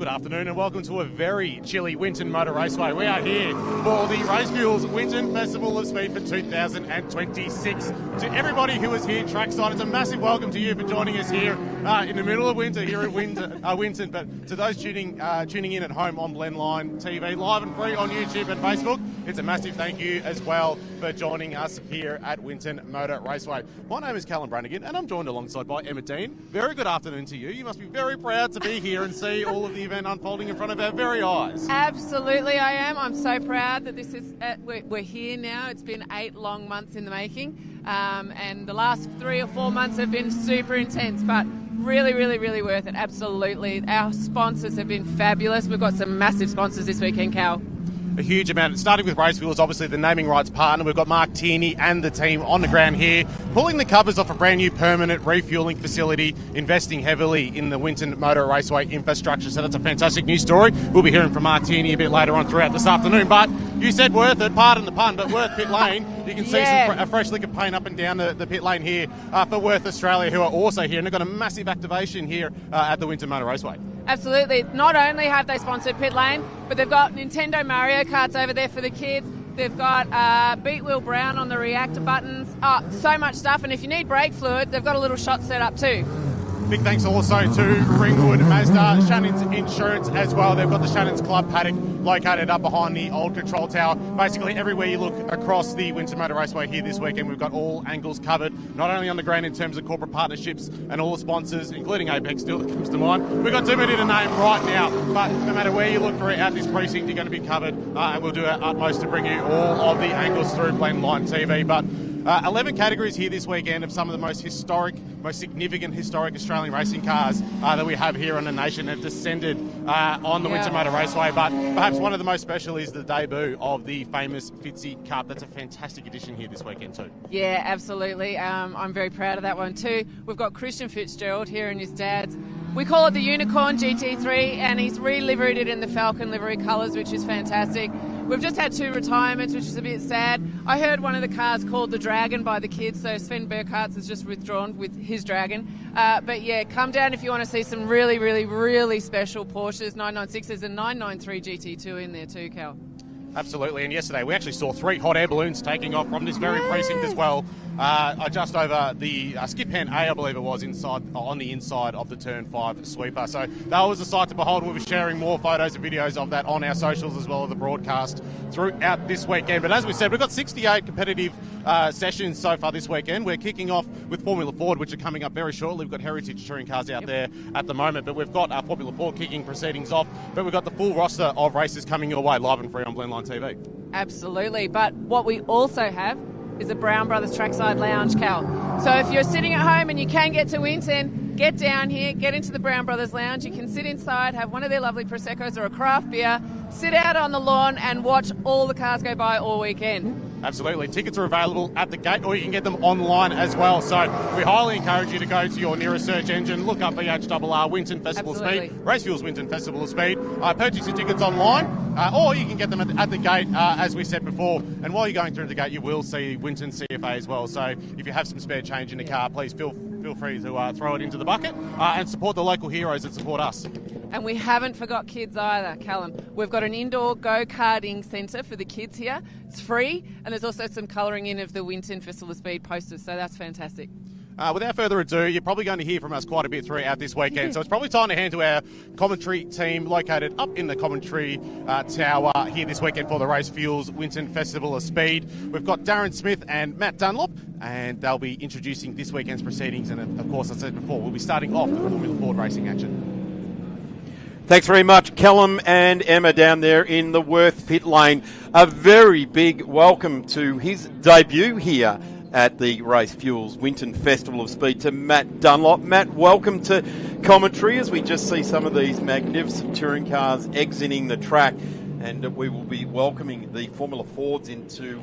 Good afternoon and welcome to a very chilly Winton Motor Raceway. We are here for the Racefuels Winton Festival of Speed for 2026. To everybody who is here trackside, it's a massive welcome to you for joining us here in the middle of winter here at Winton. But to those tuning in at home on Blendline TV, live and free on YouTube and Facebook, it's a massive thank you as well for joining us here at Winton Motor Raceway. My name is Callum Brannigan and I'm joined alongside by Emma Dean. Very good afternoon to you. You must be very proud to be here and see all of the event unfolding in front of our very eyes. Absolutely I am. I'm so proud that this is we're here now. It's been 8 long months in the making, and the last 3 or 4 months have been super intense, but really worth it. Absolutely. Our sponsors have been fabulous. We've got some massive sponsors this weekend, Cal. A huge amount. Starting with Racefuels, obviously the naming rights partner. We've got Mark Tierney and the team on the ground here, pulling the covers off a brand new permanent refuelling facility, investing heavily in the Winton Motor Raceway infrastructure. So that's a fantastic news story. We'll be hearing from Mark Tierney a bit later on throughout this afternoon. But you said worth it, pardon the pun, but Worth Pit Lane. You can see a fresh lick of paint up and down the pit lane here for Worth Australia, who are also here. And they've got a massive activation here at the Winton Motor Raceway. Absolutely. Not only have they sponsored Pit Lane, but they've got Nintendo Mario Karts over there for the kids. They've got Beat Wheel Brown on the reactor buttons. So much stuff. And if you need brake fluid, they've got a little shot set up too. Big thanks also to Ringwood, Mazda, Shannon's Insurance as well. They've got the Shannon's Club paddock located up behind the old control tower. Basically everywhere you look across the Winton Motor Raceway here this weekend, we've got all angles covered, not only on the ground in terms of corporate partnerships and all the sponsors, including Apex still that comes to mind. We've got too many to name right now, but no matter where you look throughout this precinct, you're going to be covered, and we'll do our utmost to bring you all of the angles through Blendline TV. But 11 categories here this weekend of some of the most significant historic Australian racing cars that we have here in the nation have descended on the Winton Motor Raceway. But perhaps one of the most special is the debut of the famous Fitzy Cup. That's a fantastic addition here this weekend too. Yeah, absolutely. I'm very proud of that one too. We've got Christian Fitzgerald here and his dad's. We call it the Unicorn GT3, and he's re-liveried it in the Falcon livery colours, which is fantastic. We've just had 2 retirements, which is a bit sad. I heard one of the cars called the Dragon by the kids, so Sven Burkhardt has just withdrawn with his Dragon. But yeah, come down if you want to see some really special Porsches, 996s and 993 GT2 in there too, Cal. Absolutely, and yesterday we actually saw 3 hot air balloons taking off from this very precinct as well. Just over the skip pen A, I believe it was, on the inside of the Turn 5 sweeper. So that was a sight to behold. We'll be sharing more photos and videos of that on our socials as well as the broadcast throughout this weekend. But as we said, we've got 68 competitive sessions so far this weekend. We're kicking off with Formula Ford, which are coming up very shortly. We've got Heritage Touring cars out there at the moment, but we've got Formula Ford kicking proceedings off. But we've got the full roster of races coming your way live and free on Blendline TV. Absolutely. But what we also have is a Brown Brothers Trackside Lounge, Cal. So if you're sitting at home and you can get to Winton, get down here, get into the Brown Brothers Lounge. You can sit inside, have one of their lovely Prosecco's or a craft beer, sit out on the lawn and watch all the cars go by all weekend. Absolutely. Tickets are available at the gate, or you can get them online as well. So we highly encourage you to go to your nearest search engine, look up VHRR Winton Festival of Speed, Racefuels Winton Festival of Speed, purchase your tickets online, or you can get them at the gate, as we said before. And while you're going through the gate, you will see Winton CFA as well. So if you have some spare change in the car, please feel free to throw it into the bucket and support the local heroes that support us. And we haven't forgot kids either, Callum. We've got an indoor go-karting centre for the kids here. It's free, and there's also some colouring in of the Winton Festival of Speed posters, so that's fantastic. Without further ado, you're probably going to hear from us quite a bit throughout this weekend, so it's probably time to hand to our commentary team located up in the commentary tower here this weekend for the Racefuels Winton Festival of Speed. We've got Darren Smith and Matt Dunlop, and they'll be introducing this weekend's proceedings, and of course, as I said before, we'll be starting off with Formula Ford racing action. Thanks very much, Callum and Emma down there in the Worth pit lane. A very big welcome to his debut here at the Racefuels Winton Festival of Speed to Matt Dunlop. Matt, welcome to commentary as we just see some of these magnificent touring cars exiting the track, and we will be welcoming the Formula Fords into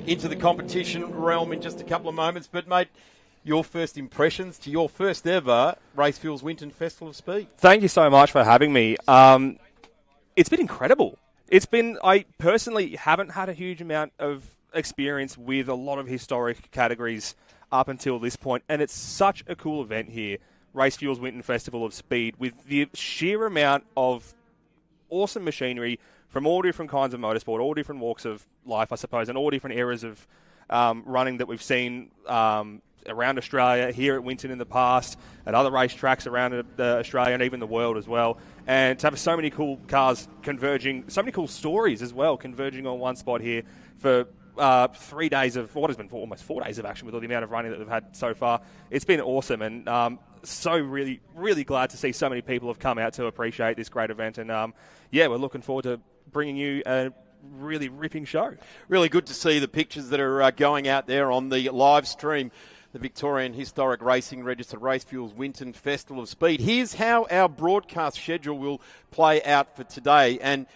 the competition realm in just a couple of moments. But mate, your first impressions to your first ever Racefuels Winton Festival of Speed. Thank you so much for having me. It's been incredible. I personally haven't had a huge amount of experience with a lot of historic categories up until this point, and it's such a cool event here, Racefuels Winton Festival of Speed, with the sheer amount of awesome machinery from all different kinds of motorsport, all different walks of life, I suppose, and all different eras of running that we've seen around Australia, here at Winton in the past, at other racetracks around Australia and even the world as well. And to have so many cool cars converging, so many cool stories as well, converging on one spot here for 3 days of what has been almost 4 days of action with all the amount of running that they've had so far. It's been awesome, and so really, really glad to see so many people have come out to appreciate this great event. And we're looking forward to bringing you a really ripping show. Really good to see the pictures that are going out there on the live stream. The Victorian Historic Racing Registered Racefuels Winton Festival of Speed. Here's how our broadcast schedule will play out for today. And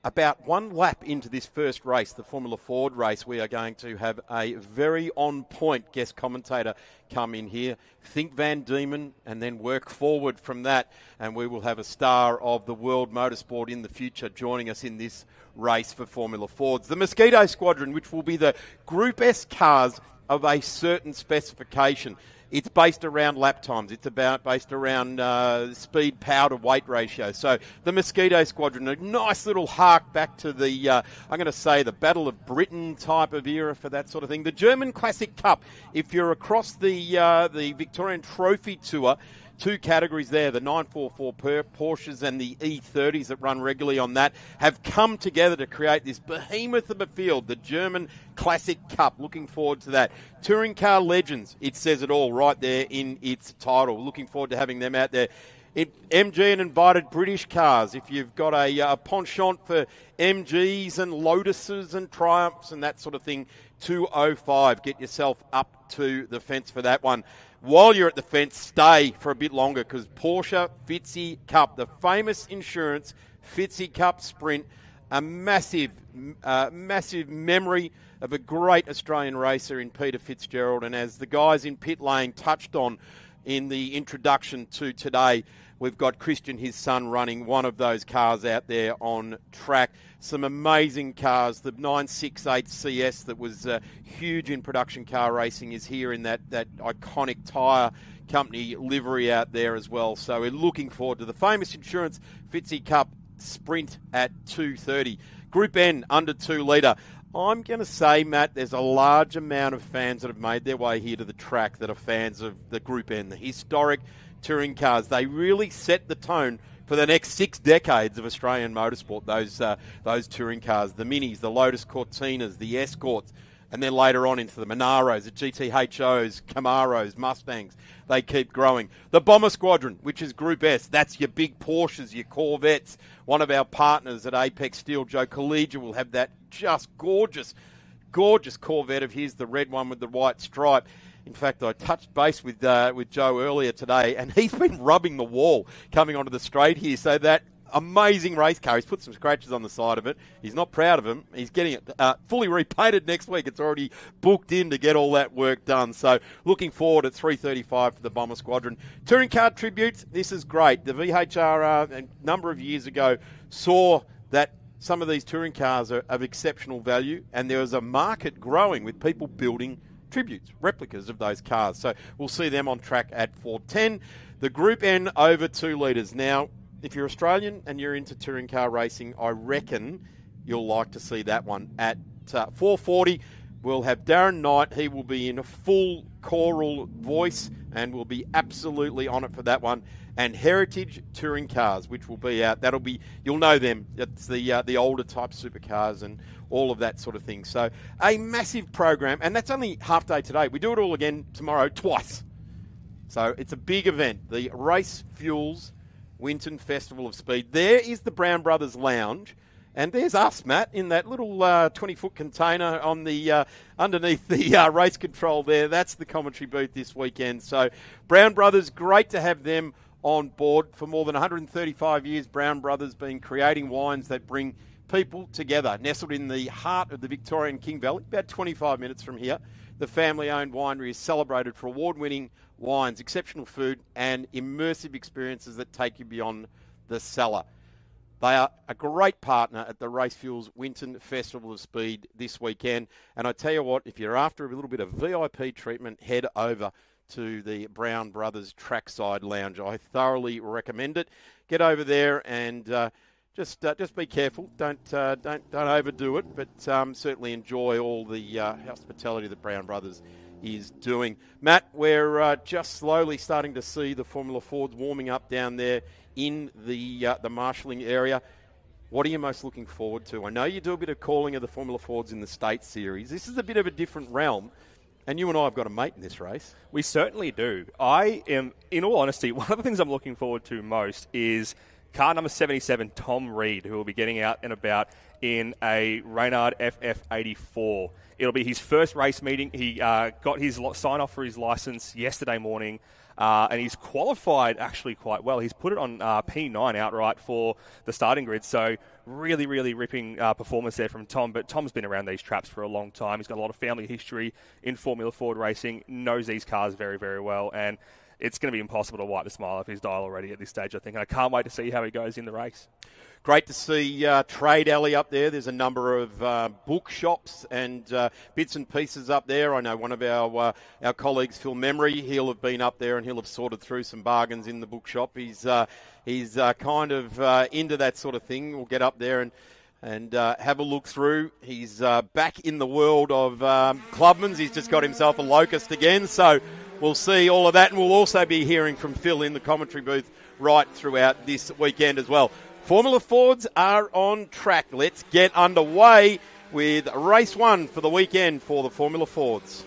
about one lap into this first race, the Formula Ford race, we are going to have a very on-point guest commentator come in here, think Van Diemen, and then work forward from that. And we will have a star of the world motorsport in the future joining us in this race for Formula Fords. The Mosquito Squadron, which will be the Group S cars of a certain specification. It's based around lap times. It's based around speed, power to weight ratio. So the Mosquito Squadron, a nice little hark back to the, I'm going to say, the Battle of Britain type of era for that sort of thing. The German Classic Cup, if you're across the Victorian Trophy Tour, two categories there, the 944 Porsches and the E30s that run regularly on that, have come together to create this behemoth of a field, the German Classic Cup. Looking forward to that. Touring Car Legends, it says it all right there in its title. Looking forward to having them out there. MG and invited British cars. If you've got a penchant for MGs and Lotuses and Triumphs and that sort of thing, 205. Get yourself up to the fence for that one. While you're at the fence, stay for a bit longer because Porsche Fitzy Cup, the famous insurance Fitzy Cup Sprint, a massive memory of a great Australian racer in Peter Fitzgerald. And as the guys in pit lane touched on in the introduction to today, we've got Christian, his son, running one of those cars out there on track. Some amazing cars. The 968 CS that was huge in production car racing is here in that iconic tyre company livery out there as well. So we're looking forward to the famous insurance Fitzy Cup Sprint at 2:30. Group N under 2 litre. I'm going to say, Matt, there's a large amount of fans that have made their way here to the track that are fans of the Group N, the historic touring cars. They really set the tone for the next 6 decades of Australian motorsport, those touring cars, the Minis, the Lotus Cortinas, the Escorts, and then later on into the Monaros, the GTHOs, Camaros, Mustangs. They keep growing. The Bomber Squadron, which is Group S, that's your big Porsches, your Corvettes. One of our partners at Apex Steel, Joe Collegia, will have that just gorgeous Corvette of his, the red one with the white stripe. In fact, I touched base with Joe earlier today, and he's been rubbing the wall coming onto the straight here. So that amazing race car, he's put some scratches on the side of it. He's not proud of them. He's getting it fully repainted next week. It's already booked in to get all that work done. So looking forward at 3:35 for the Bomber Squadron. Touring car tributes, this is great. The VHR a number of years ago saw that some of these touring cars are of exceptional value, and there was a market growing with people building tributes, replicas of those cars. So we'll see them on track at 4:10. The Group N over 2 litres. Now, if you're Australian and you're into touring car racing, I reckon you'll like to see that one at 4:40. We'll have Darren Knight. He will be in a full choral voice and will be absolutely on it for that one. And Heritage Touring Cars, which will be out. That'll be, you'll know them. It's the older type supercars and all of that sort of thing. So a massive program, and that's only half day today. We do it all again tomorrow, twice. So it's a big event. The Racefuels Winton Festival of Speed. There is the Brown Brothers Lounge. And there's us, Matt, in that little 20-foot container on the underneath the race control there. That's the commentary booth this weekend. So Brown Brothers, great to have them on board. For more than 135 years, Brown Brothers been creating wines that bring people together. Nestled in the heart of the Victorian King Valley, about 25 minutes from here, the family-owned winery is celebrated for award-winning wines, exceptional food, and immersive experiences that take you beyond the cellar. They are a great partner at the Racefuels Winton Festival of Speed this weekend. And I tell you what, if you're after a little bit of VIP treatment, head over to the Brown Brothers Trackside Lounge. I thoroughly recommend it. Get over there and just be careful. Don't overdo it, but certainly enjoy all the hospitality that Brown Brothers is doing. Matt, we're just slowly starting to see the Formula Fords warming up down there in the marshalling area. What are you most looking forward to? I know you do a bit of calling of the Formula Fords in the State Series. This is a bit of a different realm, and you and I have got a mate in this race. We certainly do. I am, in all honesty, one of the things I'm looking forward to most is car number 77, Tom Reed, who will be getting out and about in a Reynard FF84. It'll be his first race meeting. He got his sign-off for his license yesterday morning, and he's qualified actually quite well. He's put it on P9 outright for the starting grid, so really, really ripping performance there from Tom. But Tom's been around these traps for a long time. He's got a lot of family history in Formula Ford racing, knows these cars very, very well, and it's going to be impossible to wipe the smile off his dial already at this stage, I think. And I can't wait to see how he goes in the race. Great to see Trade Alley up there. There's a number of bookshops and bits and pieces up there. I know one of our colleagues, Phil Memory, he'll have been up there and he'll have sorted through some bargains in the bookshop. He's kind of into that sort of thing. We'll get up there and have a look through. He's back in the world of clubmans. He's just got himself a Locust again. So we'll see all of that, and we'll also be hearing from Phil in the commentary booth right throughout this weekend as well. Formula Fords are on track. Let's get underway with race 1 for the weekend for the Formula Fords.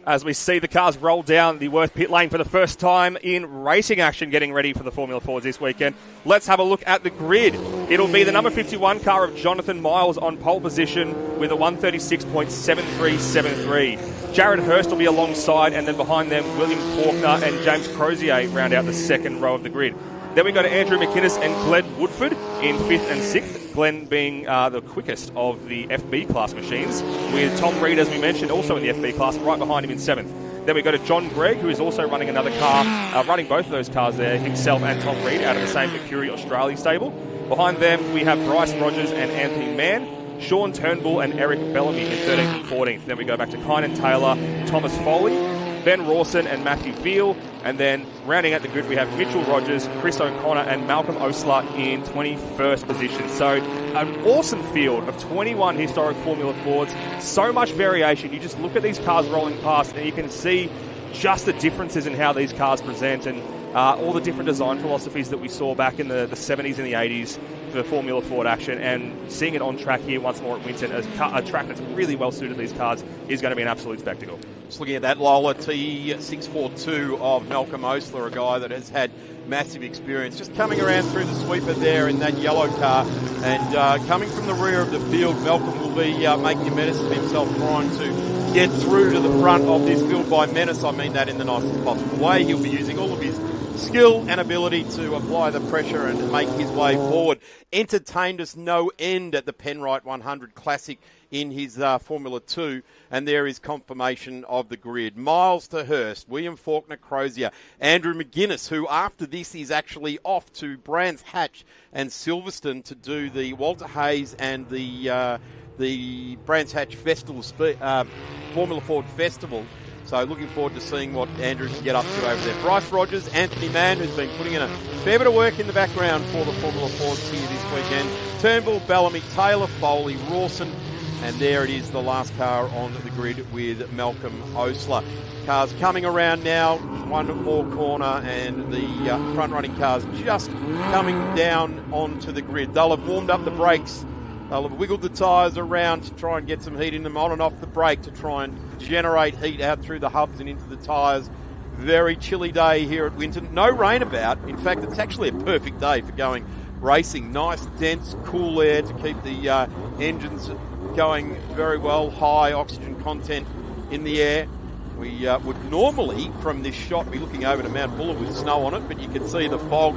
As we see the cars roll down the Worth pit lane for the first time in racing action, getting ready for the Formula Fords this weekend. Let's have a look at the grid. It'll be the number 51 car of Jonathan Miles on pole position with a 136.7373. Jared Hurst will be alongside, and then behind them, William Faulkner and James Crozier round out the second row of the grid. Then we go to Andrew McInnes and Glenn Woodford in 5th and 6th. Glenn being the quickest of the FB class machines, with Tom Reed, as we mentioned, also in the FB class, right behind him in 7th. Then we go to John Gregg, who is also running another car, running both of those cars there, himself and Tom Reed, out of the same Mercury Australia stable. Behind them, we have Bryce Rogers and Anthony Mann, Sean Turnbull and Eric Bellamy in 13th and 14th. Then we go back to Kynan Taylor, Thomas Foley, Ben Rawson and Matthew Veal. And then rounding out the grid, we have Mitchell Rogers, Chris O'Connor and Malcolm Osler in 21st position. So an awesome field of 21 historic Formula Fords. So much variation. You just look at these cars rolling past and you can see just the differences in how these cars present, and all the different design philosophies that we saw back in the 70s and the 80s for Formula Ford action, and seeing it on track here once more at Winton, a track that's really well suited to these cars, is going to be an absolute spectacle. Just looking at that Lola T642 of Malcolm Osler, a guy that has had massive experience, just coming around through the sweeper there in that yellow car, and coming from the rear of the field, Malcolm will be making a menace of himself, trying to get through to the front of this field. By menace, I mean that in the nicest possible way. He'll be using all of his skill and ability to apply the pressure and make his way forward. Entertained us no end at the Penrite 100 Classic in his Formula 2, and there is confirmation of the grid. Miles to Hurst, William Faulkner, Crozier, Andrew McGuinness, who after this is actually off to Brands Hatch and Silverstone to do the Walter Hayes and the Brands Hatch Festival, Formula Ford Festival. So looking forward to seeing what Andrew can get up to over there. Bryce Rogers, Anthony Mann, who's been putting in a fair bit of work in the background for the Formula Fords here this weekend. Turnbull, Bellamy, Taylor, Foley, Rawson, and there it is, the last car on the grid with Malcolm Osler. Cars coming around now, one more corner, and the front-running cars just coming down onto the grid. They'll have warmed up the brakes. They'll have wiggled the tyres around to try and get some heat in them, on and off the brake to try and generate heat out through the hubs and into the tyres. Very chilly day here at Winton. No rain about. In fact, it's actually a perfect day for going racing. Nice, dense, cool air to keep the engines going very well. High oxygen content in the air. We would normally, from this shot, be looking over to Mount Buller with snow on it, but you can see the fog.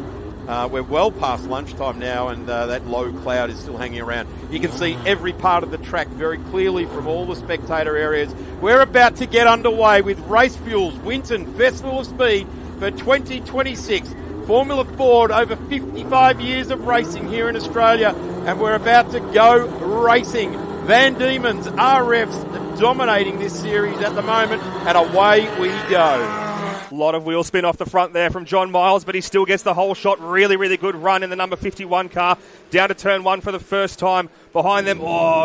We're well past lunchtime now, and that low cloud is still hanging around. You can see every part of the track very clearly from all the spectator areas. We're about to get underway with Racefuels Winton Festival of Speed for 2026. Formula Ford, over 55 years of racing here in Australia, and we're about to go racing. Van Diemen's RFs dominating this series at the moment, and away we go. A lot of wheel spin off the front there from John Miles, but he still gets the whole shot. Really, really good run in the number 51 car. Down to turn 1 for the first time. Behind them,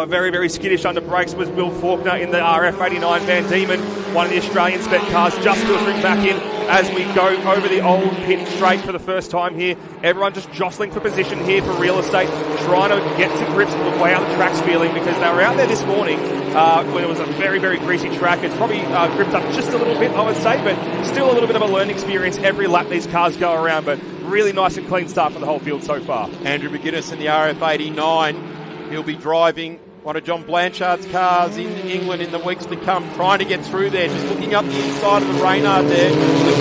very, very skittish under brakes was Will Faulkner in the RF89 Van Diemen, one of the Australian spec cars, just filtering back in as we go over the old pit straight for the first time here. Everyone just jostling for position here for real estate, trying to get to grips with the way how the track's feeling, because they were out there this morning when it was a very, very greasy track. It's probably gripped up just a little bit, I would say, but still a little bit of a learning experience every lap these cars go around, but really nice and clean start for the whole field so far. Andrew McGuinness in the RF89. He'll be driving one of John Blanchard's cars in England in the weeks to come, trying to get through there, just looking up the inside of the Reynard there, the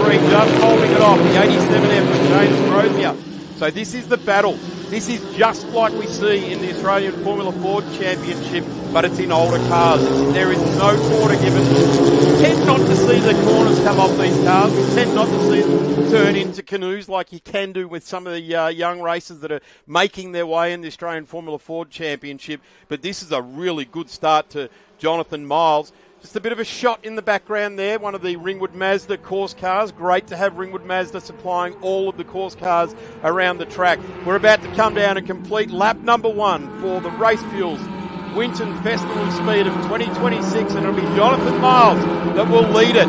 33, just holding it off, the 87F from James Crozier. So this is the battle. This is just like we see in the Australian Formula Ford Championship, but it's in older cars. There is no quarter given. We tend not to see the corners come off these cars. We tend not to see them turn into canoes like you can do with some of the young racers that are making their way in the Australian Formula Ford Championship. But this is a really good start to Jonathan Miles. Just a bit of a shot in the background there, one of the Ringwood Mazda course cars. Great to have Ringwood Mazda supplying all of the course cars around the track. We're about to come down and complete lap number 1 for the Racefuels Winton Festival Speed of 2026, and it'll be Jonathan Miles that will lead it.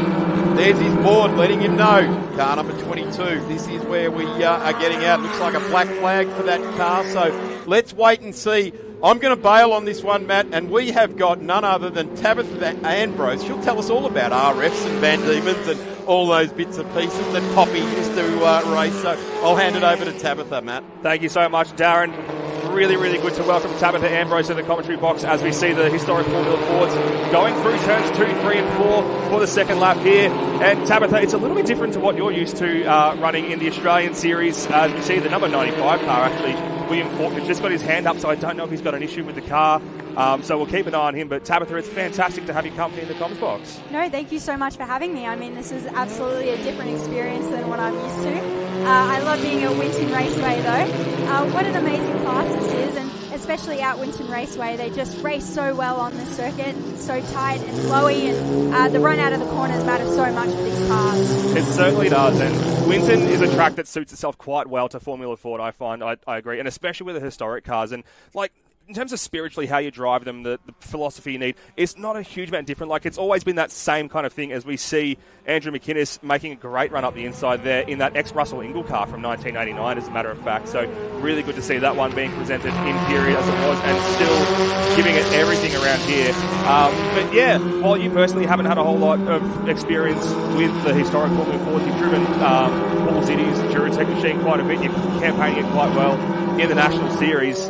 There's his board letting him know. Car number 22. This is where we are getting out. Looks like a black flag for that car, so let's wait and see. I'm going to bail on this one, Matt, and we have got none other than Tabitha Ambrose. She'll tell us all about RFs and Van Diemen's and all those bits and pieces that Poppy used to race. So I'll hand it over to Tabitha, Matt. Thank you so much, Darren. Really, really good to welcome Tabitha Ambrose to the commentary box as we see the historic Formula Fords going through turns 2, 3 and 4 for the second lap here. And Tabitha, it's a little bit different to what you're used to running in the Australian series. As we see the number 95 car, actually, William Faulkner just got his hand up, so I don't know if he's got an issue with the car. So we'll keep an eye on him. But Tabitha, it's fantastic to have your company in the comms box. No, thank you so much for having me. I mean, this is absolutely a different experience than what I'm used to. I love being at Winton Raceway, though. What an amazing class this is, and especially at Winton Raceway, they just race so well on this circuit. It's so tight and flowy, and the run out of the corners matters so much for these cars. It certainly does, and Winton is a track that suits itself quite well to Formula Ford, I find. I agree, and especially with the historic cars. And like, in terms of spiritually how you drive them, the philosophy you need, it's not a huge amount different. Like, it's always been that same kind of thing as we see Andrew McInnes making a great run up the inside there in that ex-Russell Ingall car from 1989, as a matter of fact. So really good to see that one being presented in period as it was and still giving it everything around here. But yeah, while you personally haven't had a whole lot of experience with the historic Formula Fords, you've driven Paul Zitty's Duratec machine quite a bit. You're campaigning it quite well in the National Series.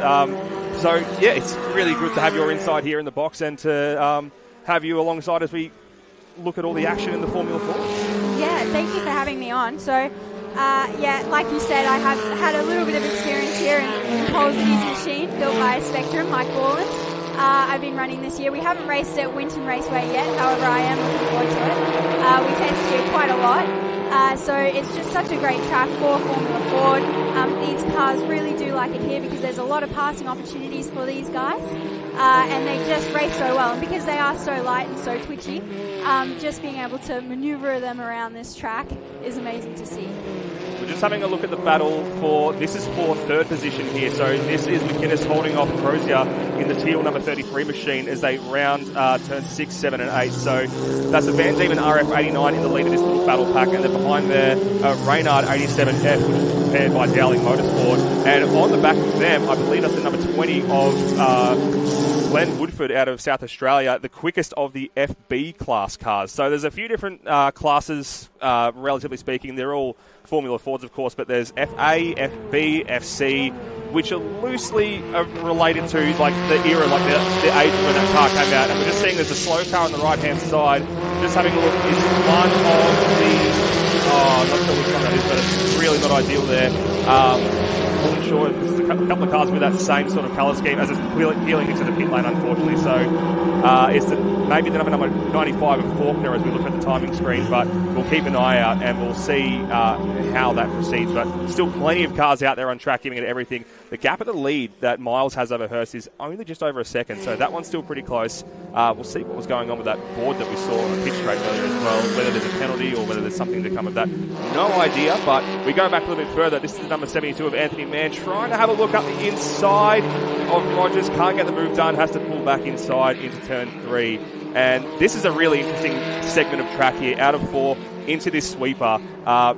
So, yeah, it's really good to have your insight here in the box and to have you alongside as we look at all the action in the Formula Ford. Yeah, thank you for having me on. So, yeah, like you said, I have had a little bit of experience here in Paul Zitty's machine, built by Spectrum, Mike Borland. I've been running this year. We haven't raced at Winton Raceway yet, however, I am looking forward to it. We test here quite a lot. So it's just such a great track for Formula Ford. These cars really do like it here because there's a lot of passing opportunities for these guys. And they just race so well. And because they are so light and so twitchy, just being able to maneuver them around this track is amazing to see. We're just having a look at the battle this is for third position here. So this is McInnes holding off Crozier in the teal number 33 machine as they round turns 6, 7 and 8. So that's a Van Diemen RF89 in the lead of this little battle pack, and then behind there, Reynard 87F, which is prepared by Dowling Motorsport. And on the back of them, I believe that's the number 20 of Glenn Woodford out of South Australia, the quickest of the FB class cars. So there's a few different classes, relatively speaking. They're all Formula Fords, of course, but there's FA, FB, FC, which are loosely related to like the era, like the age when that car came out. And we're just seeing there's a slow car on the right-hand side. Just having a look, is one of the... I'm not sure which one that is, but it's really not ideal there. Wasn't sure if this is a couple of cars with that same sort of colour scheme as it's peeling into the pit lane, unfortunately. So it's maybe the number 95 of Faulkner as we look at the timing screen, but we'll keep an eye out and we'll see how that proceeds. But still plenty of cars out there on track giving it everything. The gap at the lead that Miles has over Hurst is only just over a second, so that one's still pretty close. We'll see what was going on with that board that we saw on the pitch straight earlier as well, whether there's a penalty or whether there's something to come of that. No idea, but we go back a little bit further. This is the number 72 of Anthony Mann trying to have a look up the inside of Rogers. Can't get the move done, has to pull back inside into turn 3. And this is a really interesting segment of track here, out of 4 into this sweeper,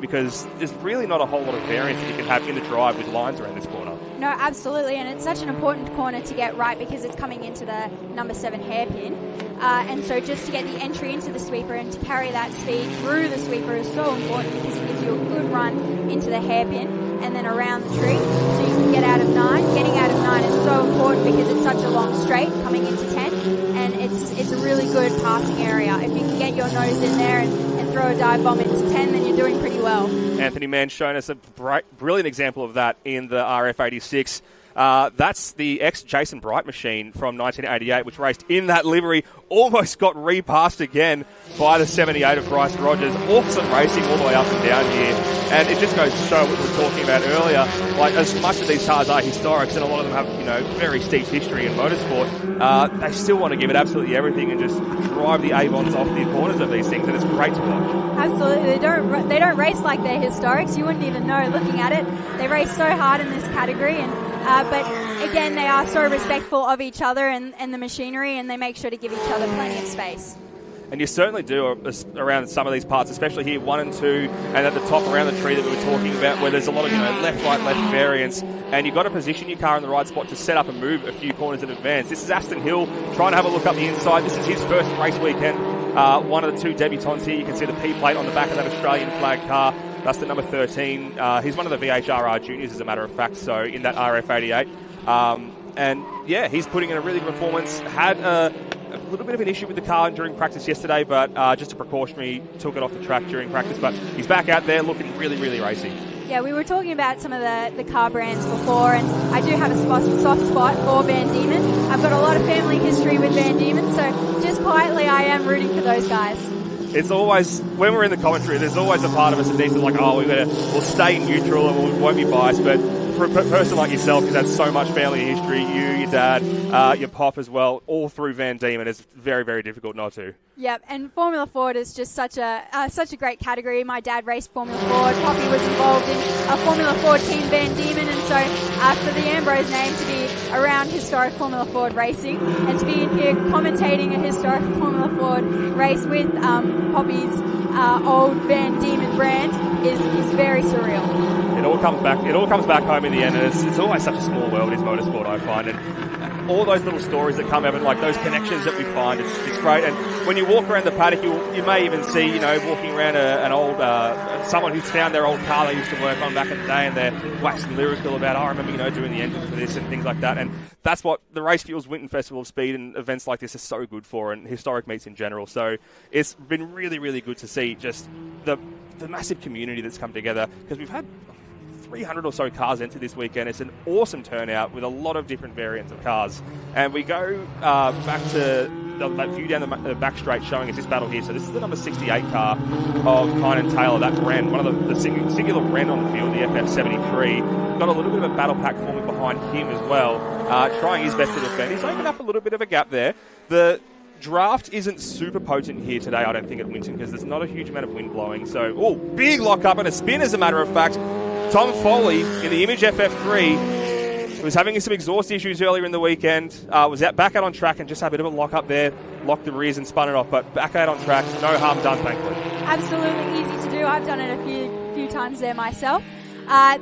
because there's really not a whole lot of variance that you can have in the drive with lines around this corner. No, absolutely, and it's such an important corner to get right because it's coming into the number 7 hairpin. And so just to get the entry into the sweeper and to carry that speed through the sweeper is so important because it gives you a good run into the hairpin and then around the tree so you can get out of 9. Getting out of 9 is so important because it's such a long straight coming into 10, and it's a really good passing area. If you can get your nose in there and throw a dive bomb into 10, then you're doing pretty well. Anthony Mann's shown us a brilliant example of that in the RF86. That's the ex-Jason Bright machine from 1988, which raced in that livery, almost got repassed again by the 78 of Bryce Rogers. Awesome racing all the way up and down here. And it just goes to show what we were talking about earlier. Like, as much as these cars are historics, and a lot of them have, very steep history in motorsport, they still want to give it absolutely everything and just drive the Avons off the corners of these things, and it's great to watch. Absolutely. They don't race like they're historics. You wouldn't even know looking at it. They race so hard in this category, and but again, they are so respectful of each other and the machinery, and they make sure to give each other plenty of space. And you certainly do around some of these parts, especially here 1 and 2, and at the top around the tree that we were talking about, where there's a lot of left, right, left variance, and you've got to position your car in the right spot to set up and move a few corners in advance. This is Aston Hill trying to have a look up the inside. This is his first race weekend. One of the 2 debutants here. You can see the P plate on the back of that Australian flag car. That's the number 13. He's one of the VHRR juniors, as a matter of fact, so in that RF88. And yeah, he's putting in a really good performance. Had a little bit of an issue with the car during practice yesterday, but just a precautionary, took it off the track during practice. But he's back out there looking really, really racy. Yeah, we were talking about some of the car brands before, and I do have a soft spot for Van Diemen. I've got a lot of family history with Van Diemen, so just quietly I am rooting for those guys. It's always, when we're in the commentary, there's always a part of us that needs to we'll stay neutral and we won't be biased, but for a person like yourself who's had so much family history, your dad, your pop as well, all through Van Diemen, it's very, very difficult not to. Yep, and Formula Ford is just such a great category. My dad raced Formula Ford. Poppy was involved in a Formula Ford team, Van Diemen, and so for the Ambrose name to be around historic Formula Ford racing and to be in here commentating a historic Formula Ford race with Poppy's old Van Diemen brand is very surreal. It all comes back home in the end, and it's always such a small world, is motorsport, I find. And all those little stories that come out of it, like those connections that we find, it's great. And when you walk around the paddock, you may even see, walking around an old, someone who's found their old car they used to work on back in the day, and they're waxing lyrical about, I remember, doing the engine for this and things like that. And that's what the Racefuels Winton Festival of Speed and events like this are so good for, and historic meets in general. So it's been really, really good to see just the massive community that's come together, because we've had 300 or so cars enter this weekend. It's an awesome turnout with a lot of different variants of cars. And we go back to that view down the back straight showing us this battle here. So this is the number 68 car of Kynan Taylor, that Bren, one of the singular Bren on the field, the FF73. Got a little bit of a battle pack forming behind him as well, trying his best to defend. He's opened up a little bit of a gap there. The draft isn't super potent here today, I don't think, at Winton, because there's not a huge amount of wind blowing. So, big lock up and a spin, as a matter of fact. Tom Foley in the Image FF3 was having some exhaust issues earlier in the weekend. Was back out on track and just had a bit of a lock up there, locked the rears and spun it off, but back out on track, no harm done, thankfully. Absolutely easy to do. I've done it a few times there myself.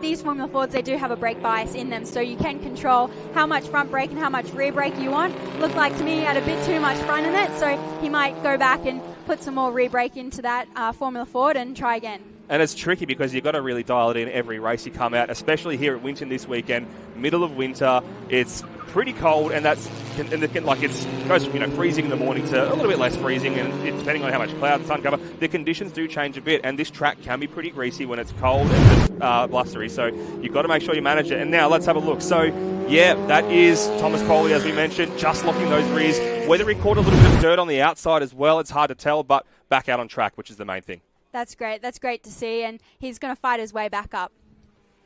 These Formula Fords, they do have a brake bias in them, so you can control how much front brake and how much rear brake you want. Looked like to me he had a bit too much front in it, so he might go back and put some more rear brake into that Formula Ford and try again. And it's tricky because you've got to really dial it in every race you come out, especially here at Winton this weekend, middle of winter. It's pretty cold, and it goes from freezing in the morning to a little bit less freezing, and depending on how much cloud and sun cover, the conditions do change a bit. And this track can be pretty greasy when it's cold and blustery, so you've got to make sure you manage it. And now let's have a look. So yeah, that is Thomas Poley, as we mentioned, just locking those rears. Whether he caught a little bit of dirt on the outside as well, it's hard to tell, but back out on track, which is the main thing. That's great. That's great to see, and he's going to fight his way back up.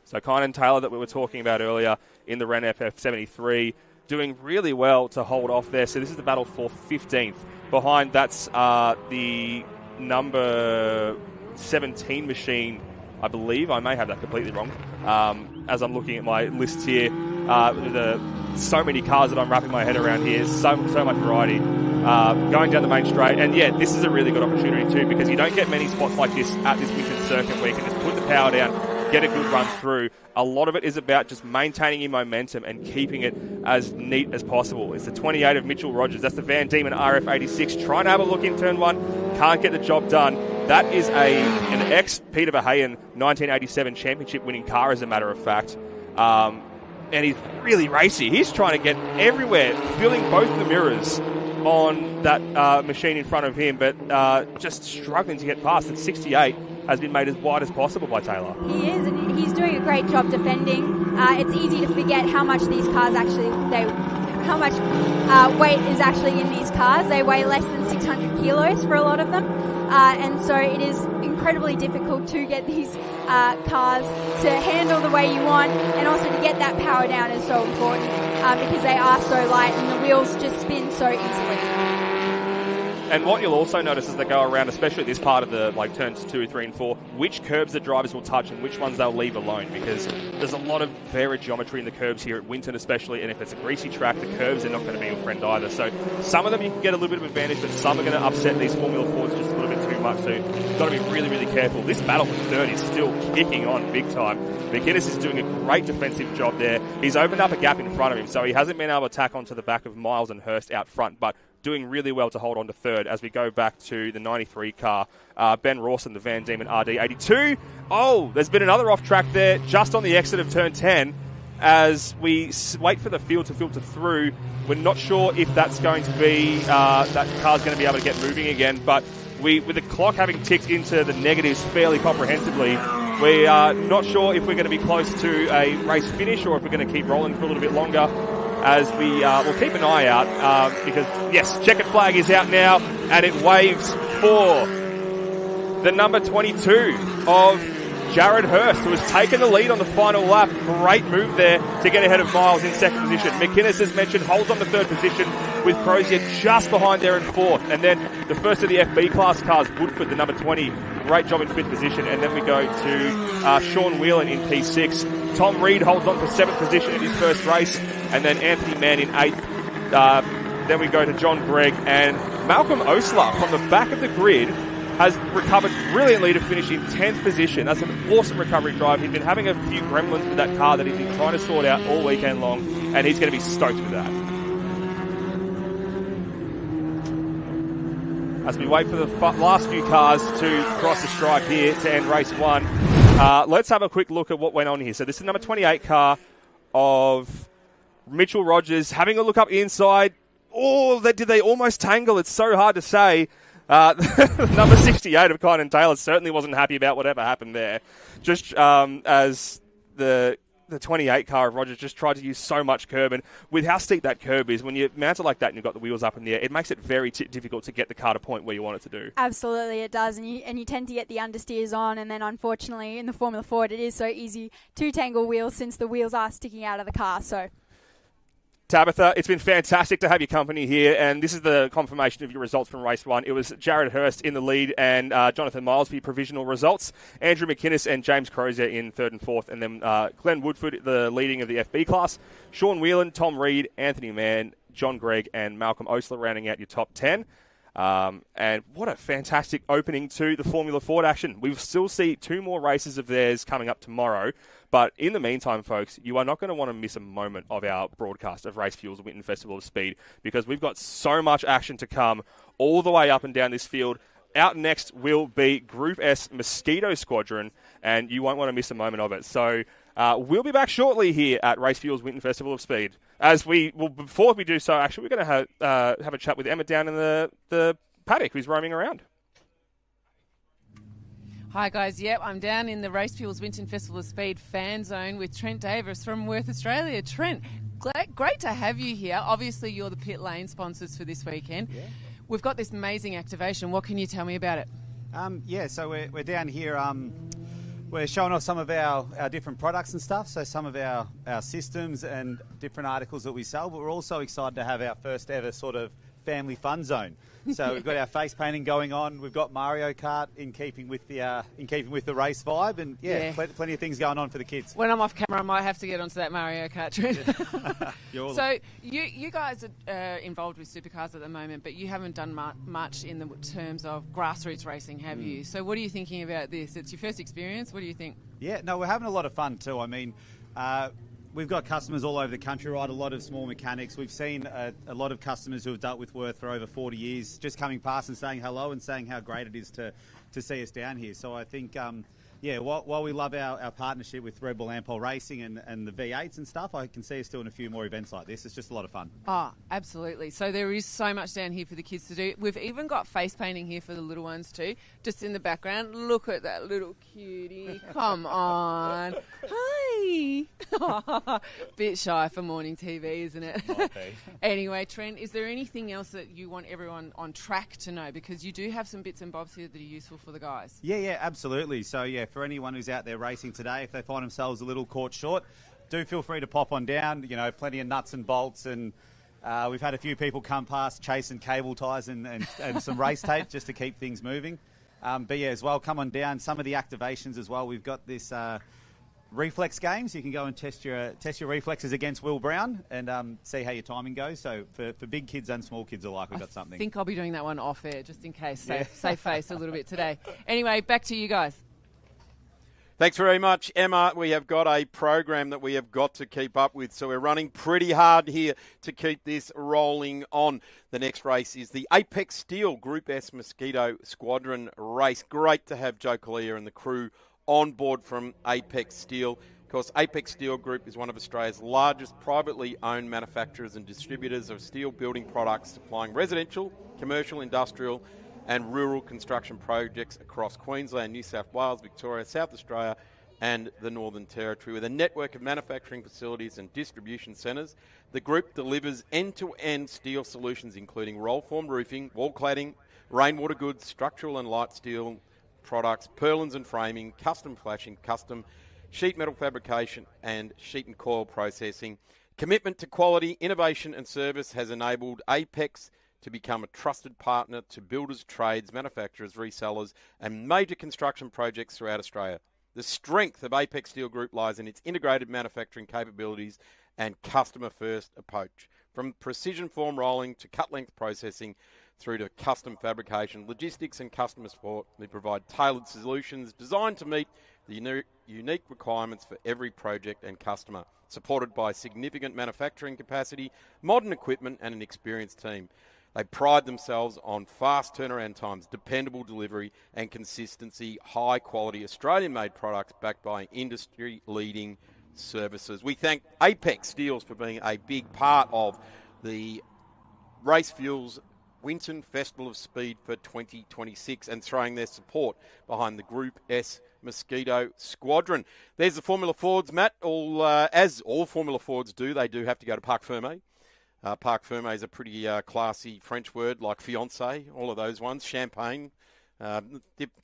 So Kynan Taylor, that we were talking about earlier in the Ren FF73, doing really well to hold off there. So this is the battle for 15th. Behind, that's the number 17 machine, I believe. I may have that completely wrong. As I'm looking at my lists here, so many cars that I'm wrapping my head around here, so much variety. Going down the main straight, and yeah, this is a really good opportunity too, because you don't get many spots like this at this Winton circuit where you can just put the power down, get a good run through. A lot of it is about just maintaining your momentum and keeping it as neat as possible. It's the 28 of Mitchell Rogers. That's the Van Diemen RF86. Trying to have a look in turn one. Can't get the job done. That is an ex-Peter Verheyen 1987 championship winning car, as a matter of fact. And he's really racy. He's trying to get everywhere, filling both the mirrors on that machine in front of him, but just struggling to get past. And 68 has been made as wide as possible by Taylor. He is, and he's doing a great job defending. It's easy to forget how much these cars how much weight is actually in these cars. They weigh less than 600 kilos for a lot of them, and so it is incredibly difficult to get these cars to handle the way you want, and also to get that power down is so important because they are so light and the wheels just spin so easily. And what you'll also notice as they go around, especially this part of the turns 2, 3, and 4, which curbs the drivers will touch and which ones they'll leave alone, because there's a lot of varied geometry in the curbs here at Winton especially, and if it's a greasy track, the curbs are not going to be your friend either. So some of them you can get a little bit of advantage, but some are going to upset these Formula 4s just a little bit too much, so you've got to be really, really careful. This battle for third is still kicking on big time. McInnes is doing a great defensive job there. He's opened up a gap in front of him, so he hasn't been able to tack onto the back of Miles and Hurst out front, but doing really well to hold on to third as we go back to the 93 car. Ben Rawson, the Van Diemen RD82. Oh, there's been another off track there just on the exit of turn 10 as we wait for the field to filter through. We're not sure if that's going to be, that car's going to be able to get moving again, but with the clock having ticked into the negatives fairly comprehensively, we are not sure if we're going to be close to a race finish or if we're going to keep rolling for a little bit longer, as we will keep an eye out because, yes, checkered flag is out now, and it waves for the number 22 of Jared Hurst, who has taken the lead on the final lap. Great move there to get ahead of Miles in second position. McInnes, as mentioned, holds on the third position with Crozier just behind there in fourth. And then the first of the FB class cars, Woodford, the number 20, great job in fifth position. And then we go to Sean Whelan in P6. Tom Reed holds on for seventh position in his first race. And then Anthony Mann in eighth. Then we go to John Gregg, and Malcolm Osler from the back of the grid has recovered brilliantly to finish in 10th position. That's an awesome recovery drive. He's been having a few gremlins with that car that he's been trying to sort out all weekend long, and he's going to be stoked with that. As we wait for the last few cars to cross the stripe here to end race one, let's have a quick look at what went on here. So this is the number 28 car of Mitchell Rogers, having a look up inside. Oh, did they almost tangle? It's so hard to say. Number 68 of Kynan Taylor certainly wasn't happy about whatever happened there. Just as the 28 car of Rogers just tried to use so much curb, and with how steep that curb is, when you mount it like that and you've got the wheels up in the air, it makes it very difficult to get the car to point where you want it to do. Absolutely, it does, and you tend to get the understeers on, and then unfortunately in the Formula Ford it is so easy to tangle wheels since the wheels are sticking out of the car. So Tabitha, it's been fantastic to have your company here, and this is the confirmation of your results from race one. It was Jared Hurst in the lead and Jonathan Miles for your provisional results, Andrew McInnes and James Crozier in third and fourth, and then Glenn Woodford, the leading of the FB class, Sean Whelan, Tom Reed, Anthony Mann, John Gregg, and Malcolm Osler rounding out your top 10. And what a fantastic opening to the Formula Ford action. We will still see two more races of theirs coming up tomorrow. But in the meantime, folks, you are not going to want to miss a moment of our broadcast of Racefuels Winton Festival of Speed, because we've got so much action to come all the way up and down this field. out next will be Group S Mosquito Squadron, and you won't want to miss a moment of it. So we'll be back shortly here at Racefuels Winton Festival of Speed. Before we do so, actually, we're going to have a chat with Emma down in the paddock who's roaming around. Hi guys, yep, I'm down in the Racefuels Winton Festival of Speed fan zone with Trent Davis from Worth Australia. Trent, great to have you here. Obviously, you're the pit lane sponsors for this weekend. Yeah. We've got this amazing activation. What can you tell me about it? So we're down here. We're showing off some of our different products and stuff. So some of our systems and different articles that we sell. But we're also excited to have our first ever sort of family fun zone. So we've got our face painting going on. We've got Mario Kart in keeping with the race vibe, and plenty of things going on for the kids. When I'm off camera, I might have to get onto that Mario Kart trend. So you guys are involved with supercars at the moment, but you haven't done much in the terms of grassroots racing, have you? So what are you thinking about this? It's your first experience. What do you think? Yeah, no, we're having a lot of fun too. I mean, we've got customers all over the country, right? A lot of small mechanics. We've seen a lot of customers who have dealt with Worth for over 40 years just coming past and saying hello and saying how great it is to see us down here. So I think, while we love our partnership with Red Bull Ampol Racing and the V8s and stuff, I can see us doing a few more events like this. It's just a lot of fun. Oh, absolutely. So there is so much down here for the kids to do. We've even got face painting here for the little ones too, just in the background. Look at that little cutie. Come on. Hi. Bit shy for morning TV, isn't it? Anyway, Trent, is there anything else that you want everyone on track to know? Because you do have some bits and bobs here that are useful for the guys. Yeah, absolutely. So, for anyone who's out there racing today, if they find themselves a little caught short, do feel free to pop on down. You know, plenty of nuts and bolts, and we've had a few people come past chasing cable ties and some race tape just to keep things moving. As well, come on down. Some of the activations as well. We've got this reflex games. You can go and test your reflexes against Will Brown and see how your timing goes. So for big kids and small kids alike, we've got something. I think I'll be doing that one off air just in case. Save face a little bit today. Anyway, back to you guys. Thanks very much, Emma. We have got a program that we have got to keep up with, so we're running pretty hard here to keep this rolling on. The next race is the Apex Steel Group S Mosquito Squadron race. Great to have Joe Collier and the crew on board from Apex Steel. Of course, Apex Steel Group is one of Australia's largest privately owned manufacturers and distributors of steel building products, supplying residential, commercial, industrial and rural construction projects across Queensland, New South Wales, Victoria, South Australia and the Northern Territory. With a network of manufacturing facilities and distribution centres, the group delivers end-to-end steel solutions including roll-formed roofing, wall cladding, rainwater goods, structural and light steel products, purlins and framing, custom flashing, custom sheet metal fabrication and sheet and coil processing. Commitment to quality, innovation and service has enabled Apex to become a trusted partner to builders, trades, manufacturers, resellers and major construction projects throughout Australia. The strength of Apex Steel Group lies in its integrated manufacturing capabilities and customer-first approach. From precision form rolling to cut-length processing through to custom fabrication, logistics and customer support, they provide tailored solutions designed to meet the unique requirements for every project and customer, supported by significant manufacturing capacity, modern equipment and an experienced team. They pride themselves on fast turnaround times, dependable delivery and consistency, high-quality Australian-made products backed by industry-leading services. We thank Apex Steels for being a big part of the Racefuels Winton Festival of Speed for 2026 and throwing their support behind the Group S Mosquito Squadron. There's the Formula Fords, Matt. As all Formula Fords do, they do have to go to Parc Fermé. Parc Fermé is a pretty classy French word like fiancé, all of those ones, champagne,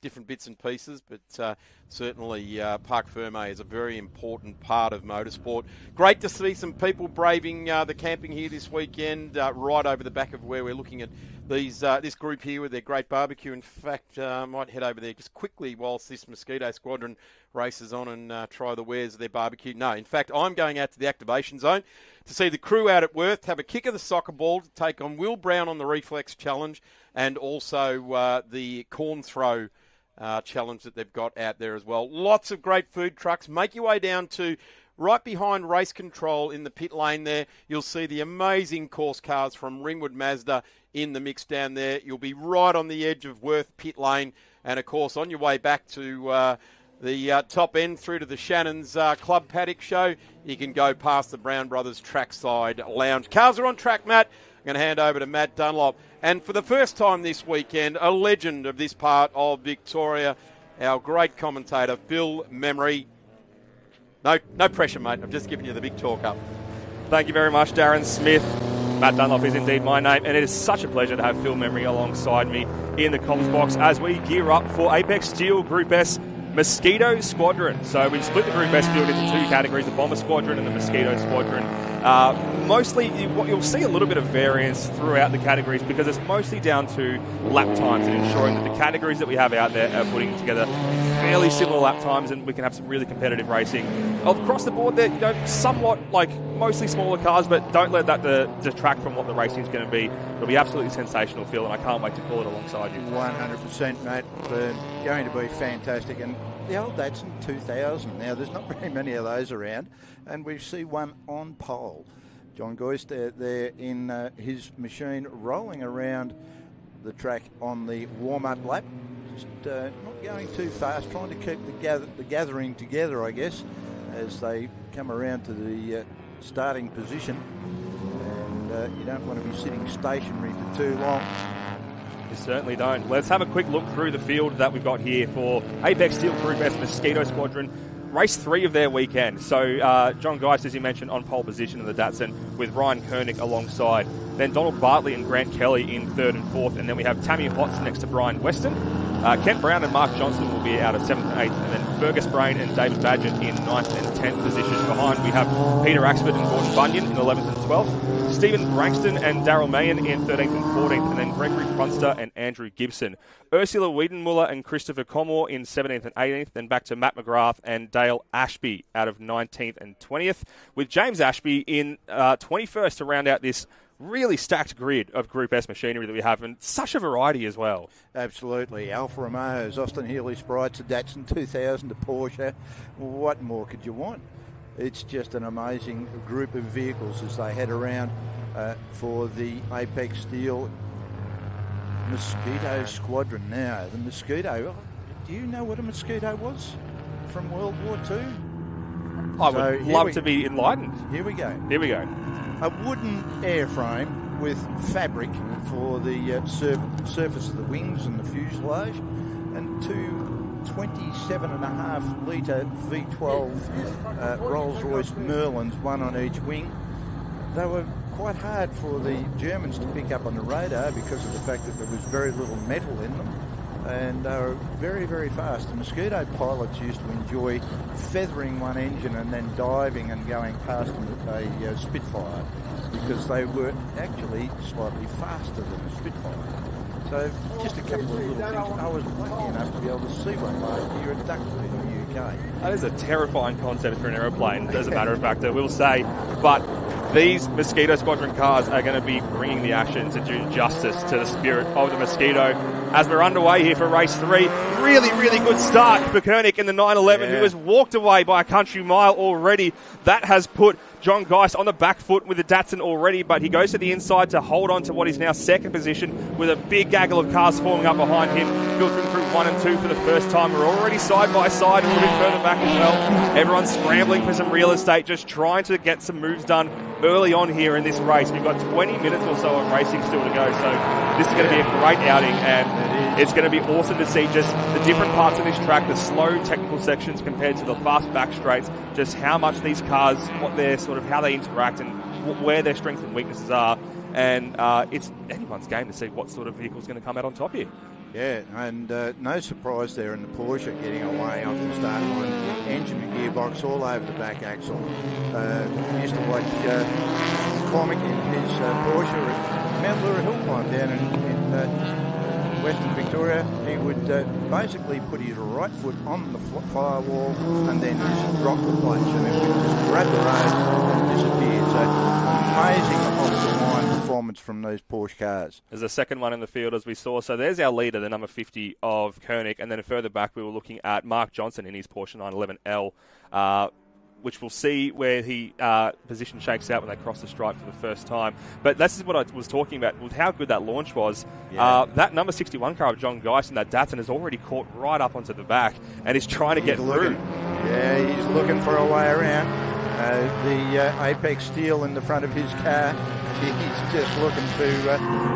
different bits and pieces, but certainly Parc Fermé is a very important part of motorsport. Great to see some people braving the camping here this weekend, right over the back of where we're looking at this group here with their great barbecue. In fact, I might head over there just quickly whilst this Mosquito Squadron races on and try the wares of their barbecue. No, in fact, I'm going out to the activation zone to see the crew out at Worth have a kick of the soccer ball to take on Will Brown on the Reflex Challenge and also the corn throw challenge that they've got out there as well. Lots of great food trucks. Make your way down to right behind Race Control in the pit lane there, you'll see the amazing course cars from Ringwood Mazda in the mix down there. You'll be right on the edge of Worth pit lane. And, of course, on your way back to the top end through to the Shannon's Club Paddock show, you can go past the Brown Brothers Trackside Lounge. Cars are on track, Matt. I'm going to hand over to Matt Dunlop. And for the first time this weekend, a legend of this part of Victoria, our great commentator, Phil Memory. No pressure, mate. I'm just giving you the big talk up. Thank you very much, Darren Smith. Matt Dunlop is indeed my name, and it is such a pleasure to have Phil Memory alongside me in the comms box as we gear up for Apex Steel Group S Mosquito Squadron. So we've split the Group S field into two categories, the Bomber Squadron and the Mosquito Squadron. Mostly, you'll see a little bit of variance throughout the categories because it's mostly down to lap times and ensuring that the categories that we have out there are putting together fairly similar lap times and we can have some really competitive racing. Across the board, they're somewhat like mostly smaller cars, but don't let that detract from what the racing is going to be. It'll be absolutely sensational, Phil, and I can't wait to call it alongside you. 100%, mate. Going to be fantastic. And the old Datsun 2000 now, there's not very many of those around, and we see one on pole. John Geist there in his machine rolling around the track on the warm-up lap. Just not going too fast, trying to keep the gathering together, I guess, as they come around to the starting position. And you don't want to be sitting stationary for too long. You certainly don't. Let's have a quick look through the field that we've got here for Apex Steel Group S Mosquito Squadron. Race 3 of their weekend. So John Geist, as you mentioned, on pole position in the Datsun with Ryan Koenig alongside. Then Donald Bartley and Grant Kelly in 3rd and 4th. And then we have Tammy Hotz next to Brian Weston. Kent Brown and Mark Johnston will be out of 7th and 8th. And then Fergus Brain and David Badgett in 9th and 10th positions. Behind we have Peter Axford and Gordon Bunyan in 11th and 12th. Stephen Brankston and Daryl Mayen in 13th and 14th. And then Gregory Prunster and Andrew Gibson. Ursula Wiedenmuller and Christopher Comore in 17th and 18th. Then back to Matt McGrath and Dale Ashby out of 19th and 20th. With James Ashby in 21st to round out this really stacked grid of Group S machinery that we have, and such a variety as well. Absolutely. Alfa Romeos, Austin Healey Sprites, a Datsun 2000, a Porsche. What more could you want? It's just an amazing group of vehicles as they head around for the Apex Steel Mosquito Squadron. Now, the Mosquito, do you know what a Mosquito was from World War II? I would love to be enlightened. Here we go. Here we go. A wooden airframe with fabric for the surface of the wings and the fuselage, and two 27.5 litre V12 Rolls-Royce Merlins, one on each wing. They were quite hard for the Germans to pick up on the radar because of the fact that there was very little metal in them, and they were very, very fast. The Mosquito pilots used to enjoy feathering one engine and then diving and going past them with a Spitfire because they were actually slightly faster than a Spitfire. So just a couple of little things. I was lucky enough to be able to see one last year at Duxford in the UK. That is a terrifying concept for an aeroplane, as a matter of fact, I will say. But these Mosquito Squadron cars are going to be bringing the action to do justice to the spirit of the Mosquito. As we're underway here for race 3, really, really good start for Koenig in the 911, who has walked away by a country mile already. That has put John Geist on the back foot with the Datsun already, but he goes to the inside to hold on to what is now second position with a big gaggle of cars forming up behind him, filtering through 1 and 2 for the first time. We're already side by side, a little bit further back as well. Everyone's scrambling for some real estate, just trying to get some moves done early on here in this race. We've got 20 minutes or so of racing still to go, so this is going to be a great outing, and it's going to be awesome to see just the different parts of this track, the slow technical sections compared to the fast back straights, just how much these cars, what they're sort of, how they interact and where their strengths and weaknesses are. And it's anyone's game to see what sort of vehicle is going to come out on top here. Yeah, and no surprise there in the Porsche getting away off the start line. Engine and gearbox all over the back axle. Used to watch McCormick in his Porsche at Mount Lura Hill Climb down in Western Victoria. He would basically put his right foot on the firewall and then just drop the clutch, and it would just grab the road and disappear. So amazing off-the-line performance from those Porsche cars. There's a second one in the field, as we saw. So there's our leader, the number 50 of Koenig, and then further back we were looking at Mark Johnson in his Porsche 911L. which we'll see where he position shakes out when they cross the stripe for the first time. But this is what I was talking about with how good that launch was. That number 61 car of John Geist and that Datsun has already caught right up onto the back and is trying to get through. Yeah, he's looking for a way around. The Apex steel in the front of his car. He's just looking to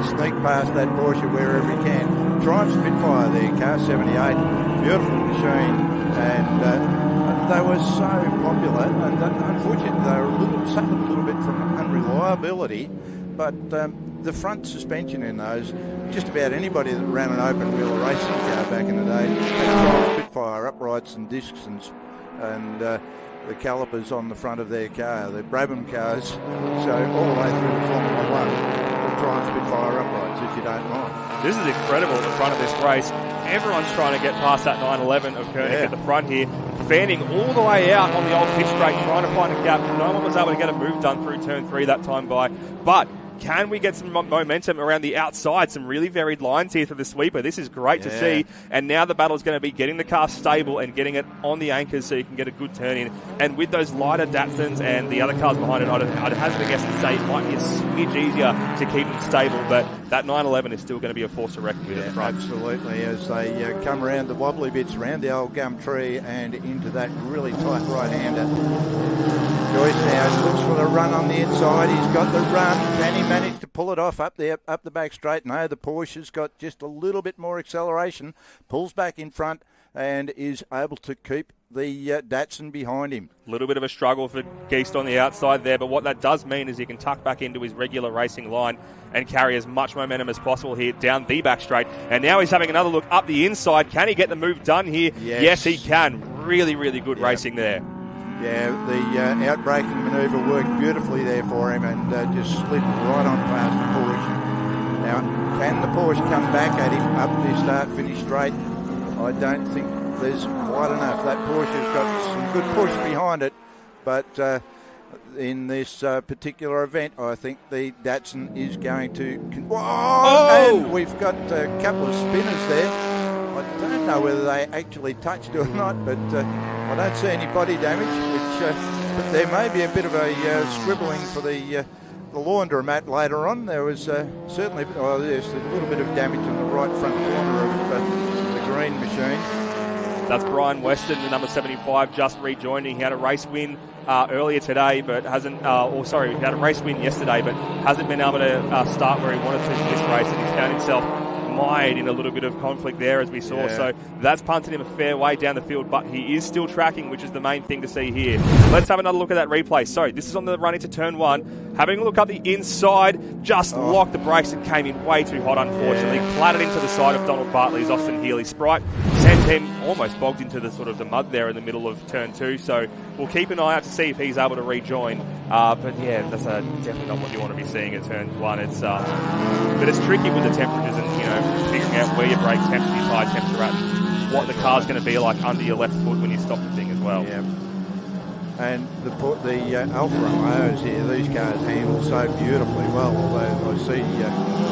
sneak past that Porsche wherever he can. Triumph Spitfire there, car 78. Beautiful machine. And they were so popular. And unfortunately, they suffered a little bit from unreliability. But the front suspension in those, just about anybody that ran an open wheel racing car back in the day had Triumph Spitfire uprights and discs and the calipers on the front of their car. The Brabham cars, so all the way through the Formula 1, the Triumph Spitfire uprights, if you don't mind. This is incredible at the front of this race. Everyone's trying to get past that 911 of Koenig at the front here, fanning all the way out on the old pit straight, trying to find a gap. No one was able to get a move done through turn 3 that time by. But can we get some momentum around the outside? Some really varied lines here for the sweeper. This is great to see. And now the battle is going to be getting the car stable and getting it on the anchors so you can get a good turn in. And with those lighter Datsuns and the other cars behind it, I'd hazard a guess and say it might be a smidge easier to keep them stable. But that 911 is still going to be a force to reckon with at the front. Absolutely, as they come around the wobbly bits, around the old gum tree and into that really tight right-hander. Joyce now looks for the run on the inside. He's got the run. Can he manage to pull it off up there, up the back straight? No, the Porsche's got just a little bit more acceleration. Pulls back in front and is able to keep the Datsun behind him. A little bit of a struggle for Geist on the outside there, but what that does mean is he can tuck back into his regular racing line and carry as much momentum as possible here down the back straight. And now he's having another look up the inside. Can he get the move done here? Yes he can. Really, really good racing there. Yeah, the out-braking manoeuvre worked beautifully there for him and just slid right on past the Porsche. Now, can the Porsche come back at him up the start-finish straight? I don't think there's quite enough. That Porsche's got some good push behind it, but in this particular event, I think the Datsun is going to... And we've got a couple of spinners there. I don't know whether they actually touched or not, but I don't see any body damage, but there may be a bit of a scribbling for the laundromat later on. There was certainly there's a little bit of damage in the right front corner of the green machine. That's Brian Weston, the number 75, just rejoining. He had a race win earlier today, but hasn't. He had a race win yesterday, but hasn't been able to start where he wanted to in this race, and he's found himself mired in a little bit of conflict there, as we saw. So that's punted him a fair way down the field, but he is still tracking, which is the main thing to see here. Let's have another look at that replay. So this is on the run into turn 1. Having a look up the inside, just locked the brakes and came in way too hot, unfortunately. Clattered into the side of Donald Bartley's Austin Healy Sprite. Sent him almost bogged into the sort of the mud there in the middle of turn 2. So we'll keep an eye out to see if he's able to rejoin. But yeah, that's definitely not what you want to be seeing at turn 1. But it's tricky with the temperatures and, figuring out where your brake temperature, your tyre temperature at, and what the car's going to be like under your left foot when you stop the thing as well. Yeah. And the Alfa Romeos here, these cars handle so beautifully well, although I see the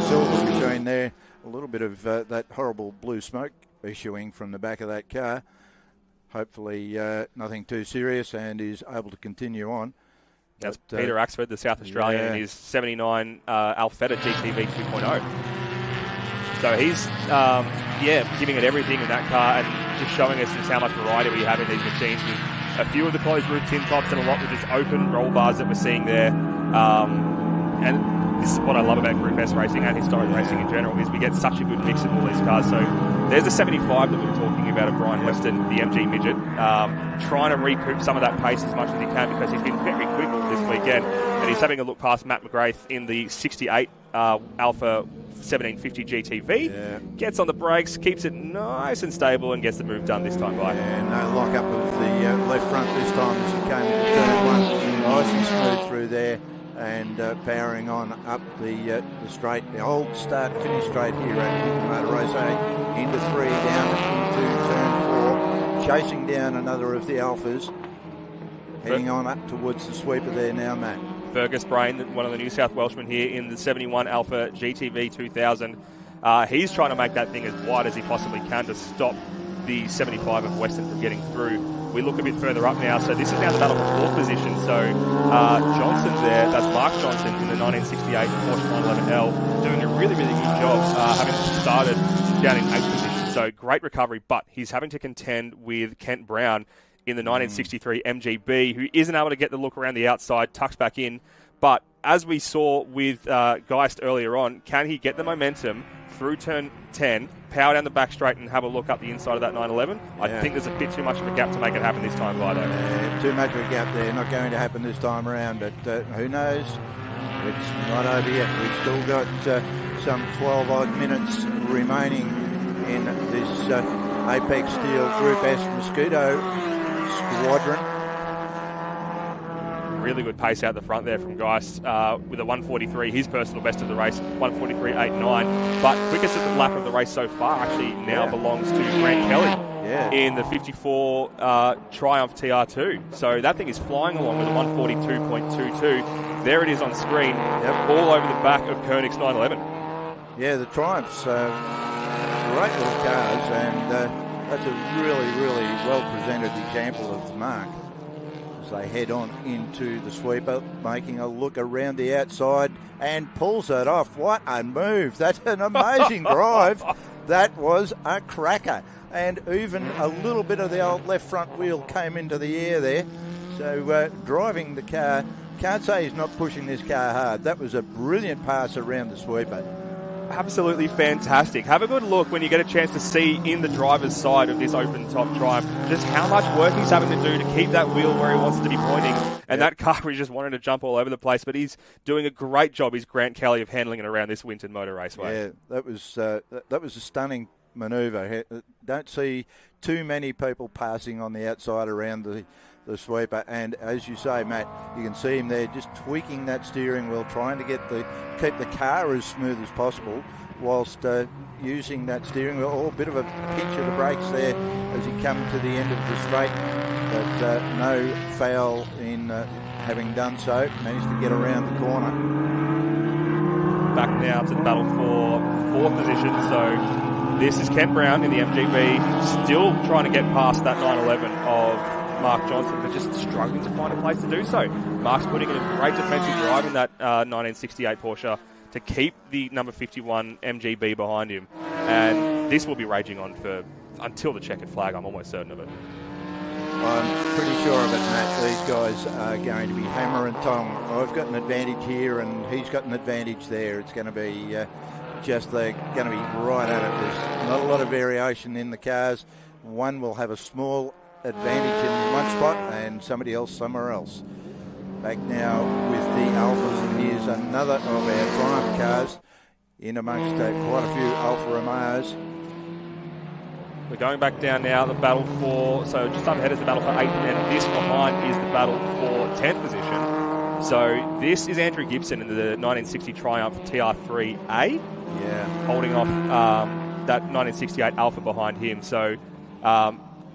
silver machine there, a little bit of that horrible blue smoke issuing from the back of that car. Hopefully nothing too serious and is able to continue on. That's Peter Axford, the South Australian, in his 79 Alfetta GTV 2.0. So he's, giving it everything in that car and just showing us just how much variety we have in these machines with a few of the closed roof tin tops and a lot with just open roll bars that we're seeing there. And this is what I love about Group S racing and historic racing in general, is we get such a good mix of all these cars. So there's the 75 that we were talking about of Brian Weston, the MG midget, trying to recoup some of that pace as much as he can because he's been very quick all this weekend. And he's having a look past Matt McGrath in the 68 Alpha 1750 GTV, gets on the brakes, keeps it nice and stable, and gets the move done this time by. No lock up of the left front this time as he came into turn 1. Nice and smooth through there, and powering on up the straight, the old start-finish straight here at Winton Motor Race into 3, down into turn 4, chasing down another of the Alphas, heading on up towards the sweeper there now, Matt. Fergus Brain, one of the New South Welshmen here in the 71 Alpha GTV 2000. He's trying to make that thing as wide as he possibly can to stop the 75 of Weston from getting through. we look a bit further up now. So this is now the battle for fourth position. So Johnson's there. That's Mark Johnson in the 1968 Porsche 911L, doing a really, really good job, having started down in 8th position. So great recovery, but he's having to contend with Kent Brown in the 1963 MGB, who isn't able to get the look around the outside, tucks back in. But as we saw with Geist earlier on, can he get the momentum through turn 10, power down the back straight and have a look up the inside of that 911? I think there's a bit too much of a gap to make it happen this time, Vido. Too much of a gap there. Not going to happen this time around, but who knows? It's not over yet. We've still got some 12-odd minutes remaining in this Apex Steel Group S Mosquito Squadron. Really good pace out the front there from Geist with a 1:43, his personal best of the race, 1:43.89. But quickest at the lap of the race so far actually now belongs to Grant Kelly in the 54 Triumph TR2. So that thing is flying along with a 1:42.22. There it is on screen, all over the back of Koenig's 911. Yeah, the Triumphs, great little cars, and that's a really, really well-presented example of Mark. They head on into the sweeper, making a look around the outside and pulls it off. What a move. That's an amazing drive. That was a cracker. And even a little bit of the old left front wheel came into the air there. So driving the car, can't say he's not pushing this car hard. That was a brilliant pass around the sweeper. Absolutely fantastic. Have a good look when you get a chance to see in the driver's side of this open top Triumph just how much work he's having to do to keep that wheel where he wants it to be pointing. And that car is just wanting to jump all over the place, but he's doing a great job, is Grant Kelly, of handling it around this Winton Motor Raceway. Yeah, that was a stunning manoeuvre. Don't see too many people passing on the outside around the sweeper, and as you say, Matt, you can see him there just tweaking that steering wheel, trying to keep the car as smooth as possible whilst using that steering wheel. Oh, a bit of a pinch of the brakes there as he comes to the end of the straight, but no foul in having done so. Managed to get around the corner. Back now to the battle for fourth position. So this is Kent Brown in the MGB, still trying to get past that 911 of Mark Johnson, but just struggling to find a place to do so. Mark's putting in a great defensive drive in that 1968 Porsche to keep the number 51 MGB behind him. And this will be raging on until the checkered flag, I'm almost certain of it. I'm pretty sure of it, Matt. These guys are going to be hammer and tong. I've got an advantage here and he's got an advantage there. It's going to be they're going to be right at it. There's not a lot of variation in the cars. One will have a small advantage in one spot and somebody else somewhere else. Back now with the Alphas, and here's another of our Triumph cars in amongst quite a few Alfa Romeos. We're going back down now, the battle for, so just up ahead is the battle for 8th, and this behind is the battle for 10th position. So this is Andrew Gibson in the 1960 Triumph TR3A, holding off that 1968 Alpha behind him. So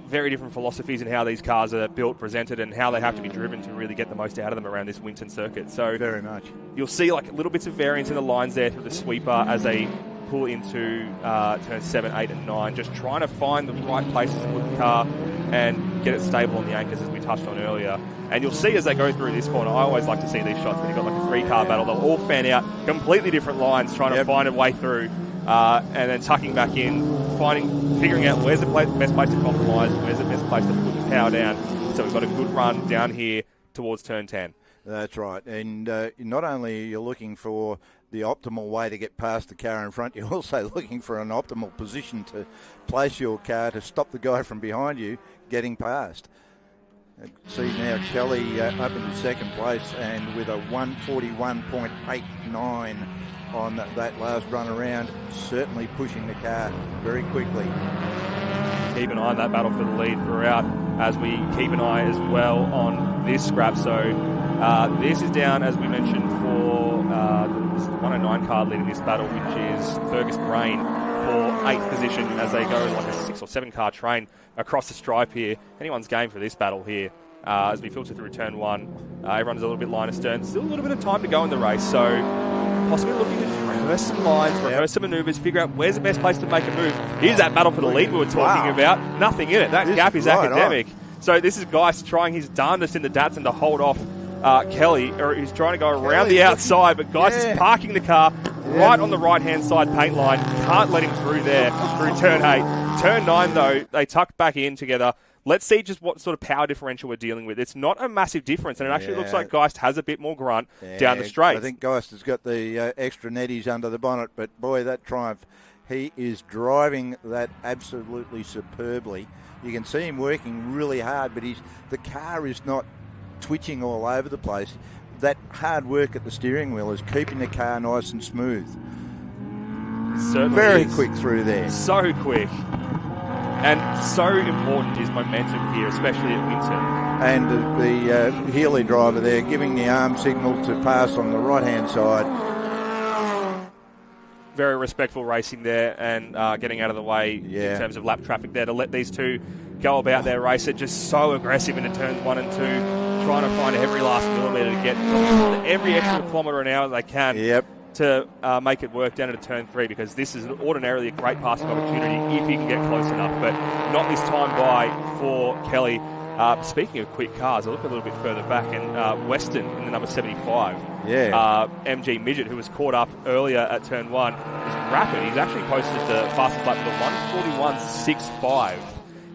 very different philosophies in how these cars are built, presented, and how they have to be driven to really get the most out of them around this Winton circuit. So very much. You'll see like little bits of variance in the lines there through the sweeper as they pull into turns 7, 8, and 9, just trying to find the right places to put the car and get it stable on the anchors, as we touched on earlier. And you'll see as they go through this corner, I always like to see these shots when you've got like a three-car battle. They'll all fan out, completely different lines, trying to find a way through. And then tucking back in, figuring out where's the best place to compromise, where's the best place to put the power down. So we've got a good run down here towards turn 10. That's right. And not only are you looking for the optimal way to get past the car in front, you're also looking for an optimal position to place your car to stop the guy from behind you getting past. See now Kelly up in second place and with a 1:41.89 on that last run around, certainly pushing the car very quickly. Keep an eye on that battle for the lead throughout, as we keep an eye as well on this scrap. So this is down, as we mentioned, for the 109 car leading this battle, which is Fergus Brain for 8th position as they go like a 6 or 7 car train across the stripe here. Anyone's game for this battle here. As we filter through turn 1, everyone's a little bit line astern. Still a little bit of time to go in the race, so possibly looking to reverse some lines, reverse some manoeuvres, figure out where's the best place to make a move. Here's that battle for the lead we were talking about. Nothing in it. That gap is academic. So this is Geist trying his darndest in the Datsun to hold off Kelly, or he's trying to go around the outside, but Geist is parking the car right on the right-hand side paint line. Can't let him through there, through turn 8. Turn 9, though, they tuck back in together. Let's see just what sort of power differential we're dealing with. It's not a massive difference, and it actually looks like Geist has a bit more grunt down the straight. I think Geist has got the extra netties under the bonnet, but boy, that Triumph, he is driving that absolutely superbly. You can see him working really hard, but the car is not twitching all over the place. That hard work at the steering wheel is keeping the car nice and smooth. Very quick through there. So quick. And so important is momentum here, especially at Winton. And the Healy driver there giving the arm signal to pass on the right-hand side. Very respectful racing there and getting out of the way in terms of lap traffic there to let these two go about their race. They're just so aggressive into turns 1 and 2, trying to find every last millimetre to get every extra kilometre an hour they can to make it work down into turn 3, because this is ordinarily a great passing opportunity if he can get close enough, but not this time by for Kelly. Speaking of quick cars, I look a little bit further back, and Weston in the number 75, MG Midget, who was caught up earlier at turn 1, is rapid. He's actually posted the fastest lap for the 1:41.65,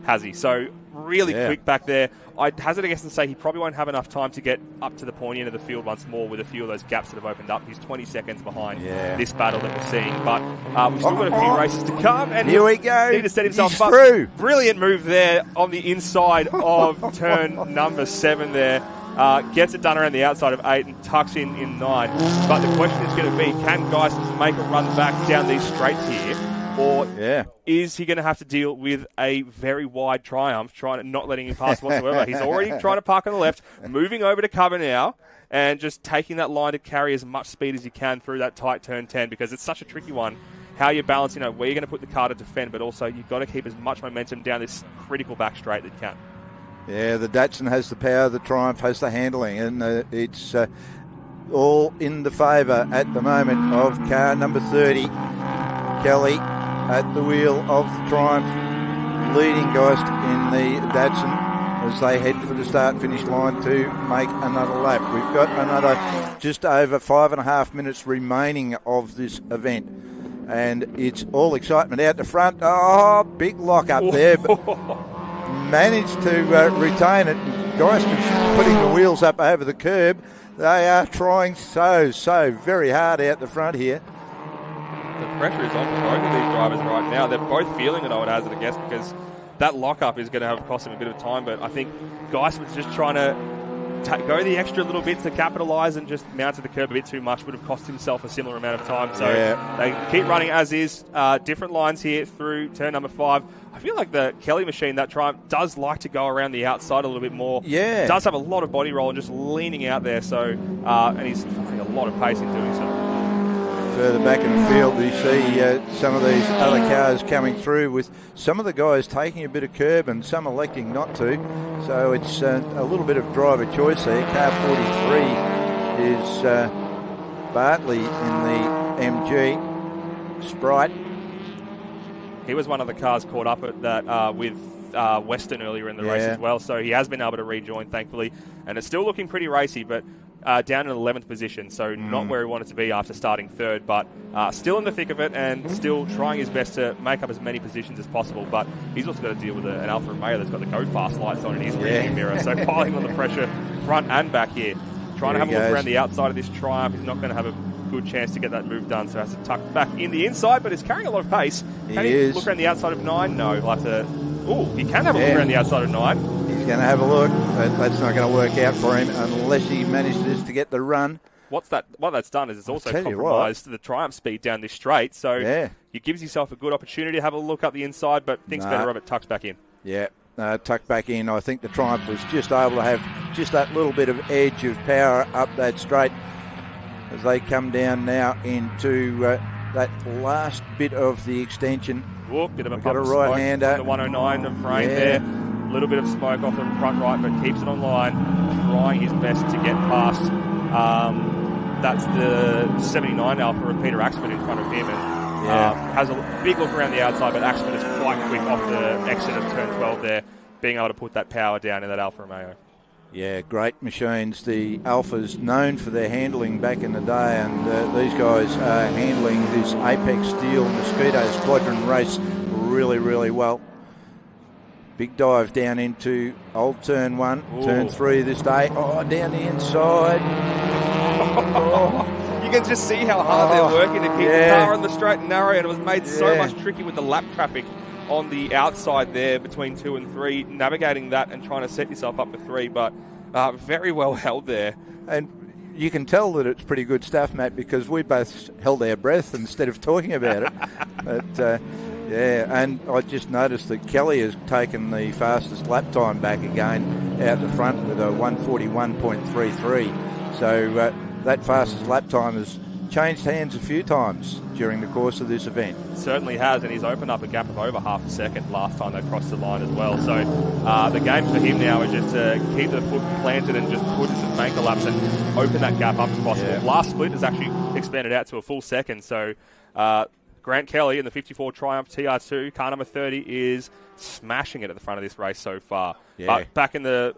has he? So really quick back there. I'd hazard a guess and say he probably won't have enough time to get up to the pointy end of the field once more with a few of those gaps that have opened up. He's 20 seconds behind this battle that we're seeing. But we've still got a few races to come. And here we go. Need to set himself up. Through. Brilliant move there on the inside of turn number 7 there. Gets it done around the outside of 8 and tucks in 9. But the question is going to be, can Geist make a run back down these straights here? Or is he going to have to deal with a very wide Triumph, not letting him pass whatsoever? He's already trying to park on the left, moving over to cover now, and just taking that line to carry as much speed as you can through that tight turn 10, because it's such a tricky one. How you're balancing out where you're going to put the car to defend, but also you've got to keep as much momentum down this critical back straight that you can. Yeah, the Datsun has the power, the Triumph has the handling, and it's all in the favour at the moment of car number 30, Kelly, at the wheel of the Triumph, leading Geist in the Datsun as they head for the start-finish line to make another lap. We've got another just over 5.5 minutes remaining of this event, and it's all excitement out the front. Oh, big lock up there, but managed to retain it. Geist is putting the wheels up over the curb. They are trying so very hard out the front here. The pressure is on for both of these drivers right now. They're both feeling it, I would hazard a guess, because that lock-up is going to have cost him a bit of time. But I think Geist was just trying to go the extra little bit to capitalise and just mounted the curb a bit too much. Would have cost himself a similar amount of time. So they keep running as is. Different lines here through turn number 5. I feel like the Kelly machine, that Triumph, does like to go around the outside a little bit more. Yeah. Does have a lot of body roll and just leaning out there. So and he's finding a lot of pace in doing so. Further back in the field, we see some of these other cars coming through, with some of the guys taking a bit of curb and some electing not to. So it's a little bit of driver choice there. Car 43 is Bartley in the MG. Sprite. He was one of the cars caught up at that with Weston earlier in the race as well. So he has been able to rejoin, thankfully. And it's still looking pretty racy, but down in 11th position, so not where he wanted to be after starting 3rd, but still in the thick of it and still trying his best to make up as many positions as possible. But he's also got to deal with an Alfa Romeo that's got the go fast lights on in his rearview mirror, so piling on the pressure front and back here. Trying to have a look around the outside of this Triumph. He's not going to have a good chance to get that move done, so has to tuck back in the inside, but is carrying a lot of pace. Can he look around the outside of 9? No, he'll have to... he can have a look around the outside of 9. He's going to have a look, but that's not going to work out for him unless he manages to get the run. What that's done is it's also compromised the Triumph speed down this straight, so he gives himself a good opportunity to have a look up the inside, but thinks better of it, tucks back in. Tucked back in. I think the Triumph was just able to have just that little bit of edge of power up that straight as they come down now into that last bit of the extension. Bit of a got a right-hander. The 109 of frame there. A little bit of smoke off the front right, but keeps it on line, trying his best to get past. That's the 79 Alpha of Peter Axford in front of him, and has a big look around the outside, but Axford is quite quick off the exit of turn 12 there. being able to put that power down in that Alfa Romeo. Yeah, great machines. The Alphas known for their handling back in the day, and these guys are handling this Apex Steel Mosquito Squadron race really, really well. Big dive down into old turn 1, turn 3 this day. Oh, down the inside. You can just see how hard they're working to keep the car on the straight and narrow, and it was made so much tricky with the lap traffic on the outside there between 2 and 3, navigating that and trying to set yourself up for 3, but very well held there. And you can tell that it's pretty good stuff, Matt, because we both held our breath instead of talking about it. But, and I just noticed that Kelly has taken the fastest lap time back again out the front with a 141.33. So that fastest lap time has changed hands a few times during the course of this event. Certainly has, and he's opened up a gap of over half a second last time they crossed the line as well. So the game for him now is just to keep the foot planted and just put some banker laps and open that gap up as possible. Yeah. Last split has actually expanded out to a full second. So Grant Kelly in the 54 Triumph TR2, car number 30, is smashing it at the front of this race so far. Yeah. But back in the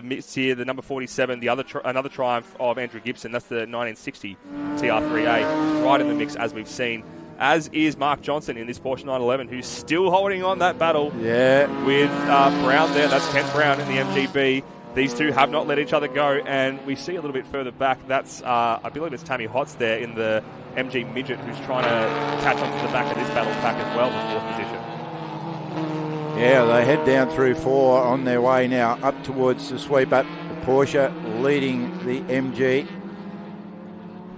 mix here, the number 47, another Triumph of Andrew Gibson. That's the 1960 TR3A, right in the mix as we've seen. As is Mark Johnson in this Porsche 911, who's still holding on that battle with Brown there. That's Kent Brown in the MGB. These two have not let each other go, and we see a little bit further back. That's, I believe it's Tammy Hotz there in the MG Midget, who's trying to catch onto the back of this battle pack as well, the 4th position. Yeah, they head down through 4 on their way now up towards the sweep up. The Porsche leading the MG.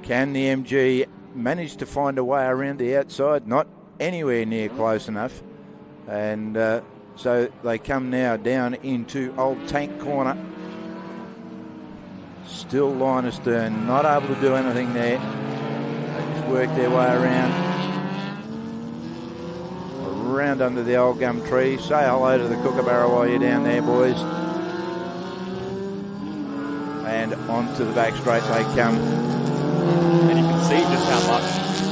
Can the MG manage to find a way around the outside? Not anywhere near close enough. And so they come now down into Old Tank Corner. Still line astern, not able to do anything there. They just work their way around under the old gum tree. Say hello to the Kookaburra while you're down there, boys. And onto the back straight they come. And you can see just how much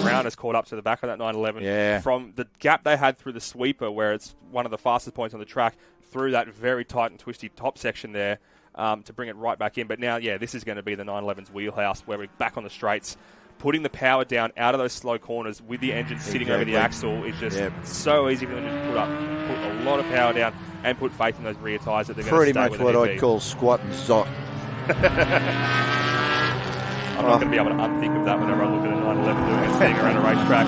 Brown has caught up to the back of that 911 from the gap they had through the sweeper, where it's one of the fastest points on the track, through that very tight and twisty top section there to bring it right back in. But now, this is going to be the 911's wheelhouse, where we're back on the straights. Putting the power down out of those slow corners with the engine sitting over the axle is just so easy for them to put a lot of power down and put faith in those rear tyres that they're going to stay with. Pretty much what I'd call squat and sock. I'm not going to be able to unthink of that whenever I look at a 911 doing its thing around a racetrack.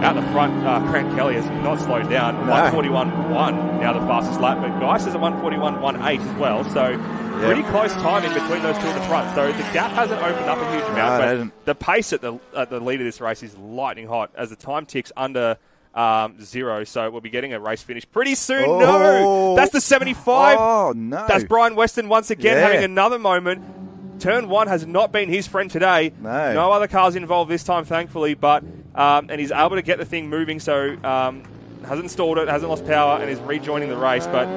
Out the front, Grant Kelly has not slowed down. 141.1 now the fastest lap, but Geist is a 141.18 as well. So pretty close timing between those two in the front. So the gap hasn't opened up a huge amount, but the pace at the lead of this race is lightning hot as the time ticks under 0. So we'll be getting a race finish pretty soon. No, that's the 75. Oh no, that's Brian Weston once again having another moment. Turn 1 has not been his friend today. No other cars involved this time, thankfully, but and he's able to get the thing moving, so hasn't stalled it, hasn't lost power, and is rejoining the race, but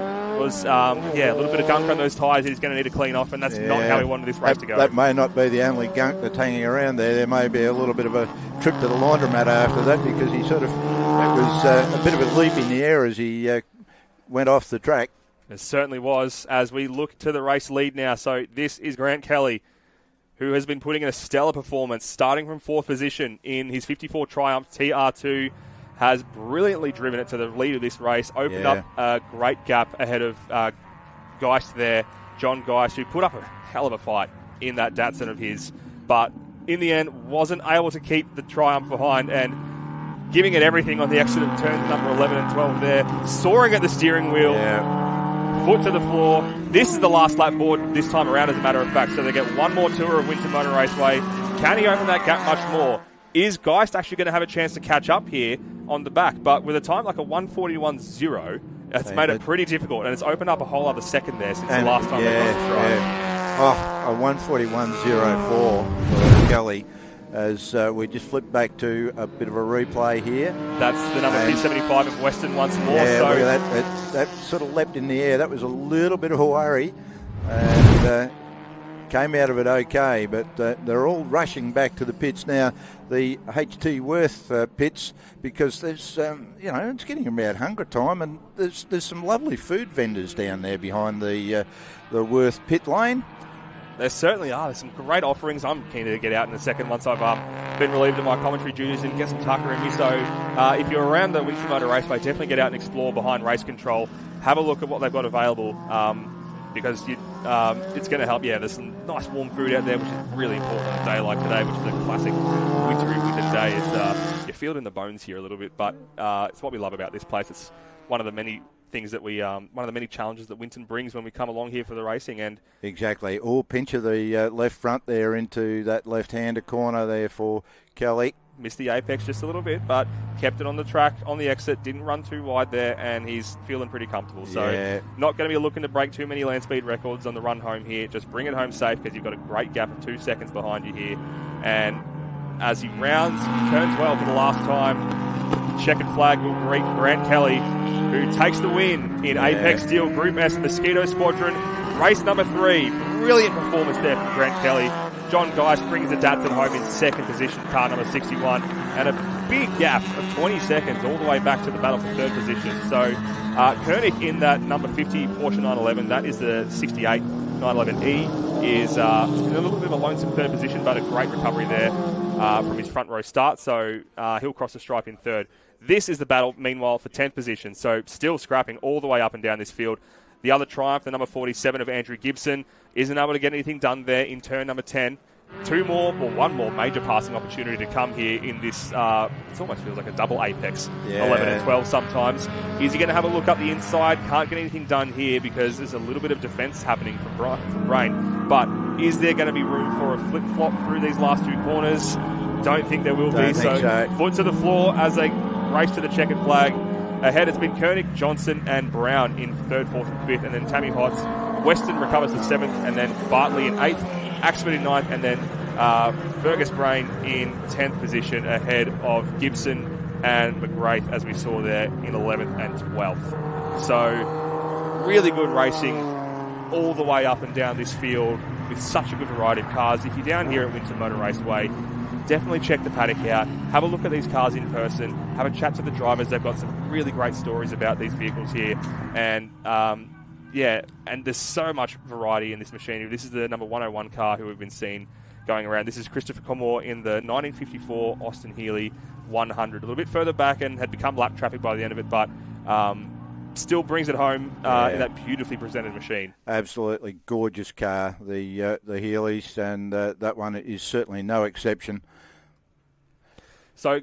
was a little bit of gunk on those tyres he's going to need to clean off, and that's not how he wanted this race to go. That may not be the only gunk that's hanging around there. There may be a little bit of a trip to the laundromat after that, because he sort of, it was a bit of a leap in the air as he went off the track. It certainly was, as we look to the race lead now. So this is Grant Kelly, who has been putting in a stellar performance, starting from 4th position in his 54 Triumph TR2, has brilliantly driven it to the lead of this race, opened up a great gap ahead of Geist there, John Geist, who put up a hell of a fight in that Datsun of his, but in the end wasn't able to keep the Triumph behind, and giving it everything on the exit of turns number 11 and 12 there, soaring at the steering wheel. Foot to the floor. This is the last lap board this time around, as a matter of fact. So they get one more tour of Winton Motor Raceway. Can he open that gap much more? Is Geist actually going to have a chance to catch up here on the back? But with a time like a 141.0, it's made it pretty difficult, and it's opened up a whole other second there since the last time they got this right. A 141.04 for Kelly. As we just flip back to a bit of a replay here. That's the number 275 of Weston once more. Look at that sort of leapt in the air. That was a little bit of a worry. And came out of it okay, but they're all rushing back to the pits now, the HT Worth pits, because there's, it's getting about hunger time, and there's some lovely food vendors down there behind the Worth pit lane. There certainly are. There's some great offerings. I'm keen to get out in a second once I've been relieved of my commentary duties and get some tucker in me. So if you're around the Winton Motor Raceway, definitely get out and explore behind race control. Have a look at what they've got available because it's going to help. Yeah, there's some nice warm food out there, which is really important on a day like today, which is a classic wintry winter day. You feel it in the bones here a little bit, but it's what we love about this place. It's one of the many things that one of the many challenges that Winton brings when we come along here for the racing. And exactly. Pinch of the left front there into that left-hander corner there for Kelly. Missed the apex just a little bit, but kept it on the track, on the exit, didn't run too wide there, and he's feeling pretty comfortable. So not going to be looking to break too many land speed records on the run home here. Just bring it home safe because you've got a great gap of 2 seconds behind you here. And as he rounds turn 12 for the last time, checkered flag will greet Grant Kelly, who takes the win in Apex Steel Group S Mosquito Squadron, race number 3. Brilliant performance there from Grant Kelly. John Geist brings the Datsun home in second position, car number 61, and a big gap of 20 seconds all the way back to the battle for third position. So Koenig in that number 50 Porsche 911, that is the 68 911E, is in a little bit of a lonesome third position, but a great recovery there from his front row start. So he'll cross the stripe in third. This is the battle, meanwhile, for 10th position. So still scrapping all the way up and down this field. The other triumph, the number 47 of Andrew Gibson, isn't able to get anything done there in turn number 10. One more major passing opportunity to come here in this, it almost feels like a double apex, 11 and 12 sometimes. Is he going to have a look up the inside? Can't get anything done here because there's a little bit of defence happening from Brain. But is there going to be room for a flip-flop through these last two corners? Don't think there will be. So foot to the floor as they race to the checkered flag. Ahead it's been Koenig, Johnson and Brown in third, fourth and fifth, and then Tammy Hotz. Weston recovers to seventh, and then Bartley in eighth, Axford in ninth, and then Fergus Brain in 10th position ahead of Gibson and McGrath, as we saw there in 11th and 12th. So really good racing all the way up and down this field with such a good variety of cars. If you're down here at Winton Motor Raceway, definitely check the paddock out. Have a look at these cars in person. Have a chat to the drivers. They've got some really great stories about these vehicles here. And, and there's so much variety in this machinery. This is the number 101 car who we've been seeing going around. This is Christopher Comore in the 1954 Austin Healey 100. A little bit further back and had become lap traffic by the end of it, but still brings it home in that beautifully presented machine. Absolutely gorgeous car, the Healeys, and that one is certainly no exception. So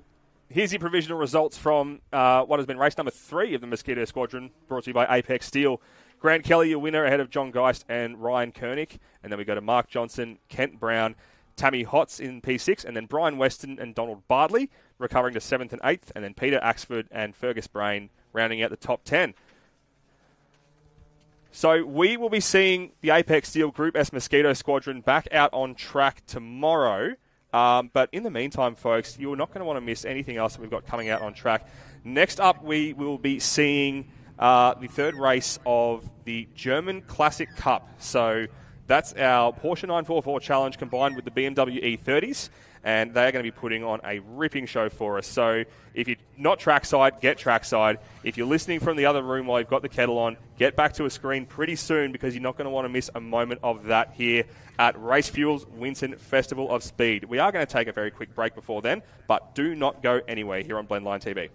here's the provisional results from what has been race number 3 of the Mosquito Squadron, brought to you by Apex Steel. Grant Kelly, your winner, ahead of John Geist and Ryan Koenig. And then we go to Mark Johnson, Kent Brown, Tammy Hotz in P6, and then Brian Weston and Donald Bartley recovering to 7th and 8th, and then Peter Axford and Fergus Brain rounding out the top 10. So we will be seeing the Apex Steel Group S Mosquito Squadron back out on track tomorrow. But in the meantime, folks, you're not going to want to miss anything else that we've got coming out on track. Next up, we will be seeing the third race of the German Classic Cup. So that's our Porsche 944 Challenge combined with the BMW E30s. And they are going to be putting on a ripping show for us. So if you're not trackside, get trackside. If you're listening from the other room while you've got the kettle on, get back to a screen pretty soon because you're not going to want to miss a moment of that here at Racefuels Winton Festival of Speed. We are going to take a very quick break before then, but do not go anywhere here on Blendline TV.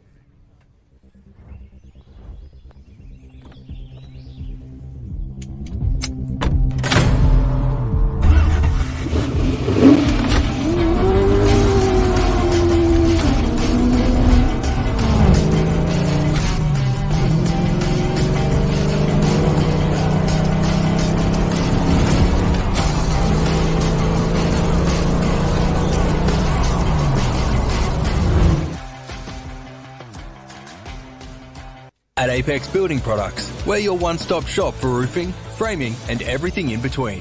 At Apex Building Products, we're your one-stop shop for roofing, framing, and everything in between.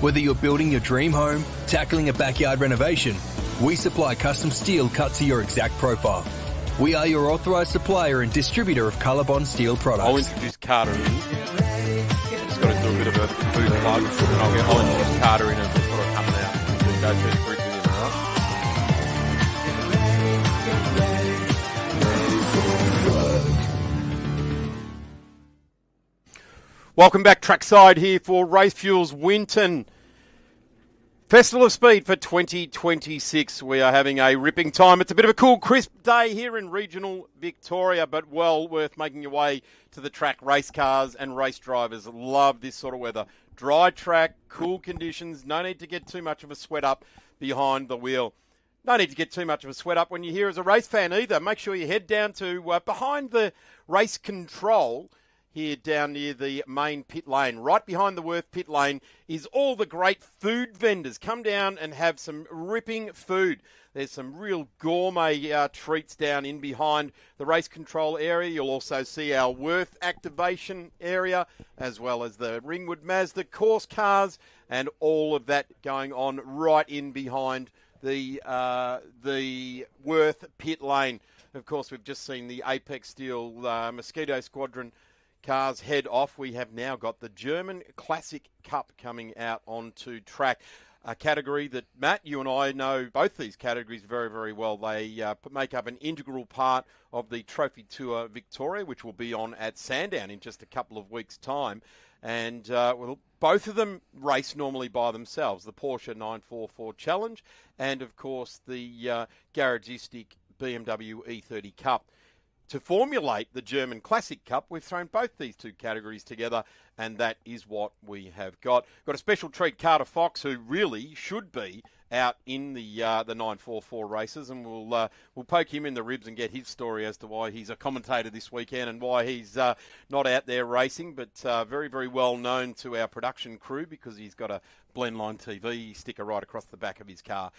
Whether you're building your dream home, tackling a backyard renovation, we supply custom steel cut to your exact profile. We are your authorised supplier and distributor of Colorbond steel products. I'll introduce Carter. He's got to do a bit of a food plug, and I'll introduce Carter in as we're sort of coming out to go through the grid with him, all right? Welcome back trackside here for Racefuels Winton. Festival of Speed for 2026. We are having a ripping time. It's a bit of a cool, crisp day here in regional Victoria, but well worth making your way to the track. Race cars and race drivers love this sort of weather. Dry track, cool conditions, no need to get too much of a sweat up behind the wheel. No need to get too much of a sweat up when you're here as a race fan either. Make sure you head down to behind the race control here down near the main pit lane. Right behind the Worth pit lane is all the great food vendors. Come down and have some ripping food. There's some real gourmet treats down in behind the race control area. You'll also see our Worth activation area, as well as the Ringwood Mazda course cars, and all of that going on right in behind the Worth pit lane. Of course, we've just seen the Apex Steel Mosquito Squadron cars head off. We have now got the German Classic Cup coming out onto track, a category that, Matt, you and I know both these categories very, very well. They make up an integral part of the Trophy Tour Victoria, which will be on at Sandown in just a couple of weeks' time. And both of them race normally by themselves, the Porsche 944 Challenge and, of course, the Garagistic BMW E30 Cup. To formulate the German Classic Cup, we've thrown both these two categories together, and that is what we have got. Got a special treat, Carter Fox, who really should be out in the 944 races, and we'll poke him in the ribs and get his story as to why he's a commentator this weekend and why he's not out there racing, but very, very well known to our production crew because he's got a Blendline TV sticker right across the back of his car.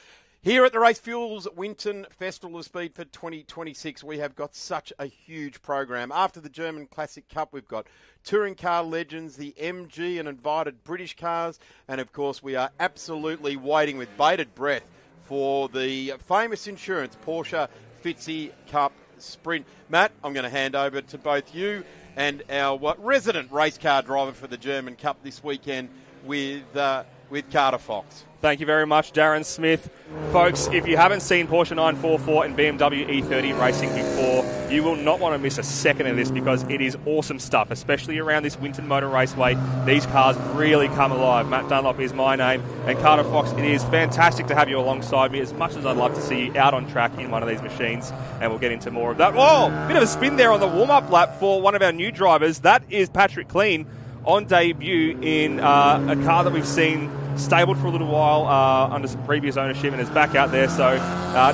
Here at the Racefuels Winton Festival of Speed for 2026, we have got such a huge program. After the German Classic Cup, we've got touring car legends, the MG and invited British cars, and of course we are absolutely waiting with bated breath for the famous insurance Porsche Fitzy Cup Sprint. Matt, I'm going to hand over to both you and our resident race car driver for the German Cup this weekend with Carter Fox. Thank you very much, Darren Smith. Folks, if you haven't seen Porsche 944 and BMW E30 racing before, you will not want to miss a second of this because it is awesome stuff, especially around this Winton Motor Raceway. These cars really come alive. Matt Dunlop is my name, and Carter Fox, it is fantastic to have you alongside me, as much as I'd love to see you out on track in one of these machines, and we'll get into more of that. Whoa, bit of a spin there on the warm-up lap for one of our new drivers. That is Patrick Clean on debut in a car that we've seen stabled for a little while under some previous ownership and is back out there. So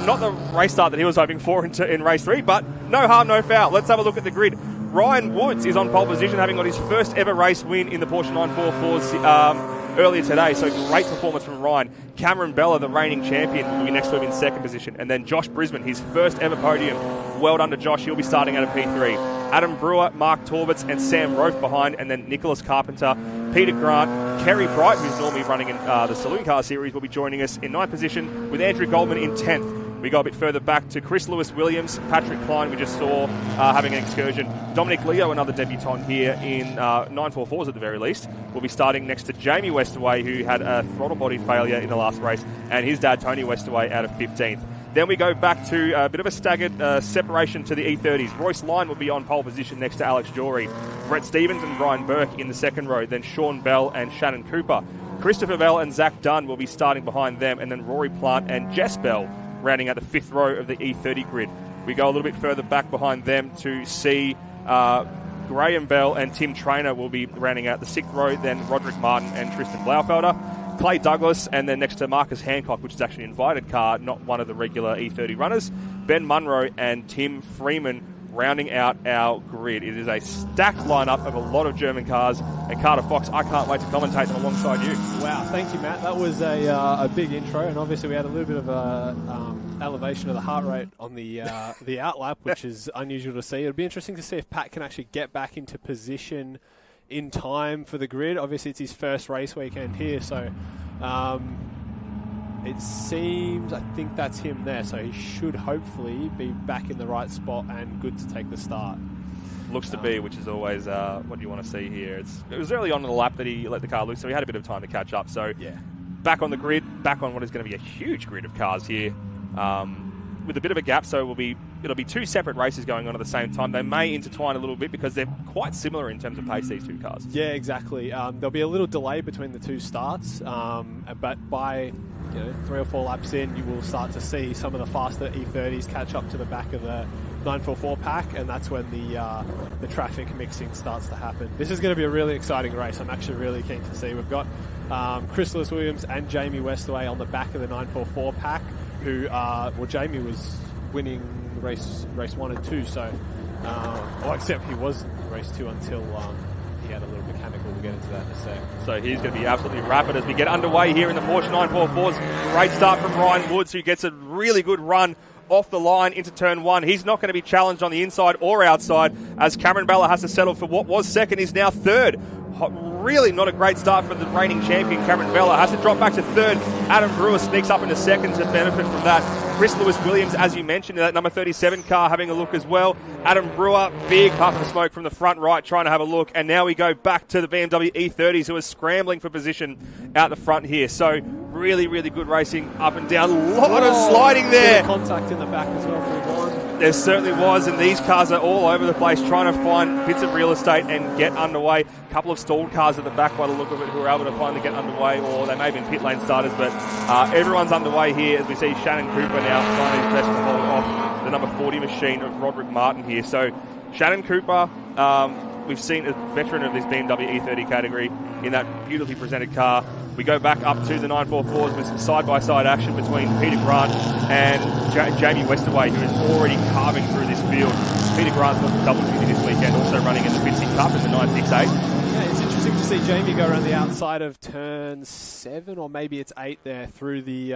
not the race start that he was hoping for in race 3, but no harm, no foul. Let's have a look at the grid. Ryan Woods is on pole position, having got his first ever race win in the Porsche 944s earlier today. So great performance from Ryan. Cameron Bella, the reigning champion, will be next to him in second position. And then Josh Brisbane, his first ever podium. Well done to Josh. He'll be starting out of P3. Adam Brewer, Mark Torbitz, and Sam Rofe behind. And then Nicholas Carpenter, Peter Grant, Kerry Bright, who's normally running in the Saloon Car Series, will be joining us in 9th position, with Andrew Goldman in 10th. We go a bit further back to Chris Lewis-Williams, Patrick Klein, we just saw having an excursion. Dominic Leo, another debutant here in 944s at the very least, will be starting next to Jamie Westaway, who had a throttle body failure in the last race, and his dad, Tony Westaway, out of 15th. Then we go back to a bit of a staggered separation to the E30s. Royce Lyon will be on pole position next to Alex Jory. Brett Stevens and Brian Burke in the second row, then Sean Bell and Shannon Cooper. Christopher Bell and Zach Dunn will be starting behind them, and then Rory Plant and Jess Bell rounding out the 5th row of the E30 grid. We go a little bit further back behind them to see Graham Bell and Tim Traynor will be rounding out the 6th row, then Roderick Martin and Tristan Blaufelder. Clay Douglas, and then next to Marcus Hancock, which is actually an invited car, not one of the regular E30 runners. Ben Munro and Tim Freeman rounding out our grid. It is a stacked lineup of a lot of German cars, and Carter Fox, I can't wait to commentate them alongside you. Wow, thank you, Matt. That was a big intro, and obviously we had a little bit of a elevation of the heart rate on the outlap, which is unusual to see. It'll be interesting to see if Pat can actually get back into position in time for the grid. Obviously, it's his first race weekend here, so it seems, I think that's him there, so he should hopefully be back in the right spot and good to take the start. looks to be, which is always what you want to see here. It was early on in the lap that he let the car loose, so he had a bit of time to catch up. So back on the grid, back on what is going to be a huge grid of cars here, with a bit of a gap. So it'll be two separate races going on at the same time. They may intertwine a little bit because they're quite similar in terms of pace, these two cars. Yeah, exactly. There'll be a little delay between the two starts, but by 3 or 4 laps in, you will start to see some of the faster E30s catch up to the back of the 944 pack, and that's when the traffic mixing starts to happen. This is going to be a really exciting race. I'm actually really keen to see. We've got Chris Lewis-Williams and Jamie Westaway on the back of the 944 pack, who Jamie was winning race 1 and 2, so except he was in race 2 until he had a little mechanical. We'll get into that in a sec. So he's going to be absolutely rapid as we get underway here in the Porsche 944s. Great start from Ryan Woods, who gets a really good run off the line into turn 1. He's not going to be challenged on the inside or outside, as Cameron Bella has to settle for what was second is now third. Really not a great start for the reigning champion, Cameron Bella. Has to drop back to third. Adam Brewer sneaks up into second to benefit from that. Chris Lewis-Williams, as you mentioned, in that number 37 car, having a look as well. Adam Brewer, big puff of smoke from the front right, trying to have a look. And now we go back to the BMW E30s, who are scrambling for position out the front here. So really, really good racing up and down. A lot of sliding there. Contact in the back as well for Warren. There certainly was, and these cars are all over the place trying to find bits of real estate and get underway. A couple of stalled cars at the back by the look of it who are able to finally get underway, or they may have been pit lane starters, but everyone's underway here as we see Shannon Cooper now trying his best to hold off the number 40 machine of Roderick Martin here. So Shannon Cooper, we've seen a veteran of this BMW E30 category in that beautifully presented car. We go back up to the 944s with some side-by-side action between Peter Grant and Jamie Westaway, who is already carving through this field. Peter Grant's got some double duty this weekend, also running in the Fitzy Cup in the 968. Yeah, it's interesting to see Jamie go around the outside of turn 7, or maybe it's 8 there, through the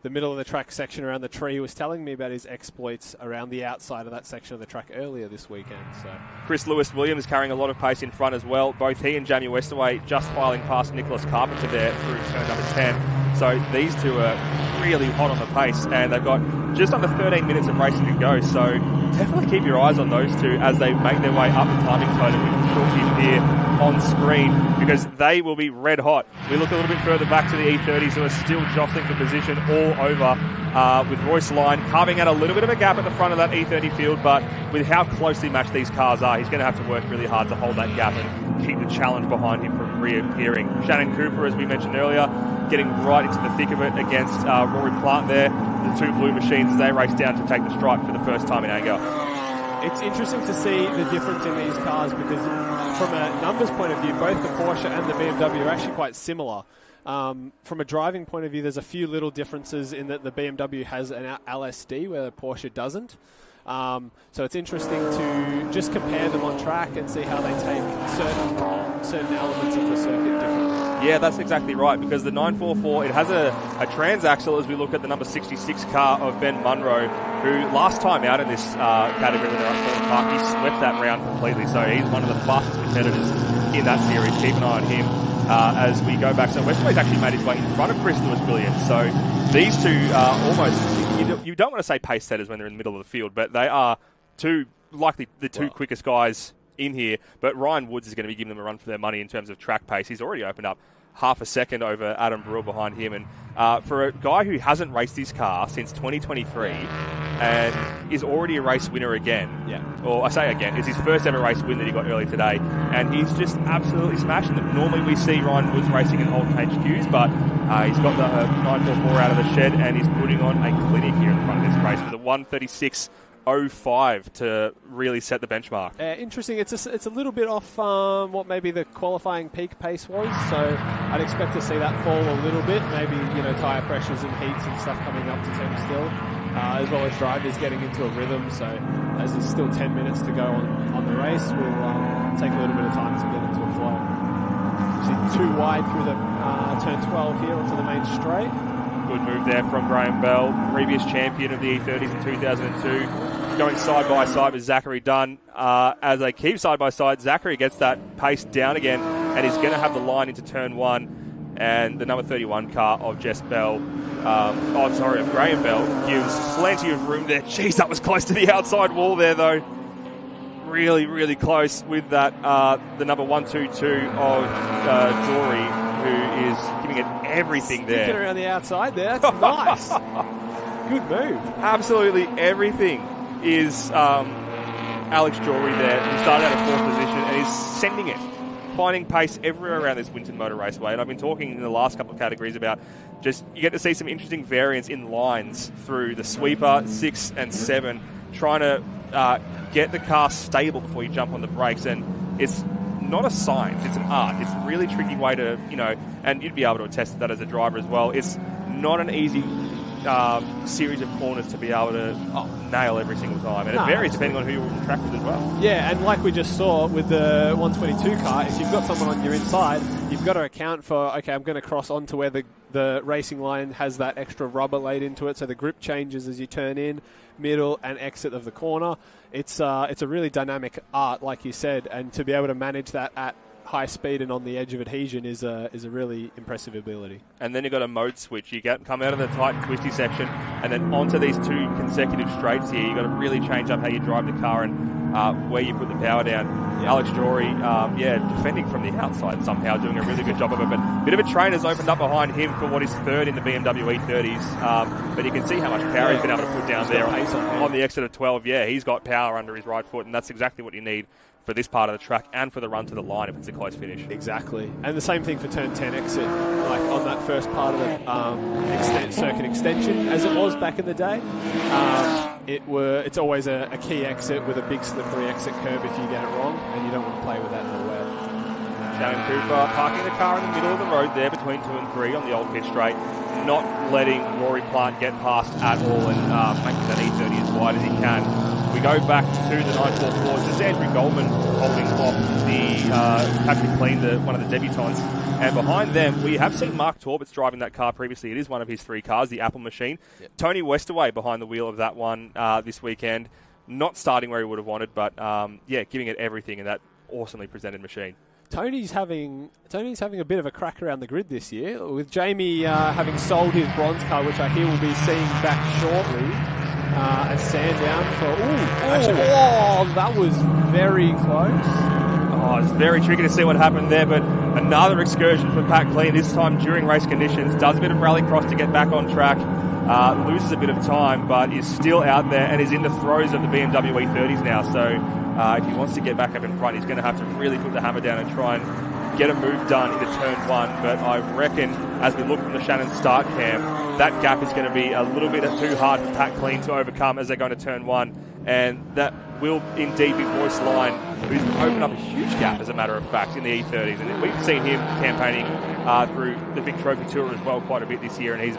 middle of the track section around the tree. He was telling me about his exploits around the outside of that section of the track earlier this weekend. So Chris Lewis-Williams carrying a lot of pace in front as well. Both he and Jamie Westaway just filing past Nicholas Carpenter there through turn number 10. So these two are really hot on the pace, and they've got just under 13 minutes of racing to go. So definitely keep your eyes on those two as they make their way up the timing totem. We can show you here on screen because they will be red hot. We look a little bit further back to the E30s, who are still jostling for position all over, with Royce Lyon carving out a little bit of a gap at the front of that E30 field, but with how closely matched these cars are, he's going to have to work really hard to hold that gap and keep the challenge behind him from reappearing. Shannon Cooper, as we mentioned earlier, getting right into the thick of it against Rory Plant there. The two blue machines as they race down to take the stripe for the first time in anger. It's interesting to see the difference in these cars because from a numbers point of view, both the Porsche and the BMW are actually quite similar. From a driving point of view, there's a few little differences in that the BMW has an LSD where the Porsche doesn't. So it's interesting to just compare them on track and see how they take certain elements of the circuit differently. Yeah, that's exactly right, because the 944, it has a transaxle as we look at the number 66 car of Ben Munro, who last time out in this category when they're at Thornton Park, he swept that round completely. So he's one of the fastest competitors in that series. Keep an eye on him as we go back. So Westaway's actually made his way in front of Chris Lewis-Williams. So these two are almost, you don't want to say pace setters when they're in the middle of the field, but they are likely the two quickest guys in here. But Ryan Woods is going to be giving them a run for their money in terms of track pace. He's already opened up half a second over Adam Brewer behind him. And for a guy who hasn't raced his car since 2023 and is already a race winner again, or I say again, it's his first ever race win that he got early today, and he's just absolutely smashing them. Normally we see Ryan Woods racing in Holden HQs, but he's got the 944 out of the shed and he's putting on a clinic here in front of this race with a 1:36.05 to really set the benchmark. Interesting. It's a little bit off what maybe the qualifying peak pace was, so I'd expect to see that fall a little bit. Maybe tyre pressures and heats and stuff coming up to 10 still, as well as drivers getting into a rhythm. So as there's still 10 minutes to go on the race, we'll take a little bit of time to get into a flow. See too wide through the turn 12 here onto the main straight. Good move there from Graham Bell, previous champion of the E30s in 2002, going side by side with Zachary Dunn. As they keep side by side, Zachary gets that pace down again and is going to have the line into turn 1. And the number 31 car of Graham Bell gives plenty of room there. Jeez, that was close to the outside wall there though. really, really close with that the number 122 of Jory, who is giving it everything there. Sticking around the outside there. That's nice. Good move. Absolutely everything is Alex Jory there. He started out in 4th position and he's sending it, finding pace everywhere around this Winton Motor Raceway. And I've been talking in the last couple of categories about just you get to see some interesting variants in lines through the sweeper, 6 and 7, trying to get the car stable before you jump on the brakes. And it's not a science, it's an art. It's a really tricky way to, and you'd be able to attest to that as a driver as well. It's not an easy series of corners to be able to nail every single time. And it varies depending on who you're on the track with as well. Yeah, and like we just saw with the 122 car, if you've got someone on your inside, you've got to account for, okay, I'm going to cross onto where the racing line has that extra rubber laid into it, so the grip changes as you turn in, middle, and exit of the corner. It's a really dynamic art, like you said, and to be able to manage that at high speed and on the edge of adhesion is a really impressive ability. And then you've got a mode switch. You come out of the tight and twisty section and then onto these 2 consecutive straights here. You've got to really change up how you drive the car and where you put the power down. Yeah. Alex Jory, defending from the outside somehow, doing a really good job of it. But a bit of a train has opened up behind him for what is 3rd in the BMW E30s. But you can see how much power he's been able to put down there on the exit of 12. Yeah, he's got power under his right foot, and that's exactly what you need for this part of the track and for the run to the line if it's a close finish. Exactly. And the same thing for turn 10 exit, like on that first part of the circuit extension, as it was back in the day. It's always a key exit with a big slippery exit curb if you get it wrong, and you don't want to play with that in the wet. Shannon Cooper parking the car in the middle of the road there between 2 and 3 on the old pit straight, not letting Rory Plant get past at all and making that E30 as wide as he can. We go back to the 944s. This is Andrew Goldman holding off the Patrick Clean, one of the debutants. And behind them, we have seen Mark Torbert's driving that car previously. It is one of his 3 cars, the Apple machine. Yep. Tony Westaway behind the wheel of that one this weekend. Not starting where he would have wanted, but giving it everything in that awesomely presented machine. Tony's having a bit of a crack around the grid this year, with Jamie having sold his bronze car, which I hear we'll be seeing back shortly. A Sandown for... that was very close. Oh, it's very tricky to see what happened there, but another excursion for Pat Clean, this time during race conditions. Does a bit of rallycross to get back on track. Loses a bit of time, but is still out there and is in the throes of the BMW E30s now. So if he wants to get back up in front, he's going to have to really put the hammer down and try and get a move done into turn 1. But I reckon, as we look from the Shannon start cam, that gap is going to be a little bit too hard for Pat Clean to overcome as they're going to turn 1. And that will indeed be Royce Lyon, who's opened up a huge gap, as a matter of fact, in the E30s. And we've seen him campaigning through the Vic Trophy Tour as well quite a bit this year, and he's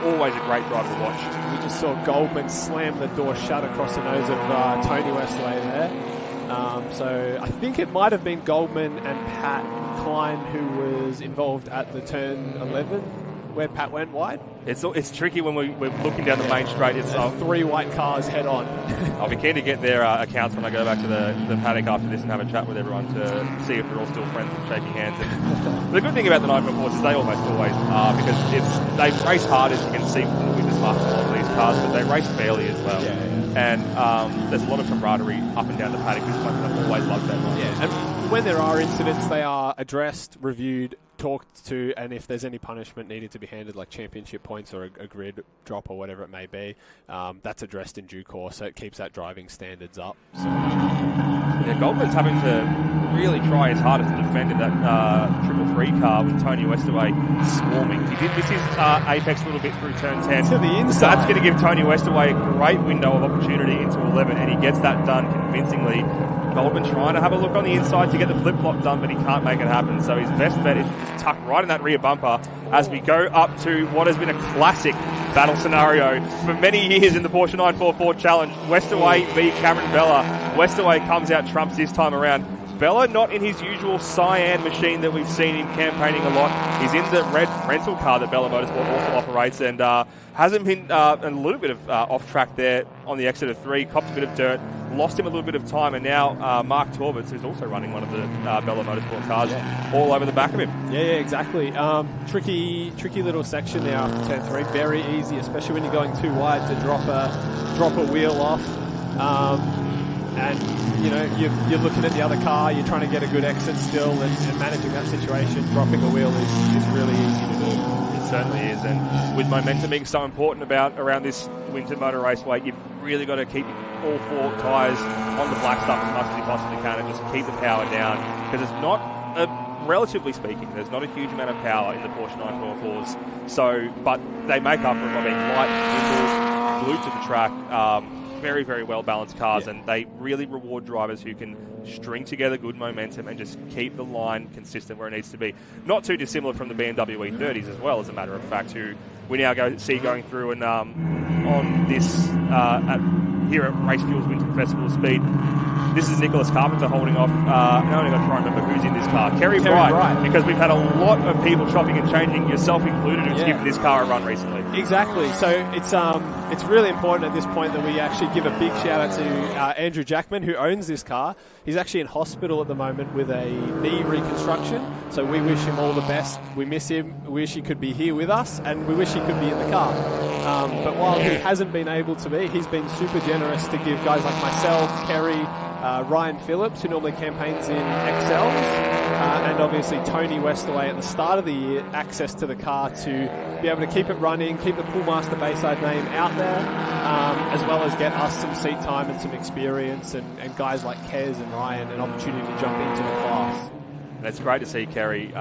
always a great driver to watch. We just saw Goldman slam the door shut across the nose of Tony Westaway there. So I think it might have been Goldman and Pat Klein who was involved at the turn 11 where Pat went wide. It's tricky when we're looking down the main straight. It's 3 white cars head on. I'll be keen to get their accounts when I go back to the paddock after this and have a chat with everyone to see if they're all still friends and shaking hands. And the good thing about the 944s is they almost always are, because they race hard, as you can see with the smart of these cars, but they race fairly as well. Yeah. And there's a lot of camaraderie up and down the paddock. This one I've always loved that one. Yeah. And when there are incidents, they are addressed, reviewed, talked to, and if there's any punishment needed to be handed, like championship points or a grid drop or whatever it may be, that's addressed in due course, so it keeps that driving standards up. So. Yeah, Goldman's having to really try his hardest to defend in that 333 car with Tony Westaway swarming. He did miss his apex a little bit through turn 10. To the inside. So that's going to give Tony Westaway a great window of opportunity into 11, and he gets that done convincingly. Goldman trying to have a look on the inside to get the flip-flop done, but he can't make it happen. So his best bet is just tuck right in that rear bumper as we go up to what has been a classic battle scenario for many years in the Porsche 944 Challenge. Westaway v Cameron Bella. Westaway comes out trumps this time around. Bella not in his usual cyan machine that we've seen him campaigning a lot. He's in the red rental car that Bella Motorsport also operates, and hasn't been a little bit of off track there on the exit of 3, copped a bit of dirt, lost him a little bit of time, and now Mark Torberts, who's also running one of the Bella Motorsport cars, all over the back of him. Yeah, exactly. Tricky little section there after turn 3. Very easy, especially when you're going too wide, to drop a wheel off. and you're looking at the other car, you're trying to get a good exit still, and managing that situation, dropping a wheel is really easy to do. It certainly is, and with momentum being so important around this Winton Motor Raceway, you've really got to keep all 4 tyres on the black stuff as much as you possibly can and just keep the power down, because it's not relatively speaking, there's not a huge amount of power in the Porsche 944s. So, but they make up for it by being light, nimble, glued to the track. Very, very well balanced cars, and they really reward drivers who can string together good momentum and just keep the line consistent where it needs to be. Not too dissimilar from the BMW E30s as well, as a matter of fact, who we now see going through and on this here at Racefuels Winton Festival of Speed. This is Nicholas Carpenter holding off. I'm only going to try and remember who's in this car. Kerry Bright, because we've had a lot of people chopping and changing, yourself included, who's given this car a run recently. Exactly. So it's really important at this point that we actually give a big shout out to Andrew Jackman, who owns this car. He's actually in hospital at the moment with a knee reconstruction. So we wish him all the best. We miss him. We wish he could be here with us, and we wish he could be in the car. But while he hasn't been able to be, he's been super generous to give guys like myself, Kerry, Ryan Phillips, who normally campaigns in XL, and obviously Tony Westaway at the start of the year, access to the car to be able to keep it running, keep the Poolmaster Bayside name out there, as well as get us some seat time and some experience, and guys like Kez and Ryan an opportunity to jump into the class. And it's great to see Kerry,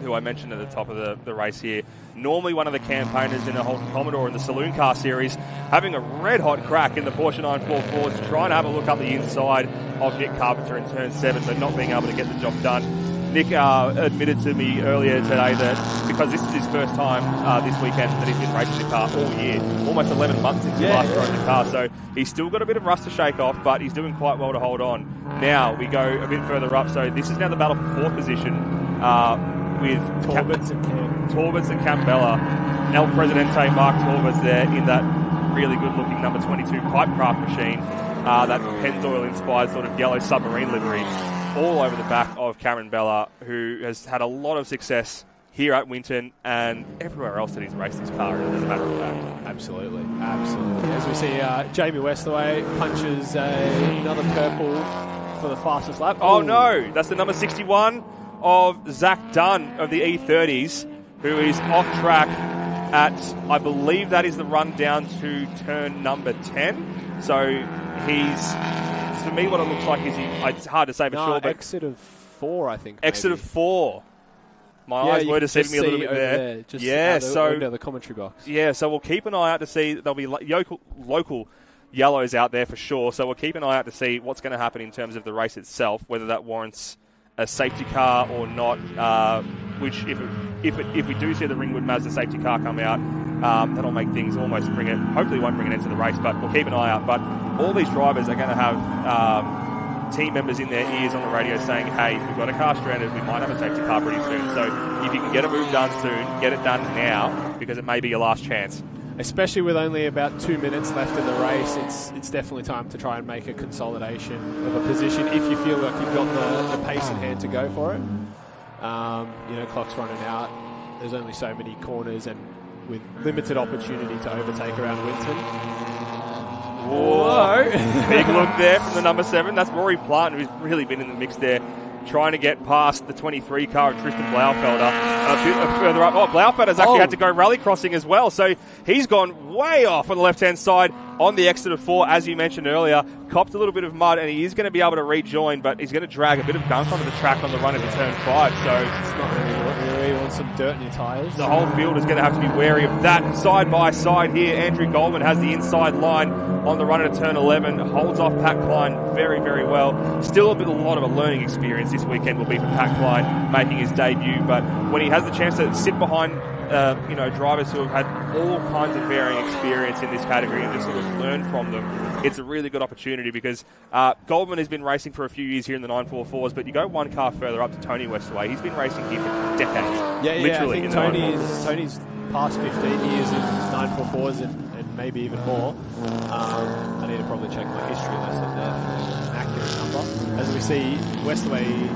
who I mentioned at the top of the race here, normally one of the campaigners in the Holden Commodore in the Saloon Car Series, having a red-hot crack in the Porsche 944 to try and have a look up the inside of Nick Carpenter in Turn 7, but not being able to get the job done. Nick admitted to me earlier today that because this is his first time this weekend that he's been racing the car all year, almost 11 months since he last drove the car, so he's still got a bit of rust to shake off, but he's doing quite well to hold on. Now we go a bit further up, so this is now the battle for 4th position with Torbitz and Campbella. El Presidente Mark Torbitz there in that really good-looking number 22 Pipecraft machine, that Pennzoil-inspired sort of yellow submarine livery, all over the back of Cameron Bella, who has had a lot of success here at Winton and everywhere else that he's raced this car, as a matter of fact. Absolutely. As we see, Jamie Westaway punches another purple for the fastest lap. Oh, no, that's the number 61 of Zach Dunn of the E30s, who is off track at, I believe that is the run down to turn number 10. So he's, for me, what it looks like is it's hard to say for sure. But exit of 4, I think. Exit of 4. My eyes were deceiving me a little bit there. So the commentary box. Yeah, so we'll keep an eye out to see. There'll be local yellows out there for sure. So we'll keep an eye out to see what's going to happen in terms of the race itself, whether that warrants a safety car or not. Which, if we do see the Ringwood Mazda safety car come out, that'll make things almost hopefully won't bring it into the race, but we'll keep an eye out. But all these drivers are going to have team members in their ears on the radio saying, hey, we've got a car stranded, we might have a safety car pretty soon. So if you can get a move done soon, get it done now, because it may be your last chance. Especially with only about 2 minutes left in the race, it's definitely time to try and make a consolidation of a position if you feel like you've got the pace in hand to go for it. Clock's running out. There's only so many corners, and with limited opportunity to overtake around Winton. Whoa! Big look there from the number 7. That's Rory Plant, who's really been in the mix there, trying to get past the 23 car of Tristan Blaufelder. A bit further up. Oh, Blaufelder's actually had to go rally crossing as well, so he's gone way off on the left-hand side on the exit of 4, as you mentioned earlier. Copped a little bit of mud, and he is going to be able to rejoin, but he's going to drag a bit of gunk onto the track on the run into turn 5, so it's not really what you want, some dirt in your tyres. The whole field is going to have to be wary of that. Side by side here, Andrew Goldman has the inside line on the run into turn 11, holds off Pat Klein very, very well. Still a lot of a learning experience this weekend will be for Pat Klein making his debut, but when he has the chance to sit behind drivers who have had all kinds of varying experience in this category and just sort of learn from them, it's a really good opportunity because Goldman has been racing for a few years here in the 944s, but you go one car further up to Tony Westaway. He's been racing here for decades. Literally, I think Tony's past 15 years in 944s and maybe even more. I need to probably check my history lesson there for an accurate number. As we see Westaway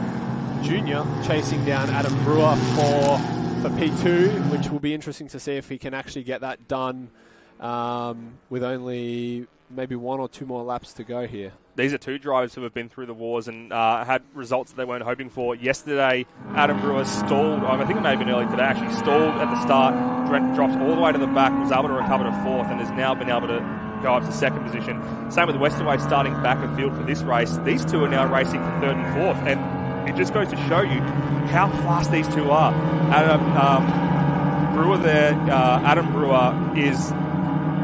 Jr. chasing down Adam Brewer for P2, which will be interesting to see if he can actually get that done with only maybe 1 or 2 more laps to go here. These are two drivers who have been through the wars and had results that they weren't hoping for. Yesterday, Adam Brewer stalled. I think it may have been early today. Actually, stalled at the start. Dropped all the way to the back. Was able to recover to 4th and has now been able to go up to 2nd position. Same with Westerway starting back of field for this race. These two are now racing for 3rd and 4th, and it just goes to show you how fast these two are. Adam Brewer is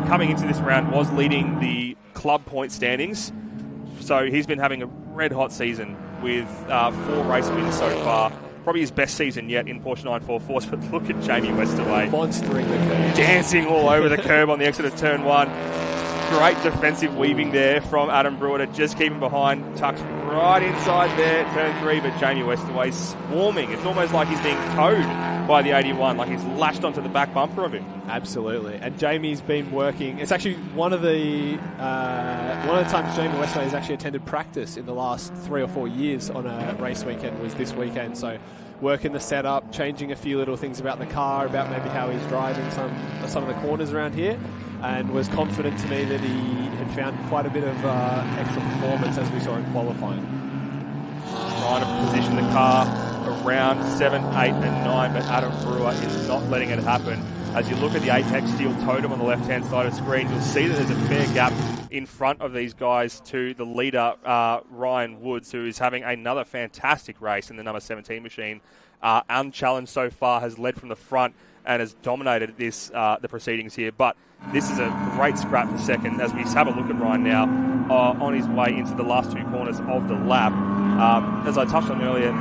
coming into this round, was leading the club point standings. So he's been having a red-hot season with 4 race wins so far. Probably his best season yet in Porsche 944s, but look at Jamie Westerway. Monstering the curb. Dancing all over the curb on the exit of turn 1. Great defensive weaving there from Adam Brewer to just keep him behind. Tucks right inside there, turn 3, but Jamie Westerway swarming. It's almost like he's being towed by the 81, like he's lashed onto the back bumper of him. Absolutely. And Jamie's been working. It's actually one of the times Jamie Westerway has actually attended practice in the last 3 or 4 years on a race weekend was this weekend. So working the setup, changing a few little things about the car, about maybe how he's driving some of the corners around here, and was confident to me that he had found quite a bit of extra performance as we saw in qualifying. Trying to position the car around 7, 8 and 9, but Adam Brewer is not letting it happen. As you look at the Apex steel totem on the left-hand side of the screen, you'll see that there's a fair gap in front of these guys to the leader, Ryan Woods, who is having another fantastic race in the number 17 machine. Unchallenged so far, has led from the front and has dominated this the proceedings here. But this is a great scrap for second as we have a look at Ryan now on his way into the last 2 corners of the lap. As I touched on earlier,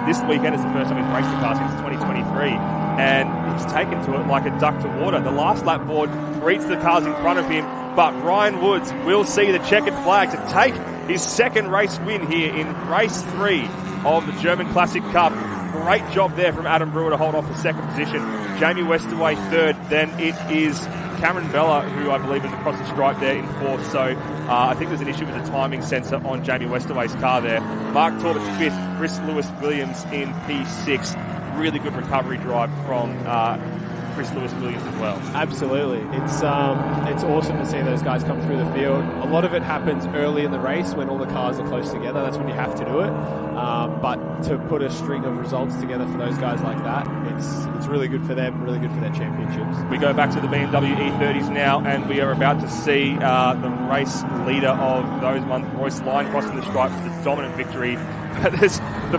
this weekend is the first time he's raced the car since 2023, and he's taken to it like a duck to water. The last lap board greets the cars in front of him, but Ryan Woods will see the checkered flag to take his 2nd race win here in race 3 of the German Classic Cup. Great job there from Adam Brewer to hold off the 2nd position. Jamie Westerway 3rd, then it is Cameron Bella, who I believe is across the stripe there in 4th. So I think there's an issue with the timing sensor on Jamie Westerway's car there. Mark Torbett's 5th, Chris Lewis-Williams in P6. Really good recovery drive from Chris Lewis-Williams as well. Absolutely. It's awesome to see those guys come through the field. A lot of it happens early in the race when all the cars are close together. That's when you have to do it. But to put a string of results together for those guys like that, it's really good for them, really good for their championships. We go back to the BMW E30s now, and we are about to see the race leader of those ones, Royce Lyon, crossing the stripe for the dominant victory. But there's the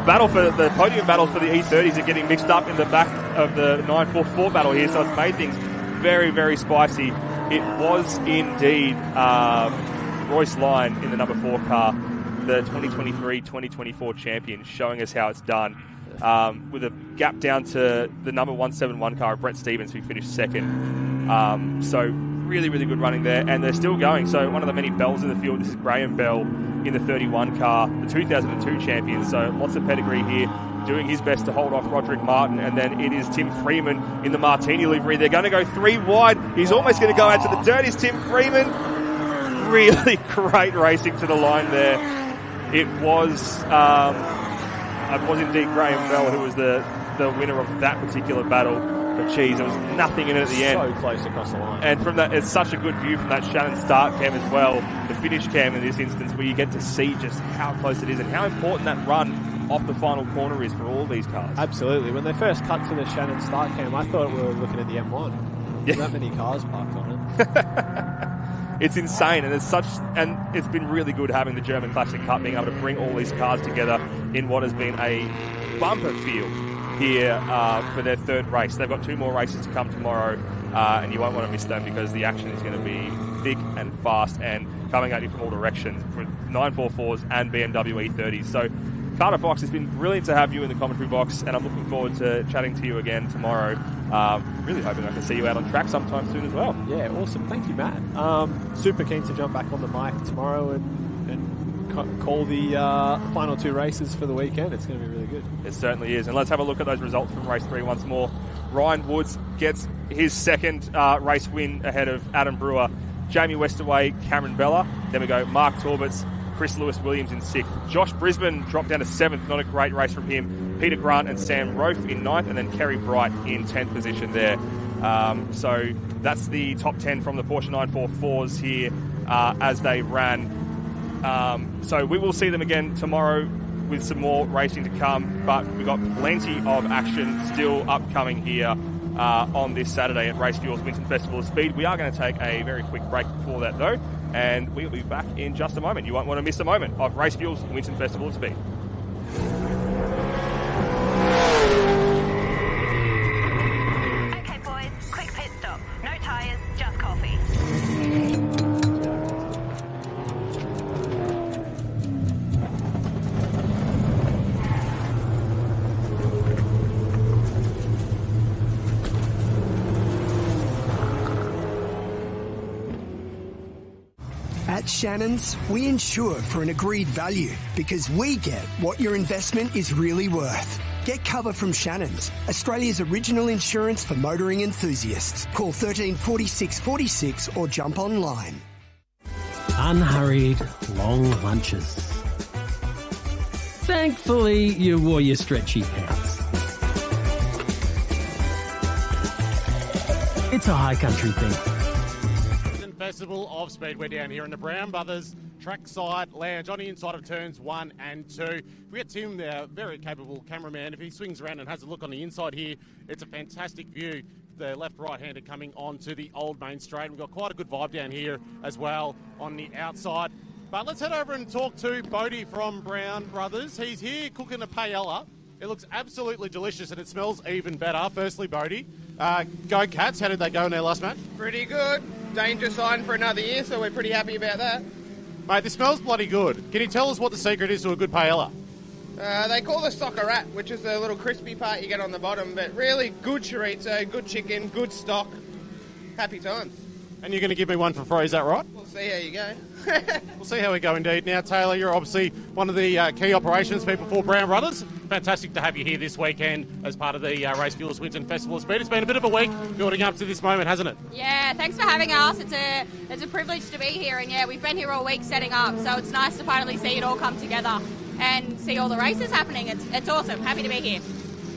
podium battles for the E30s are getting mixed up in the back of the 944 battle here, so it's made things very, very spicy. It was indeed Royce Lyon in the number 4 car, the 2023-2024 champion, showing us how it's done. With a gap down to the number 171 car of Brett Stevens, who finished 2nd. So really, really good running there, and they're still going. So one of the many Bells in the field, this is Graham Bell in the 31 car, the 2002 champion. So lots of pedigree here, doing his best to hold off Roderick Martin, and then it is Tim Freeman in the Martini livery. They're going to go 3 wide. He's almost going to go out to the dirt. Is Tim Freeman. Really great racing to the line there. It was indeed Graham Bell who was the winner of that particular battle. But geez, there was nothing in it at the end. So close across the line. And from that, it's such a good view from that Shannon start cam as well, the finish cam in this instance, where you get to see just how close it is and how important that run off the final corner is for all these cars. Absolutely. When they first cut to the Shannon start cam, I thought we were looking at the M1. There's that many cars parked on it. It's insane, and it's been really good having the German Classic Cup, being able to bring all these cars together in what has been a bumper field here for their 3rd race. They've got 2 more races to come tomorrow, and you won't want to miss them because the action is going to be thick and fast and coming at you from all directions with 944s and BMW E30s. So Carter Fox, it's been brilliant to have you in the commentary box, and I'm looking forward to chatting to you again tomorrow. Really hoping I can see you out on track sometime soon as well. Yeah, awesome. Thank you, Matt. Super keen to jump back on the mic tomorrow and call the final 2 races for the weekend. It's going to be really good. It certainly is. And let's have a look at those results from race 3 once more. Ryan Woods gets his 2nd race win ahead of Adam Brewer. Jamie Westerway, Cameron Bella. Then we go Mark Torbett's, Chris Lewis-Williams in 6th. Josh Brisbane dropped down to 7th. Not a great race from him. Peter Grant and Sam Rofe in 9th, and then Kerry Bright in 10th position there. So that's the top 10 from the Porsche 944s here as they ran. So we will see them again tomorrow with some more racing to come, but we've got plenty of action still upcoming here on this Saturday at Racefuels Winton Festival of Speed. We are going to take a very quick break before that, though, and we'll be back in just a moment. You won't want to miss a moment of Racefuels Winton Festival of Speed. Okay, boys, quick pit stop. No tyres, just coffee. At Shannon's, we insure for an agreed value because we get what your investment is really worth. Get cover from Shannon's, Australia's original insurance for motoring enthusiasts. Call 1346 46 or jump online. Unhurried, long lunches. Thankfully, you wore your stretchy pants. It's a high country thing. Festival of Speed. We're down here in the Brown Brothers Trackside Lounge on the inside of turns 1 and 2. We got Tim, the very capable cameraman. If he swings around and has a look on the inside here, it's a fantastic view. The left right-hander coming onto the old main straight. We've got quite a good vibe down here as well on the outside. But let's head over and talk to Bodie from Brown Brothers. He's here cooking a paella. It looks absolutely delicious and it smells even better. Firstly, Bodie, go Cats. How did they go in their last match? Pretty good. Danger sign for another year, so we're pretty happy about that. Mate, this smells bloody good. Can you tell us what the secret is to a good paella? They call the soccer rat, which is the little crispy part you get on the bottom, but really good chorizo, good chicken, good stock. Happy times. And you're going to give me one for free, is that right? We'll see how you go. We'll see how we go indeed. Now, Taylor, you're obviously one of the key operations people for Brown Brothers. Fantastic to have you here this weekend as part of the Racefuels Winton Festival of Speed. It's been a bit of a week building up to this moment, hasn't it? Yeah, thanks for having us. It's a privilege to be here, and yeah, we've been here all week setting up, so it's nice to finally see it all come together and see all the races happening. It's awesome. Happy to be here.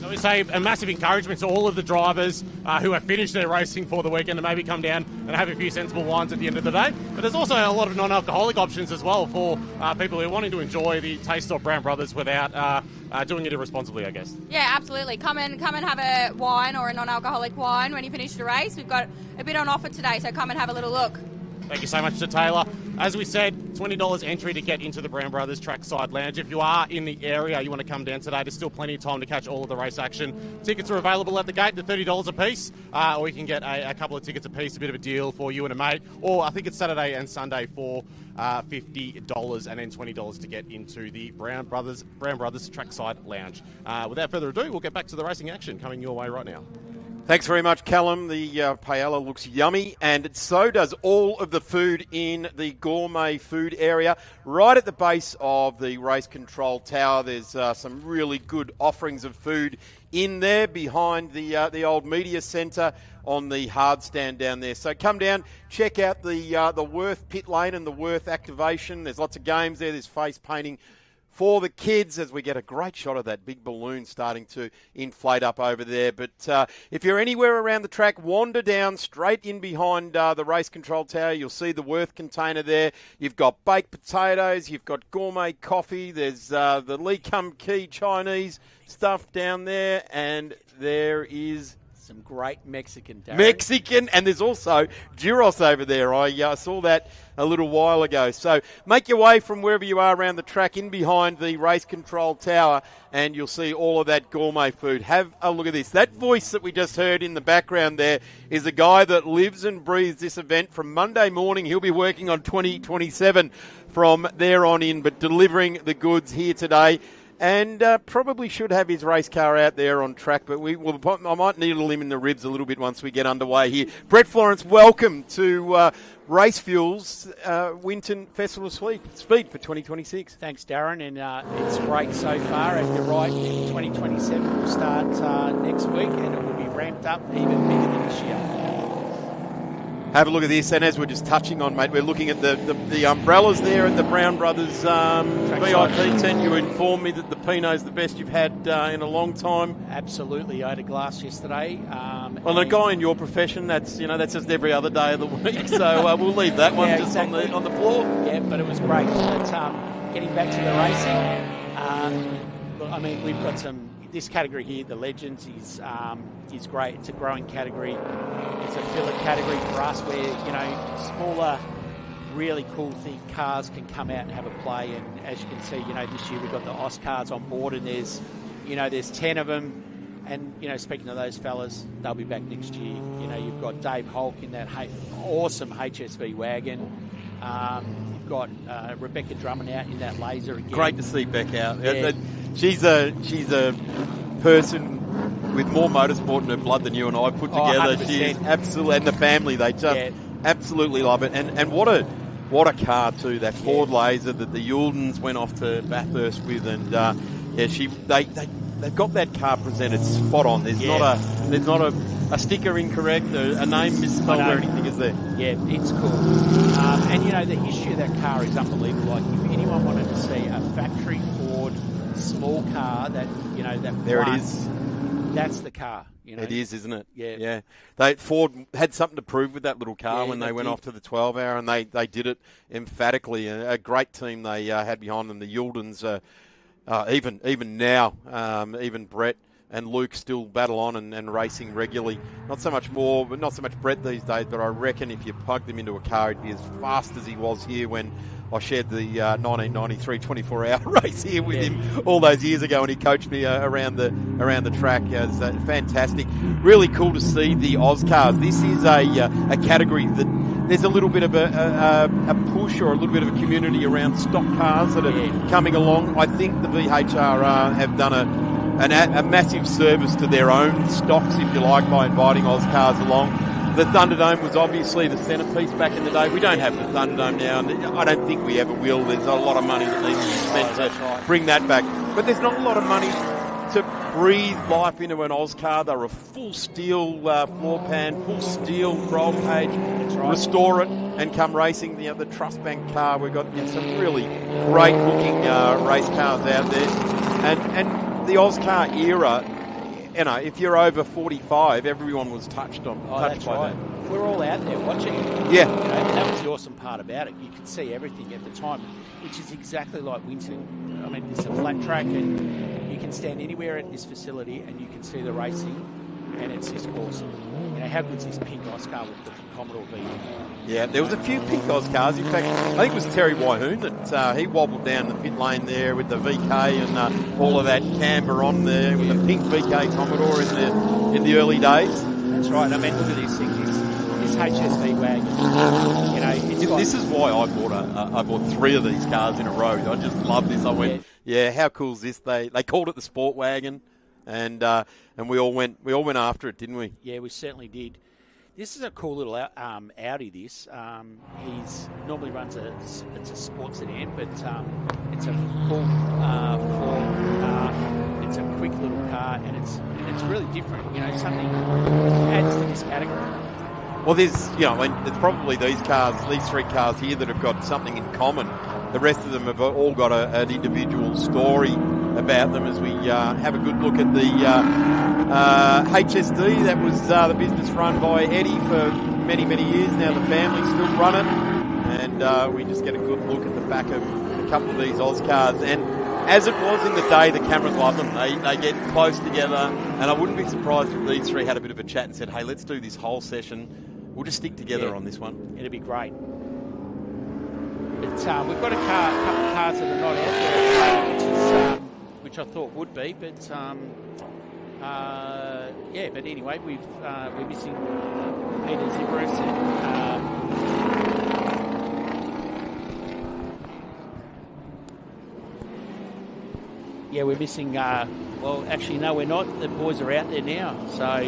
So we say a massive encouragement to all of the drivers who have finished their racing for the weekend to maybe come down and have a few sensible wines at the end of the day. But there's also a lot of non-alcoholic options as well for people who are wanting to enjoy the taste of Brown Brothers without doing it irresponsibly, I guess. Yeah, absolutely. Come and have a wine or a non-alcoholic wine when you finish the race. We've got a bit on offer today, so come and have a little look. Thank you so much to Taylor. As we said, $20 entry to get into the Brown Brothers Trackside Lounge. If you are in the area, you want to come down today, there's still plenty of time to catch all of the race action. Tickets are available at the gate, they're $30 a piece, or you can get a couple of tickets a piece, a bit of a deal for you and a mate, or I think it's Saturday and Sunday for $50 and then $20 to get into the Brown Brothers Trackside Lounge. Without further ado, we'll get back to the racing action coming your way right now. Thanks very much, Callum. The paella looks yummy, and so does all of the food in the gourmet food area. Right at the base of the race control tower, there's some really good offerings of food in there behind the old media centre on the hard stand down there. So come down, check out the Worth pit lane and the Worth activation. There's lots of games there. There's face painting for the kids as we get a great shot of that big balloon starting to inflate up over there. But if you're anywhere around the track, wander down straight in behind the race control tower. You'll see the Worth container there. You've got baked potatoes. You've got gourmet coffee. There's the Lee Kum Kee Chinese stuff down there. And there is some great Mexican, Darren. Mexican, and there's also gyros over there. I saw that a little while ago. So make your way from wherever you are around the track in behind the race control tower, and you'll see all of that gourmet food. Have a look at this. That voice that we just heard in the background there is a guy that lives and breathes this event. From Monday morning, he'll be working on 2027 from there on in, but delivering the goods here today. And probably should have his race car out there on track, but I might needle him in the ribs a little bit once we get underway here. Brett Florence, welcome to Racefuels Winton Festival of Speed for 2026. Thanks, Darren, and it's great so far. And you're right, 2027 will start next week, and it will be ramped up even bigger than this year. Have a look at this, and as we're just touching on, mate, we're looking at the umbrellas there at the Brown Brothers VIP tent. You informed me that the Pinot's the best you've had in a long time. Absolutely, I had a glass yesterday. Well, a guy in your profession, that's just every other day of the week. So we'll leave that one exactly. on the floor. Yeah, but it was great. But getting back to the racing, look, I mean, we've got this category here, the Legends, is great. It's a growing category. It's a filler category for us where, smaller, really cool cars can come out and have a play. And as you can see, this year we've got the Oscars on board, and there's 10 of them. And, speaking of those fellas, they'll be back next year. You've got Dave Hulk in that awesome HSV wagon. You've got Rebecca Drummond out in that laser again. Great to see Beck out. Yeah. She's a person with more motorsport in her blood than you and I put together. 100%. She is absolutely, and the family, they just absolutely love it. And what a car too, that Ford Laser that the Yuldens went off to Bathurst with, and they've got that car presented spot on. There's not a sticker incorrect, a name misspelled or anything, is there? Yeah, it's cool. And the history of that car is unbelievable. Like, if anyone wanted to see a factory Ford small car that there won, it is. That's the car. It is, isn't it? Yeah. Ford had something to prove with that little car when they went off to the 12 hour, and they did it emphatically. A great team they had behind them. The Yuldens, even now, even Brett and Luke still battle on and racing regularly. Not so much Brett these days, but I reckon if you plugged him into a car, he'd be as fast as he was here when I shared the 1993 24-hour race here with him all those years ago, and he coached me around the track. It was fantastic. Really cool to see the Oz cars. This is a category that there's a little bit of a push or a little bit of a community around stock cars that are coming along. I think the VHR have done a massive service to their own stocks, if you like, by inviting Oz cars along. The Thunderdome was obviously the centrepiece back in the day. We don't have the Thunderdome now, and I don't think we ever will. There's a lot of money that needs to be spent to bring that back. But there's not a lot of money to breathe life into an Oz car. They're a full steel floor pan, full steel roll cage. Restore it and come racing. The Trust Bank car, we've got some really great looking race cars out there. And the Oz car era, if you're over 45, everyone was touched by that. We're all out there watching it. Yeah. That was the awesome part about it. You could see everything at the time, which is exactly like Winton. I mean, it's a flat track, and you can stand anywhere at this facility and you can see the racing, and it's just awesome. How good's this pink Oz car with the Commodore V? Yeah, there was a few pink Oz cars. In fact, I think it was Terry Wyhoon that he wobbled down the pit lane there with the VK and all of that camber on there with the pink VK Commodore in the early days. That's right. I mean, look at this thing. This HSV wagon. This is why I bought 3 of these cars in a row. I just love this. I went, how cool is this? They called it the Sport Wagon, and we all went after it, didn't we? Yeah, we certainly did. This is a cool little Audi. This he's normally runs it's a sports sedan, but it's a full Ford car. It's a quick little car, and it's really different. Something adds to this category. Well, there's it's probably these 3 cars here that have got something in common. The rest of them have all got an individual story about them. As we have a good look at the HSD, that was the business run by Eddie for many, many years. Now the family still run it, and we just get a good look at the back of a couple of these Oz cars. And as it was in the day, the cameras love them. They get close together, and I wouldn't be surprised if these 3 had a bit of a chat and said, hey, let's do this whole session. We'll just stick together on this one. It'll be great. But we've got a couple of cars that are not out there, which I thought would be. But but anyway, we're missing Peter Zibris and we're missing. Well, actually, no, we're not. The boys are out there now, so.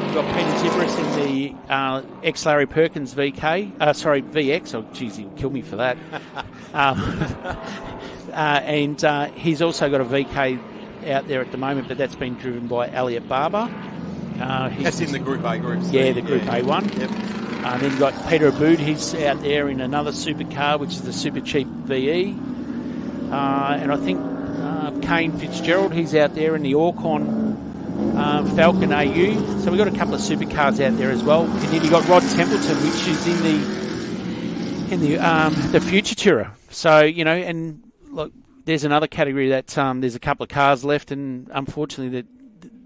We've got Peter Zibris in the ex-Larry Perkins VX. Oh, geez, he'll kill me for that. And he's also got a VK out there at the moment, but that's been driven by Elliot Barber. That's in the Group A, Group C. Yeah, the Group A one. Yep. Then you've got Peter Aboud, he's out there in another supercar, which is the Super Cheap VE. And I think Kane Fitzgerald, he's out there in the Orcon Falcon AU. So we've got a couple of supercars out there as well. And then you've got Rod Templeton, which is in the Future Tourer. So, and look, there's another category that there's a couple of cars left, and unfortunately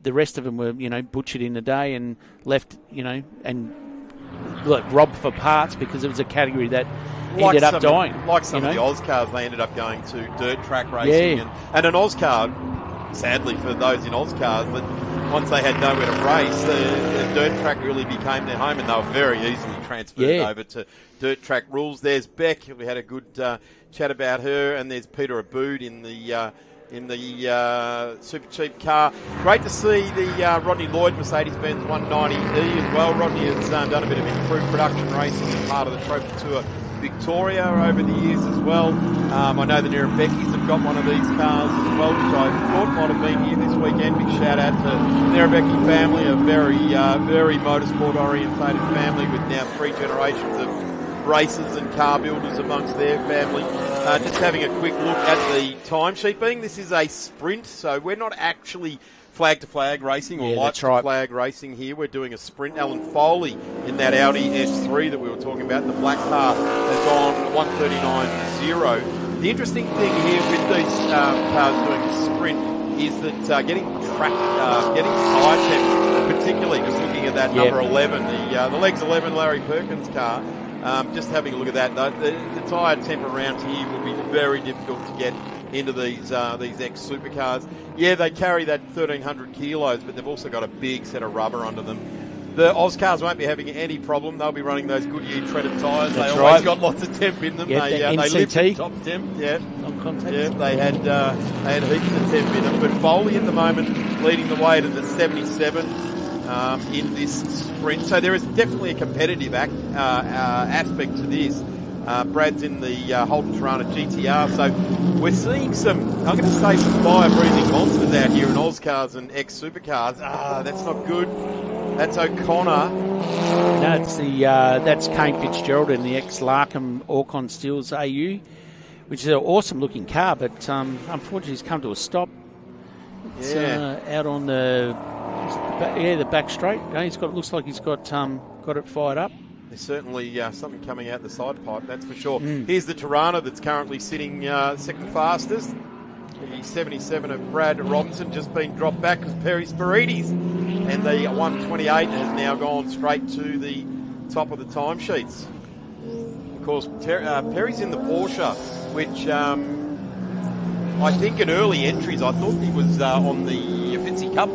the rest of them were, butchered in the day and left, and robbed for parts because it was a category that ended up dying. Like some of the Oz cars, they ended up going to dirt track racing. Yeah. And an Oz car, sadly for those in Oz cars, but once they had nowhere to race, the dirt track really became their home, and they were very easily transferred over to dirt track rules. There's Beck. We had a good chat about her, and there's Peter Aboud in the super cheap car. Great to see the Rodney Lloyd Mercedes-Benz 190E as well. Rodney has done a bit of improved production racing as part of the Trophy Tour Victoria over the years as well. I know the Nerabekis have got one of these cars as well, which I thought might have been here this weekend. Big shout out to the Nerabeki family, a very motorsport orientated family with now 3 generations of racers and car builders amongst their family. Just having a quick look at the timesheet, being this is a sprint, so we're not actually flag-to-flag racing or light-to-flag racing here. We're doing a sprint. Alan Foley in that Audi S3 that we were talking about, the black car, has gone 139.0. The interesting thing here with these cars doing a sprint is that getting tyre temp, particularly just looking at that number 11, the Legs 11 Larry Perkins car, just having a look at that, the tyre temp around here will be very difficult to get into these ex-supercars. Yeah, they carry that 1,300 kilos, but they've also got a big set of rubber under them. The Oz cars won't be having any problem. They'll be running those Goodyear treaded tyres. They always got lots of temp in them. Yeah, they lived in top temp. Yeah, non-contact. Yeah, they had heaps of temp in them. But Foley at the moment leading the way to the 77 in this sprint. So there is definitely a competitive aspect to this. Brad's in the Holden Tirana GTR, so we're seeing some, I'm going to say, some fire-breathing monsters out here in Oz cars and ex-supercars. That's not good. That's O'Connor. No, that's Kane Fitzgerald in the ex-Larkham Orcon Steels AU, which is an awesome-looking car, but unfortunately he's come to a stop. It's out on the back straight. Looks like he's got it fired up. There's certainly something coming out the side pipe, that's for sure. Here's the Tirana that's currently sitting second fastest. The 77 of Brad Robinson just been dropped back because Perry Spirides, and the 128 has now gone straight to the top of the timesheets. Of course, Perry's in the Porsche, which I think in early entries I thought he was on the Fitzy Cup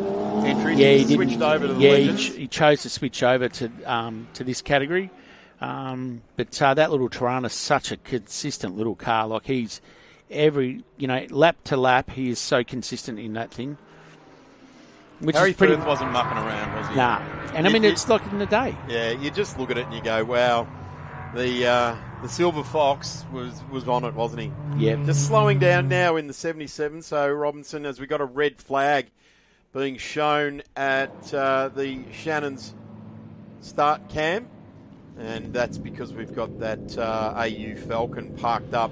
entries. Yeah, he switched over to the Legends. He chose to switch over to this category. But that little Tirana's such a consistent little car. Like he's lap to lap, he is so consistent in that thing. Harry Firth wasn't mucking around, was he? Nah. And it's like in the day. Yeah, you just look at it and you go, wow, the Silver Fox was on it, wasn't he? Yeah. Just slowing down now in the 77. So Robinson, as we got a red flag being shown at the Shannon's start cam, and that's because we've got that AU Falcon parked up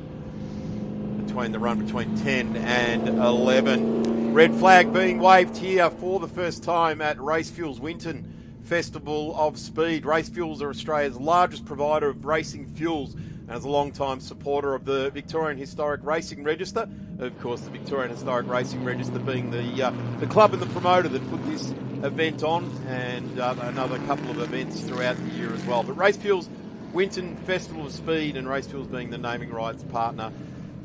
between the run between 10 and 11. Red flag being waved here for the first time at Racefuels Winton Festival of Speed. Racefuels are Australia's largest provider of racing fuels and is a long-time supporter of the Victorian Historic Racing Register. Of course, the Victorian Historic Racing Register being the club and the promoter that put this event on, and another couple of events throughout the year as well. But Racefuels Winton Festival of Speed, and Racefuels being the naming rights partner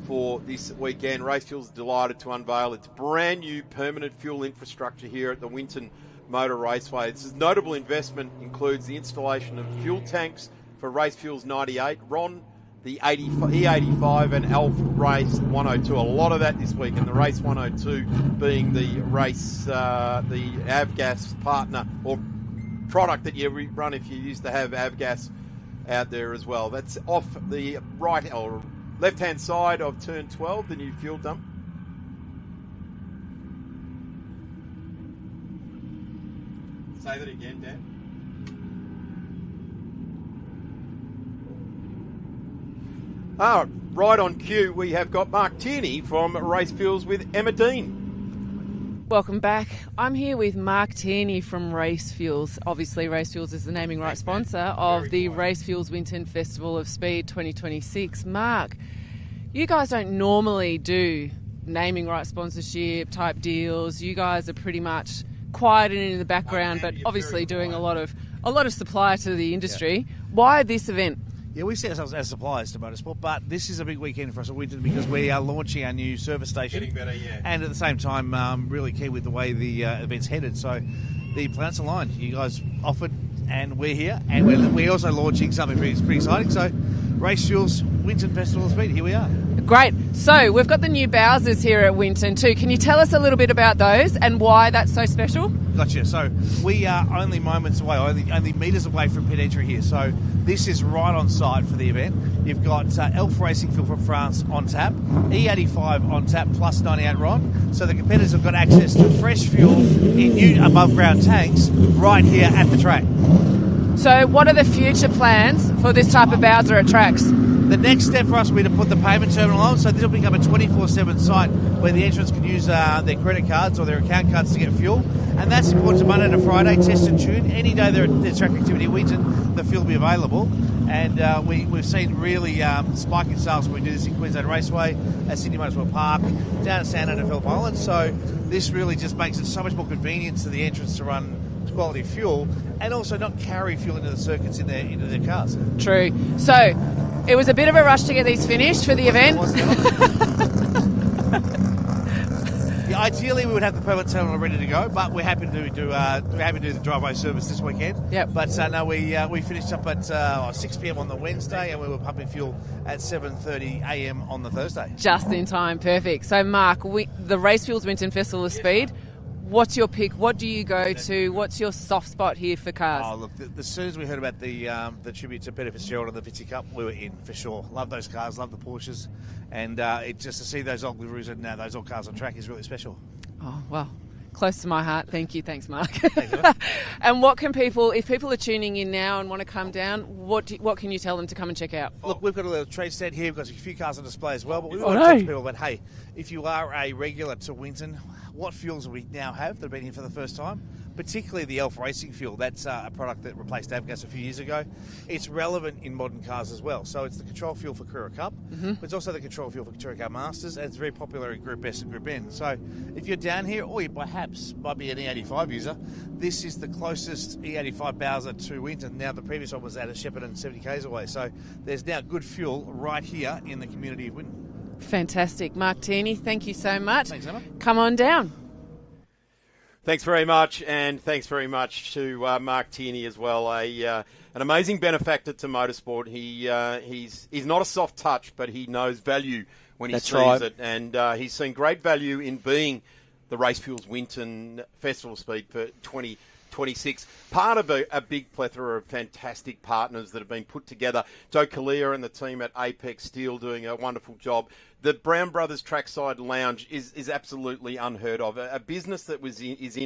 for this weekend. Racefuels is delighted to unveil its brand new permanent fuel infrastructure here at the Winton Motor Raceway. This notable investment includes the installation of fuel tanks for Racefuels 98, Ron, the E85 and Alf Race 102. A lot of that this week, and the Race 102 being the race, the Avgas partner or product that you run if you used to have Avgas out there as well. That's off the right or left-hand side of turn 12, the new fuel dump. Say that again, Dan. Right on cue, we have got Mark Tierney from Racefuels with Emma Dean. Welcome back. I'm here with Mark Tierney from Racefuels. Obviously, Racefuels is the naming rights sponsor of the Racefuels Winton Festival of Speed 2026. Mark, you guys don't normally do naming rights sponsorship type deals. You guys are pretty much quiet and in the background, but obviously doing a lot of supply to the industry. Yeah. Why this event? Yeah, we see ourselves as suppliers to motorsport, but this is a big weekend for us at Winton because we are launching our new service station. Getting better, yeah. And at the same time, really keen with the way the event's headed. So the planets aligned. You guys offered, and we're here. And we're also launching something pretty exciting. So Racefuels Winton Festival of Speed, here we are. Great. So we've got the new Bowsers here at Winton too. Can you tell us a little bit about those and why that's so special? Gotcha. So we are only moments away, only metres away from pit entry here. So this is right on site for the event. You've got Elf Racing Fuel from France on tap, E85 on tap, plus 98 RON. So the competitors have got access to fresh fuel in new above ground tanks right here at the track. So what are the future plans for this type of Bowser at tracks? The next step for us will be to put the payment terminal on, so this will become a 24/7 site where the entrants can use their credit cards or their account cards to get fuel. And that's important to Monday to Friday, test and tune. Any day there's track activity in Winton, the fuel will be available. And we've seen really spiking sales when we do this in Queensland Raceway, at Sydney Motorsport Park, down at Sandown and Phillip Island. So this really just makes it so much more convenient to the entrants to run quality fuel and also not carry fuel into the circuits into their cars. True. So it was a bit of a rush to get these finished for the event. Yeah, ideally we would have the permit terminal ready to go, but we're happy to do the driveway service this weekend. Yep. But no, we finished up at 6 p.m. on the Wednesday, and we were pumping fuel at 7:30 a.m. on the Thursday. Just in time, perfect. So Mark, the Racefuels Winton Festival of Speed. What's your pick? What do you go to? What's your soft spot here for cars? Oh, look, as soon as we heard about the tribute to Peter Fitzgerald and the Fitzy Cup, we were in for sure. Love those cars, love the Porsches, and it just to see those old liveries and those old cars on track is really special. Oh, well, close to my heart. Thank you. Thanks, Mark. And what can people, if people are tuning in now and want to come down, what can you tell them to come and check out? Look, we've got a little trade stand here. We've got a few cars on display as well, but we want to talk to people about, hey, if you are a regular to Winton, what fuels do we now have that have been here for the first time? Particularly the Elf Racing Fuel. That's a product that replaced Avgas a few years ago. It's relevant in modern cars as well. So it's the control fuel for Carrera Cup, but it's also the control fuel for Carrera Car Masters, and it's very popular in Group S and Group N. So if you're down here, or you perhaps might be an E85 user, this is the closest E85 Bowser to Winton. Now the previous one was out of Shepparton, 70 k's away. So there's now good fuel right here in the community of Winton. Fantastic. Mark Tierney, thank you so much. Thanks, Emma. Come on down. Thanks very much, and thanks very much to Mark Tierney as well. An amazing benefactor to motorsport. He's not a soft touch, but he knows value when he sees it, and he's seen great value in being the Racefuels Winton Festival Speed for 2026. Part of a big plethora of fantastic partners that have been put together. Joe Kalia and the team at Apex Steel doing a wonderful job. The Brown Brothers Trackside Lounge is absolutely unheard of. A business that is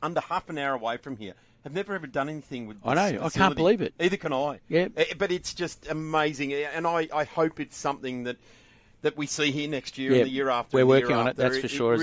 under half an hour away from here. I've never ever done anything with this facility. I can't believe it. Either can I. Yeah. But it's just amazing, and I hope it's something that we see here next year and the year after. We're working on it, that's for sure. It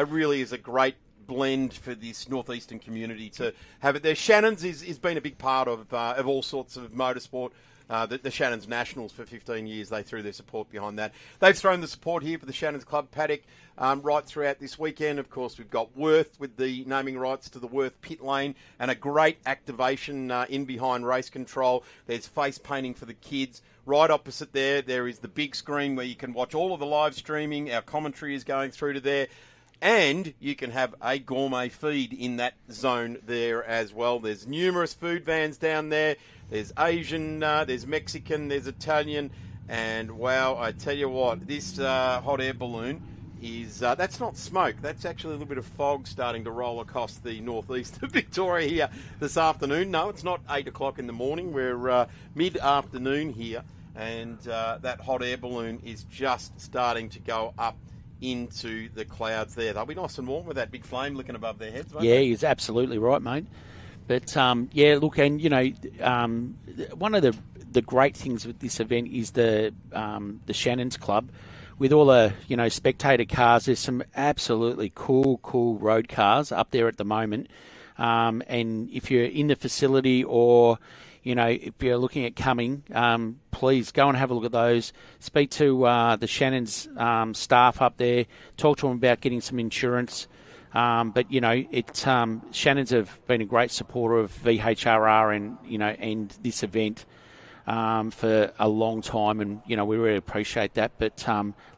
really is a great blend for this northeastern community to have it there. Shannon's is been a big part of all sorts of motorsport. The Shannon's Nationals for 15 years, they threw their support behind that. They've thrown the support here for the Shannon's Club paddock right throughout this weekend. Of course, we've got Worth with the naming rights to the Worth pit lane and a great activation in behind race control. There's face painting for the kids. Right opposite there is the big screen where you can watch all of the live streaming. Our commentary is going through to there. And you can have a gourmet feed in that zone there as well. There's numerous food vans down there. There's Asian, there's Mexican, there's Italian. And, wow, I tell you what, this hot air balloon is... that's not smoke. That's actually a little bit of fog starting to roll across the northeast of Victoria here this afternoon. No, it's not 8 o'clock in the morning. We're mid-afternoon here. And that hot air balloon is just starting to go up into the clouds there. They'll be nice and warm with that big flame looking above their heads, won't Yeah, they? he's absolutely right, mate. But, yeah, look, and, you know, one of the great things with this event is the Shannon's Club. With all the, you know, spectator cars, there's some absolutely cool road cars up there at the moment. And if you're in the facility or, you know, if you're looking at coming, please go and have a look at those. Speak to the Shannon's staff up there. Talk to them about getting some insurance. But, you know, Shannon's have been a great supporter of VHRR and, you know, and this event for a long time. And, you know, we really appreciate that. But,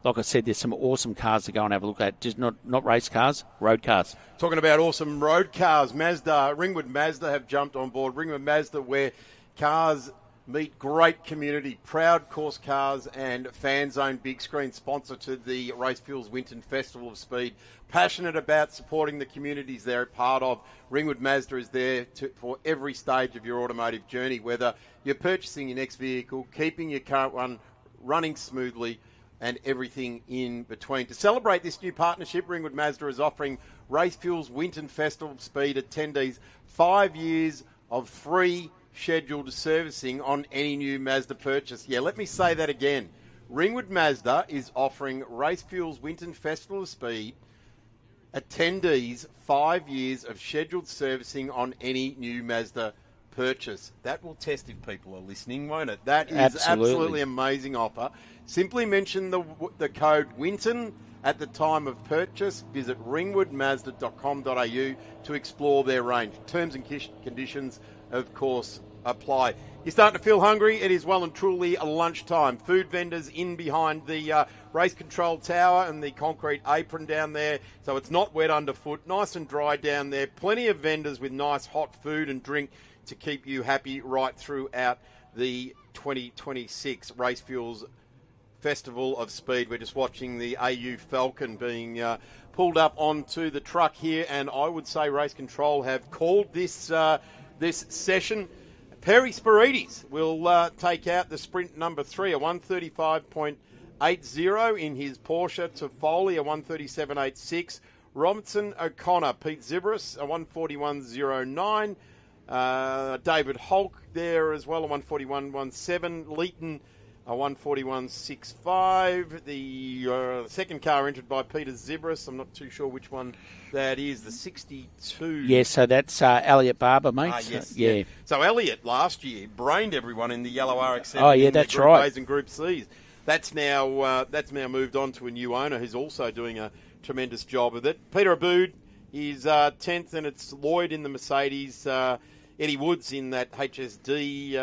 like I said, there's some awesome cars to go and have a look at. Just not race cars, road cars. Talking about awesome road cars, Ringwood Mazda have jumped on board. Ringwood Mazda, where cars meet great community, proud course cars and fan zone big screen sponsor to the Racefuels Winton Festival of Speed. Passionate about supporting the communities they're a part of. Ringwood Mazda is there for every stage of your automotive journey, whether you're purchasing your next vehicle, keeping your current one running smoothly, and everything in between. To celebrate this new partnership, Ringwood Mazda is offering Racefuels Winton Festival of Speed attendees 5 years of free scheduled servicing on any new Mazda purchase. Yeah, let me say that again. Ringwood Mazda is offering Racefuels Winton Festival of Speed attendees 5 years of scheduled servicing on any new Mazda purchase. That will test if people are listening, won't it? That is absolutely amazing offer. Simply mention the code Winton at the time of purchase. Visit ringwoodmazda.com.au to explore their range. Terms and conditions, of course, apply. You're starting to feel hungry? It is well and truly lunchtime. Food vendors in behind the race control tower and the concrete apron down there, so it's not wet underfoot. Nice and dry down there. Plenty of vendors with nice hot food and drink to keep you happy right throughout the 2026 Racefuels Festival of Speed. We're just watching the AU Falcon being pulled up onto the truck here, and I would say Race Control have called this this session. Perry Spirides will take out the sprint number 3, a 135.80 in his Porsche. Toffoli, a 137.86. Robinson O'Connor, Pete Zibris, a 141.09. David Hulk there as well, a 141.17. Leeton, a 141.65. The second car entered by Peter Zibris. I'm not too sure which one that is. The 62. Yeah, so that's Elliot Barber, mate. Yes. Yeah. So Elliot last year brained everyone in the yellow RX-7. Oh, yeah, that's right. Group A's and Group C's. That's now moved on to a new owner who's also doing a tremendous job with it. Peter Aboud is 10th, and it's Lloyd in the Mercedes. Eddie Woods in that HSD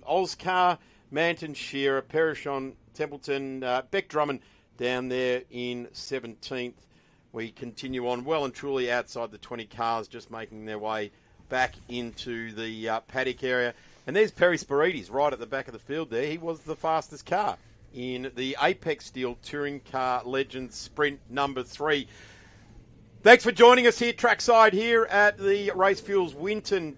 Oscar. Manton, Shearer, Perishon, Templeton, Beck Drummond down there in 17th. We continue on well and truly outside the 20 cars, just making their way back into the paddock area. And there's Perry Spirides right at the back of the field there. He was the fastest car in the Apex Steel Touring Car Legends Sprint number 3. Thanks for joining us here, trackside here at the Racefuels Winton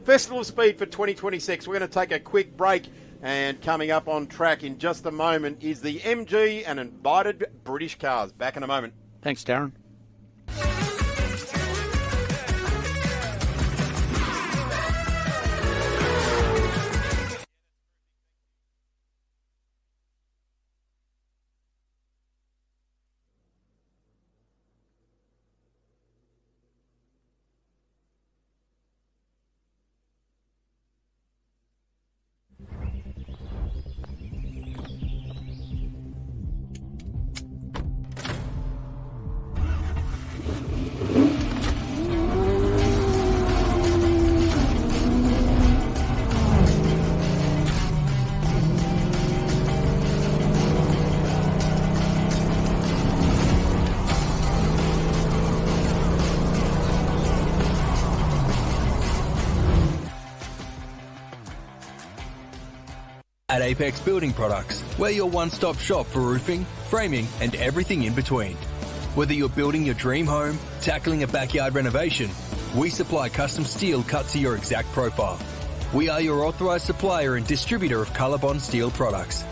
Festival of Speed for 2026. We're going to take a quick break. And coming up on track in just a moment is the MG and invited British cars. Back in a moment. Thanks, Darren. At Apex Building Products, we're your one-stop shop for roofing, framing and everything in between. Whether you're building your dream home, tackling a backyard renovation, we supply custom steel cut to your exact profile. We are your authorised supplier and distributor of Colorbond steel products.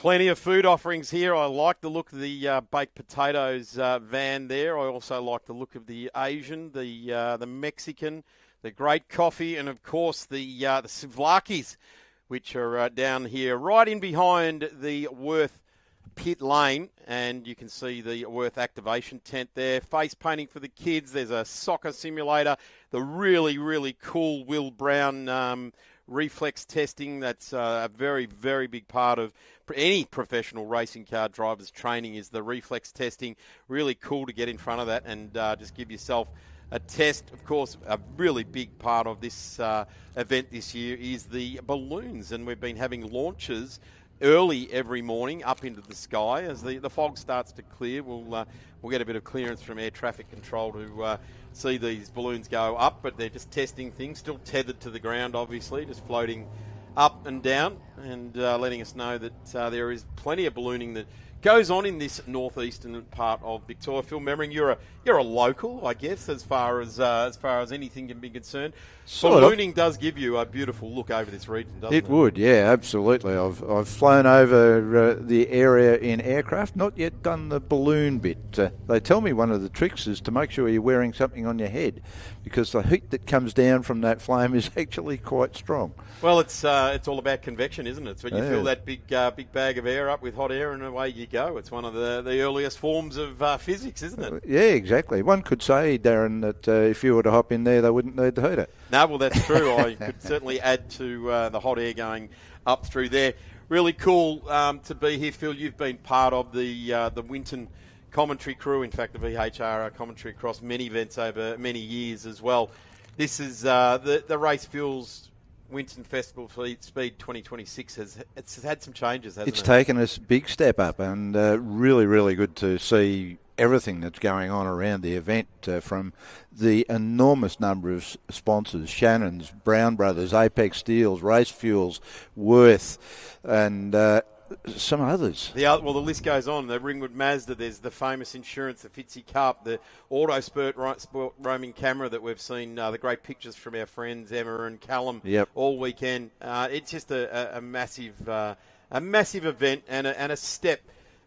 Plenty of food offerings here. I like the look of the baked potatoes van there. I also like the look of the Asian, the Mexican, the great coffee, and of course the souvlaki's, which are down here right in behind the Worth pit lane, and you can see the Worth activation tent there. Face painting for the kids. There's a soccer simulator. The really, really cool Will Brown reflex testing. That's a very, very big part of any professional racing car driver's training, is the reflex testing. Really cool to get in front of that and just give yourself a test. Of course, a really big part of this event this year is the balloons, and we've been having launches early every morning up into the sky. As the fog starts to clear, we'll get a bit of clearance from air traffic control to see these balloons go up, but they're just testing things, still tethered to the ground, obviously, just floating up and down, and letting us know that there is plenty of ballooning that goes on in this northeastern part of Victoria. Phil Memmering, you're a local, I guess, as far as anything can be concerned. Ballooning does give you a beautiful look over this region, doesn't it? It would, yeah, absolutely. I've flown over the area in aircraft, not yet done the balloon bit. They tell me one of the tricks is to make sure you're wearing something on your head, because the heat that comes down from that flame is actually quite strong. Well, it's all about convection, isn't it? So when you fill that big bag of air up with hot air and away you go. It's one of the earliest forms of physics, isn't it? Yeah, exactly. One could say, Darren, that if you were to hop in there, they wouldn't need the heater. No, well, that's true. I could certainly add to the hot air going up through there. Really cool to be here, Phil. You've been part of the Winton commentary crew, in fact, the VHR commentary across many events over many years as well. This is the Racefuels Winton Festival Speed 2026 it's had some changes, hasn't it? It's taken us a big step up, and really, really good to see everything that's going on around the event, from the enormous number of sponsors: Shannon's, Brown Brothers, Apex Steels, Racefuels, Worth, and some others. The list goes on. The Ringwood Mazda, there's the famous insurance, the Fitzy Cup, the Auto Sport roaming camera that we've seen, the great pictures from our friends Emma and Callum all weekend. It's just a massive event and a step.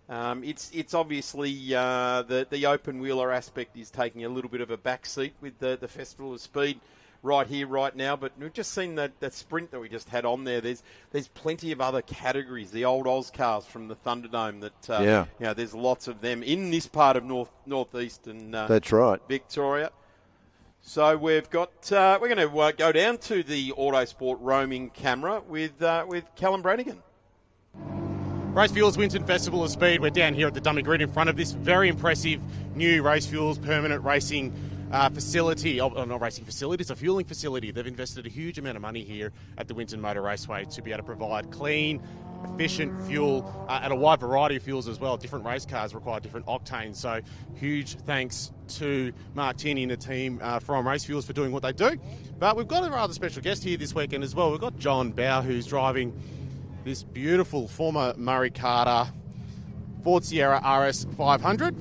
It's obviously the open wheeler aspect is taking a little bit of a back seat with the Festival of Speed right here, right now, but we've just seen that sprint that we just had on there. There's plenty of other categories. The old Oz cars from the Thunderdome that there's lots of them in this part of northeastern that's right, Victoria. So we've got we're going to go down to the Autosport roaming camera with Callum Brannigan. Racefuels Winton Festival of Speed. We're down here at the dummy grid in front of this very impressive new Racefuels permanent racing facility. Not racing facility, it's a fueling facility. They've invested a huge amount of money here at the Winton Motor Raceway to be able to provide clean, efficient fuel and a wide variety of fuels as well. Different race cars require different octanes. So huge thanks to Mark Tierney and the team from Racefuels for doing what they do. But we've got a rather special guest here this weekend as well. We've got John Bow, who's driving this beautiful former Murray Carter Ford Sierra RS 500.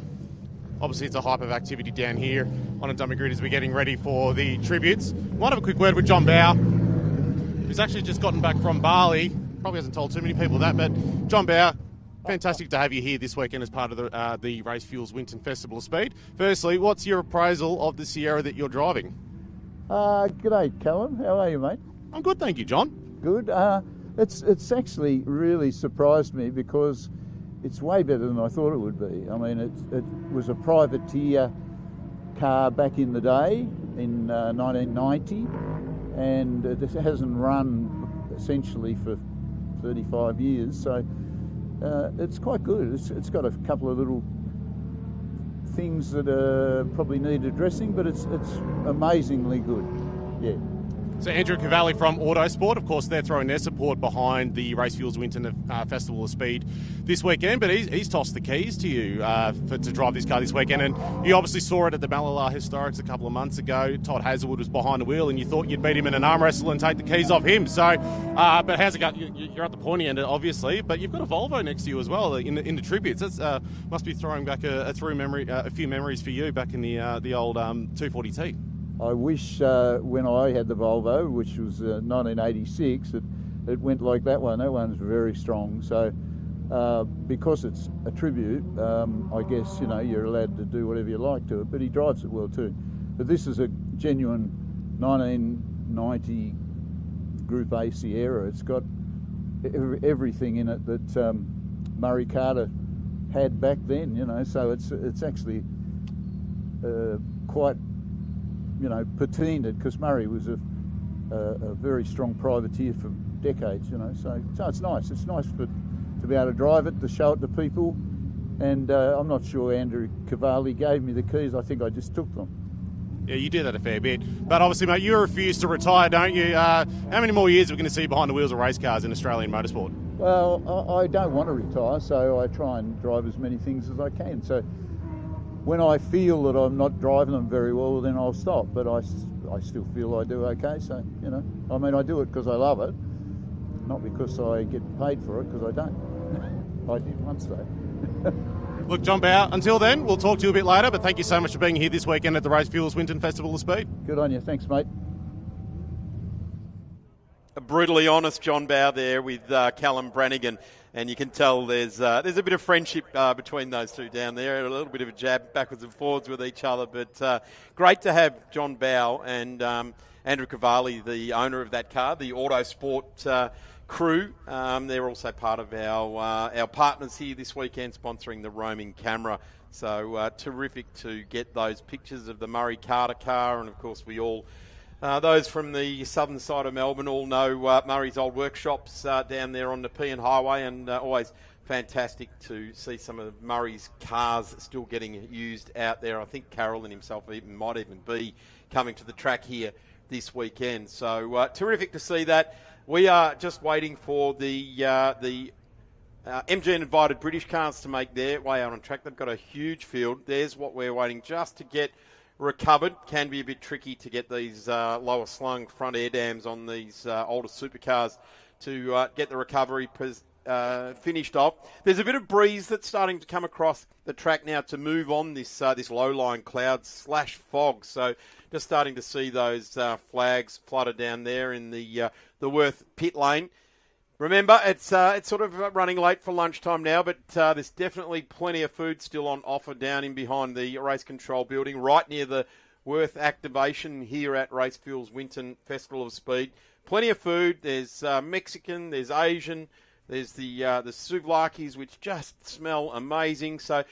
Obviously, it's a hype of activity down here on a dummy grid as we're getting ready for the tributes. Might have a quick word with John Bow, who's actually just gotten back from Bali. Probably hasn't told too many people that, but John Bow, fantastic to have you here this weekend as part of the Racefuels Winton Festival of Speed. Firstly, what's your appraisal of the Sierra that you're driving? G'day, Callum. How are you, mate? I'm good, thank you, John. Good. It's actually really surprised me because it's way better than I thought it would be. I mean, it was a privateer car back in the day in 1990, and it hasn't run essentially for 35 years, so it's quite good. It's got a couple of little things that probably need addressing, but it's amazingly good. Yeah. So Andrew Cavalli from Autosport, of course, they're throwing their support behind the Racefuels Winton Festival of Speed this weekend, but he's tossed the keys to you to drive this car this weekend, and you obviously saw it at the Ballala Historics a couple of months ago. Todd Hazelwood was behind the wheel, and you thought you'd beat him in an arm wrestle and take the keys off him. So, but how's it go? You're at the pointy end, obviously, but you've got a Volvo next to you as well in the tributes. That must be throwing back a few memories for you back in the old 240T. I wish when I had the Volvo, which was 1986, it went like that one. That one's very strong. So because it's a tribute, I guess, you're allowed to do whatever you like to it, but he drives it well too. But this is a genuine 1990 Group A Sierra. It's got everything in it that Murray Carter had back then, so it's actually quite, patined, because Murray was a very strong privateer for decades, so it's nice. It's nice to be able to drive it, to show it to people, and I'm not sure Andrew Cavalli gave me the keys. I think I just took them. Yeah, you do that a fair bit. But obviously, mate, you refuse to retire, don't you? How many more years are we going to see behind the wheels of race cars in Australian motorsport? Well, I don't want to retire, so I try and drive as many things as I can. So when I feel that I'm not driving them very well, then I'll stop. But I still feel I do okay. So, I do it because I love it, not because I get paid for it, because I don't. I did once, though. Look, John Bower, until then, we'll talk to you a bit later, but thank you so much for being here this weekend at the Racefuels Winton Festival of Speed. Good on you. Thanks, mate. A brutally honest John Bower there with Callum Brannigan, and you can tell there's a bit of friendship between those two down there, a little bit of a jab backwards and forwards with each other, but great to have John Bower and Andrew Cavalli, the owner of that car, the Autosport crew. They're also part of our partners here this weekend, sponsoring the roaming camera. So terrific to get those pictures of the Murray Carter car, and of course we all, those from the southern side of Melbourne, all know Murray's old workshops down there on the Nepean Highway, and always fantastic to see some of Murray's cars still getting used out there. I think Carolyn himself might even be coming to the track here this weekend. So terrific to see that. We are just waiting for the MG invited British cars to make their way out on track. They've got a huge field. There's what we're waiting just to get recovered. Can be a bit tricky to get these lower slung front air dams on these older supercars to get the recovery finished off. There's a bit of breeze that's starting to come across the track now to move on this low-lying cloud/fog. So just starting to see those flags flutter down there in the Worth pit lane. Remember, it's sort of running late for lunchtime now, but there's definitely plenty of food still on offer down in behind the race control building, right near the Worth activation here at Racefuels Winton Festival of Speed. Plenty of food. There's Mexican, there's Asian, there's the souvlaki's, which just smell amazing. So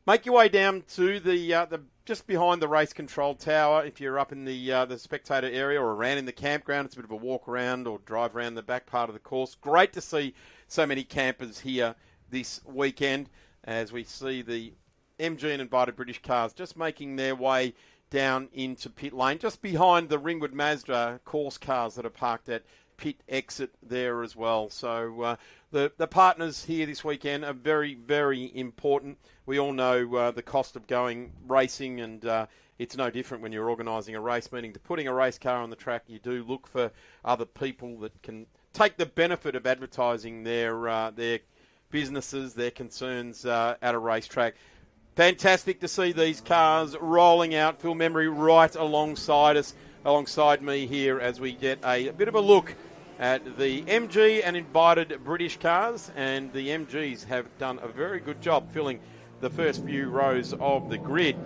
make your way down to the just behind the race control tower. If you're up in the spectator area or around in the campground, it's a bit of a walk around or drive around the back part of the course. Great to see so many campers here this weekend as we see the MG and invited British cars just making their way down into pit lane, just behind the Ringwood Mazda course cars that are parked at pit exit there as well. So the partners here this weekend are very, very important. We all know the cost of going racing, and it's no different when you're organising a race meeting. To putting a race car on the track, you do look for other people that can take the benefit of advertising their businesses, their concerns at a racetrack. Fantastic to see these cars rolling out. Phil Memory right alongside us, alongside me here as we get a bit of a look at the MG and invited British cars, and the MGs have done a very good job filling the first few rows of the grid.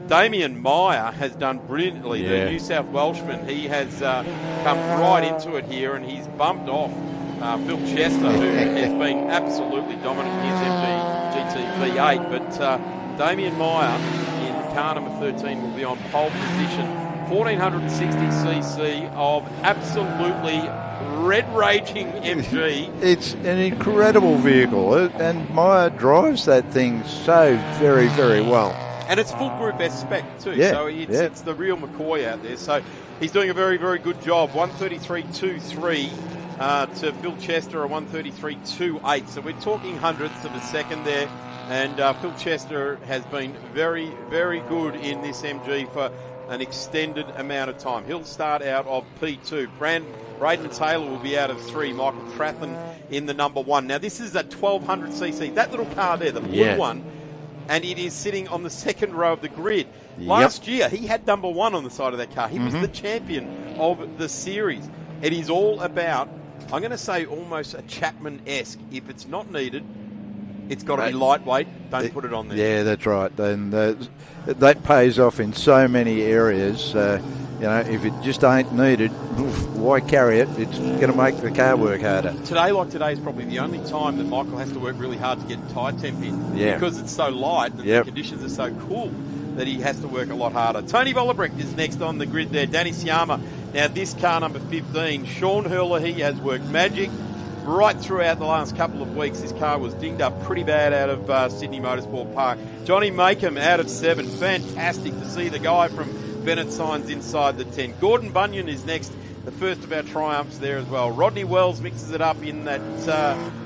Damien Meyer has done brilliantly, the New South Welshman. He has come right into it here, and he's bumped off Phil Chester, who has been absolutely dominant in his MG GT V8, but Damien Meyer in car number 13 will be on pole position. 1460cc of absolutely red-raging MG. It's an incredible vehicle, and Meyer drives that thing so very, very well. And it's full Group S spec too, Yeah, so it's the real McCoy out there. So he's doing a very, very good job. 133.23 to Phil Chester, a 133.28. So we're talking hundredths of a second there. And Phil Chester has been very, very good in this MG for an extended amount of time. He'll start out of P2. Braden Taylor will be out of 3. Michael Trathen in the number 1. Now, this is a 1200cc. That little car there, the blue one, and it is sitting on the second row of the grid. Last year, he had number 1 on the side of that car. He was the champion of the series. It is all about, I'm going to say almost a Chapman-esque. If it's not needed, it's got to be lightweight. Don't put it on there. Yeah, that's right. And that pays off in so many areas. If it just ain't needed, why carry it? It's going to make the car work harder. Today is probably the only time that Michael has to work really hard to get tyre temp in. Yeah. Because it's so light and the conditions are so cool that he has to work a lot harder. Tony Vollebrecht is next on the grid there. Danny Siama. Now this car number 15, Sean Hurler, he has worked magic right throughout the last couple of weeks. This car was dinged up pretty bad out of Sydney Motorsport Park. Johnny Makem out of 7. Fantastic to see the guy from Bennett Signs inside the 10. Gordon Bunyan is next, the first of our triumphs there as well. Rodney Wells mixes it up in that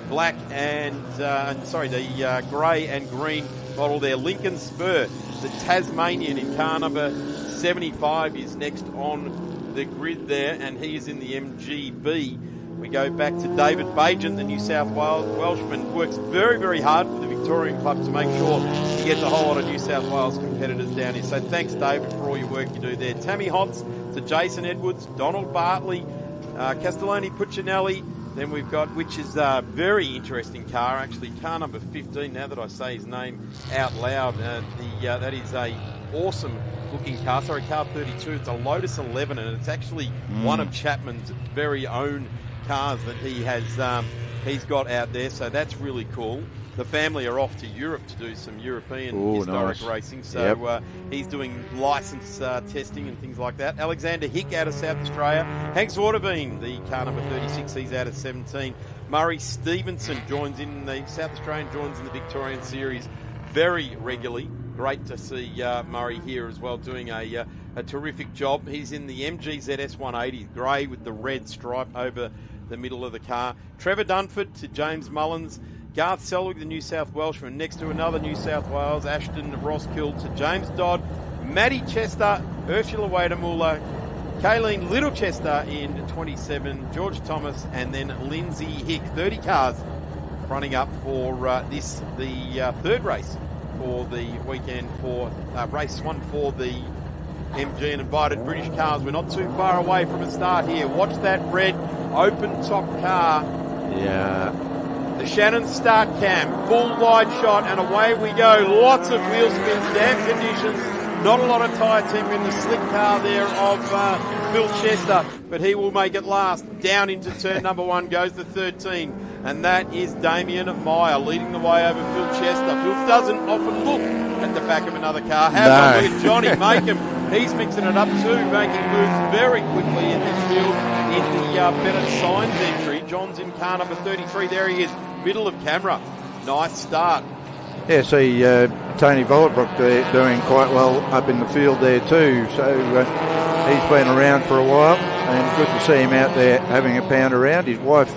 black and the grey and green model there. Lincoln Spur, the Tasmanian in car number 75, is next on the grid there, and he is in the MGB. We go back to David Bagent, the New South Wales Welshman, works very, very hard for the Victorian club to make sure he gets a whole lot of New South Wales competitors down here. So thanks, David, for all your work you do there. Tammy Hotz to Jason Edwards, Donald Bartley, Castellani Puccinelli. Then we've got, which is a very interesting car, actually, car number 15, now that I say his name out loud. That is a awesome looking car. Sorry, car 32. It's a Lotus 11, and it's actually one of Chapman's very own cars that he's got out there, so that's really cool. The family are off to Europe to do some European historic racing, so he's doing licence testing and things like that. Alexander Hick out of South Australia. Hanks Waterbean, the car number 36, he's out of 17. Murray Stevenson joins in the South Australian, joins in the Victorian Series very regularly. Great to see Murray here as well, doing a terrific job. He's in the MGZS 180, grey with the red stripe over the middle of the car. Trevor Dunford to James Mullins. Garth Selwyn, the New South Welshman, next to another New South Wales, Ashton Roskill to James Dodd. Maddie Chester, Ursula Wademuller, Kayleen Littlechester in 27, George Thomas, and then Lindsay Hick. 30 cars running up for the third race for the weekend for race 1 for the MG and invited British cars. We're not too far away from a start here. Watch that red open top car. Yeah. The Shannon start cam, full wide shot, and away we go. Lots of wheel spins, damp conditions, not a lot of tyre temp in the slick car there of Phil Chester, but he will make it last. Down into turn number 1 goes the 13, and that is Damien Meyer leading the way over Phil Chester. Phil doesn't often look at the back of another car. Have a look at Johnny Makem. He's mixing it up too, making moves very quickly in this field in the Bennett Signs entry. John's in car number 33. There he is, middle of camera. Nice start. Yeah, see Tony Vollebrook there doing quite well up in the field there too. So he's been around for a while, and good to see him out there having a pound around. His wife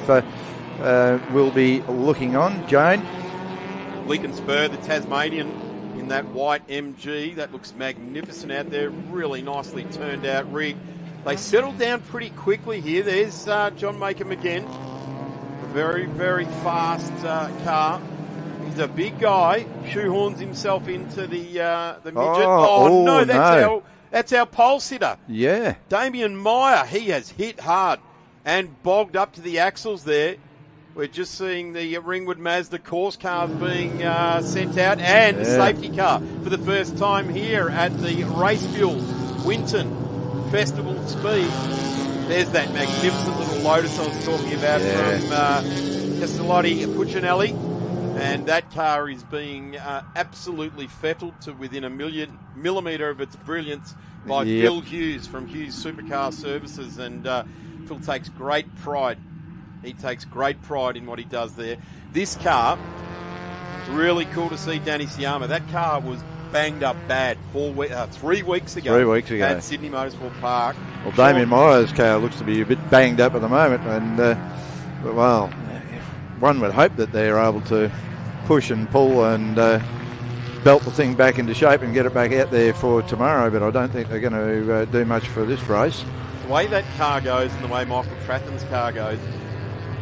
will be looking on, Jane. Lincoln Spur, the Tasmanian, in that white MG. That looks magnificent out there. Really nicely turned out rig. They settled down pretty quickly here. There's John Makem again. A very, very fast car. He's a big guy. Shoehorns himself into the midget. Oh no, that's our pole sitter. Yeah. Damien Meyer, he has hit hard and bogged up to the axles there. We're just seeing the Ringwood Mazda course cars being sent out, and the safety car for the first time here at the Racefuels Winton Festival Speed. There's that magnificent little Lotus I was talking about from Castellotti Puccinelli, and that car is being absolutely fettled to within a millimetre of its brilliance by Phil Hughes from Hughes Supercar Services, and Phil takes great pride. He takes great pride in what he does there. This car, really cool to see Danny Siama. That car was banged up bad 3 weeks ago. 3 weeks ago. At Sydney Motorsport Park. Well, Damien Meyer's car looks to be a bit banged up at the moment, and well, one would hope that they're able to push and pull and belt the thing back into shape and get it back out there for tomorrow, but I don't think they're going to do much for this race. The way that car goes and the way Michael Trathen's car goes,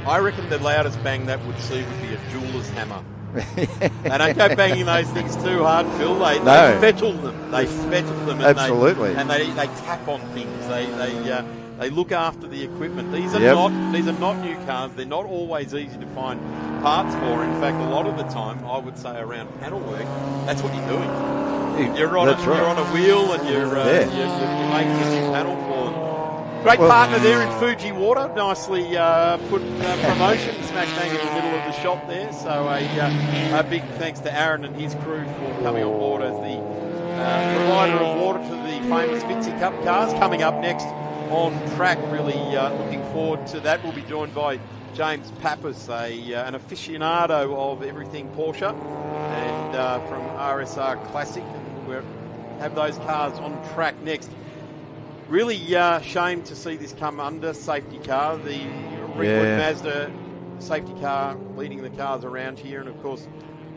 I reckon the loudest bang that would see would be a jeweler's hammer. They don't go banging those things too hard, Phil. They fettle them. They fettle them. Absolutely. And they tap on things. They look after the equipment. These are not new cars. They're not always easy to find parts for. In fact, a lot of the time, I would say around panel work, that's what you're doing. You're on a wheel and you're making a new panel for them. Great partner there in Fuji Water. Nicely put promotion smack bang in the middle of the shop there. So a big thanks to Aaron and his crew for coming on board as the provider of water to the famous Fitzy Cup cars. Coming up next on track, really looking forward to that. We'll be joined by James Pappas, an aficionado of everything Porsche, and from RSR Classic. We'll have those cars on track next. Really shame to see this come under safety car. The Ringwood Mazda safety car leading the cars around here. And, of course,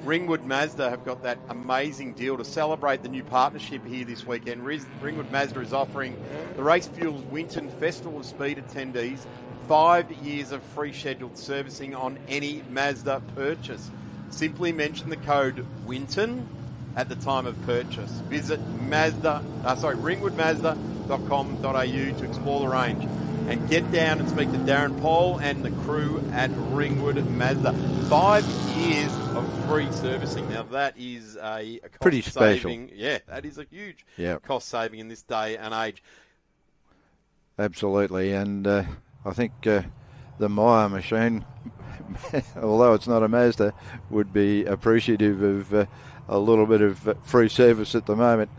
Ringwood Mazda have got that amazing deal to celebrate the new partnership here this weekend. Ringwood Mazda is offering the Racefuels Winton Festival of Speed attendees 5 years of free scheduled servicing on any Mazda purchase. Simply mention the code Winton at the time of purchase. Visit ringwoodmazda.com.au to explore the range and get down and speak to Darren Pohl and the crew at Ringwood Mazda. 5 years of free servicing. Now that is a cost pretty special. Saving. Yeah, that is a huge cost saving in this day and age. Absolutely, and I think the Maya machine, although it's not a Mazda, would be appreciative of a little bit of free service at the moment.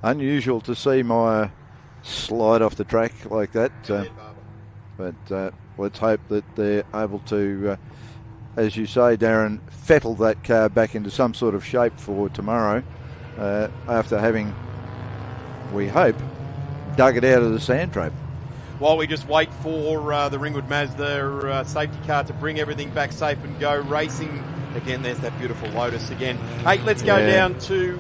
Unusual to see Maya slide off the track like that, but let's hope that they're able to, as you say, Darren, fettle that car back into some sort of shape for tomorrow, after having, we hope, dug it out of the sand trap. While we just wait for the Ringwood Mazda safety car to bring everything back safe and go racing. Again, there's that beautiful Lotus again. Hey, let's go down to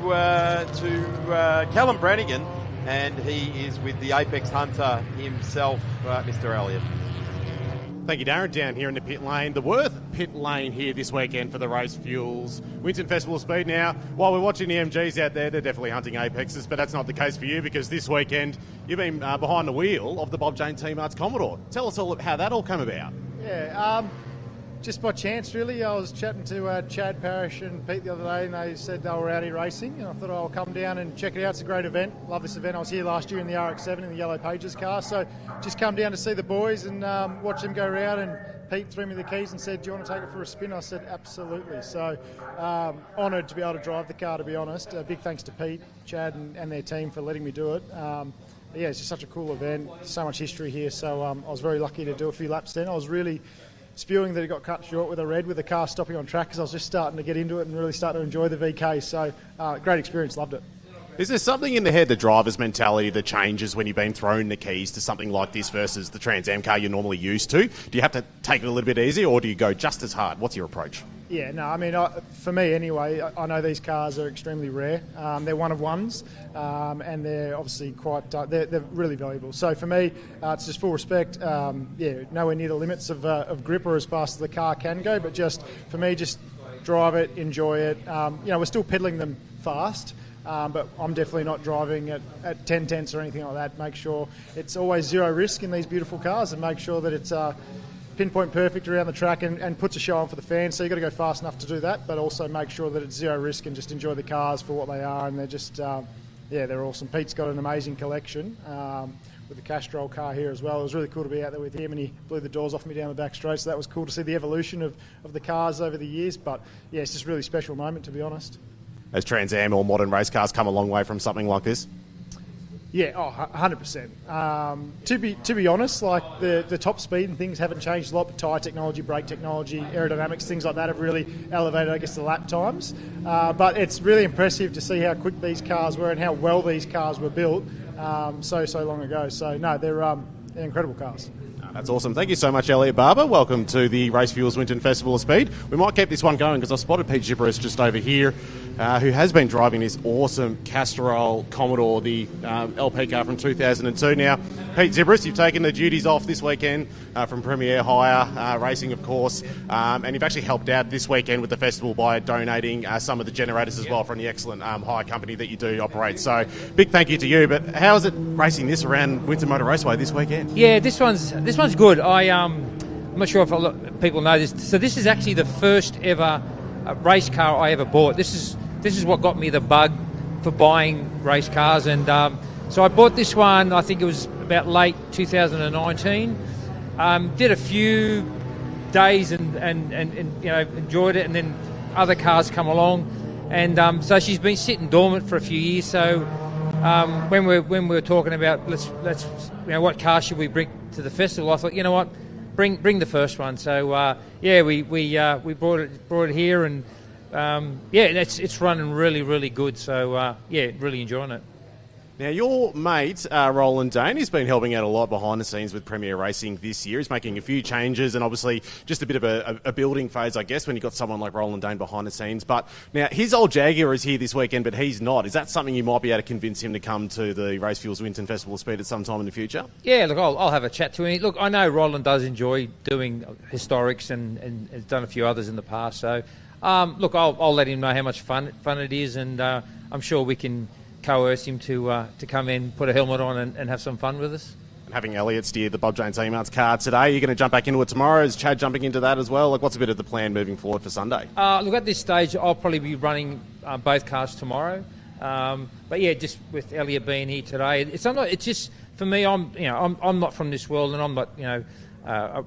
Callum Brannigan, and he is with the Apex Hunter himself, Mr. Elliott. Thank you, Darren. Down here in the pit lane, the Worth pit lane here this weekend for the Racefuels Winton Festival of Speed. Now, while we're watching the MGs out there, they're definitely hunting Apexes, but that's not the case for you because this weekend you've been behind the wheel of the Bob Jane Team Arts Commodore. Tell us all how that all came about. Yeah, just by chance, really. I was chatting to Chad Parrish and Pete the other day, and they said they were out here racing, and I thought I'll come down and check it out. It's a great event. Love this event. I was here last year in the RX-7 in the Yellow Pages car, so just come down to see the boys and watch them go around. And Pete threw me the keys and said, "Do you want to take it for a spin?" I said, "Absolutely." So honoured to be able to drive the car, to be honest. Big thanks to Pete, Chad, and their team for letting me do it. Yeah, it's just such a cool event. So much history here. So I was very lucky to do a few laps then. I was really spewing that it got cut short with a red with the car stopping on track because I was just starting to get into it and really starting to enjoy the VK. So great experience, loved it. Is there something in the head, the driver's mentality, that changes when you've been thrown the keys to something like this versus the Trans Am car you're normally used to? Do you have to take it a little bit easier or do you go just as hard? What's your approach? Yeah, no, I mean, for me anyway, I know these cars are extremely rare. They're one of ones, and they're obviously quite, they're really valuable. So for me, it's just full respect. Nowhere near the limits of grip or as fast as the car can go, but just, for me, just drive it, enjoy it. We're still pedaling them fast. But I'm definitely not driving at 10 tenths or anything like that. Make sure it's always zero risk in these beautiful cars and make sure that it's pinpoint perfect around the track and puts a show on for the fans. So you've got to go fast enough to do that, but also make sure that it's zero risk and just enjoy the cars for what they are. And they're just, they're awesome. Pete's got an amazing collection with the Castrol car here as well. It was really cool to be out there with him, and he blew the doors off me down the back straight. So that was cool to see the evolution of the cars over the years. But yeah, it's just a really special moment, to be honest. As Trans Am or modern race cars come a long way from something like this? Yeah, 100%. To be honest, like the top speed and things haven't changed a lot, but tyre technology, brake technology, aerodynamics, things like that have really elevated, I guess, the lap times. But it's really impressive to see how quick these cars were and how well these cars were built so long ago. So, no, they're incredible cars. That's awesome. Thank you so much, Elliot Barber. Welcome to the Racefuels Winton Festival of Speed. We might keep this one going because I spotted Pete Gibberis just over here who has been driving this awesome Castrol Commodore, the LP car from 2002. Now, Pete Zibris, you've taken the duties off this weekend from Premier Hire Racing, of course, and you've actually helped out this weekend with the festival by donating some of the generators as well from the excellent hire company that you do operate. So, big thank you to you. But how is it racing this around Winton Motor Raceway this weekend? Yeah, this one's good. I'm not sure if people know this. So this is actually the first ever race car I ever bought. This is what got me the bug for buying race cars, and so I bought this one. I think it was about late 2019. Did a few days and enjoyed it, and then other cars come along, and so she's been sitting dormant for a few years. So when we were talking about let's what car should we bring to the festival, I thought, you know what, bring the first one. So we brought it here, and it's running really good. So really enjoying it. Now, your mate, Roland Dane, has been helping out a lot behind the scenes with Premier Racing this year. He's making a few changes and obviously just a bit of a building phase, I guess, when you've got someone like Roland Dane behind the scenes. But now, his old Jaguar is here this weekend, but he's not. Is that something you might be able to convince him to come to the Racefuels Winton Festival of Speed at some time in the future? Yeah, look, I'll have a chat to him. Look, I know Roland does enjoy doing historics and has done a few others in the past. So, look, I'll let him know how much fun it is, and I'm sure we can coerce him to come in, put a helmet on and have some fun with us. And having Elliot steer the Bob James Emarts car today, you're going to jump back into it tomorrow. Is Chad jumping into that as well? Like, what's a bit of the plan moving forward for Sunday? Look, at this stage, I'll probably be running both cars tomorrow. But yeah, just with Elliot being here today, it's just for me. I'm not from this world, and I'm not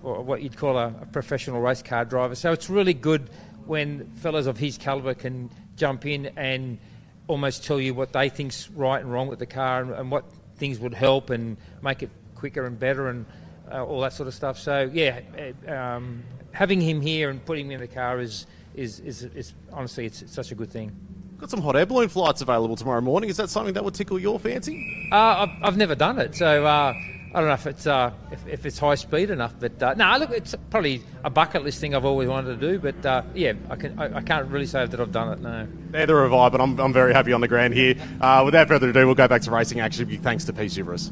what you'd call a professional race car driver. So it's really good when fellas of his calibre can jump in and almost tell you what they think's right and wrong with the car, and what things would help and make it quicker and better, and all that sort of stuff. So having him here and putting him in the car is honestly, it's such a good thing. Got some hot air balloon flights available tomorrow morning. Is that something that would tickle your fancy? I've never done it, so I don't know if it's high speed enough. But no, look, it's probably a bucket list thing I've always wanted to do. But I can't really say that I've done it. No. Neither have I, but I'm very happy on the ground here. Without further ado, we'll go back to racing action. Big thanks to Pete Zibris.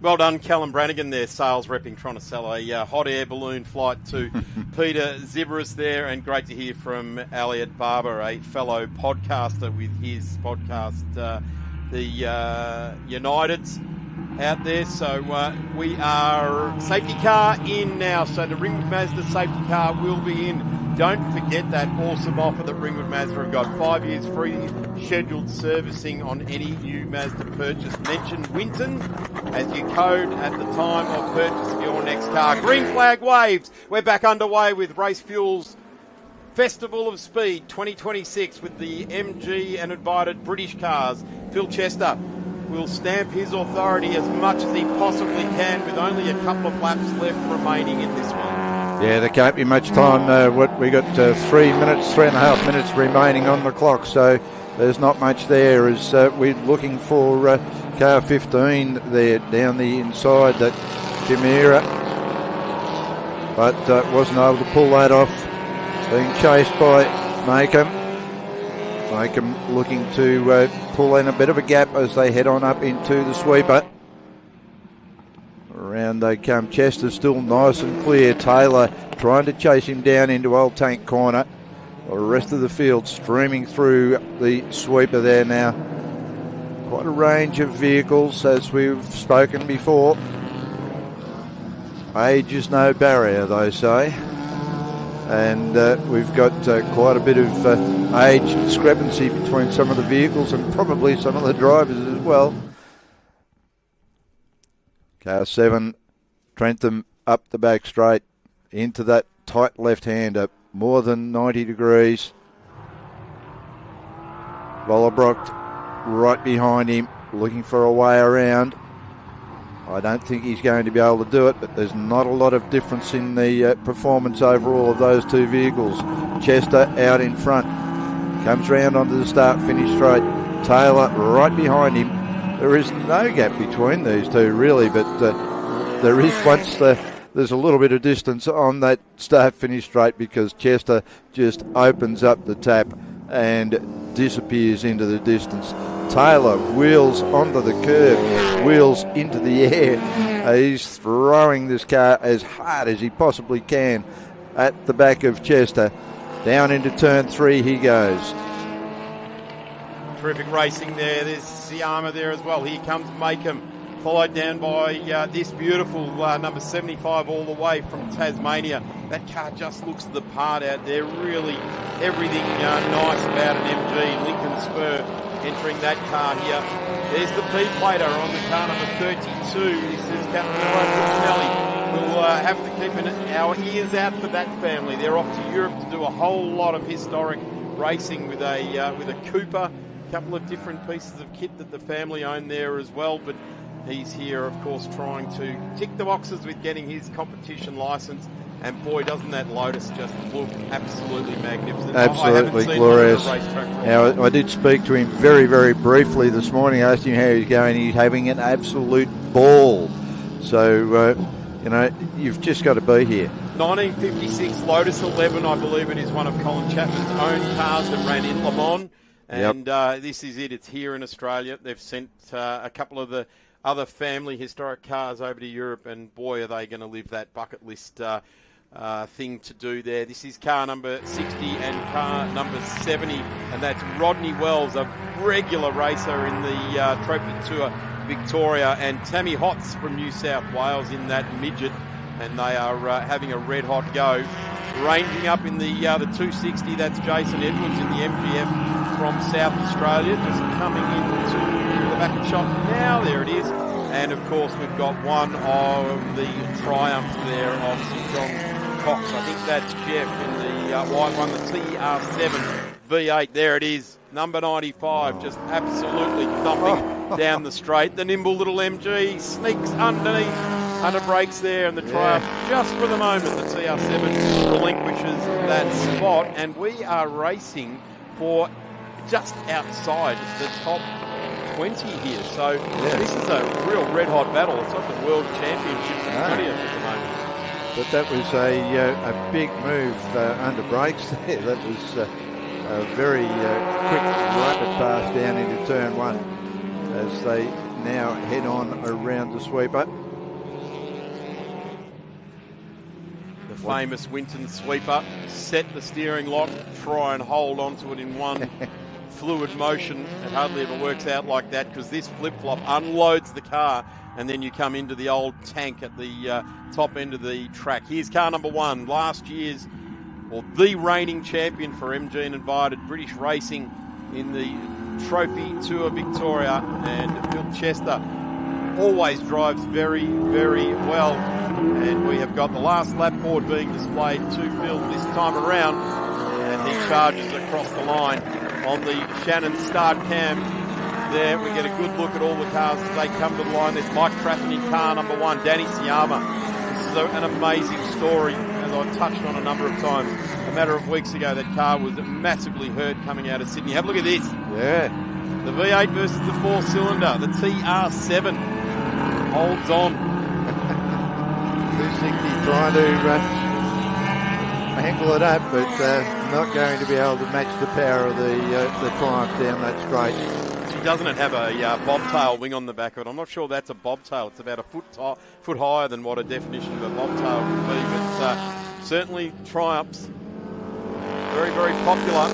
Well done, Callum Brannigan there, sales repping, trying to sell a hot air balloon flight to Peter Zibris there, and great to hear from Elliot Barber, a fellow podcaster with his podcast, the Uniteds, out there. So we are safety car in now, so the Ringwood Mazda safety car will be in. Don't forget that awesome offer that Ringwood Mazda have got. 5 years free scheduled servicing on any new Mazda purchase. Mention Winton as your code at the time of purchase of your next car. Green flag waves. We're back underway with Racefuels Festival of Speed 2026 with the MG and invited British cars. Phil Chester will stamp his authority as much as he possibly can with only a couple of laps left remaining in this one. Yeah, there can't be much time. We got 3.5 minutes remaining on the clock, so there's not much there as we're looking for car 15 there down the inside, that Chimera, but wasn't able to pull that off. Being chased by Makem. Makem looking to pull in a bit of a gap as they head on up into the sweeper. Around they come. Chester still nice and clear. Taylor trying to chase him down into Old Tank Corner. The rest of the field streaming through the sweeper there now. Quite a range of vehicles, as we've spoken before. Age is no barrier, they say. And we've got quite a bit of age discrepancy between some of the vehicles and probably some of the drivers as well. Car 7, Trentham up the back straight into that tight left-hander, more than 90 degrees. Vollerbrock right behind him, looking for a way around. I don't think he's going to be able to do it, but there's not a lot of difference in the performance overall of those two vehicles. Chester out in front, comes round onto the start-finish straight. Taylor right behind him. There is no gap between these two, really, but there is once there's a little bit of distance on that start-finish straight because Chester just opens up the tap and disappears into the distance. Taylor wheels onto the curb, wheels into the air. He's throwing this car as hard as he possibly can at the back of Chester. Down into turn 3 he goes. Terrific racing there. There's Siama there as well. Here comes Makem, followed down by this beautiful number 75 all the way from Tasmania. That car just looks the part out there. Really everything nice about an MG. Lincoln Spur entering that car here. There's the P-plater on the car number 32. This is Captain Ryan. We'll have to keep our ears out for that family. They're off to Europe to do a whole lot of historic racing with a Cooper. A couple of different pieces of kit that the family own there as well, but he's here, of course, trying to tick the boxes with getting his competition licence. And boy, doesn't that Lotus just look absolutely magnificent. Absolutely glorious. Now, I did speak to him very, very briefly this morning. I asked him how he's going. He's having an absolute ball. So, you've just got to be here. 1956 Lotus 11, I believe it is one of Colin Chapman's own cars that ran in Le Mans. And this is it. It's here in Australia. They've sent a couple of the other family historic cars over to Europe, and boy, are they going to live that bucket list thing to do there. This is car number 60 and car number 70, and that's Rodney Wells, a regular racer in the Trophy Tour Victoria, and Tammy Hotz from New South Wales in that midget, and they are having a red hot go. Ranging up in the 260, that's Jason Edwards in the MGF from South Australia, just coming into the back of shot now. There it is. And of course, we've got one of the triumphs there of St John Cox. I think that's Jeff in the white one, the TR7 V8. There it is, number 95, just absolutely thumping down the straight. The nimble little MG sneaks underneath, under brakes there, and the Triumph, just for the moment, the TR7 relinquishes that spot. And we are racing for just outside the top 20 here. So this is a real red-hot battle. It's like the World Championships in 20th at the moment. But that was a big move under brakes there. That was a very quick, rapid pass down into turn 1 as they now head on around the sweeper. The famous Winton sweeper. Set the steering lock, try and hold onto it in one fluid motion. It hardly ever works out like that because this flip-flop unloads the car and then you come into the old tank at the top end of the track. Here's car number 1, last year's, or the reigning champion for MG and Invited British Racing in the Trophy Tour Victoria, and Phil Chester always drives very, very well. And we have got the last lap board being displayed to Phil this time around, and he charges across the line on the Shannon start cam. There we get a good look at all the cars as they come to the line. There's Mike Traffin in car number 1, Danny Siama. This is an amazing story, as I've touched on a number of times. A matter of weeks ago, that car was massively hurt coming out of Sydney. Have a look at this. Yeah. The V8 versus the 4-cylinder. The TR7 holds on. 260 trying to angle it up, but not going to be able to match the power of the Triumph down that straight. Doesn't it have a bobtail wing on the back of it? I'm not sure that's a bobtail. It's about a foot higher than what a definition of a bobtail would be, but certainly Triumphs very, very popular,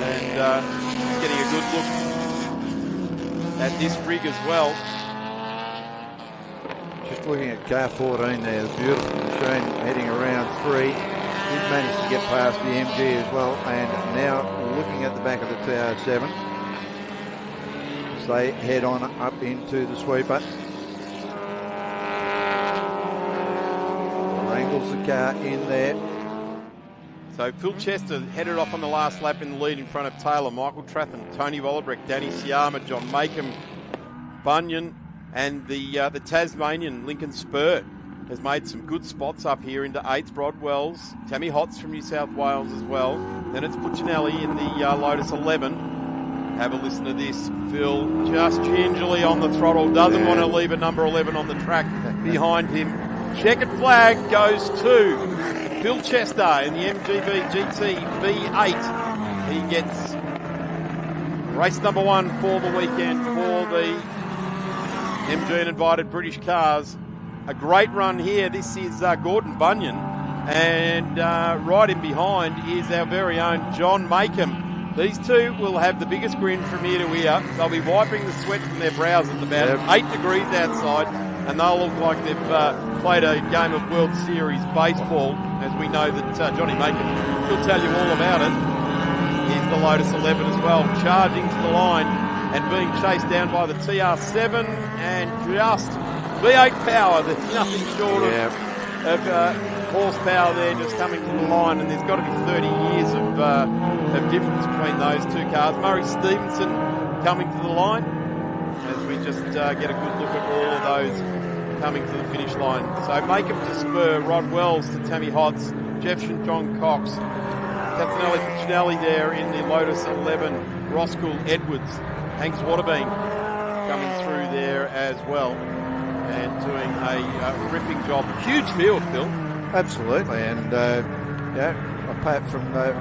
and just getting a good look at this rig as well. Just looking at car 14 there, the beautiful machine heading around 3. He's managed to get past the MG as well, and now looking at the back of the TR7. They head on up into the sweeper. Wrangles the car in there. So Phil Chester headed off on the last lap in the lead in front of Taylor, Michael Traffin, Tony Vollebrek, Danny Siama, John Makem, Bunyan, and the Tasmanian Lincoln Spur has made some good spots up here into 8th, Brodwells, Tammy Hotz from New South Wales as well. Then it's Puccinelli in the Lotus 11. Have a listen to this. Phil just gingerly on the throttle. Doesn't want to leave a number 11 on the track behind him. Checkered flag goes to Phil Chester in the MGB GT V8. He gets race number 1 for the weekend for the MG and Invited British Cars. A great run here. This is Gordon Bunyan, and right in behind is our very own John Makem. These two will have the biggest grin from ear to ear. They'll be wiping the sweat from their brows at about 8 degrees outside, and they'll look like they've played a game of World Series baseball, as we know that Johnny Makem will tell you all about it. Here's the Lotus 11 as well, charging to the line and being chased down by the TR7, and just V8 power. There's nothing short of horsepower there, just coming to the line, and there's got to be 30 years of difference between those two cars. Murray Stevenson coming to the line as we just get a good look at all of those coming to the finish line. So Makem to Spur, Rod Wells to Tammy Hodds, Jeff St. John Cox, Castanelli Piccinelli there in the Lotus 11, Roscoe Edwards, Hanks Waterbean coming through there as well, and doing a ripping job. Huge field, Phil. Absolutely, and apart from the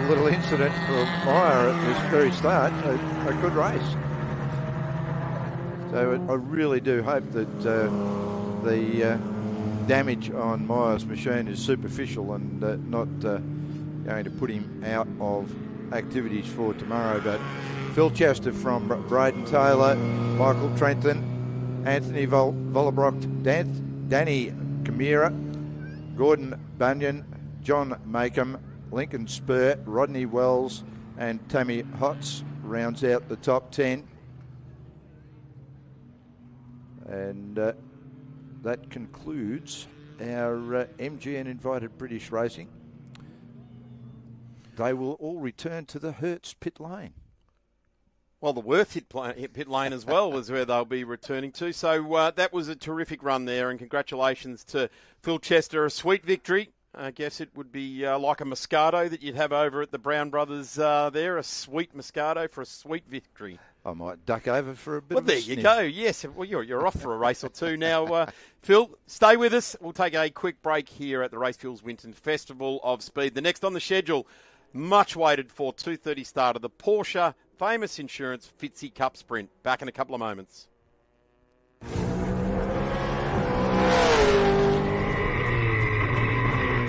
little incident for Meyer at this very start, a good race. So I really do hope that the damage on Meyer's machine is superficial and not going to put him out of activities for tomorrow. But Phil Chester from Braden Taylor, Michael Trenton, Anthony Vollerbrock, Danny Camira, Gordon Bunyan, John Makem, Lincoln Spur, Rodney Wells and Tammy Hotz rounds out the top 10. And that concludes our MGN Invited British Racing. They will all return to the Hertz pit lane. Well, the Worth pit lane as well was where they'll be returning to. So that was a terrific run there, and congratulations to Phil Chester. A sweet victory. I guess it would be like a Moscato that you'd have over at the Brown Brothers there, a sweet Moscato for a sweet victory. I might duck over for a bit of a sniff. Well, there you go. Yes, well, you're off for a race or two now. Phil, stay with us. We'll take a quick break here at the Racefuels Winton Festival of Speed. The next on the schedule, much waited for 2:30 start of the Porsche Famous Insurance Fitzy Cup Sprint. Back in a couple of moments.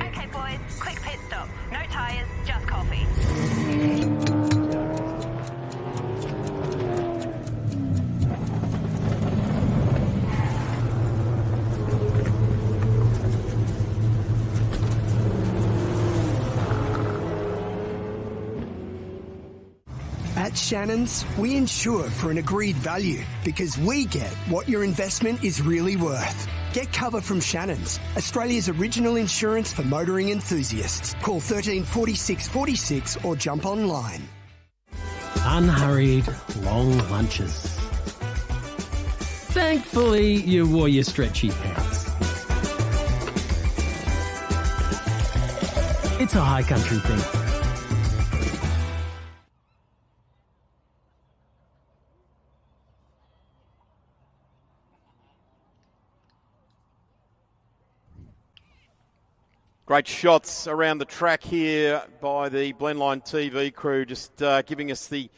Okay, boys, quick pit stop. No tyres, just coffee. At Shannon's, we insure for an agreed value because we get what your investment is really worth. Get cover from Shannon's, Australia's original insurance for motoring enthusiasts. Call 134646 or jump online. Unhurried, long lunches. Thankfully, you wore your stretchy pants. It's a high country thing. Great shots around the track here by the Blendline TV crew, just giving us the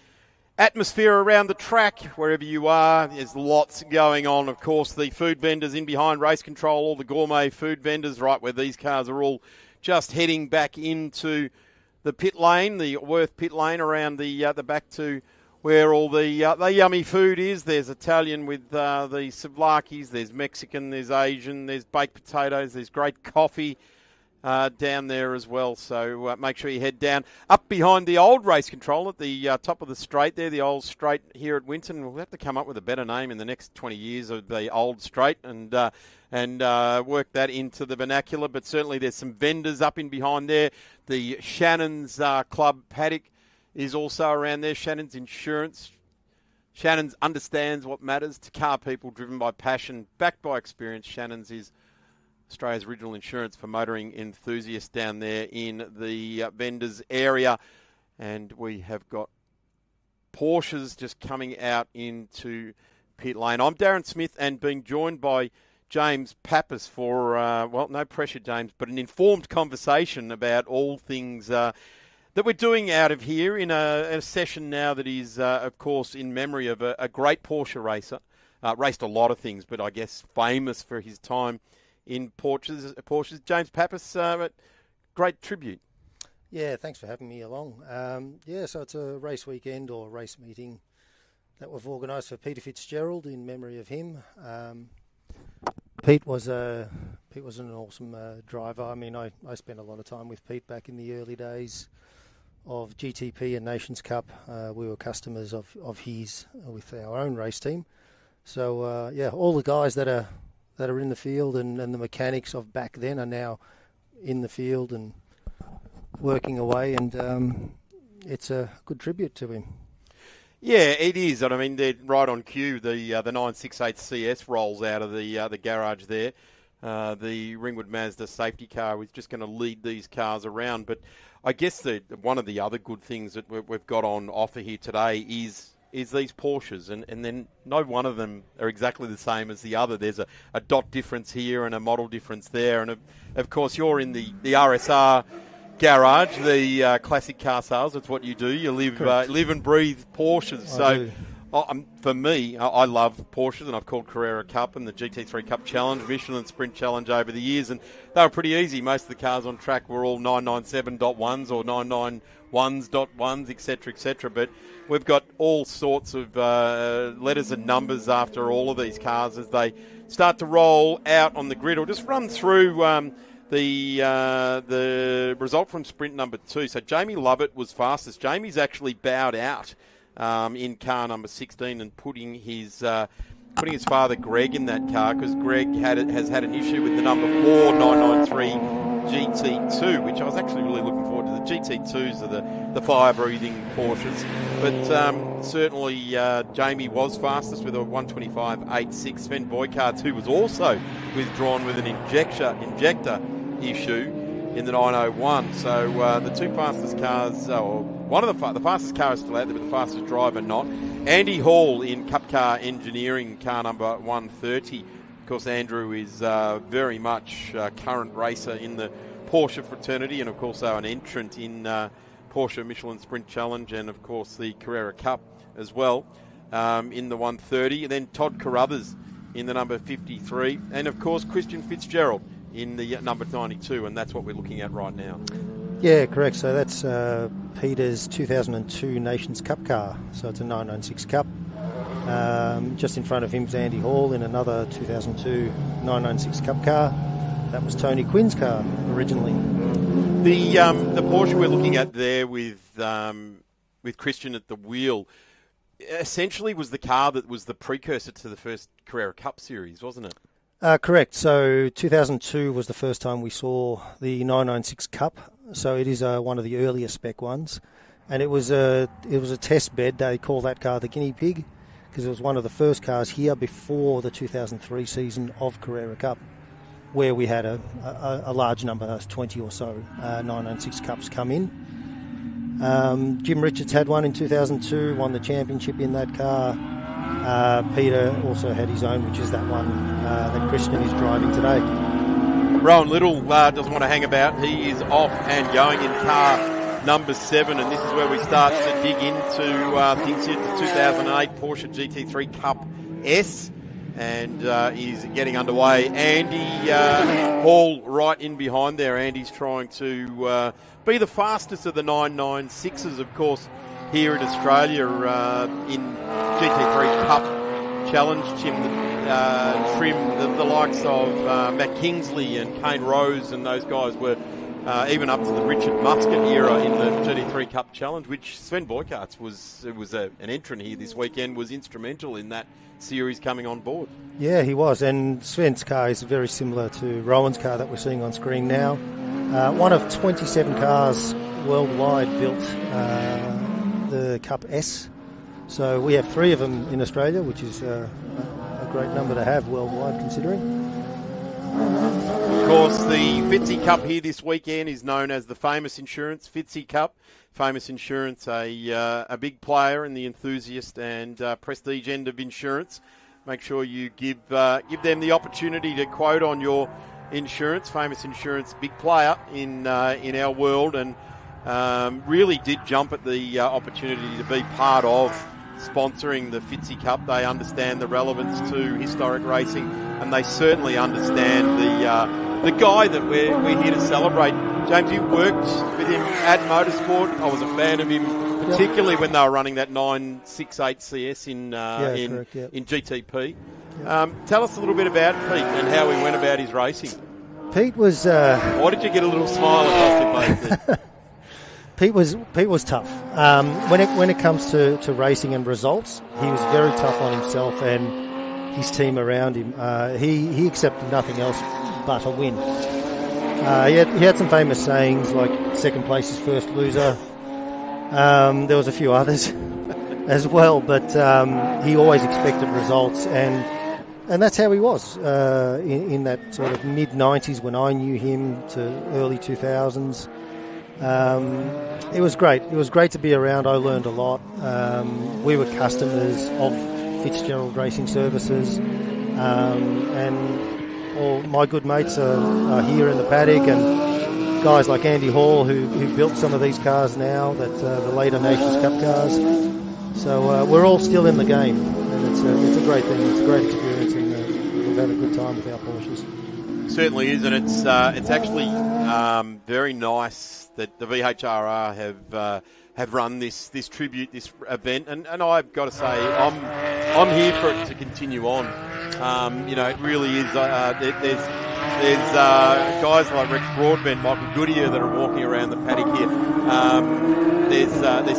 atmosphere around the track wherever you are. There's lots going on. Of course, the food vendors in behind race control, all the gourmet food vendors right where these cars are all just heading back into the pit lane, the Worth pit lane around the back to where all the yummy food is. There's Italian with the souvlaki's, there's Mexican, there's Asian, there's baked potatoes, there's great coffee down there as well. So make sure you head down. Up behind the old race control at the top of the straight there, the old straight here at Winton. We'll have to come up with a better name in the next 20 years of the old straight and work that into the vernacular. But certainly there's some vendors up in behind there. The Shannon's Club paddock is also around there. Shannon's Insurance. Shannon's understands what matters to car people, driven by passion, backed by experience. Shannon's is Australia's original insurance for motoring enthusiasts down there in the vendors area. And we have got Porsches just coming out into pit lane. I'm Darren Smith and being joined by James Pappas for, no pressure, James, but an informed conversation about all things that we're doing out of here in a session now that is, of course, in memory of a great Porsche racer. Raced a lot of things, but I guess famous for his time in Porsches. James Pappas, great tribute. Yeah, thanks for having me along. So it's a race weekend or race meeting that we've organised for Peter Fitzgerald in memory of him. Pete was an awesome driver. I mean, I spent a lot of time with Pete back in the early days of GTP and Nations Cup. We were customers of his with our own race team. So all the guys that are in the field and the mechanics of back then are now in the field and working away, and it's a good tribute to him. Yeah, it is. And I mean, they're right on cue. The 968 CS rolls out of the garage there. The Ringwood Mazda safety car is just going to lead these cars around. But I guess one of the other good things that we've got on offer here today is these Porsches. And then no one of them are exactly the same as the other. There's a dot difference here and a model difference there. And, of course, you're in the RSR garage, the classic car sales. That's what you do. You live and breathe Porsches. For me, I love Porsches, and I've called Carrera Cup and the GT3 Cup Challenge, Michelin Sprint Challenge over the years, and they were pretty easy. Most of the cars on track were all 997.1s or 991s.1s, etc., etc. But we've got all sorts of letters and numbers after all of these cars as they start to roll out on the grid. I'll just run through the result from sprint number 2. So Jamie Lovett was fastest. Jamie's actually bowed out in car number 16 and putting his father Greg in that car, because Greg has had an issue with the number 4 993 GT2, which I was actually really looking forward to. The GT2s are the fire-breathing Porsches, but certainly Jamie was fastest with a 125.86. Sven Boykarts, who was also withdrawn with an injector issue in the 901. So the two fastest cars, one of the fastest car is still out there, but the fastest driver not. Andy Hall in Cup Car Engineering, car number 130. Of course, Andrew is very much a current racer in the Porsche fraternity, and of course an entrant in Porsche Michelin Sprint Challenge, and of course the Carrera Cup as well in the 130. And then Todd Carruthers in the number 53, and of course Christian Fitzgerald in the number 92, and that's what we're looking at right now. Yeah, correct. So that's Peter's 2002 Nations Cup car. So it's a 996 Cup. Just in front of him is Andy Hall in another 2002 996 Cup car. That was Tony Quinn's car originally. The Porsche we're looking at there with Christian at the wheel essentially was the car that was the precursor to the first Carrera Cup series, wasn't it? Correct. So 2002 was the first time we saw the 996 Cup. So it is one of the earlier spec ones, and it was a test bed. They call that car the guinea pig because it was one of the first cars here before the 2003 season of Carrera Cup, where we had a large number, 20 or so 996 Cups come in. Jim Richards had one in 2002, won the championship in that car. Peter also had his own, which is that one that Christian is driving today. Rowan Little doesn't want to hang about. He is off and going in car number 7, and this is where we start to dig into things here. The 2008 Porsche GT3 Cup S, and he's getting underway. Andy Hall right in behind there. Andy's trying to be the fastest of the 996s, of course. Here in Australia, in GT3 Cup Challenge, the likes of Matt Kingsley and Kane Rose and those guys were even up to the Richard Muscat era in the GT3 Cup Challenge, which Sven Boykarts was an entrant here this weekend, was instrumental in that series coming on board. Yeah, he was, and Sven's car is very similar to Rowan's car that we're seeing on screen now. One of 27 cars worldwide built the Cup S. So we have 3 of them in Australia, which is a great number to have worldwide considering. Of course, the Fitzy Cup here this weekend is known as the Famous Insurance Fitzy Cup. Famous Insurance, a big player in the enthusiast and prestige end of insurance. Make sure you give them the opportunity to quote on your insurance. Famous Insurance, big player in our world, and really did jump at the opportunity to be part of sponsoring the Fitzy Cup. They understand the relevance to historic racing, and they certainly understand the guy that we're here to celebrate. James, you worked with him at Motorsport. I was a fan of him, particularly when they were running that 968 CS in GTP. Tell us a little bit about Pete and how he went about his racing. Pete was... Why did you get a little smile across your face? Pete was tough. When it comes to racing and results, he was very tough on himself and his team around him. He accepted nothing else but a win. He had some famous sayings like second place is first loser. There was a few others as well, but he always expected results, and that's how he was in that sort of mid-90s when I knew him to early 2000s. It was great. It was great to be around. I learned a lot. We were customers of Fitzgerald Racing Services, and all my good mates are here in the paddock, and guys like Andy Hall who built some of these cars now, that the later Nations Cup cars. So we're all still in the game, and it's a great thing. It's a great experience, and we've had a good time with our Porsches. Certainly is, and it's actually very nice that the VHRR have run this tribute, this event, and I've got to say I'm here for it to continue on. It really is. There's guys like Rex Broadbent, Michael Goodyear that are walking around the paddock here. There's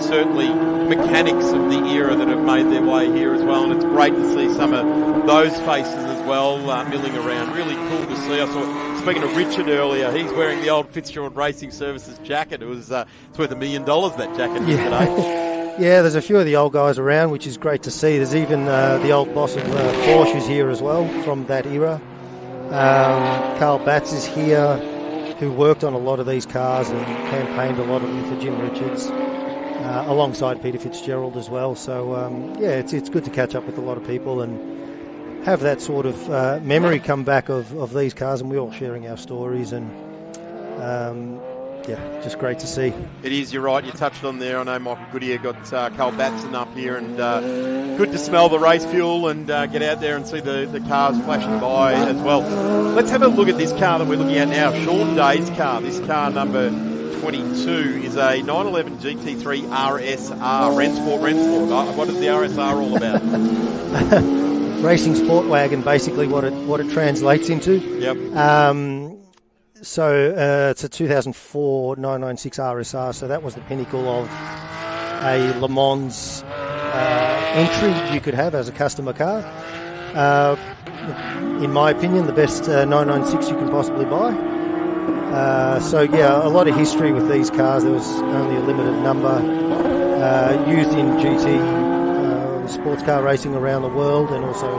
certainly mechanics of the era that have made their way here as well, and it's great to see some of those faces as well milling around. Really cool to see. I saw, speaking of Richard earlier, he's wearing the old Fitzgerald Racing Services jacket. It's worth $1 million, that jacket today. Yeah, there's a few of the old guys around, which is great to see. There's even the old boss of Porsche is here as well from that era. Carl Batts is here, who worked on a lot of these cars and campaigned a lot of them for Jim Richards, alongside Peter Fitzgerald as well. So, it's good to catch up with a lot of people and have that sort of memory come back of these cars, and we're all sharing our stories, and just great to see. It is, you're right, you touched on there. I know Michael Goodyear got Carl Batson up here, and good to smell the race fuel and get out there and see the cars flashing by as well. Let's have a look at this car that we're looking at now, Sean Day's car. This car, number 22, is a 911 GT3 RSR, Rennsport. What is the RSR all about? Racing sport wagon, basically what it translates into. Yep. So it's a 2004 996 RSR, so that was the pinnacle of a Le Mans entry you could have as a customer car. In my opinion, the best 996 you can possibly buy. A lot of history with these cars. There was only a limited number used in GT sports car racing around the world, and also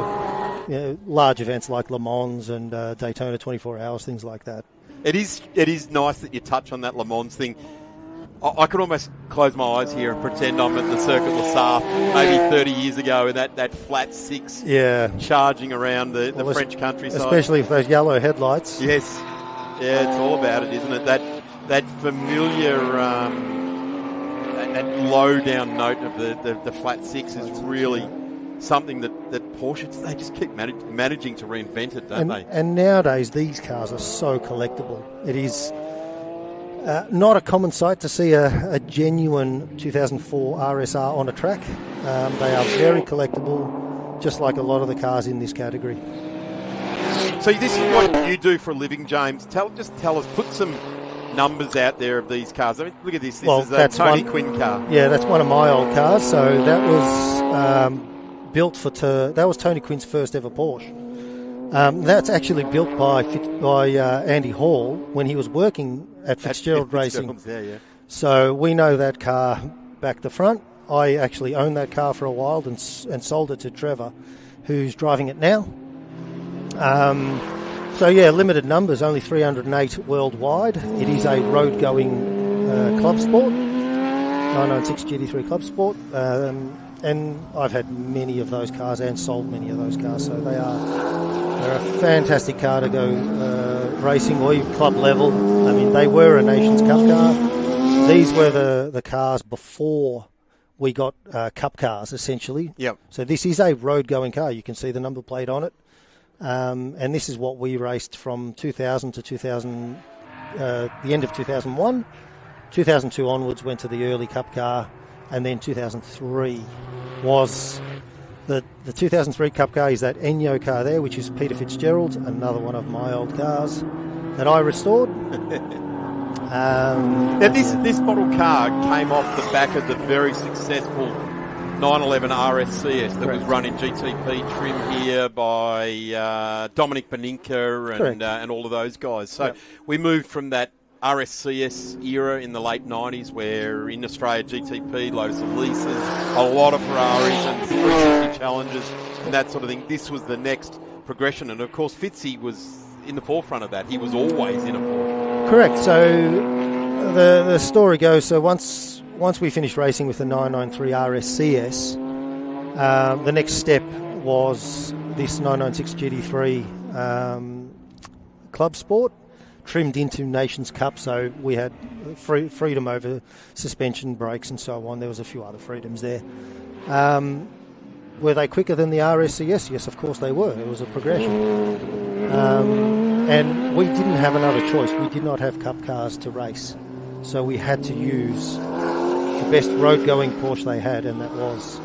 large events like Le Mans and Daytona 24 Hours, things like that. It is nice that you touch on that Le Mans thing. I could almost close my eyes here and pretend I'm at the Circuit Le Sart maybe 30 years ago in that flat six, charging around the French countryside. Especially with those yellow headlights. Yes. Yeah, it's all about it, isn't it? That familiar, that low down note of the flat six is really something that Porsche, they just keep managing to reinvent it, don't they? And nowadays, these cars are so collectible. It is not a common sight to see a genuine 2004 RSR on a track. They are very collectible, just like a lot of the cars in this category. So this is what you do for a living, James. Tell us, put some numbers out there of these cars. I mean, look at this. This is a Tony Quinn car. Yeah, that's one of my old cars. So that was built that was Tony Quinn's first ever Porsche. That's actually built by Andy Hall when he was working at Fitzgerald Racing. Yeah. So we know that car back to front. I actually owned that car for a while and sold it to Trevor, who's driving it now. Limited numbers, only 308 worldwide. It is a road-going club sport, 996 GT3 club sport. And I've had many of those cars and sold many of those cars, so they're a fantastic car to go racing or even club level. I mean, they were a Nations Cup car. these were the cars before we got cup cars, essentially. Yep. So this is a road-going car. You can see the number plate on it. And this is what we raced from 2000 to 2000, the end of 2001. 2002 onwards went to the early cup car, and then 2003 was the 2003 cup car is that Enyo car there, which is Peter Fitzgerald's, another one of my old cars that I restored. Now this model car came off the back of the very successful 911 RSCS that was run in GTP trim here by Dominic Beninka and all of those guys. So we moved from that RSCS era in the late 90s where in Australia GTP, Lotus Elises, a lot of Ferraris and 360 Challengers and that sort of thing. This was the next progression, and of course Fitzy was in the forefront of that. He was always in a Porsche. Correct. So the story goes, so once we finished racing with the 993 RSCS, the next step was this 996 GT3 Club Sport, trimmed into Nations Cup, so we had freedom over suspension, brakes and so on. There was a few other freedoms there. Were they quicker than the RSCS? Yes, of course they were. It was a progression. And we didn't have another choice. We did not have cup cars to race. So we had to use the best road-going Porsche they had, and that was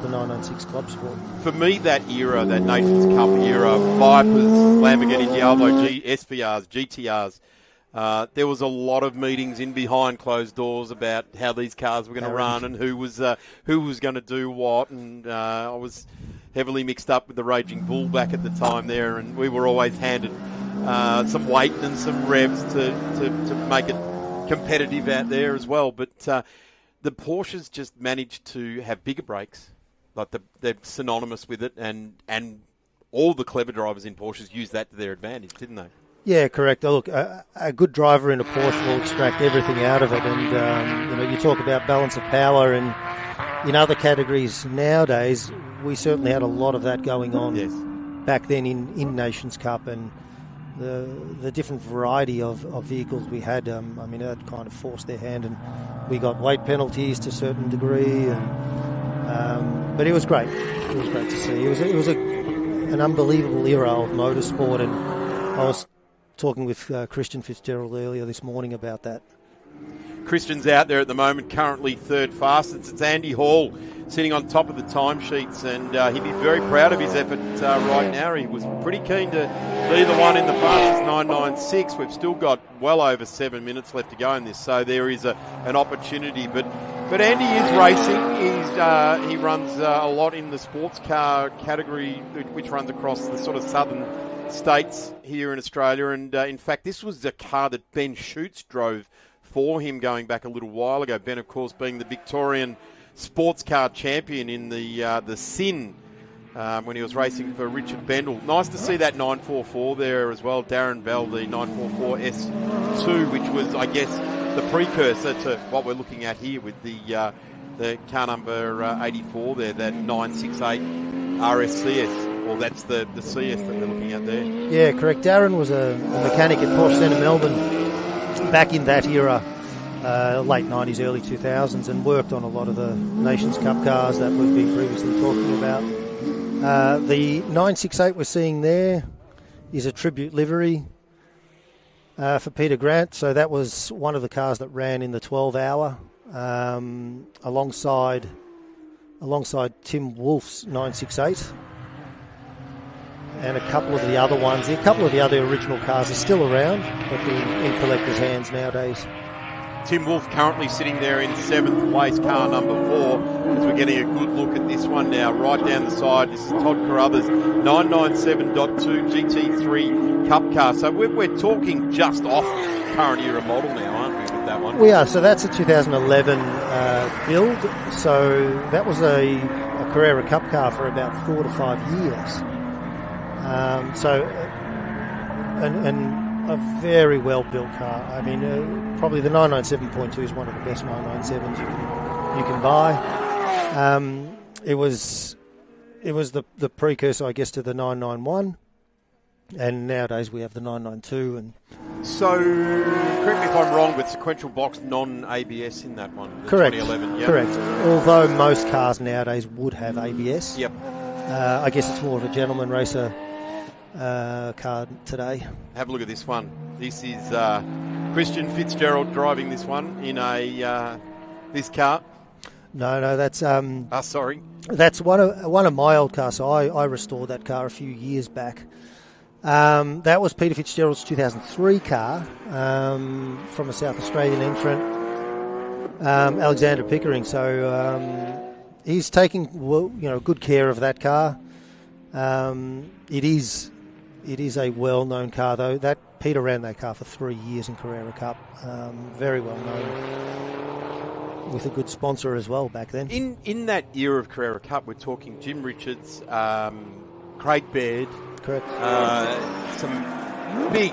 the 996 Club Sport. For me, that era, that Nations Cup era, Vipers, Lamborghini Diablo, SVRs, GTRs, there was a lot of meetings in behind closed doors about how these cars were going to run and who was going to do what. And I was heavily mixed up with the Raging Bull back at the time there, and we were always handed some weight and some revs to make it competitive out there as well. But the Porsches just managed to have bigger brakes. Like they're synonymous with it, and all the clever drivers in Porsches used that to their advantage, didn't they? Yeah, correct. Look, a good driver in a Porsche will extract everything out of it, and you talk about balance of power, and in other categories nowadays, we certainly had a lot of that going on back then in Nations Cup, and the different variety of vehicles we had. That kind of forced their hand, and we got weight penalties to a certain degree, but it was great. It was great to see. It was an unbelievable era of motorsport, and I was talking with Christian Fitzgerald earlier this morning about that. Christian's out there at the moment, currently third fastest. It's Andy Hall sitting on top of the timesheets, and he'd be very proud of his effort right now. He was pretty keen to be the one in the fastest 996. We've still got well over 7 minutes left to go in this, so there is an opportunity. But Andy is racing. He runs a lot in the sports car category, which runs across the sort of southern states here in Australia. And in fact, this was the car that Ben Schutz drove for him going back a little while ago. Ben, of course, being the Victorian sports car champion in the Sin when he was racing for Richard Bendel. Nice to see that 944 there as well. Darren Bell, the 944 S2, which was, I guess, the precursor to what we're looking at here with the car number 84 there, that 968 RSCS. Well, that's the CS that we're looking at there. Yeah, correct. Darren was a mechanic at Porsche Centre Melbourne back in that era, late 90s, early 2000s, and worked on a lot of the Nations Cup cars that we've been previously talking about. The 968 we're seeing there is a tribute livery for Peter Grant, so that was one of the cars that ran in the 12-hour alongside Tim Wolf's 968. And a couple of the other ones, a couple of the other original cars are still around, but they're in collectors' hands nowadays. Tim Wolf currently sitting there in 7th place, car number 4, as we're getting a good look at this one now, right down the side. This is Todd Carruthers, 997.2 GT3 Cup car. So we're talking just off current era model now, aren't we, with that one? We are. So that's a 2011 build. So that was a Carrera Cup car for about 4 to 5 years. And a very well-built car. I mean, probably the 997.2 is one of the best 997s you can buy. It was the precursor, I guess, to the 991, and nowadays we have the 992. And So, correct me if I'm wrong, but sequential box non-ABS in that one. The Correct. 2011. Yep. Correct. Although most cars nowadays would have ABS. Yep. I guess it's more of a gentleman racer car today. Have a look at this one. This is Christian Fitzgerald driving this one in this car. No, that's sorry. That's one of my old cars. So I restored that car a few years back. That was Peter Fitzgerald's 2003 car from a South Australian entrant, Alexander Pickering. So he's taking good care of that car. It is a well-known car, though. That Peter ran that car for 3 years in Carrera Cup. Very well known, with a good sponsor as well back then. In that era of Carrera Cup, we're talking Jim Richards, Craig Baird. Correct. Some big...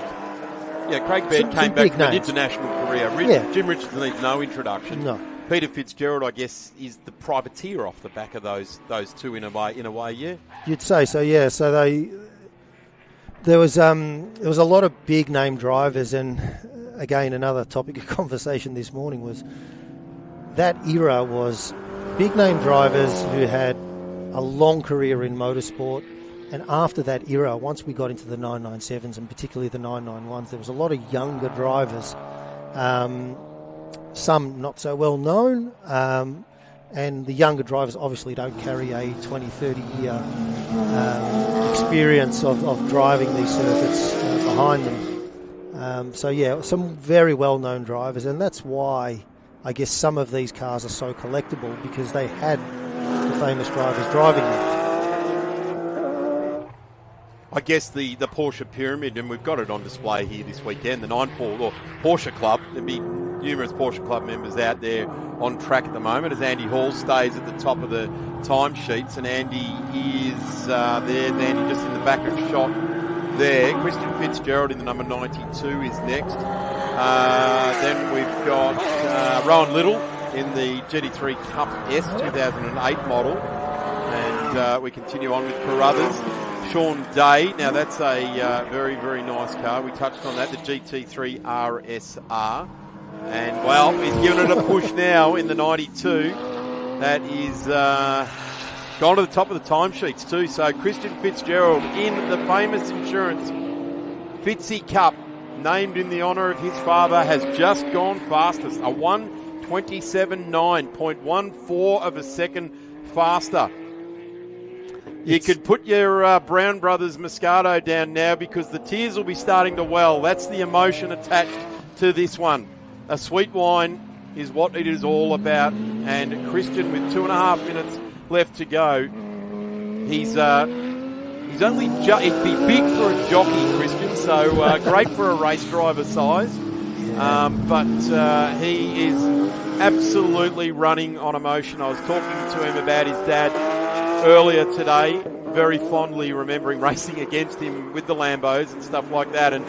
Yeah, Craig Baird came back from an international career. Jim Richards needs no introduction. No. Peter Fitzgerald, I guess, is the privateer off the back of those two in a way, yeah? You'd say so, yeah. So there was a lot of big name drivers, and again, another topic of conversation this morning was that era was big name drivers who had a long career in motorsport. And after that era, once we got into the 997s and particularly the 991s, there was a lot of younger drivers, some not so well known, and the younger drivers obviously don't carry a 20, 30-year experience of driving these circuits behind them. Some very well-known drivers, and that's why I guess some of these cars are so collectible, because they had the famous drivers driving them. I guess the Porsche Pyramid, and we've got it on display here this weekend, the Porsche Club. There'll be numerous Porsche Club members out there on track at the moment as Andy Hall stays at the top of the timesheets, and Andy is there. Andy just in the back of shot there. Christian Fitzgerald in the number 92 is next. Then we've got Rowan Little in the GT3 Cup S 2008 model, and we continue on with Carruthers. Sean Day, now that's a very, very nice car. We touched on that, the GT3 RSR. And, well, he's given it a push now in the 92. That is gone to the top of the timesheets too. So Christian Fitzgerald in the famous insurance Fitzy Cup, named in the honour of his father, has just gone fastest. A 1:27.9.14 of a second faster. You could put your Brown Brothers Moscato down now, because the tears will be starting to well. That's the emotion attached to this one. A sweet wine is what it is all about. And Christian, with 2.5 minutes left to go, he's only he'd be big for a jockey, Christian. So great for a race driver size. But he is absolutely running on emotion. I was talking to him about his dad earlier today, very fondly remembering racing against him with the Lambos and stuff like that, and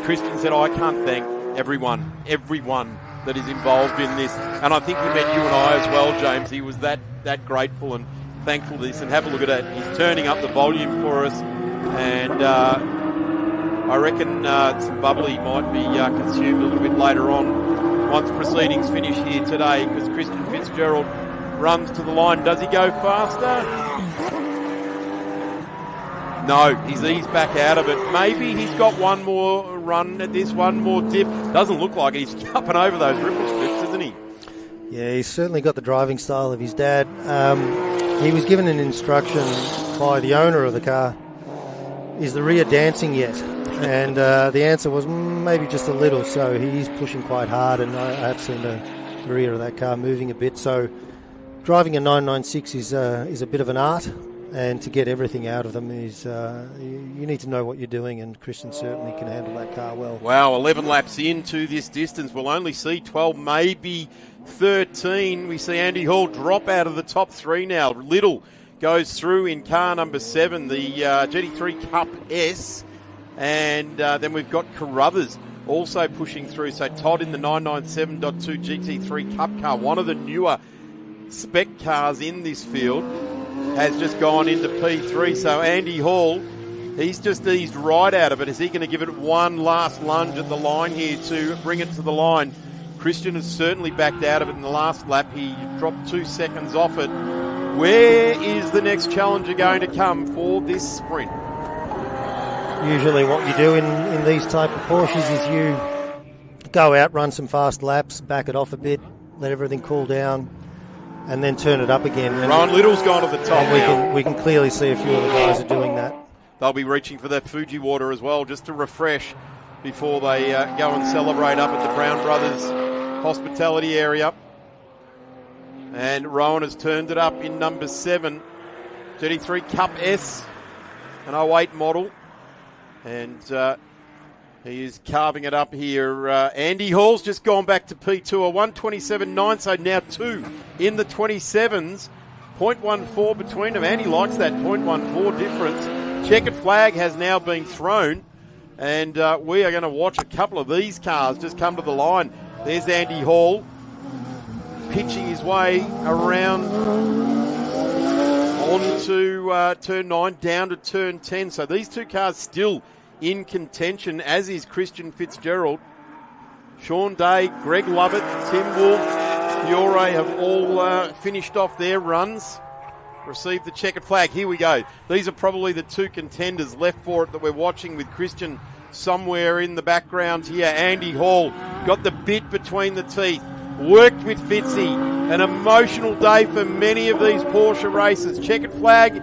Christian said, I can't thank everyone that is involved in this. And I think he met you and I as well, James. He was that grateful and thankful for this. And have a look at it. He's turning up the volume for us, and I reckon some bubbly might be consumed a little bit later on once proceedings finish here today, because Christian Fitzgerald runs to the line. Does he go faster? No, he's eased back out of it. Maybe he's got one more run at this, one more dip. Doesn't look like it. He's up and over those ripple strips, isn't he? Yeah, he's certainly got the driving style of his dad. He was given an instruction by the owner of the car, is the rear dancing yet? And the answer was maybe just a little, so he's pushing quite hard, and I have seen the rear of that car moving a bit. So driving a 996 is a bit of an art, and to get everything out of them is you need to know what you're doing, and Christian certainly can handle that car well. Wow, 11 laps into this distance. We'll only see 12, maybe 13. We see Andy Hall drop out of the top three now. Little goes through in car number 7, the GT3 Cup S, and then we've got Carruthers also pushing through. So Todd in the 997.2 GT3 Cup car, one of the newer spec cars in this field, has just gone into P3. So Andy Hall He's just eased right out of it. Is he going to give it one last lunge at the line here to bring it to the line? Christian has certainly backed out of it in the last lap. He dropped 2 seconds off it. Where is the next challenger going to come for this sprint? Usually what you do in these type of Porsches is you go out, run some fast laps, back it off a bit, let everything cool down, and then turn it up again. Rowan Little's gone to the top now. We can clearly see a few of the guys are doing that. They'll be reaching for that Fuji water as well, just to refresh before they go and celebrate up at the Brown Brothers hospitality area. And Rowan has turned it up in number 7. 33 Cup S, an 08 model. And he is carving it up here. Andy Hall's just gone back to P2, a 1:27.9, so now 2 in the 27s. 0.14 between them. Andy likes that 0.14 difference. Checkered flag has now been thrown. And we are going to watch a couple of these cars just come to the line. There's Andy Hall pitching his way around onto turn 9, down to turn 10. So these two cars still in contention, as is Christian Fitzgerald. Sean Day, Greg Lovett, Tim Wolf, Fiore have all finished off their runs. Received the checkered flag. Here we go. These are probably the two contenders left for it that we're watching, with Christian somewhere in the background here. Andy Hall got the bit between the teeth. Worked with Fitzy. An emotional day for many of these Porsche races. Checkered flag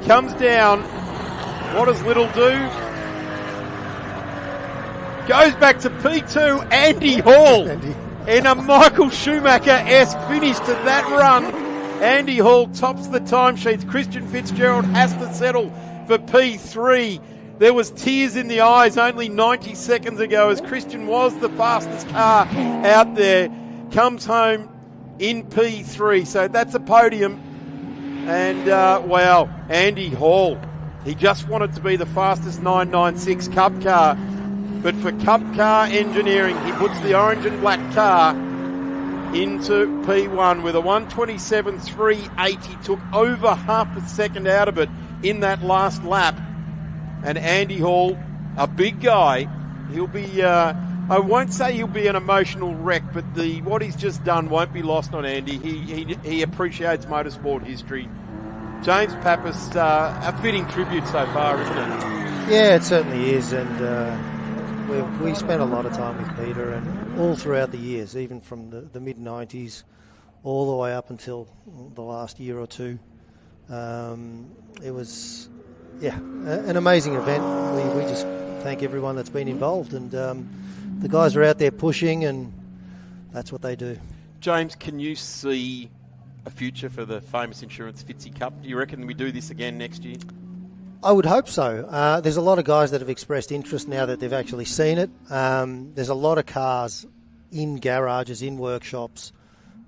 comes down. What does Little do? Goes back to P2. Andy Hall in a Michael Schumacher-esque finish to that run. Andy Hall tops the timesheets. Christian Fitzgerald has to settle for P3. There was tears in the eyes only 90 seconds ago, as Christian was the fastest car out there. Comes home in P3. So that's a podium. And, wow, Andy Hall. He just wanted to be the fastest 996 Cup car. But for Cup car engineering, he puts the orange and black car into P1 with a 1:27.380. Took over half a second out of it in that last lap. And Andy Hall, a big guy, he'll be, I won't say he'll be an emotional wreck, but what he's just done won't be lost on Andy. He appreciates motorsport history. James Pappas, a fitting tribute so far, isn't it? Yeah, it certainly is. And we spent a lot of time with Peter, and all throughout the years, even from the mid-90s all the way up until the last year or two. It was, an amazing event. We just thank everyone that's been involved, and the guys are out there pushing, and that's what they do. James, can you see a future for the famous Insurance Fitzy Cup? Do you reckon we do this again next year? I would hope so. There's a lot of guys that have expressed interest now that they've actually seen it. There's a lot of cars in garages, in workshops,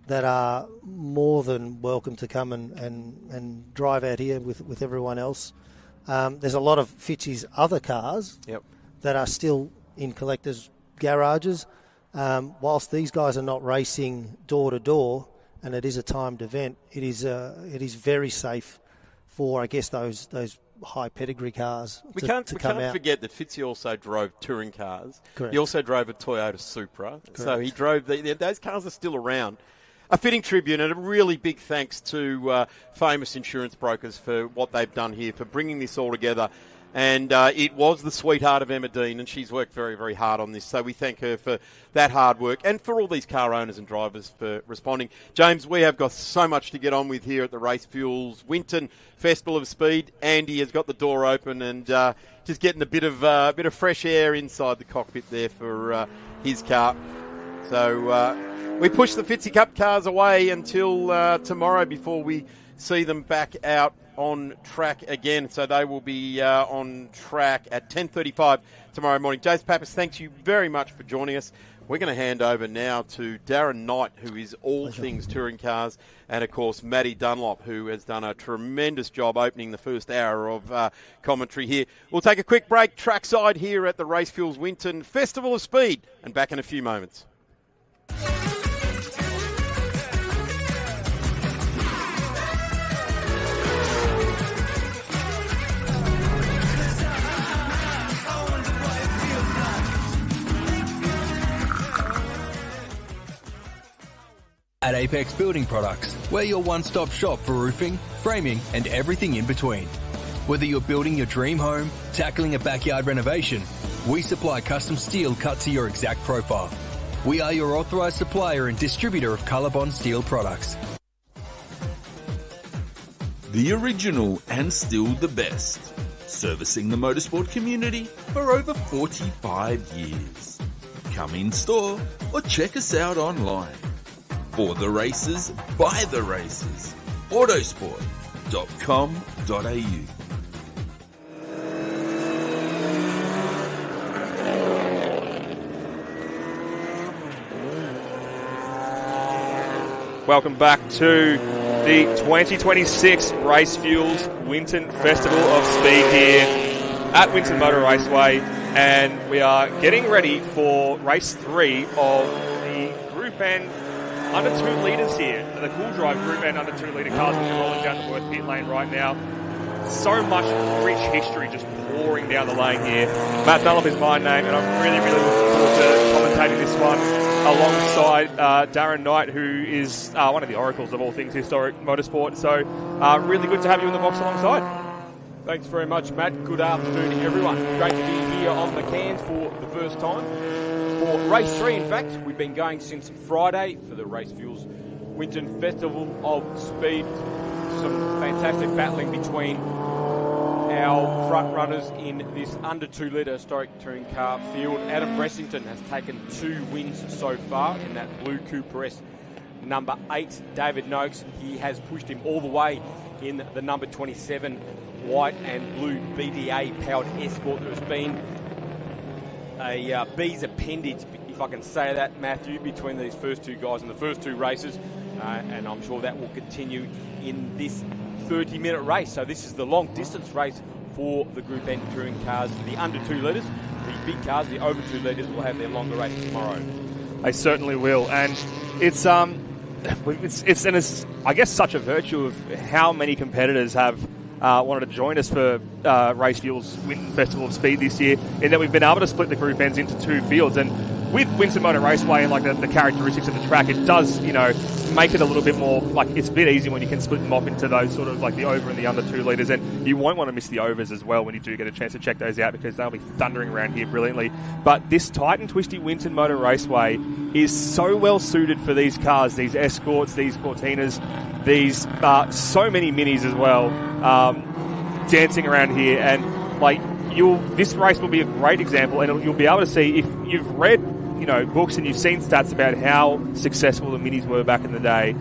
that are more than welcome to come and drive out here with everyone else. There's a lot of Fitzy's other cars that are still in collectors' garages. Whilst these guys are not racing door to door, and it is a timed event, it is very safe for, I guess, those high pedigree cars. We can't forget that Fitzy also drove touring cars. Correct. He also drove a Toyota Supra. Correct. So he drove those cars are still around. A fitting tribute, and a really big thanks to Famous Insurance Brokers for what they've done here, for bringing this all together. And it was the sweetheart of Emma Dean, and she's worked very, very hard on this. So we thank her for that hard work, and for all these car owners and drivers for responding. James, we have got so much to get on with here at the Racefuels Winton Festival of Speed. Andy has got the door open, and just getting a bit of fresh air inside the cockpit there for his car. So we push the Fitzy Cup cars away until tomorrow before we see them back out on track again. So they will be on track at 10:35 tomorrow morning. James Pappas, thanks you very much for joining us. We're going to hand over now to Darren Knight, who is all things touring cars, and of course Matty Dunlop, who has done a tremendous job opening the first hour of commentary here. We'll take a quick break trackside here at the Racefuels Winton Festival of Speed, and back in a few moments. At Apex Building Products, we're your one-stop shop for roofing, framing and everything in between. Whether you're building your dream home, tackling a backyard renovation, we supply custom steel cut to your exact profile. We are your authorised supplier and distributor of Colorbond steel products. The original and still the best. Servicing the motorsport community for over 45 years. Come in store or check us out online. For the races, by the races. Autosport.com.au. Welcome back to the 2026 Racefuels Winton Festival of Speed here at Winton Motor Raceway, and we are getting ready for race 3 of the Group N under 2 litres here. The Cool Drive Group N under 2 litre cars are rolling down the Worth pit lane right now. So much rich history just pouring down the lane here. Matt Dunlop is my name, and I'm really looking forward to commentating this one alongside Darren Knight, who is one of the oracles of all things historic motorsport. So really good to have you in the box alongside. Thanks very much, Matt. Good afternoon, everyone. Great to be here on the cans for the first time. For race 3, in fact, we've been going since Friday for the Racefuels Winton Festival of Speed. Some fantastic battling between our front runners in this under 2 litre historic touring car field. Adam Bressington has taken 2 wins so far in that blue Cooper S number 8. David Noakes, he has pushed him all the way in the number 27 white and blue BDA powered Escort. There's been a B's appendage, if I can say that, Matthew, between these first 2 guys in the first 2 races, and I'm sure that will continue in this 30-minute race. So this is the long distance race for the Group N touring cars. The under 2 litres, the big cars, the over 2 litres, will have their longer race tomorrow. They certainly will, and it's I guess such a virtue of how many competitors have wanted to join us for Racefuels Winton Festival of Speed this year, in that we've been able to split the Group N's into 2 fields. And with Winton Motor Raceway and like the characteristics of the track, it does, make it a little bit more, like, it's a bit easy when you can split them off into those sort of like the over and the under 2 litres. And you won't want to miss the overs as well when you do get a chance to check those out, because they'll be thundering around here brilliantly. But this tight and twisty Winton Motor Raceway is so well suited for these cars, these Escorts, these Cortinas, these so many Minis as well, dancing around here. And like, this race will be a great example, and you'll be able to see, if you've read books and you've seen stats about how successful the Minis were back in the day,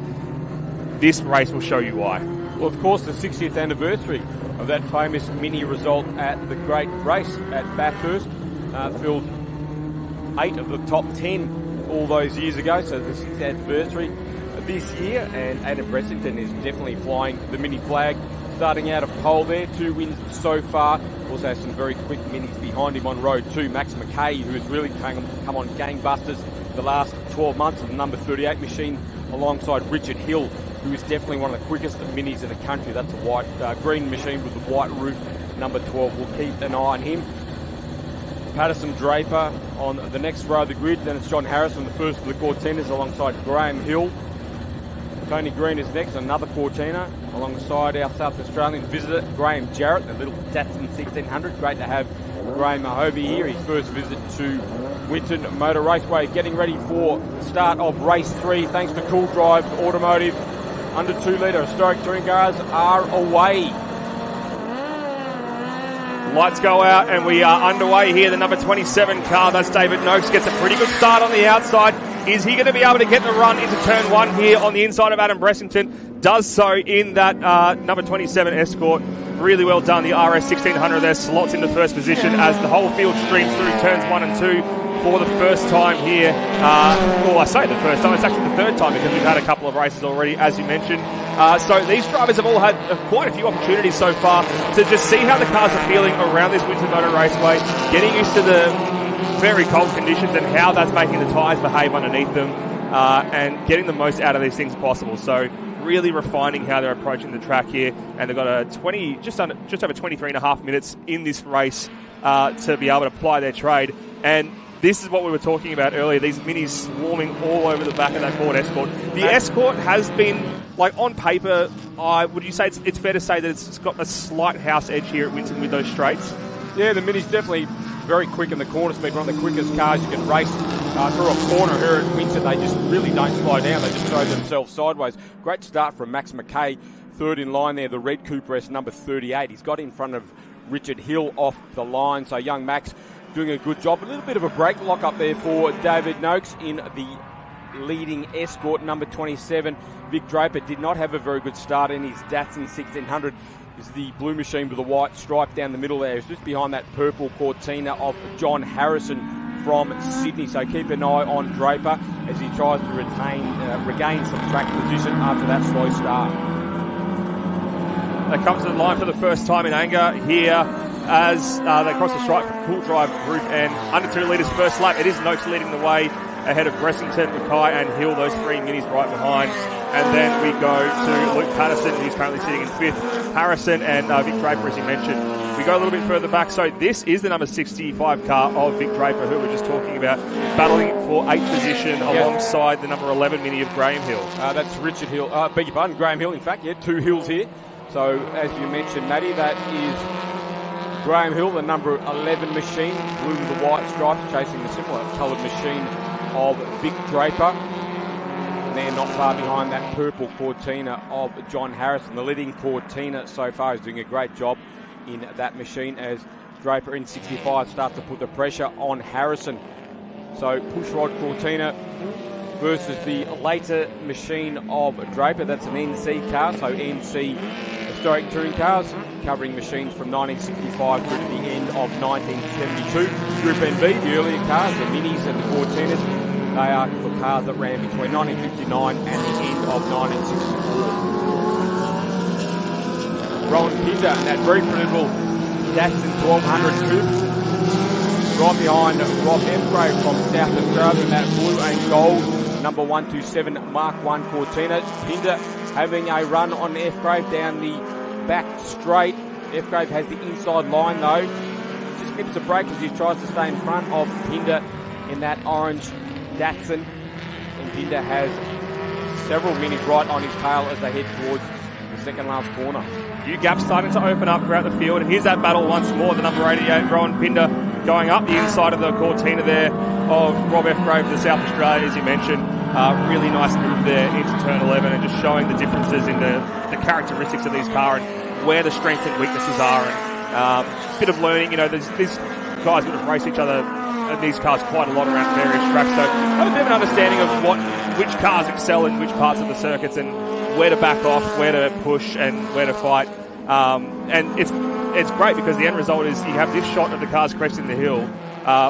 this race will show you why. Well, of course, the 60th anniversary of that famous Mini result at the great race at Bathurst filled 8 of the top 10 all those years ago, so the 60th anniversary this year, and Adam Bressington is definitely flying the Mini flag, starting out of pole there, 2 wins so far. Also has some very quick Minis behind him on road 2. Max McKay, who has really come on gangbusters the last 12 months, of the number 38 machine, alongside Richard Hill, who is definitely one of the quickest Minis in the country. That's a green machine with the white roof, number 12. We'll keep an eye on him. Patterson Draper on the next row of the grid. Then it's John Harrison, the first of the Cortinas, alongside Graham Hill. Tony Green is next, another Cortina, alongside our South Australian visitor, Graham Jarrett, the little Datsun 1600. Great to have Graham Mahovey here, his first visit to Winton Motor Raceway. Getting ready for the start of race 3, thanks to Cool Drive Automotive. Under 2 litre historic touring cars are away. Lights go out and we are underway here. The number 27 car, that's David Noakes, gets a pretty good start on the outside. Is he going to be able to get the run into turn 1 here on the inside of Adam Bressington? Does so in that number 27 Escort. Really well done. The RS 1600 there slots into first position as the whole field streams through turns 1 and 2 for the first time here. Well, I say the first time, it's actually the third time, because we've had a couple of races already, as you mentioned. So these drivers have all had quite a few opportunities so far to just see how the cars are feeling around this Winton Motor Raceway, getting used to the very cold conditions and how that's making the tyres behave underneath them, and getting the most out of these things possible. So really refining how they're approaching the track here, and they've got just over 23 and a half minutes in this race to be able to apply their trade. And this is what we were talking about earlier, these minis swarming all over the back of that Ford Escort. The Escort has been, like, on paper, would you say it's fair to say that it's got a slight house edge here at Winton with those straights? Yeah, the Mini's definitely very quick in the corner speed, one of the quickest cars you can race through a corner here at Winton. They just really don't slow down, they just throw themselves sideways. Great start from Max McKay, third in line there, the red Cooper S, number 38. He's got in front of Richard Hill off the line, so young Max doing a good job. A little bit of a brake lock up there for David Noakes in the leading Escort, number 27. Vic Draper did not have a very good start in his Datsun 1600. Is the blue machine with the white stripe down the middle there. It's just behind that purple Cortina of John Harrison from Sydney. So keep an eye on Draper as he tries to regain some track position after that slow start. They come to the line for the first time in anger here as they cross the stripe for Cool Drive Group and under 2 litres first lap. It is Noakes leading the way ahead of Bressington, Mackay and Hill, those 3 minis right behind. And then we go to Luke Patterson, who's currently sitting in 5th. Harrison and Vic Draper, as you mentioned. We go a little bit further back. So this is the number 65 car of Vic Draper, who we were just talking about, battling for 8th position alongside the number 11 mini of Graham Hill. That's Richard Hill. Beg your pardon, Graham Hill. In fact, 2 Hills here. So as you mentioned, Matty, that is Graham Hill, the number 11 machine, blue with the white stripes, chasing the similar coloured machine of Vic Draper. And they're not far behind that purple Cortina of John Harrison. The leading Cortina so far is doing a great job in that machine as Draper in 65 starts to put the pressure on Harrison. So pushrod Cortina versus the later machine of Draper. That's an NC car, so NC historic touring cars, covering machines from 1965 through to the end of 1972. Group NB, the earlier cars, the minis and the Cortinas, they are for cars that ran between 1959 and the end of 1964. Rowan Pinder and that very formidable Datsun 1200 coupe. Right behind Rob Emgrave from South Australia in that blue and gold number 127 Mark 1 Cortina. Pinder having a run on F-Grave down the back straight. F-Grave has the inside line though. Just nips a break as he tries to stay in front of Pinder in that orange Datsun. And Pinder has several minis right on his tail as they head towards the second last corner. A few gaps starting to open up throughout the field. And here's that battle once more. The number 88, Rowan Pinder, going up the inside of the Cortina there of Rob F. Grave to South Australia, as you mentioned. Really nice move there into turn 11 and just showing the differences in the characteristics of these cars and where the strengths and weaknesses are. And bit of learning, these guys would have raced each other in these cars quite a lot around various tracks. So have a bit of an understanding of which cars excel in which parts of the circuits and where to back off, where to push and where to fight. And it's great because the end result is you have this shot of the cars cresting the hill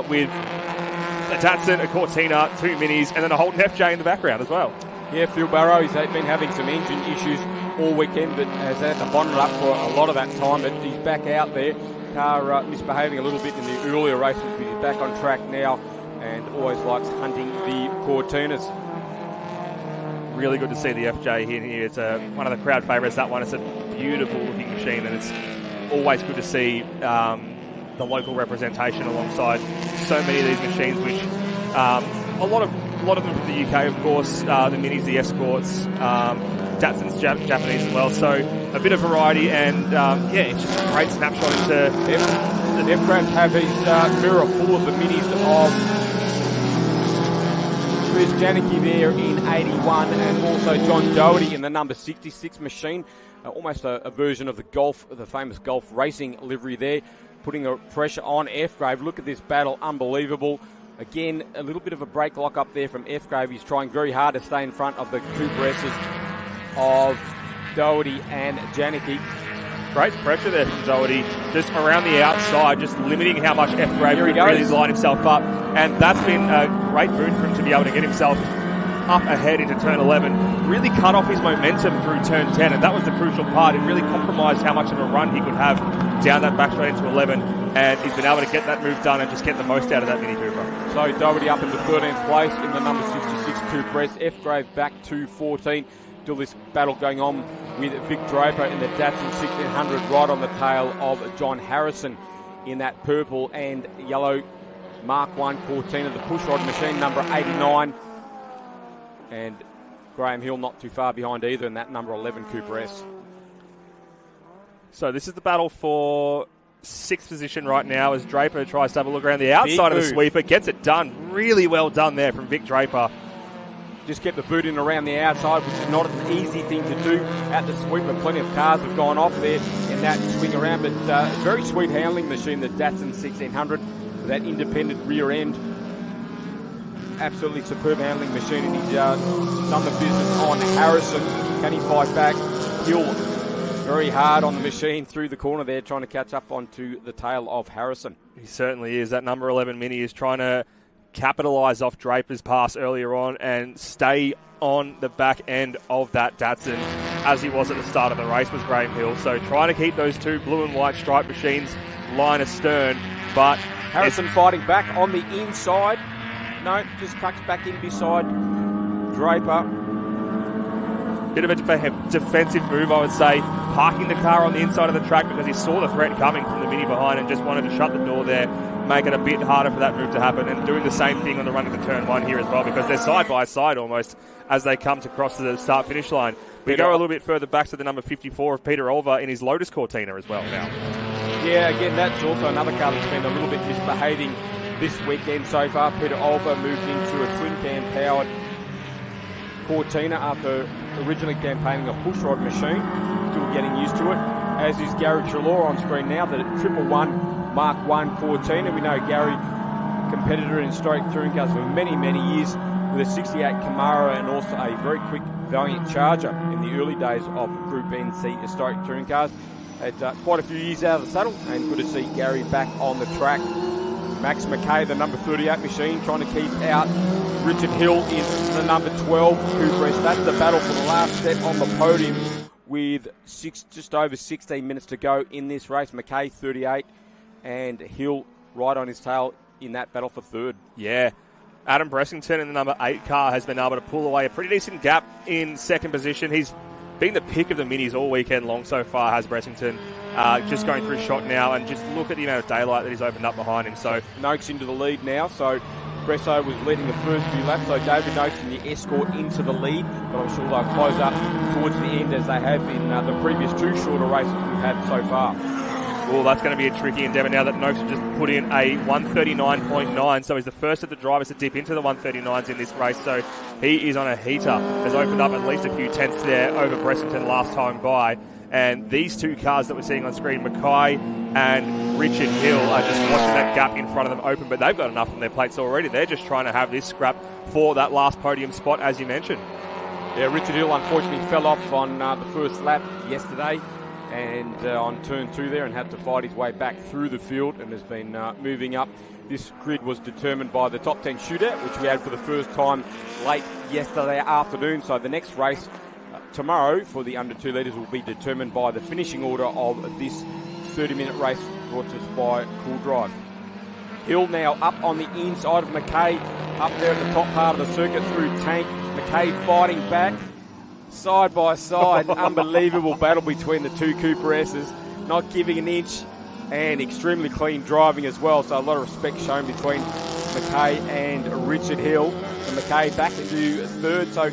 with a Datsun, a Cortina, 2 minis, and then a Holden FJ in the background as well. Yeah, Phil Barrow, he's been having some engine issues all weekend, but has had to bond it up for a lot of that time, but he's back out there. Car misbehaving a little bit in the earlier races, but he's back on track now and always likes hunting the Cortinas. Really good to see the FJ here. It's one of the crowd favourites, that one. It's a beautiful looking machine, and it's always good to see the local representation alongside so many of these machines, which a lot of them from the UK, of course, the minis, the Escorts, Datsun's Japanese as well. So a bit of variety, and it's just a great snapshot into the F-Grams have his mirror full of the minis of Chris Janicki there in 81, and also John Doherty in the number 66 machine. Almost a version of the famous Golf racing livery there, putting the pressure on F-Grave. Look at this battle, unbelievable. Again, a little bit of a brake lock up there from F-Grave. He's trying very hard to stay in front of the Cooper S's of Doherty and Janicki. Great pressure there from Doherty, just around the outside, just limiting how much F-Grave can really line himself up. And that's been a great boon for him to be able to get himself up ahead into turn 11, really cut off his momentum through turn 10, and that was the crucial part. It really compromised how much of a run he could have down that back straight into 11, and he's been able to get that move done and just get the most out of that Mini Cooper. So Doherty up into 13th place in the number 66 Cooper S. F-Grave back to 14. Still this battle going on with Vic Draper in the Datsun 1600 right on the tail of John Harrison in that purple and yellow Mark 1 Cortina, the pushrod machine, number 89. And Graham Hill not too far behind either in that number 11 Cooper S. So this is the battle for 6th position right now as Draper tries to have a look around the outside of the sweeper. Gets it done. Really well done there from Vic Draper. Just kept the boot in around the outside, which is not an easy thing to do at the sweeper. Plenty of cars have gone off there in that swing around, but very sweet handling machine, the Datsun 1600, with that independent rear end. Absolutely superb handling machine, and he's done the business on Harrison. Can he fight back? Hill very hard on the machine through the corner there, trying to catch up onto the tail of Harrison. He certainly is. That number 11 Mini is trying to capitalise off Draper's pass earlier on and stay on the back end of that Datsun as he was at the start of the race was Graham Hill. So trying to keep those two blue and white stripe machines line astern, but Harrison fighting back on the inside. No, just tucks back in beside Draper. Bit of a defensive move, I would say. Parking the car on the inside of the track because he saw the threat coming from the Mini behind and just wanted to shut the door there, make it a bit harder for that move to happen, and doing the same thing on the run into turn 1 here as well because they're side by side almost as they come to cross to the start-finish line. We go a little bit further back to the number 54 of Peter Olver in his Lotus Cortina as well now. Yeah, again, that's also another car that's been a little bit misbehaving this weekend so far. Peter Olver moved into a twin-cam-powered Cortina after originally campaigning a pushrod machine. Still getting used to it, as is Gary Trelaw on screen now, the 111 Mark 1 Cortina. We know Gary, competitor in historic touring cars for many, many years with a 68 Camaro and also a very quick Valiant Charger in the early days of Group NC historic touring cars. Had quite a few years out of the saddle, and good to see Gary back on the track. Max McKay, the number 38 machine, trying to keep out Richard Hill in the number 12 Cooper S. That's the battle for the last set on the podium with just over 16 minutes to go in this race. McKay 38 and Hill right on his tail in that battle for third. Yeah. Adam Bressington in the number 8 car has been able to pull away a pretty decent gap in second position. He's been the pick of the Minis all weekend long so far, has Bressington. Just going through shot now, and just look at the amount of daylight that he's opened up behind him. So Noakes into the lead now, so Bresso was leading the first few laps, so David Noakes in the escort into the lead, but I'm sure they'll close up towards the end as they have in the previous two shorter races we've had so far. Well, that's going to be a tricky endeavour now that Noakes has just put in a 139.9, so he's the first of the drivers to dip into the 139s in this race, so he is on a heater. Has opened up at least a few tenths there over Bressington last time by, and these two cars that we're seeing on screen, Mackay and Richard Hill, are just watching that gap in front of them open, but they've got enough on their plates already. They're just trying to have this scrap for that last podium spot, as you mentioned. Yeah, Richard Hill unfortunately fell off on the first lap yesterday, and on turn 2 there, and had to fight his way back through the field and has been moving up. This grid was determined by the top 10 shootout, which we had for the first time late yesterday afternoon. So the next race tomorrow for the under 2 litres will be determined by the finishing order of this 30-minute race brought to us by Cool Drive. Hill now up on the inside of McKay, up there at the top part of the circuit through Tank. McKay fighting back. Side by side, unbelievable battle between the two Cooper S's, not giving an inch, and extremely clean driving as well. So a lot of respect shown between McKay and Richard Hill. And McKay back into third. So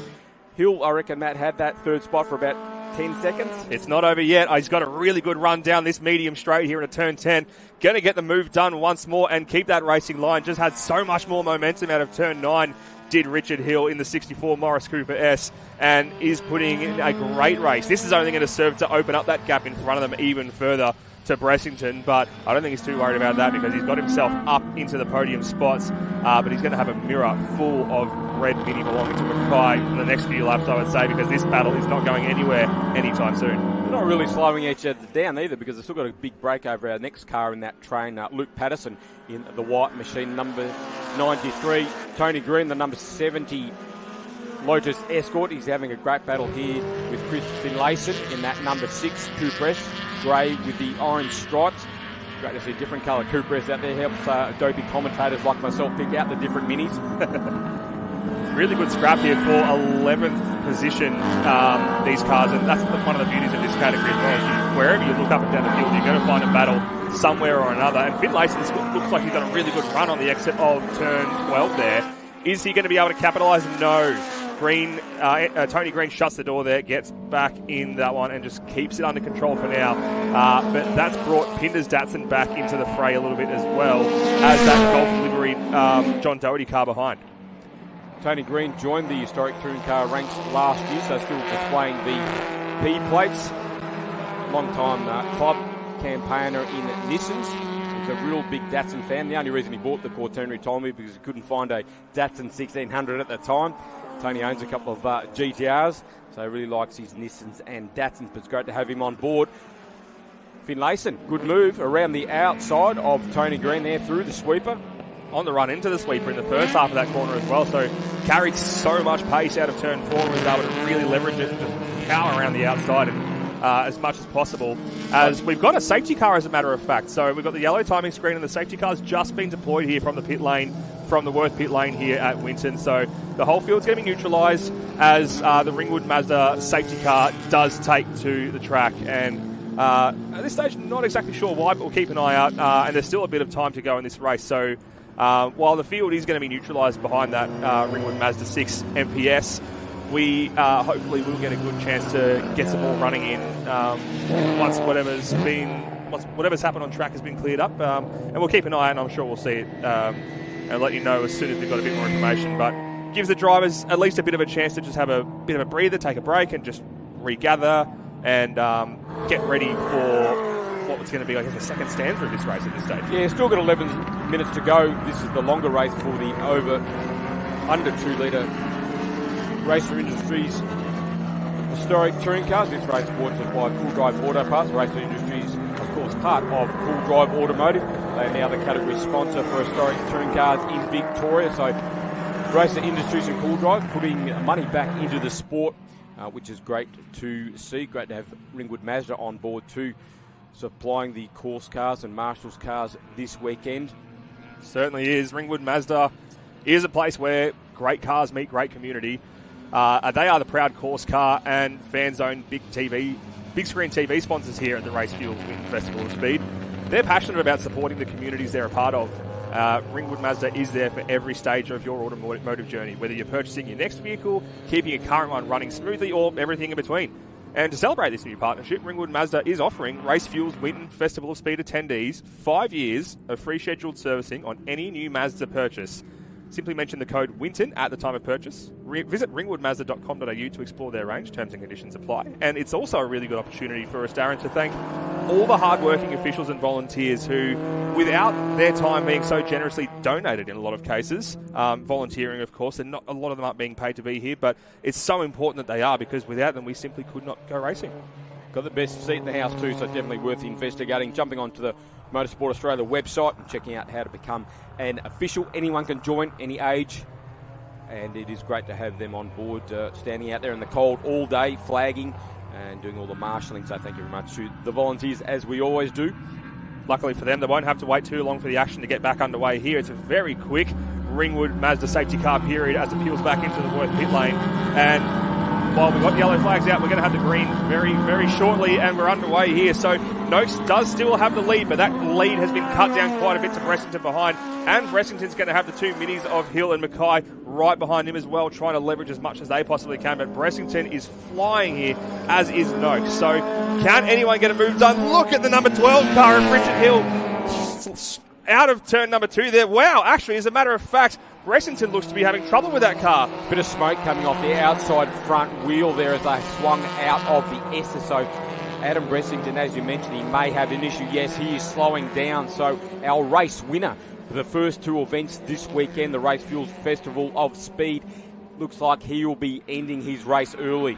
Hill, I reckon, Matt, had that third spot for about 10 seconds. It's not over yet. He's got a really good run down this medium straight here in a turn 10. Going to get the move done once more and keep that racing line. Just had so much more momentum out of turn 9. Did Richard Hill in the 64 Morris Cooper S, and is putting in a great race. This is only going to serve to open up that gap in front of them even further to Bressington, but I don't think he's too worried about that because he's got himself up into the podium spots, but he's going to have a mirror full of red Mini belonging to Mackay for the next few laps, I would say, because this battle is not going anywhere anytime soon. They're not really slowing each other down either because they've still got a big break over our next car in that train, Luke Patterson in the white machine, number 93. Tony Green, the number 70 Lotus Escort. He's having a great battle here with Chris Finlayson in that number 6 Cooper S, grey with the orange stripes. Great to see different colour Cooper S out there. Helps Adobe commentators like myself pick out the different minis. Really good scrap here for 11th position, these cars, and that's one of the beauties of this category as well. Wherever you look up and down the field, you're going to find a battle somewhere or another. And Finlayson looks like he's got a really good run on the exit of turn 12 there. Is he going to be able to capitalise? No. Tony Green shuts the door there, gets back in that one and just keeps it under control for now. But that's brought Pinder's Datsun back into the fray a little bit as well as that Golf livery John Doherty car behind. Tony Green joined the historic touring car ranks last year, so still displaying the P plates. Long-time club campaigner in Nissans. He's a real big Datsun fan. The only reason he bought the Quaternary told me because he couldn't find a Datsun 1600 at the time. Tony owns a couple of GTRs, so he really likes his Nissans and Datsuns, but it's great to have him on board. Finlayson, good move around the outside of Tony Green there through the sweeper. On the run into the sweeper in the first half of that corner as well, so carried so much pace out of turn 4 and was able to really leverage it and just power around the outside and as much as possible. As we've got a safety car, as a matter of fact, so we've got the yellow timing screen and the safety car's just been deployed here from the pit lane, from the Worth pit lane here at Winton. So the whole field's going to be neutralised as the Ringwood Mazda safety car does take to the track. And at this stage, not exactly sure why, but we'll keep an eye out. And there's still a bit of time to go in this race. So while the field is going to be neutralised behind that Ringwood Mazda 6 MPS, we hopefully will get a good chance to get some more running in once whatever's happened on track has been cleared up. And we'll keep an eye out, and I'm sure we'll see it and let you know as soon as we've got a bit more information. But gives the drivers at least a bit of a chance to just have a bit of a breather, take a break, and just regather and get ready for what's going to be, I guess, a second stanza of this race at this stage. Yeah, still got 11 minutes to go. This is the longer race for the under 2 litre Racer Industries historic touring cars. This race sponsored by Cool Drive Auto Parts. Racer Industries, of course, part of Cool Drive Automotive. They are now the category sponsor for historic touring cars in Victoria. So Racer Industries and Cool Drive putting money back into the sport, which is great to see. Great to have Ringwood Mazda on board too, supplying the course cars and Marshall's cars this weekend. Certainly is. Ringwood Mazda is a place where great cars meet great community. They are the proud course car and fan zone big screen TV sponsors here at the Racefuels Winton Festival of Speed. They're passionate about supporting the communities they're a part of. Ringwood Mazda is there for every stage of your automotive journey, whether you're purchasing your next vehicle, keeping your current one running smoothly, or everything in between. And to celebrate this new partnership, Ringwood Mazda is offering Racefuels Winton Festival of Speed attendees 5 years of free scheduled servicing on any new Mazda purchase. Simply mention the code Winton at the time of purchase. Visit ringwoodmazda.com.au to explore their range. Terms and conditions apply. And it's also a really good opportunity for us, Darren, to thank all the hard-working officials and volunteers who, without their time being so generously donated in a lot of cases, volunteering, of course, and not a lot of them aren't being paid to be here, but it's so important that they are, because without them we simply could not go racing. Got the best seat in the house too, so definitely worth investigating. Jumping onto the Motorsport Australia website and checking out how to become an official. Anyone can join, any age, and it is great to have them on board, standing out there in the cold all day, flagging and doing all the marshalling. So thank you very much to the volunteers, as we always do. Luckily for them, they won't have to wait too long for the action to get back underway here. It's a very quick Ringwood Mazda safety car period as it peels back into the Worth pit lane. And while we've got yellow flags out, we're going to have the green very, very shortly, and we're underway here. So Noakes does still have the lead, but that lead has been cut down quite a bit to Bressington behind, and Bressington's going to have the two minis of Hill and Mackay right behind him as well, trying to leverage as much as they possibly can. But Bressington is flying here, as is Noakes. So can anyone get a move done? Look at the number 12 car of Richard Hill out of turn number 2 there. Wow, actually, as a matter of fact, Bressington looks to be having trouble with that car. Bit of smoke coming off the outside front wheel there as they swung out of the Esser. So Adam Bressington, as you mentioned, he may have an issue. Yes, he is slowing down. So our race winner for the first 2 events this weekend, the Racefuels Festival of Speed, looks like he will be ending his race early.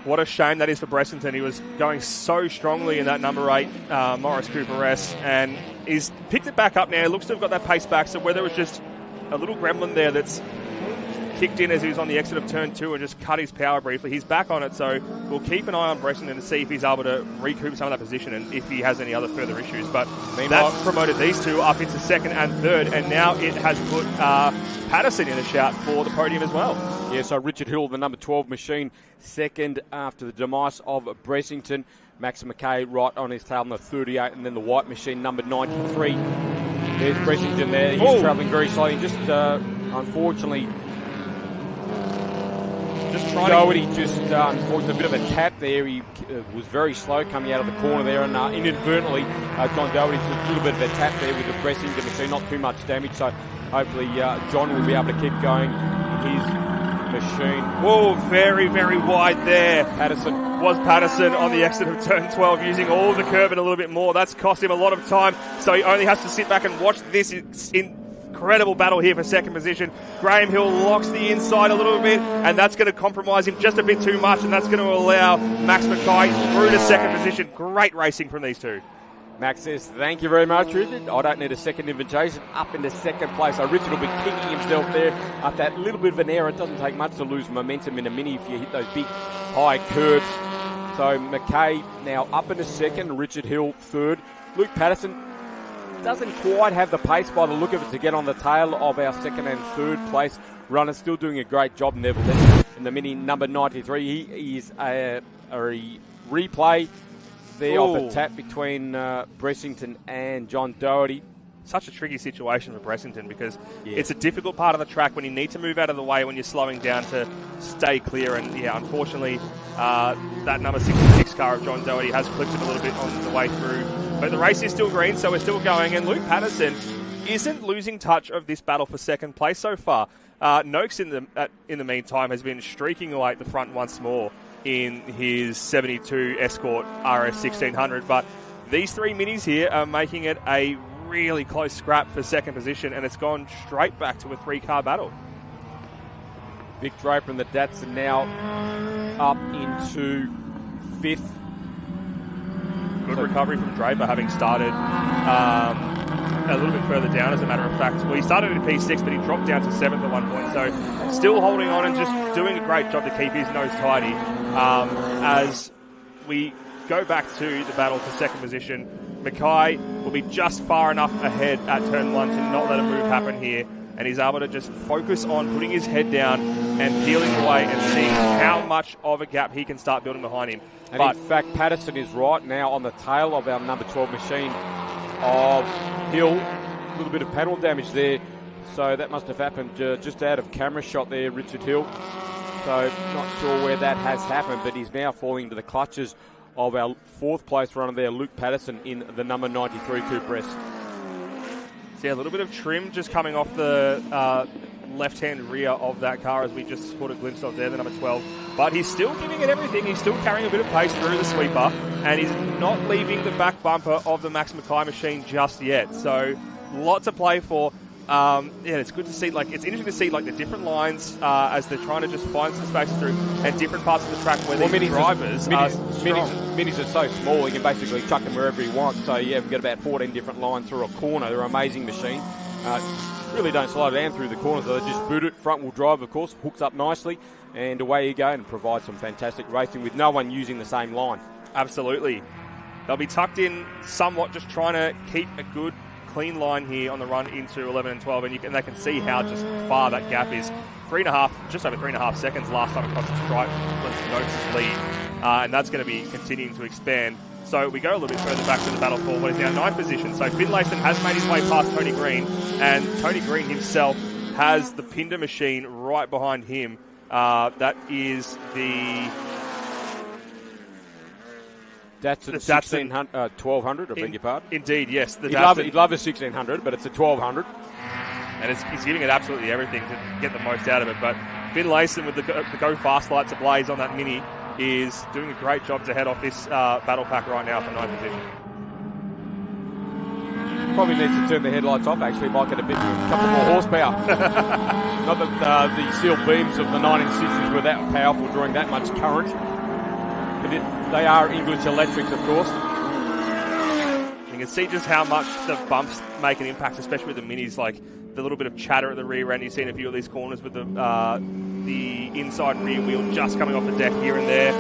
What a shame that is for Bressington. He was going so strongly in that number 8 Morris Cooper S, and he's picked it back up now. He looks to have got that pace back, so whether it was just a little gremlin there that's kicked in as he was on the exit of turn 2 and just cut his power briefly. He's back on it, so we'll keep an eye on Bressington to see if he's able to recoup some of that position and if he has any other further issues. But that's promoted these two up into 2nd and 3rd, and now it has put Patterson in a shout for the podium as well. Yeah, so Richard Hill, the number 12 machine, 2nd after the demise of Bressington. Max McKay right on his tail on the 38, and then the white machine, number 93. There's Bressington there. He's travelling very slowly. Just, unfortunately, Doherty unfortunately, a bit of a tap there. He was very slow coming out of the corner there, and inadvertently, John Doherty took a little bit of a tap there with the Bressington machine. Not too much damage, so hopefully John will be able to keep going his machine. Whoa, very, very wide there. Patterson on the exit of turn 12, using all the curb and a little bit more. That's cost him a lot of time, so he only has to sit back and watch this incredible battle here for second position. Graham Hill locks the inside a little bit, and that's going to compromise him just a bit too much, and that's going to allow Max McKay through to second position. Great racing from these two. Max says, thank you very much, Richard. I don't need a second invitation. Up into second place. So Richard will be kicking himself there after that little bit of an error. It doesn't take much to lose momentum in a mini if you hit those big, high curves. So McKay now up into second. Richard Hill third. Luke Patterson doesn't quite have the pace by the look of it to get on the tail of our second and third place runners. Still doing a great job, Neville, in the mini number 93. He is a replay there of a tap between Bressington and John Doherty. Such a tricky situation for Bressington because it's a difficult part of the track when you need to move out of the way when you're slowing down to stay clear. And unfortunately, that number 66 car of John Doherty has clipped him a little bit on the way through. But the race is still green, so we're still going. And Luke Patterson isn't losing touch of this battle for second place so far. Noakes, in the meantime, has been streaking away at the front once more in his 72 Escort RS 1600. But these three minis here are making it a really close scrap for second position, and it's gone straight back to a three-car battle. Vic Draper and the Datsun now up into fifth. Good recovery from Draper, having started a little bit further down, as a matter of fact. Well, he started in P6, but he dropped down to 7th at one point, so still holding on and just doing a great job to keep his nose tidy. As we go back to the battle for second position, McKay will be just far enough ahead at turn 1 to not let a move happen here, and he's able to just focus on putting his head down and peeling away and seeing how much of a gap he can start building behind him. And in fact, Patterson is right now on the tail of our number 12 machine of Hill. A little bit of panel damage there, so that must have happened just out of camera shot there, Richard Hill. So not sure where that has happened, but he's now falling into the clutches of our fourth place runner there, Luke Patterson, in the number 93 Cooper S. So a little bit of trim just coming off the left-hand rear of that car, as we just caught a glimpse of there, the number 12. But he's still giving it everything. He's still carrying a bit of pace through the sweeper, and he's not leaving the back bumper of the Max McKay machine just yet. So lots to play for. It's good to see. It's interesting to see the different lines as they're trying to just find some spaces through, and different parts of the track where these drivers are strong. Minis are so small, you can basically chuck them wherever you want. So we've got about 14 different lines through a corner. They're an amazing machine. Really don't slow down through the corners. They just boot it. Front wheel drive, of course, hooks up nicely, and away you go, and provides some fantastic racing with no one using the same line. Absolutely. They'll be tucked in somewhat, just trying to keep a good clean line here on the run into 11 and 12, and they can see how just far that gap is. Just over 3.5 seconds last time across the stripe was Noakes' lead, and that's going to be continuing to expand. So we go a little bit further back to the battle for what is now 9th position. So Finlayson has made his way past Tony Green, and Tony Green himself has the Pinder machine right behind him. That is the... That's the 1200, I beg your pardon. Indeed, yes. He'd love a 1600, but it's a 1200. And he's giving it absolutely everything to get the most out of it. But Finlayson with the Go Fast lights ablaze on that Mini is doing a great job to head off this battle pack right now for 9th position. Probably needs to turn the headlights off, actually. Might get a couple more horsepower. Not that the steel beams of the 1960s were that powerful, drawing that much current. But they are English electrics, of course. You can see just how much the bumps make an impact, especially with the Minis, the little bit of chatter at the rear end. You've seen a few of these corners with the inside rear wheel just coming off the deck here and there.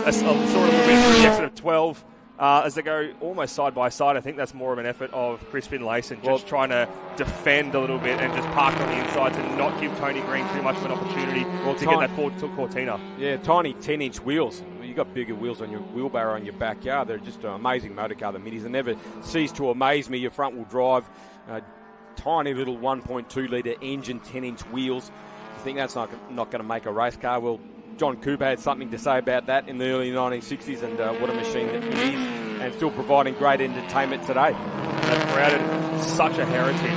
I saw a little bit from the exit of 12 as they go almost side by side. I think that's more of an effort of Chris Finlayson just trying to defend a little bit and just park on the inside to not give Tony Green too much of an opportunity to get that forward to Cortina. Yeah, tiny 10-inch wheels. you've got bigger wheels on your wheelbarrow in your backyard. They're just an amazing motor car, the Minis. They never cease to amaze me. Your front-wheel drive, tiny little 1.2 litre engine, 10-inch wheels. You think that's not going to make a race car? Well, John Cooper had something to say about that in the early 1960s, and what a machine that it is, and still providing great entertainment today. They've created such a heritage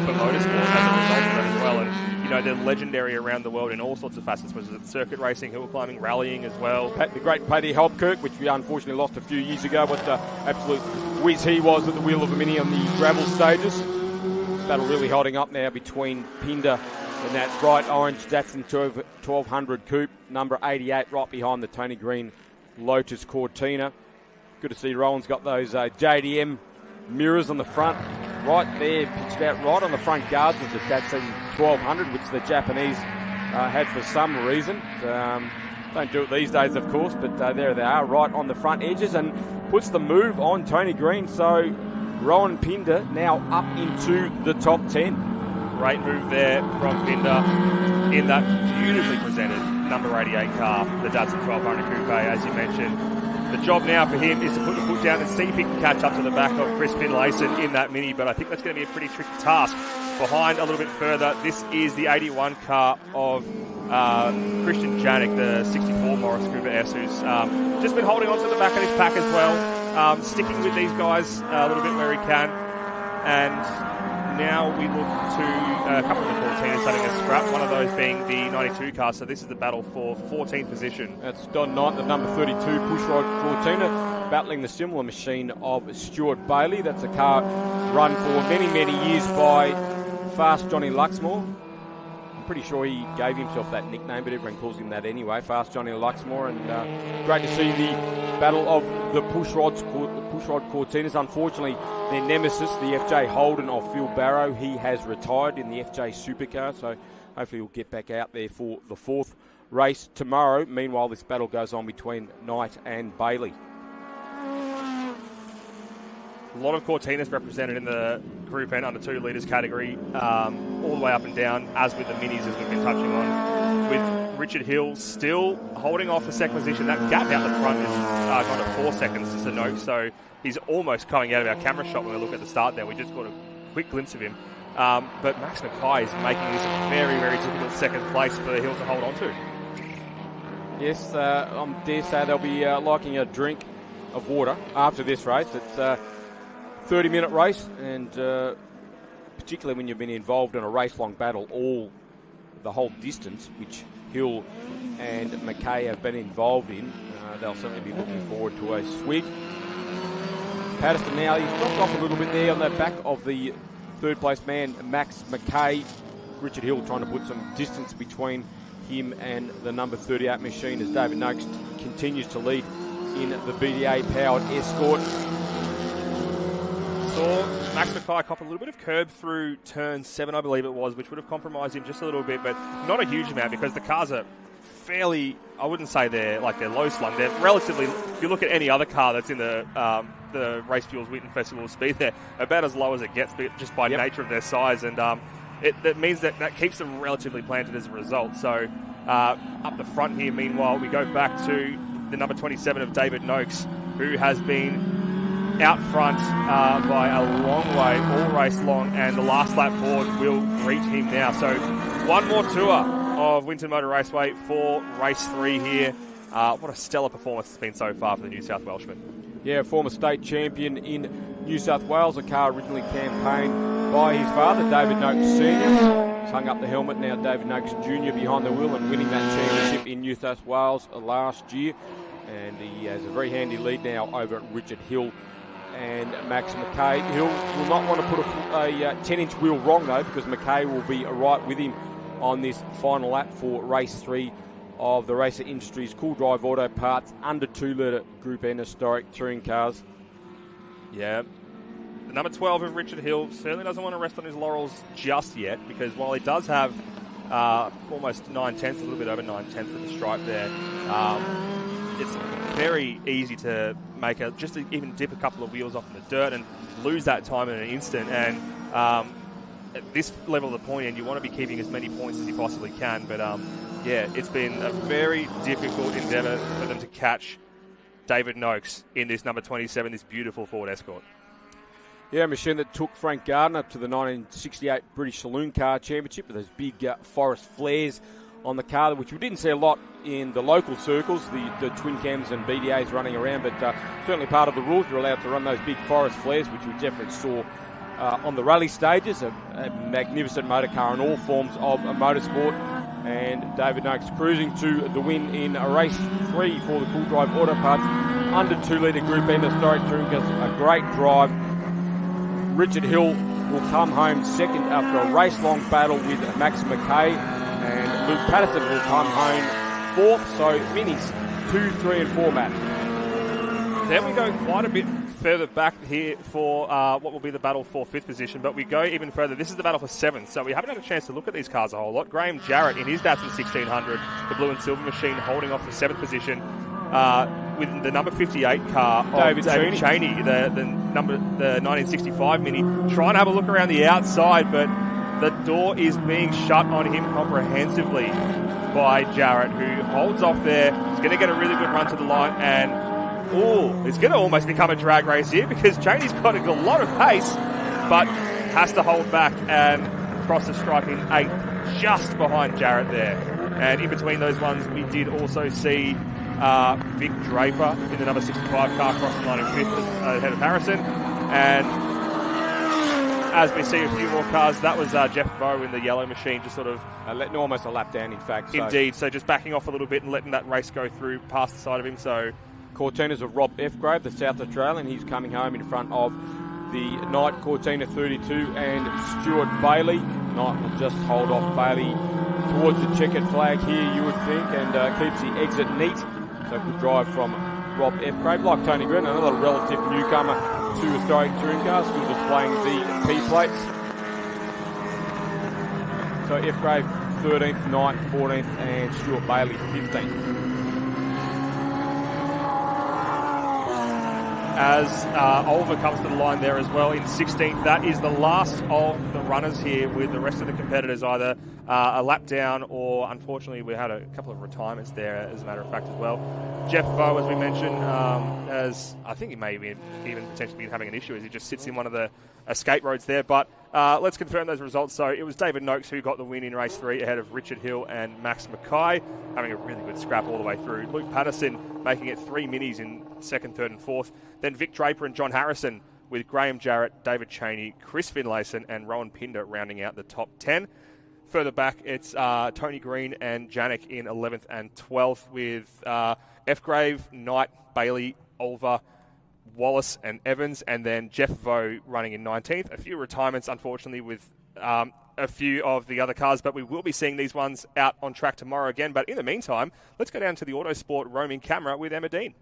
for motorsport as a result of that as well. And, you know, they're legendary around the world in all sorts of facets, whether it's circuit racing, hill climbing, rallying as well. The great Paddy Halpkirk, which we unfortunately lost a few years ago, what the absolute whiz he was at the wheel of a Mini on the gravel stages. Battle really holding up now between Pinder and that bright orange Datsun 1200 Coupe, number 88, right behind the Tony Green Lotus Cortina. Good to see Rowan's got those JDM mirrors on the front, right there, pitched out right on the front guards of the Datsun 1200, which the Japanese had for some reason. Don't do it these days, of course, but there they are, right on the front edges, and puts the move on Tony Green. So Rowan Pinder now up into the top 10. Great move there from Pinder in that beautifully presented number 88 car, the Datsun 1200 Coupe, as you mentioned. The job now for him is to put the foot down and see if he can catch up to the back of Chris Finlayson in that Mini, but I think that's going to be a pretty tricky task. Behind a little bit further, this is the 81 car of Christian Janik, the 64 Morris Cooper S, who's just been holding on to the back of his pack as well, sticking with these guys a little bit where he can. And now we look to a couple of the Cortinas having a scrap, one of those being the 92 car, so this is the battle for 14th position. That's Don Knight, the number 32 pushrod Cortina, battling the similar machine of Stuart Bailey. That's a car run for many, many years by Fast Johnny Luxmore. I'm pretty sure he gave himself that nickname, but everyone calls him that anyway, Fast Johnny Luxmore. And great to see the battle of the pushrod Cortinas. Unfortunately, their nemesis, the FJ Holden of Phil Barrow, he has retired in the FJ Supercar, so hopefully he'll get back out there for the fourth race tomorrow. Meanwhile, this battle goes on between Knight and Bailey. A lot of Cortinas represented in the Group N under 2 litres category, all the way up and down, as with the Minis, as we've been touching on. With Richard Hill still holding off the second position. That gap out the front is gone to 4 seconds, just a note, so he's almost coming out of our camera shot when we look at the start there. We just got a quick glimpse of him. But Max Mackay is making this a very, very difficult second place for Hill to hold on to. Yes, I dare say they'll be liking a drink of water after this race. It's a 30-minute race, and particularly when you've been involved in a race-long battle, the whole distance, which Hill and Mackay have been involved in, they'll certainly be looking forward to a swig. Patterson now, he's dropped off a little bit there on the back of the third-place man, Max Mackay. Richard Hill trying to put some distance between him and the number 38 machine as David Noakes continues to lead in the BDA-powered Escort. Saw Max Mackay cop a little bit of curb through turn 7, I believe it was, which would have compromised him just a little bit, but not a huge amount because the cars are fairly, I wouldn't say they're low slung. They're relatively, if you look at any other car that's in the Racefuels Winton Festival of Speed, they're about as low as it gets, just by nature of their size, and that means that keeps them relatively planted as a result. So up the front here, meanwhile, we go back to the number 27 of David Noakes, who has been out front by a long way, all race long, and the last lap board will greet him now. So one more tour of Winton Motor Raceway for race 3 here. What a stellar performance it's been so far for the New South Welshman. Yeah, former state champion in New South Wales, a car originally campaigned by his father, David Noakes Sr. He's hung up the helmet now, David Noakes Jr. behind the wheel and winning that championship in New South Wales last year. And he has a very handy lead now over Richard Hill and Max Mackay. Hill will not want to put a 10-inch wheel wrong, though, because Mackay will be right with him on this final lap for race 3 of the Racer Industries Cool Drive Auto Parts under 2-litre Group N historic touring cars. Yeah. The number 12 of Richard Hill certainly doesn't want to rest on his laurels just yet, because while he does have almost 9/10, a little bit over 9/10 of the stripe there, it's very easy to just to even dip a couple of wheels off in the dirt and lose that time in an instant. And at this level of the point end, you want to be keeping as many points as you possibly can. But yeah, it's been a very difficult endeavour for them to catch David Noakes in this number 27, this beautiful Ford Escort. Yeah, a machine that took Frank Gardner to the 1968 British Saloon Car Championship with those big forest flares on the car, which we didn't see a lot in the local circles, the twin cams and BDAs running around, but certainly part of the rules. You're allowed to run those big forest flares, which we definitely saw on the rally stages. A magnificent motor car in all forms of motorsport. And David Noakes cruising to the win in race 3 for the Cool Drive Auto Parts under 2 litre Group M historic touring cars. A great drive. Richard Hill will come home second after a race-long battle with Max McKay, and Luke Patterson will come home fourth. So minis 2, 3 and 4, Matt. Then we go quite a bit further back here for what will be the battle for 5th position, but we go even further. This is the battle for 7th, so we haven't had a chance to look at these cars a whole lot. Graham Jarrett in his Datsun 1600, the blue and silver machine, holding off the 7th position with the number 58 car of David Cheney, the 1965 Mini, trying to have a look around the outside, but the door is being shut on him comprehensively by Jarrett, who holds off there. He's going to get a really good run to the line, and it's going to almost become a drag race here because Cheney's got a lot of pace, but has to hold back and cross the stripe in 8th, just behind Jarrett there. And in between those ones, we did also see Vic Draper in the number 65 car crossing line in 5th ahead of Harrison. And as we see a few more cars, that was Jeff Bowe in the yellow machine, just sort of letting almost a lap down, in fact. Indeed, so just backing off a little bit and letting that race go through past the side of him. So Cortina's of Rob Fgrave, the South Australian. He's coming home in front of the Knight Cortina 32 and Stuart Bailey. Knight will just hold off Bailey towards the checkered flag here, you would think, and keeps the exit neat. So good drive from Rob Fgrave. Like Tony Green, another relative newcomer to historic touring cars, still displaying the P plates. So Fgrave 13th, Knight 14th, and Stuart Bailey 15th. As Oliver comes to the line there as well in 16th. That is the last of the runners here, with the rest of the competitors either a lap down or, unfortunately, we had a couple of retirements there, as a matter of fact, as well. Jeff Bowe, as we mentioned, as I think he may be even potentially having an issue as he just sits in one of the escape roads there. But let's confirm those results. So it was David Noakes who got the win in race 3 ahead of Richard Hill and Max Mackay, having a really good scrap all the way through. Luke Patterson making it 3 minis in 2nd, 3rd and 4th. Then Vic Draper and John Harrison, with Graham Jarrett, David Cheney, Chris Finlayson and Rowan Pinder rounding out the top 10. Further back, it's Tony Green and Janik in 11th and 12th, with Fgrave, Knight, Bailey, Oliver, Wallace and Evans, and then Jeff Bowe running in 19th. A few retirements, unfortunately, with a few of the other cars, but we will be seeing these ones out on track tomorrow again. But in the meantime, let's go down to the Autosport roaming camera with Emma Dean.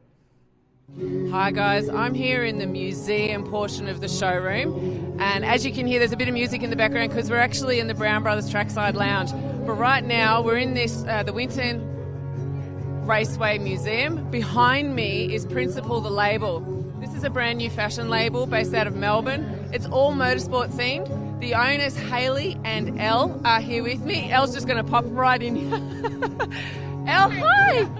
Hi guys, I'm here in the museum portion of the showroom, and as you can hear, there's a bit of music in the background because we're actually in the Brown Brothers Trackside Lounge. But right now we're in this the Winton Raceway Museum. Behind me is Principal the label. This is a brand new fashion label based out of Melbourne. It's all motorsport themed. The owners Hayley and Elle are here with me. Elle's just going to pop right in here. Elle,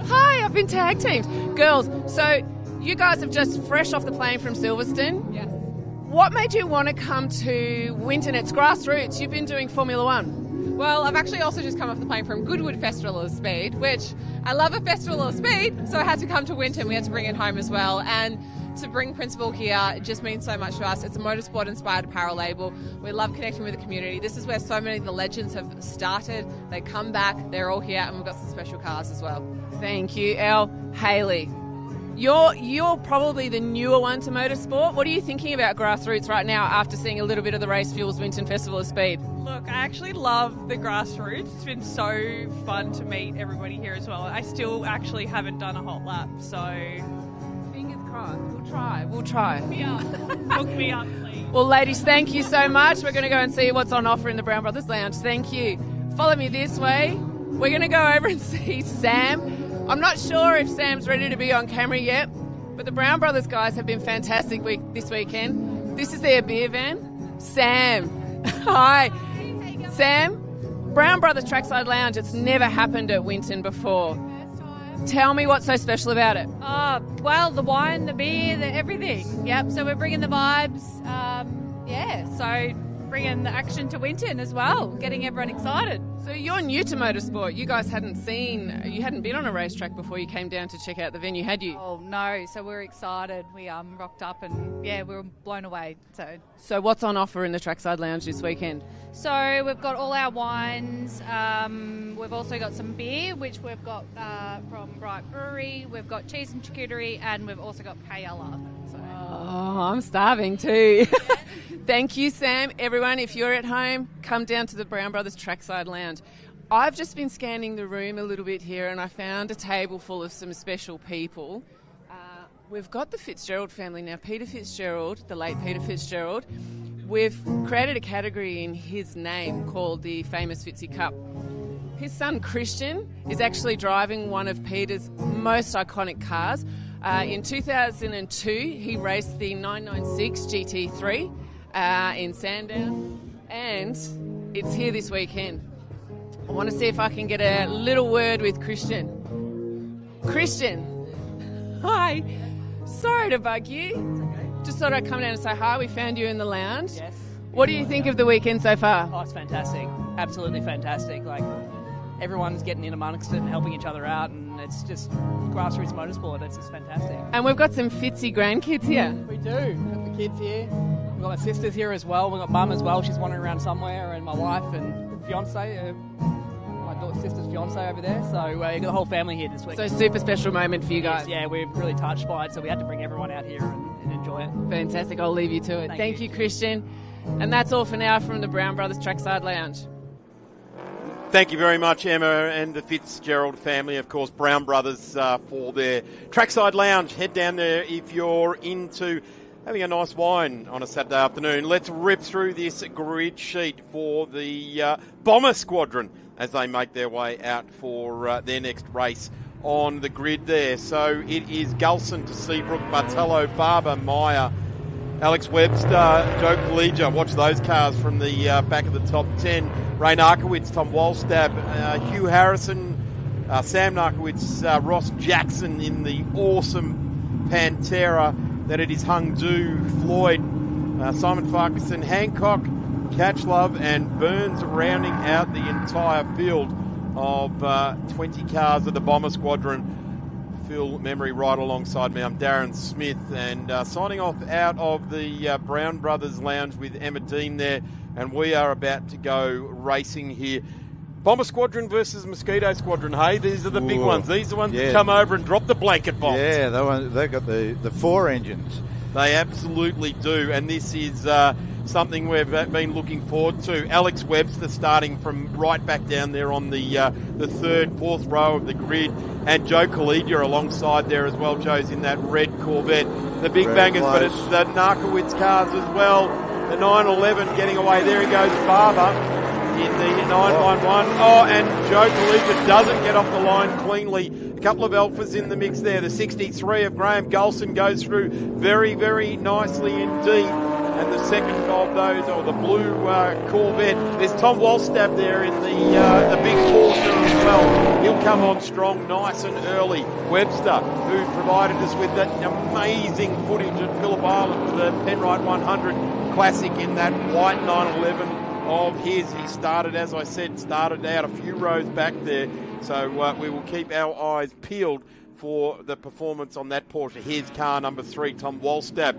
hi, I've been tag teamed. Girls, so you guys have just fresh off the plane from Silverstone. Yes. What made you want to come to Winton? It's grassroots. You've been doing Formula One. Well, I've actually also just come off the plane from Goodwood Festival of Speed, which I love a festival of speed, so I had to come to Winton. We had to bring it home as well. And to bring Principal here, it just means so much to us. It's a motorsport-inspired apparel label. We love connecting with the community. This is where so many of the legends have started. They come back, they're all here, and we've got some special cars as well. Thank you, Elle. Hayley, you're probably the newer one to motorsport. What are you thinking about grassroots right now after seeing a little bit of the Racefuels Winton Festival of Speed? Look, I actually love the grassroots. It's been so fun to meet everybody here as well. I still actually haven't done a hot lap, so fingers crossed. We'll try. Hook me up. Hook me up, please. Well, ladies, thank you so much. We're going to go and see what's on offer in the Brown Brothers Lounge. Thank you. Follow me this way. We're going to go over and see Sam. I'm not sure if Sam's ready to be on camera yet, but the Brown Brothers guys have been fantastic this weekend. This is their beer van. Sam. Hi. Sam, Brown Brothers Trackside Lounge, it's never happened at Winton before. Tell me what's so special about it. Well, the wine, the beer, everything. Yep, so we're bringing the vibes. So bringing the action to Winton as well, getting everyone excited. So you're new to motorsport. You guys hadn't been on a racetrack before you came down to check out the venue, had you? Oh, no, so we're excited. We rocked up and, we were blown away. So what's on offer in the Trackside Lounge this weekend? So we've got all our wines. We've also got some beer, which we've got from Bright Brewery. We've got cheese and charcuterie, and we've also got paella. Oh, I'm starving too. Thank you, Sam. Everyone, if you're at home, come down to the Brown Brothers Trackside Lounge. I've just been scanning the room a little bit here, and I found a table full of some special people. We've got the Fitzgerald family now. Peter Fitzgerald, the late Peter Fitzgerald. We've created a category in his name called the famous Fitzy Cup. His son Christian is actually driving one of Peter's most iconic cars. In 2002, he raced the 996 GT3 in Sandown, and it's here this weekend. I want to see if I can get a little word with Christian. Christian, hi. Sorry to bug you. Okay. Just thought I'd come down and say hi. We found you in the lounge. Yes. What do you think of the weekend so far? Oh, it's fantastic. Absolutely fantastic. Like, everyone's getting in amongst it and helping each other out, and it's just grassroots motorsport. It's just fantastic. And we've got some Fitzy grandkids here. We do. We've got the kids here. We've got my sisters here as well. We've got mum as well. She's wandering around somewhere, and my wife and fiance, my sister's fiance over there. So you've got the whole family here this week. So super special moment for you guys. Yeah, we're really touched by it, so we had to bring everyone out here and enjoy it. Fantastic. I'll leave you to it. Thank you, Christian. And that's all for now from the Brown Brothers Trackside Lounge. Thank you very much, Emma, and the Fitzgerald family, of course, Brown Brothers, for their Trackside Lounge. Head down there if you're into having a nice wine on a Saturday afternoon. Let's rip through this grid sheet for the Bomber Squadron as they make their way out for their next race on the grid there. So it is Gulson to Seabrook, Bartello, Barber, Meyer, Alex Webster, Joe Collegia. Watch those cars from the back of the top 10. Ray Narkowitz, Tom Walstab, Hugh Harrison, Sam Narkowitz, Ross Jackson in the awesome Pantera. Then it is Hung Du, Floyd, Simon Farquharson, Hancock, Catchlove, and Burns rounding out the entire field of 20 cars of the Bomber Squadron. Phil Memory right alongside me. I'm Darren Smith, and signing off out of the Brown Brothers Lounge with Emma Dean there, and we are about to go racing here. Bomber Squadron versus Mosquito Squadron. Hey, these are the big ones. These are the ones that come over and drop the blanket bombs. Yeah, they've got the four engines. They absolutely do, and this is something we've been looking forward to. Alex Webster starting from right back down there on the third, fourth row of the grid, and Joe Collegia alongside there as well. Joe's in that red Corvette. The big bangers, but it's the Narkowitz cars as well. The 911 getting away. There he goes, Barber in the 911. Oh, and Joe Collegia doesn't get off the line cleanly. A couple of alphas in the mix there. The 63 of Graham Gulson goes through very, very nicely indeed. And the second of those, or the blue Corvette, there's Tom Walstab there in the big Porsche as well. He'll come on strong, nice and early. Webster, who provided us with that amazing footage at Phillip Island for the Penrite 100 Classic in that white 911 of his. He started, as I said, out a few rows back there. So we will keep our eyes peeled for the performance on that Porsche. Here's car number 3, Tom Walstab.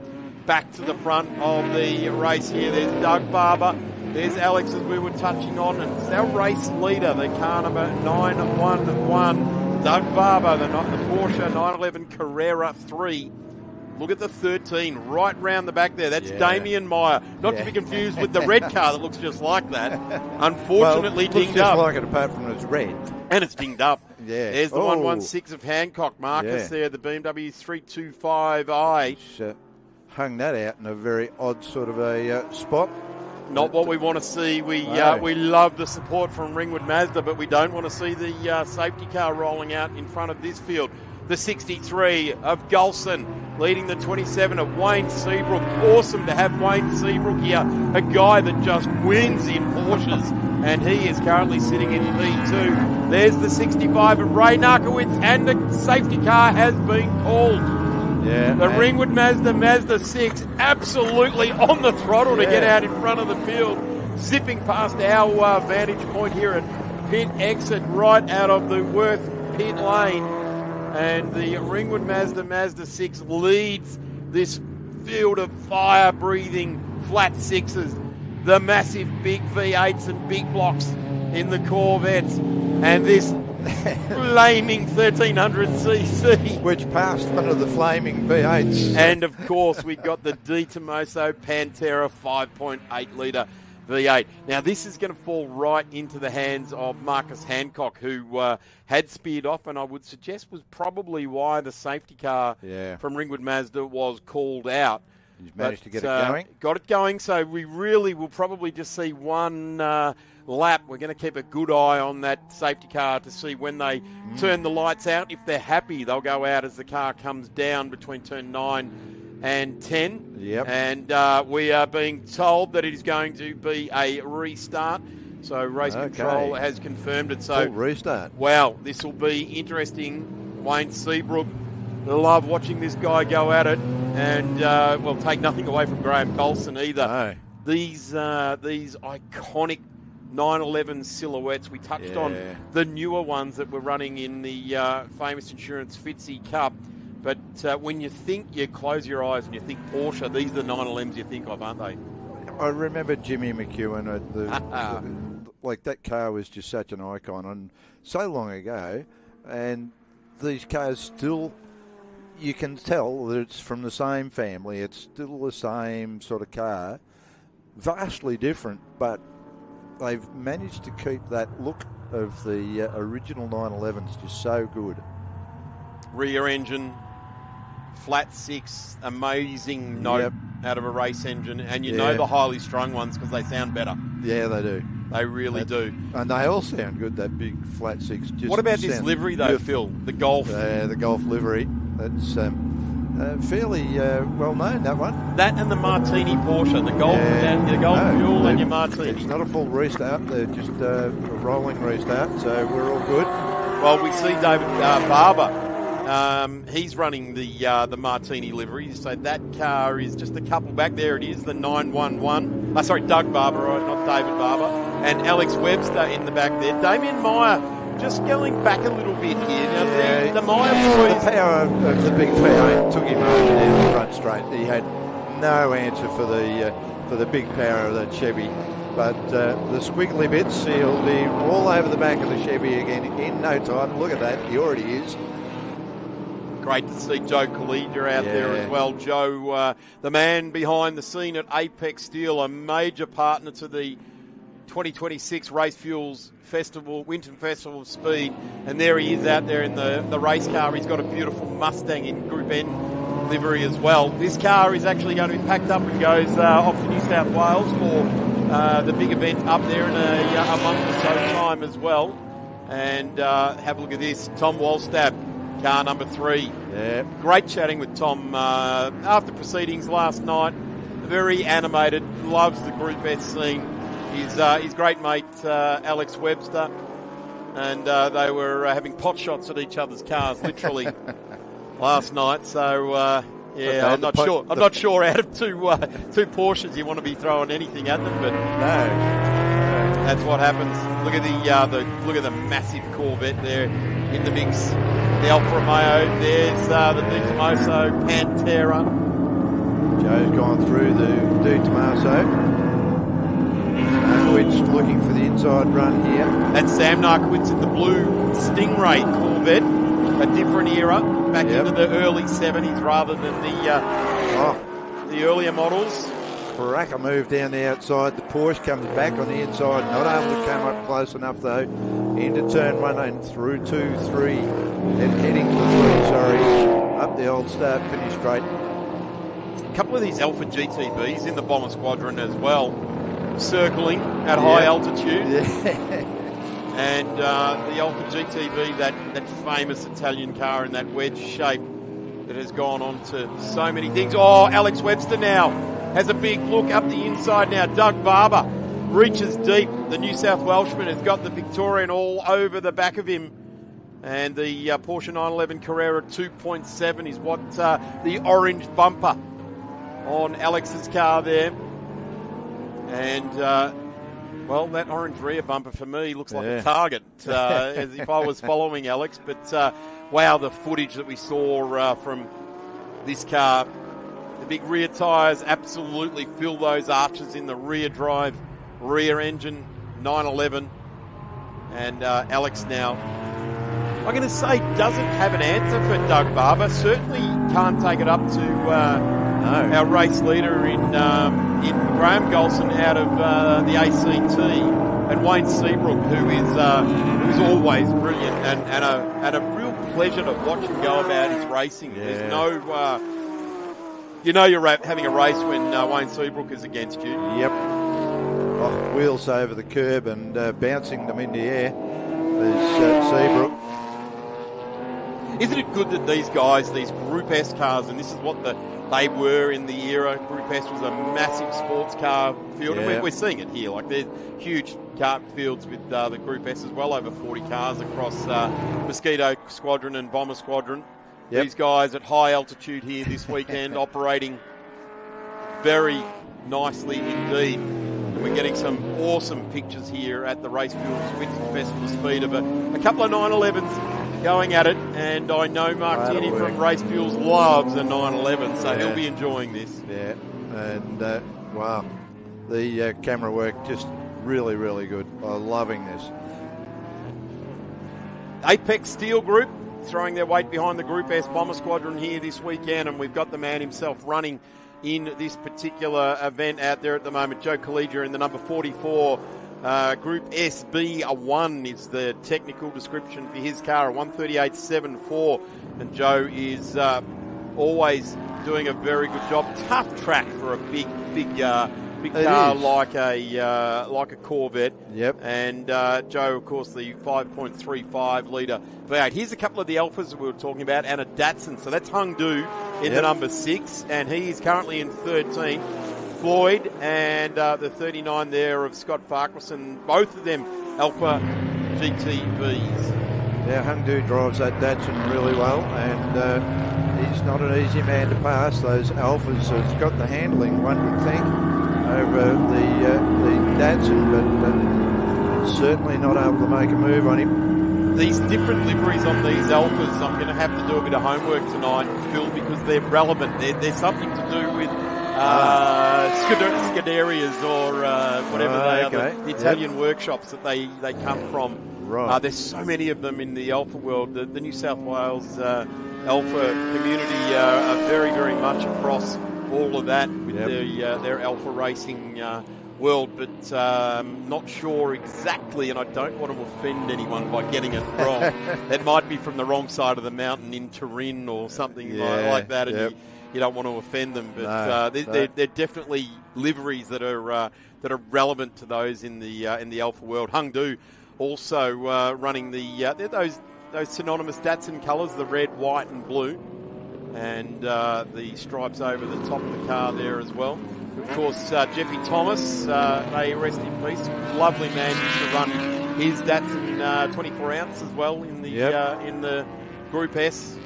Back to the front of the race here. There's Doug Barber. There's Alex, as we were touching on. And it's our race leader, the car number 911. Doug Barber, the Porsche 911 Carrera 3. Look at the 13 right round the back there. That's Damien Meyer. Not to be confused with the red car that looks just like that. Unfortunately, well, dinged up. Just like it, apart from it's red. And it's dinged up. Yeah. There's the 116 of Hancock. Marcus there, the BMW 325i. Hung that out in a very odd sort of a spot. Not what we want to see. We love the support from Ringwood Mazda, but we don't want to see the safety car rolling out in front of this field. the 63 of Gulson, leading the 27 of Wayne Seabrook. Awesome to have Wayne Seabrook here, a guy that just wins in Porsches, and he is currently sitting in P2. There's the 65 of Ray Narkowitz, and the safety car has been called. Yeah, the Ringwood Mazda 6 absolutely on the throttle to get out in front of the field, zipping past our vantage point here at pit exit, right out of the Worth pit lane. And the Ringwood Mazda 6 leads this field of fire-breathing flat sixes, the massive big V8s and big blocks in the Corvettes, and this flaming 1300cc, which passed one of the flaming V8s. And of course, we got the Di Tomaso Pantera 5.8 litre V8. Now, this is going to fall right into the hands of Marcus Hancock, who had speared off, and I would suggest was probably why the safety car from Ringwood Mazda was called out. He's managed to get it going. Got it going, so we really will probably just see one lap. We're going to keep a good eye on that safety car to see when they turn the lights out. If they're happy, they'll go out as the car comes down between turn 9 and 10. Yep. And we are being told that it is going to be a restart. So Race Control has confirmed it. So full restart. Wow, this will be interesting. Wayne Seabrook, love watching this guy go at it. And, well, take nothing away from Graham Colson either. No. These iconic 911 silhouettes. We touched on the newer ones that were running in the famous Insurance Fitzy Cup. But when you close your eyes and you think Porsche, these are the 911s you think of, aren't they? I remember Jimmy McEwen like that car was just such an icon, and so long ago, and these cars still, you can tell that it's from the same family. It's still the same sort of car, vastly different, but they've managed to keep that look of the original 911s just so good. Rear engine, flat six, amazing note out of a race engine, and you know the highly strung ones because they sound better. Yeah, they do. They really do. And they all sound good, that big flat six. Just what about this livery, though, Phil? The Golf? The Golf livery. That's fairly well known, that one. That and the Martini Porsche. The Golf, the Golf Fuel and your Martini. It's not a full restart. They're just a rolling restart, so we're all good. Well, we see David Barber. He's running the Martini livery, so that car is just a couple back. There it is, the 911. Sorry, Doug Barber, right, not David Barber. And Alex Webster in the back there. Damien Meyer just going back a little bit here. Now, the Meyer boys. The power of the big V8 took him over there the front straight. He had no answer for the big power of that Chevy. But the squiggly bits, he'll be all over the back of the Chevy again in no time. Look at that, he already is. Great to see Joe Collegia out there as well. Joe, the man behind the scene at Apex Steel, a major partner to the 2026 Racefuels Festival, Winton Festival of Speed. And there he is out there in the race car. He's got a beautiful Mustang in Group N livery as well. This car is actually going to be packed up and goes off to New South Wales for the big event up there in a month or so time as well. And have a look at this. Tom Walstab. Car number 3. Yeah. Great chatting with Tom after proceedings last night. Very animated. Loves the Group S scene. His great mate Alex Webster, and they were having pot shots at each other's cars literally last night. So I'm not sure. I'm not sure out of two Porsches you want to be throwing anything at them, but no, that's what happens. Look at the massive Corvette there in the mix. The Alfa Romeo, there's the Di Tomaso Pantera. Joe's gone through the Di Tomaso. Narkowitz looking for the inside run here. That's Sam Narkowitz in the blue Stingray Corvette, a different era, back into the early 70s rather than the earlier models. Cracker move down the outside. The Porsche comes back on the inside, not able to come up close enough though. Into turn 1 and through 2, 3, then heading to 3, up the old start, finish straight. A couple of these Alpha GTBs in the Bomber Squadron as well, circling at high altitude. And the Alpha GTV, that famous Italian car in that wedge shape that has gone on to so many things. Oh, Alex Webster now has a big look up the inside now. Doug Barber reaches deep. The New South Welshman has got the Victorian all over the back of him. And the Porsche 911 Carrera 2.7 is what the orange bumper on Alex's car there. And, well, that orange rear bumper for me looks like a target, as if I was following Alex. But, wow, the footage that we saw from this car. The big rear tyres absolutely fill those arches in the rear drive, rear engine 911. And Alex now, I'm going to say, doesn't have an answer for Doug Barber. Certainly can't take it up to our race leader in Graham Golson out of the ACT, and Wayne Seabrook, who's always brilliant and a real pleasure to watch him go about his racing. There's no, you're having a race when Wayne Seabrook is against you. Yep. Oh, wheels over the curb and bouncing them in the air. There's Seabrook. Isn't it good that these guys, these Group S cars, and this is what they were in the era. Group S was a massive sports car field, and we're seeing it here. Like, there's huge kart fields with the Group S as well, over 40 cars across Mosquito Squadron and Bomber Squadron. Yep. These guys at high altitude here this weekend operating very nicely indeed. And we're getting some awesome pictures here at the Racefuels Winton Festival Speed of a couple of 911s going at it, and I know Mark Tierney from Racefuels loves a 911, so he'll be enjoying this. Yeah, and wow, the camera work just really, really good. I'm loving this. Apex Steel Group throwing their weight behind the Group S Bomber Squadron here this weekend, and we've got the man himself running in this particular event out there at the moment. Joe Collegia in the number 44. Group SB1 is the technical description for his car, a 138.74, and Joe is always doing a very good job. Tough track for a big car like a Corvette. Yep. And Joe, of course, the 5.35 litre V8. Here's a couple of the Alphas that we were talking about, and a Datsun. So that's Hung Du in the number 6, and he is currently in 13th. Floyd and the 39 there of Scott Farquharson, both of them Alpha GTVs. Yeah, Hung Du drives that Datsun really well, and he's not an easy man to pass. Those Alphas have got the handling, one would think, over the Datsun, but certainly not able to make a move on him. These different liveries on these Alphas, I'm going to have to do a bit of homework tonight, Phil, because they're relevant. There's something to do with Scuderias or whatever they are, the Italian workshops that they come from. Right. There's so many of them in the Alpha world. The New South Wales Alpha community are very, very much across all of that with their Alpha racing world, but not sure exactly, and I don't want to offend anyone by getting it wrong. It might be from the wrong side of the mountain in Turin or something like that, and you don't want to offend them, but they're definitely liveries that are relevant to those in the Alpha world. Hung Du also running those synonymous Datsun colours, the red, white, and blue, and the stripes over the top of the car there as well. Of course, Jeffy Thomas, may rest in peace. Lovely man, used to run his Datsun 24 ounce as well in the Group S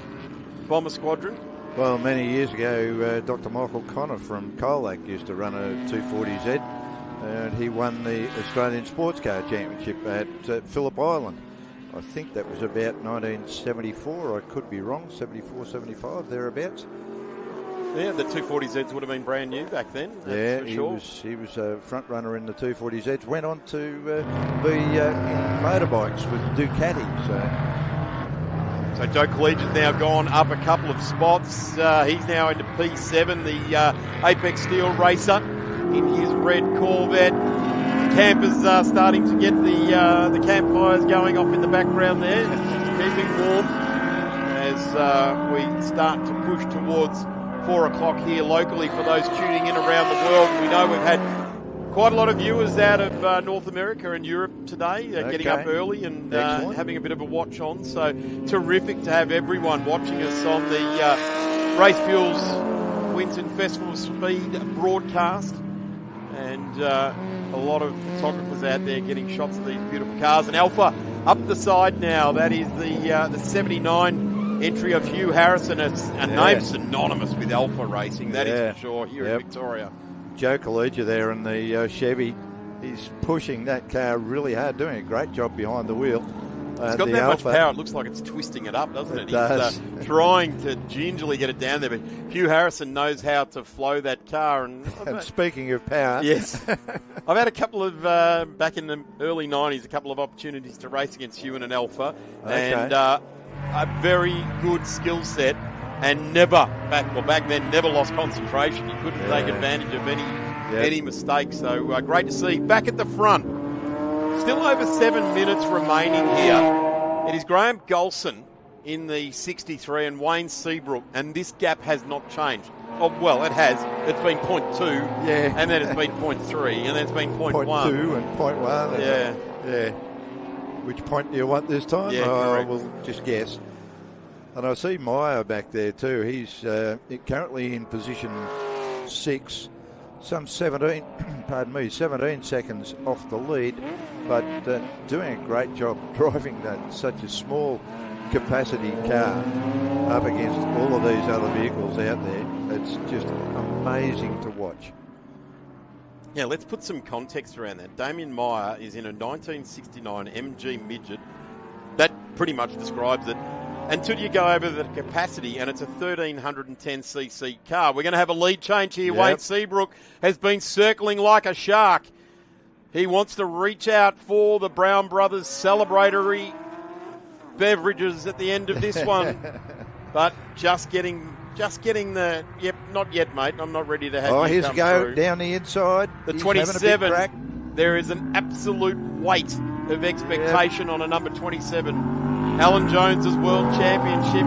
Bomber Squadron. Well, many years ago, Dr. Michael Connor from Colac used to run a 240Z, and he won the Australian Sports Car Championship at Phillip Island. I think that was about 1974. I could be wrong, 74, 75, thereabouts. Yeah, the 240Zs would have been brand new back then. That's for sure. He was a front runner in the 240Zs. Went on to be in motorbikes with Ducati. So Joe Collegia's now gone up a couple of spots. He's now into P7, the Apex Steel racer in his red Corvette. Campers starting to get the campfires going off in the background there, keeping warm as we start to push towards 4 o'clock here locally for those tuning in around the world. We know we've had Quite a lot of viewers out of North America and Europe today, getting up early and having a bit of a watch on. So terrific to have everyone watching us on the Racefuels Winton Festival of Speed broadcast. And a lot of photographers out there getting shots of these beautiful cars. And Alpha up the side now. That is the 79 entry of Hugh Harrison. It's a name synonymous with Alpha racing, that is for sure, here in Victoria. Joe Collegia there in the Chevy. He's pushing that car really hard, doing a great job behind the wheel. It's got that much power, it looks like it's twisting it up, doesn't it? Does. He's trying to gingerly get it down there, but Hugh Harrison knows how to flow that car. And speaking of power. Yes. I've had a couple of, back in the early 90s, a couple of opportunities to race against Hugh in an Alpha. And a very good skill set. And back then, never lost concentration. You couldn't take advantage of any mistakes. So great to see. Back at the front, still over 7 minutes remaining here. It is Graham Golson in the 63 and Wayne Seabrook, and this gap has not changed. Oh, well, it has. It's been 0.2, and then it's been 0.3, and then it's been 0.1. 0.2 and 0.1. Yeah. Which point do you want this time? Yeah, correct. We'll just guess. And I see Meyer back there too. He's currently in position 6, some 17 seconds off the lead, but doing a great job driving that such a small capacity car up against all of these other vehicles out there. It's just amazing to watch. Yeah, let's put some context around that. Damien Meyer is in a 1969 MG Midget. That pretty much describes it. Until you go over the capacity, and it's a 1310cc car. We're going to have a lead change here. Wayne Seabrook has been circling like a shark. He wants to reach out for the Brown Brothers celebratory beverages at the end of this one. But just getting the... Yep, not yet, mate. I'm not ready to have you here's come a go through. down the inside. The He's 27, there is an absolute weight of expectation on a number 27. Alan Jones's World Championship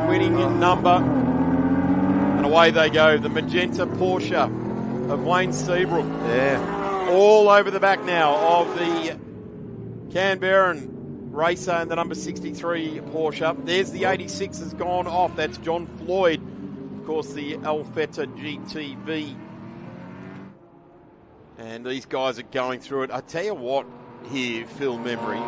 winning number. And away they go. The magenta Porsche of Wayne Seabrook. Yeah. All over the back now of the Canberran racer and the number 63 Porsche. There's the 86 has gone off. That's John Floyd. Of course, the Alfetta GTV. And these guys are going through it. I tell you what here, Phil Memory.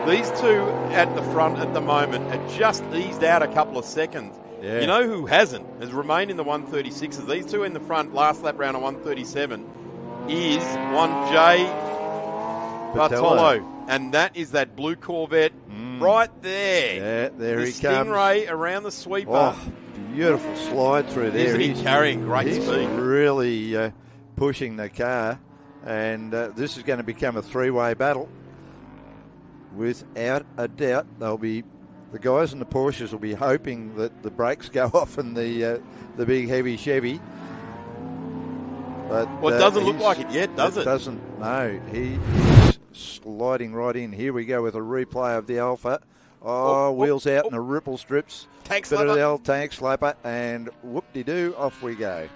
These two at the front at the moment are just eased out a couple of seconds. Yeah. You know who hasn't? Has remained in the 136s. These two in the front, last lap round of 137, is one Jay Bartolo. And that is that blue Corvette right there. Yeah, there the he comes. Stingray around the sweeper. Oh, beautiful slide through there. Isn't he carrying great speed? Really pushing the car. And this is going to become a three-way battle. Without a doubt, the guys in the Porsches will be hoping that the brakes go off in the big heavy Chevy. But well, it doesn't look like it yet, does it? It doesn't. No, he's sliding right in. Here we go with a replay of the Alpha. Wheels out in the ripple strips. Tank Bit of slapper. the old tank slapper, and whoop-de-doo, off we go.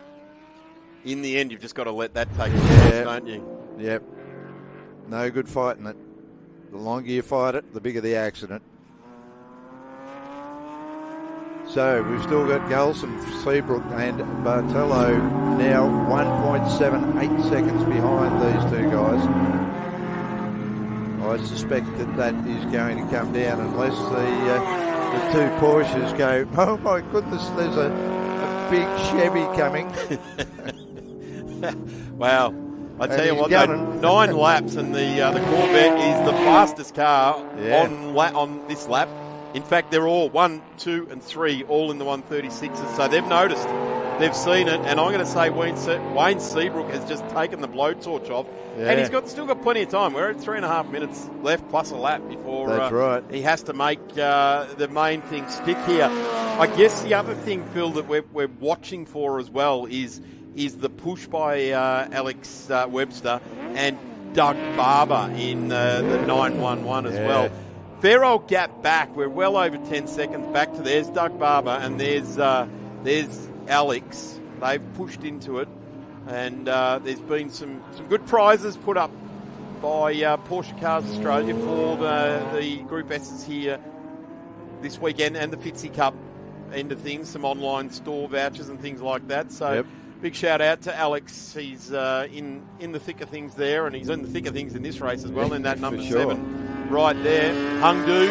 In the end, you've just got to let that take place, don't you? Yep. No good fighting it. The longer you fight it, the bigger the accident. So we've still got Golson, Seabrook and Bartolo now 1.78 seconds behind these two guys. I suspect that is going to come down unless the two Porsches go, oh my goodness, there's a big Chevy coming. Wow. I tell you what, though, 9 laps, and the Corvette is the fastest car on this lap. In fact, they're all 1, 2, and 3, all in the 136s. So they've noticed, they've seen it, and I'm going to say Wayne Seabrook has just taken the blowtorch off, and he's still got plenty of time. We're at 3.5 minutes left plus a lap before he has to make the main thing stick here. I guess the other thing, Phil, that we're watching for as well is the push by Alex Webster and Doug Barber in the 911 as well. Fair old gap back. We're well over 10 seconds back to there's Doug Barber and there's Alex. They've pushed into it. And there's been some good prizes put up by Porsche Cars Australia for the Group S's here this weekend, and the Fitzy Cup end of things, some online store vouchers and things like that. So big shout out to Alex. He's in the thick of things there, and he's in the thick of things in this race as well, in that number 7 right there. Hungdu.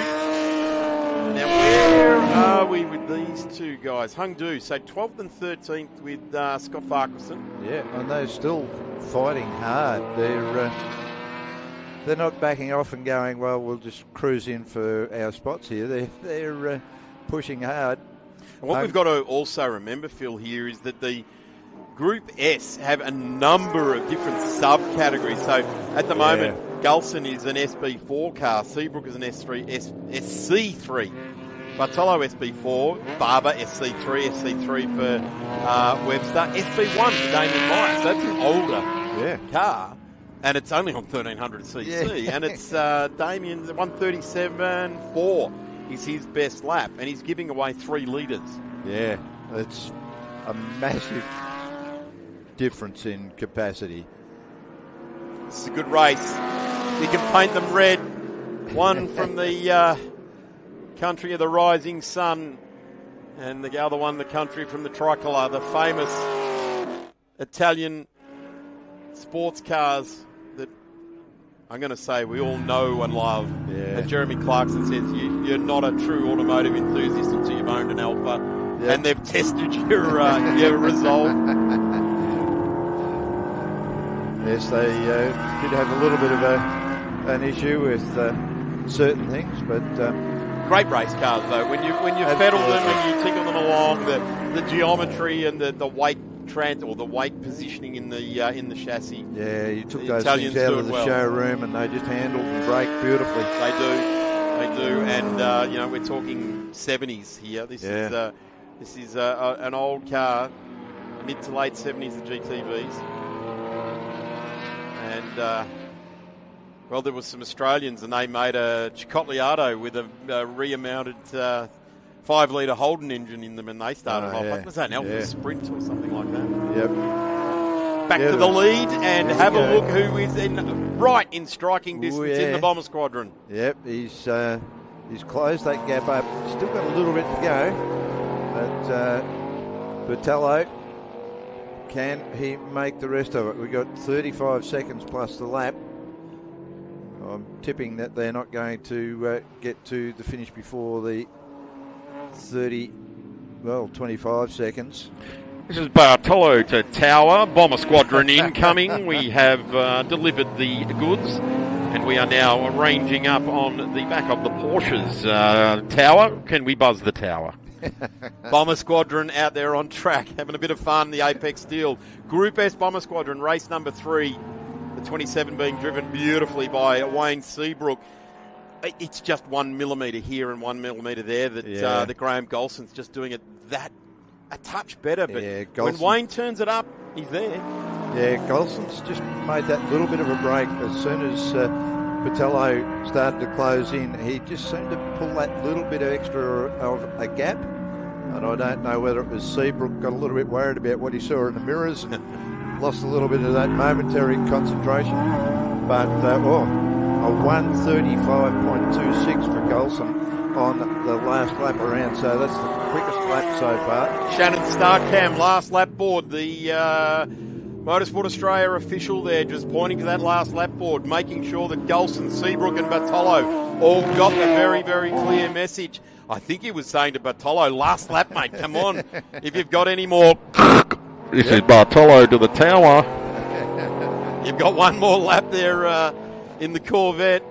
Now, where are we with these two guys? Hungdu, so 12th and 13th with Scott Farquharson. Yeah, and they're still fighting hard. They're not backing off and going, well, we'll just cruise in for our spots here. They're pushing hard. And what we've got to also remember, Phil, here is that the Group S have a number of different subcategories. So at the moment, Gulson is an SB4 car, Seabrook is an SC3, Bartolo SB4, Barber SC3 for Webster, SB1 for Damien Myers. So that's an older car, and it's only on 1300cc, and it's Damien's 137.4 is his best lap, and he's giving away 3 litres. Yeah, it's a massive difference in capacity. It's a good race. You can paint them red. One from the country of the rising sun, and the other one, the country from the tricolour, the famous Italian sports cars that I'm going to say we all know and love. And Jeremy Clarkson says you're not a true automotive enthusiast until you've owned an Alpha, and they've tested your resolve. Yes, they did have a little bit of an issue with certain things, but great race cars though. When you pedal them and you tickle them along, the geometry and the weight the weight positioning in the chassis. Yeah, you took those things out of the showroom and they just handled and brake beautifully. They do, and we're talking 70s here. This is an old car, mid to late 70s, the GTVs. And, there was some Australians, and they made a Cicotliato with a rear-mounted 5-litre Holden engine in them, and they started off. What was that, an Alpha Sprint or something like that? Yep. Back to the lead, and have a look who is right in striking distance in the Bomber Squadron. Yep, he's closed that gap up. Still got a little bit to go, but Bertello, can he make the rest of it? We've got 35 seconds plus the lap. I'm tipping that they're not going to get to the finish before the 25 seconds. This is Bartolo to Tower, Bomber Squadron incoming. We have delivered the goods, and we are now ranging up on the back of the Porsches. Tower, can we buzz the Tower? Bomber Squadron out there on track, having a bit of fun, the Apex deal. Group S Bomber Squadron, race number 3. The 27 being driven beautifully by Wayne Seabrook. It's just 1 millimetre here and 1 millimetre there that Graham Golson's just doing it a touch better. But when Wayne turns it up, he's there. Yeah, Golson's just made that little bit of a break as soon as Patello started to close in. He just seemed to pull that little bit extra of a gap. And I don't know whether it was Seabrook got a little bit worried about what he saw in the mirrors and lost a little bit of that momentary concentration. But a 1:35.26 for Golson on the last lap around. So that's the quickest lap so far. Shannon Starcam, last lap board. The Motorsport Australia official there just pointing to that last lap board, making sure that Golson, Seabrook and Bartolo all got the very, very clear message. I think he was saying to Bartolo, last lap, mate, come on. If you've got any more... This is Bartolo to the Tower. You've got one more lap there in the Corvette.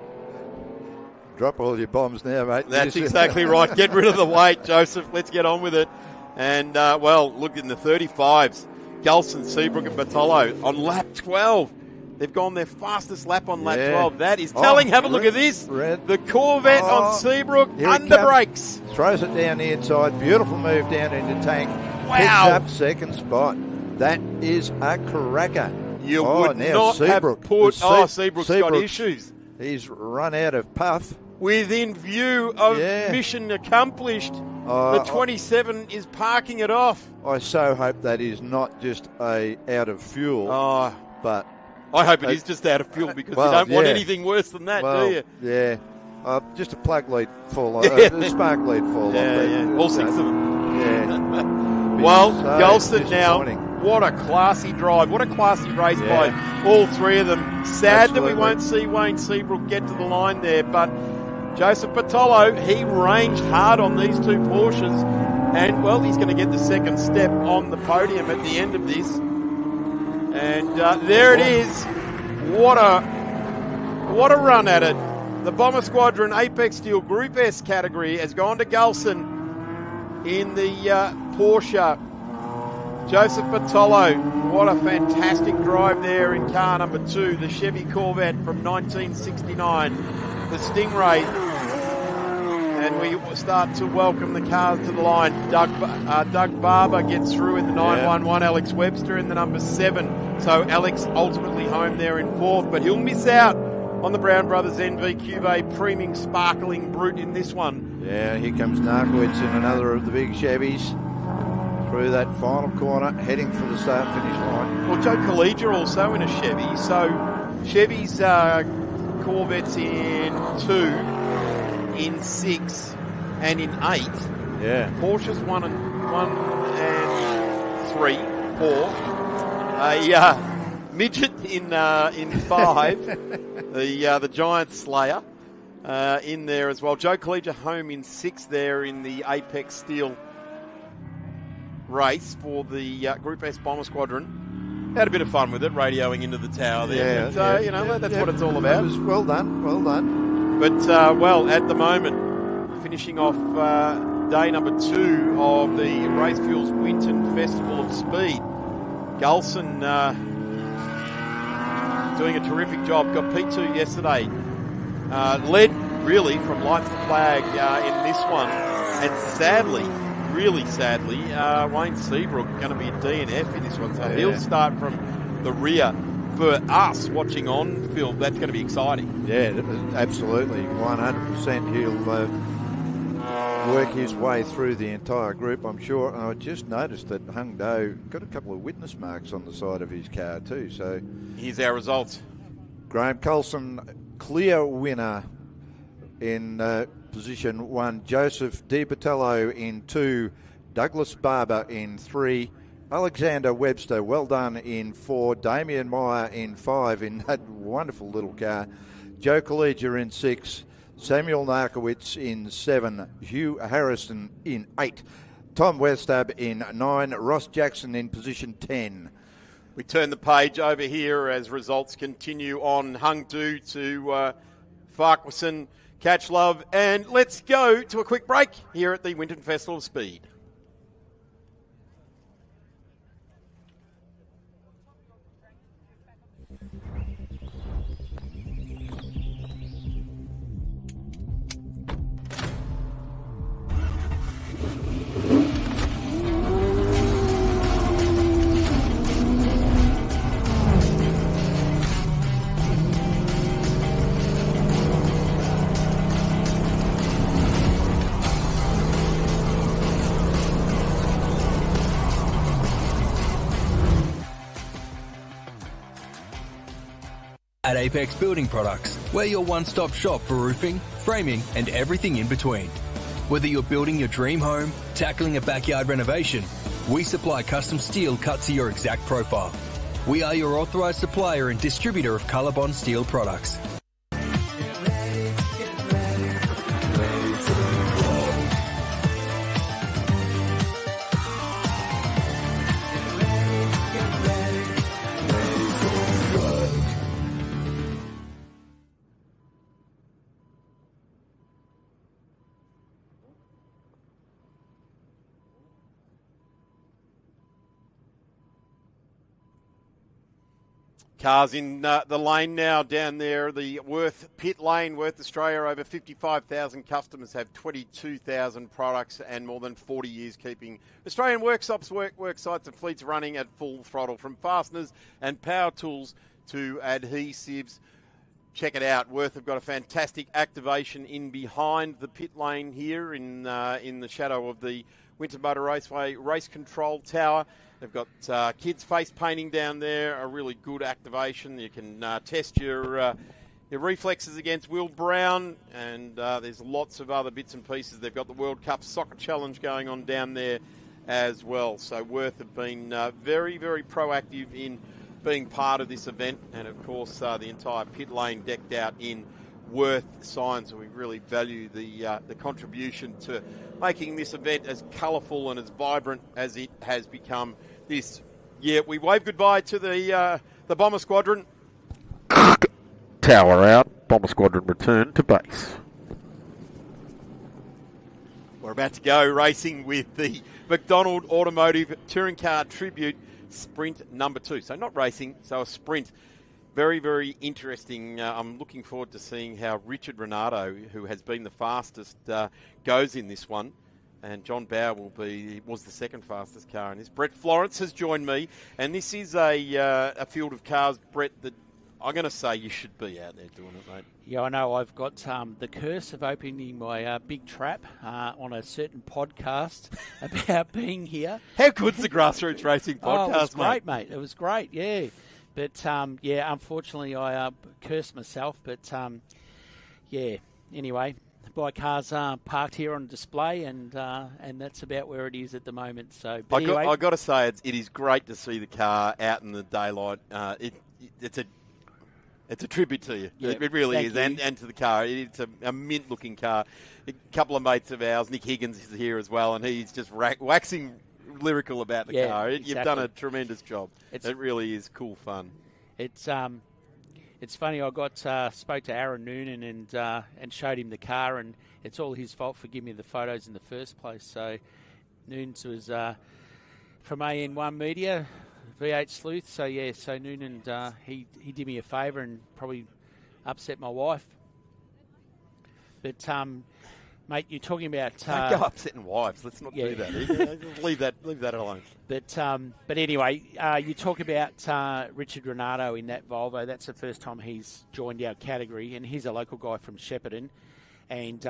Drop all your bombs now, mate. That's exactly right. Get rid of the weight, Joseph. Let's get on with it. And, look, in the 35s, Golson, Seabrook and Bartolo on lap 12. They've gone their fastest lap on lap 12. That is telling. Have a look at this. The Corvette on Seabrook under brakes. Throws it down the inside. Beautiful move down into tank. Wow. Picks up second spot. That is a cracker. You would not Seabrook. have put... Seabrook's got issues. He's run out of puff. within view of mission accomplished. The 27 is parking it off. I so hope that is not just out of fuel, but I hope it is just out of fuel because you don't want anything worse than that, do you? Yeah. Just a plug lead fall off, a spark lead fall off. Yeah. All 6 of them. Yeah. Well, Gulson now, what a classy drive. What a classy race by all 3 of them. Sad that we won't see Wayne Seabrook get to the line there, but Joseph Bartolo, he ranged hard on these 2 Porsches, and, well, he's going to get the second step on the podium at the end of this. And there it is. What a run at it. The Bomber Squadron Apex Steel Group S category has gone to Gulson in the Porsche. Joseph Bartolo, what a fantastic drive there in car number 2, the Chevy Corvette from 1969, the Stingray. And we start to welcome the cars to the line. Doug Barber gets through in the 911, Alex Webster in the number 7. So Alex ultimately home there in 4th, but he'll miss out on the Brown Brothers NV Cube Premium Sparkling Brute in this one. Yeah, here comes Narkowitz in another of the big Chevys through that final corner, heading for the start-finish line. Well, Joe Collegia also in a Chevy. So Chevy's Corvettes in 2, in 6, and in 8. Yeah. Porsche's 1 and 3, 4. A midget in 5. The Giant Slayer in there as well. Joe Collegia home in 6 there in the Apex Steel race for the Group S Bomber Squadron. Had a bit of fun with it, radioing into the tower there. That's what it's all about. It was well done. But, at the moment, finishing off day number 2 of the Racefuels Winton Festival of Speed. Gulson doing a terrific job. Got P2 yesterday. Led, really, from light to flag in this one. And sadly, really sadly, Wayne Seabrook going to be a DNF in this one. So he'll start from the rear. For us watching on, Phil, that's going to be exciting. Yeah, absolutely. 100%. He'll work his way through the entire group, I'm sure. And I just noticed that Hung Do got a couple of witness marks on the side of his car too. So here's our results. Graham Coulson, clear winner in position 1. Joseph Di Bartolo in 2. Douglas Barber in 3. Alexander Webster, well done, in 4. Damien Meyer in 5 in that wonderful little car. Joe Collegia in 6. Samuel Narkowitz in 7. Hugh Harrison in 8. Tom Westab in 9. Ross Jackson in position 10. We turn the page over here as results continue on. Hung Du to Farquharson, Catch Love, and let's go to a quick break here at the Winton Festival of Speed. At Apex Building Products, we're your one-stop shop for roofing, framing, and everything in between. Whether you're building your dream home, tackling a backyard renovation, we supply custom steel cut to your exact profile. We are your authorised supplier and distributor of ColourBond steel products. Cars in the lane now down there, the Worth pit lane, Worth Australia, over 55,000 customers, have 22,000 products and more than 40 years keeping Australian workshops, work sites and fleets running at full throttle, from fasteners and power tools to adhesives. check it out. Worth have got a fantastic activation in behind the pit lane here in the shadow of the Winton Motor Raceway race control tower. They've got kids face painting down there, a really good activation. You can test your reflexes against Will Brown, and there's lots of other bits and pieces. They've got the World Cup Soccer Challenge going on down there as well. So Worth have been very, very proactive in being part of this event, and of course the entire pit lane decked out in Worth signs. We really value the contribution to making this event as colourful and as vibrant as it has become this year. We wave goodbye to the Bomber Squadron. Tower out. Bomber Squadron return to base. We're about to go racing with the McDonald Automotive Touring Car Tribute Sprint number 2. So not racing, so a sprint. Very, very interesting. I'm looking forward to seeing how Richard Renato, who has been the fastest, goes in this one. And John Bower was the second fastest car in this. Brett Florence has joined me, and this is a field of cars, Brett, that I'm going to say you should be out there doing it, mate. Yeah, I know. I've got the curse of opening my big trap on a certain podcast about being here. How good's the Grassroots Racing podcast, it was mate? Great, mate. It was great, yeah. But, unfortunately, I cursed myself. But, anyway, my car's parked here on display, and that's about where it is at the moment. So, but anyway. I got to say, it is great to see the car out in the daylight. It's a tribute to you. Yeah, it really is, you. and to the car. It's a mint-looking car. A couple of mates of ours, Nick Higgins, is here as well, and he's just waxing lyrical about the car. Exactly. You've done a tremendous job. It really is cool fun. It's funny. I spoke to Aaron Noonan and showed him the car, and it's all his fault for giving me the photos in the first place. So Noonans was from AN1 Media, V8 Sleuth. So Noonan he did me a favour and probably upset my wife. But mate, you're talking about don't go upsetting wives. Let's not do that. leave that alone. But anyway, you talk about Richard Renato in that Volvo. That's the first time he's joined our category, and he's a local guy from Shepparton. And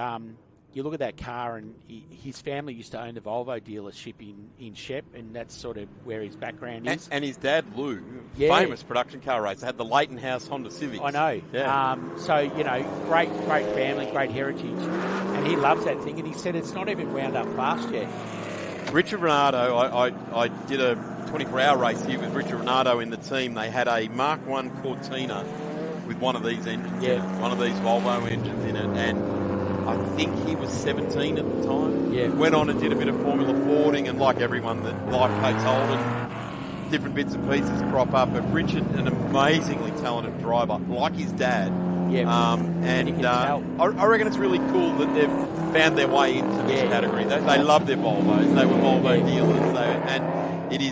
you look at that car, and his family used to own the Volvo dealership in Shep, and that's sort of where his background is. And his dad, Lou, famous production car racer, had the Leighton House Honda Civics. I know. Yeah. So, great family, great heritage. And he loves that thing, and he said it's not even wound up fast yet. Richard Renato, I did a 24-hour race here with Richard Renato in the team. They had a Mark I Cortina with one of these engines in it, one of these Volvo engines in it, and I think he was 17 at the time. Yeah. Went on and did a bit of Formula Fording, and like everyone, that life takes hold and different bits and pieces crop up. But Richard, an amazingly talented driver, like his dad. Yeah. I reckon it's really cool that they've found their way into this category. They love their Volvos. They were Volvo dealers, and it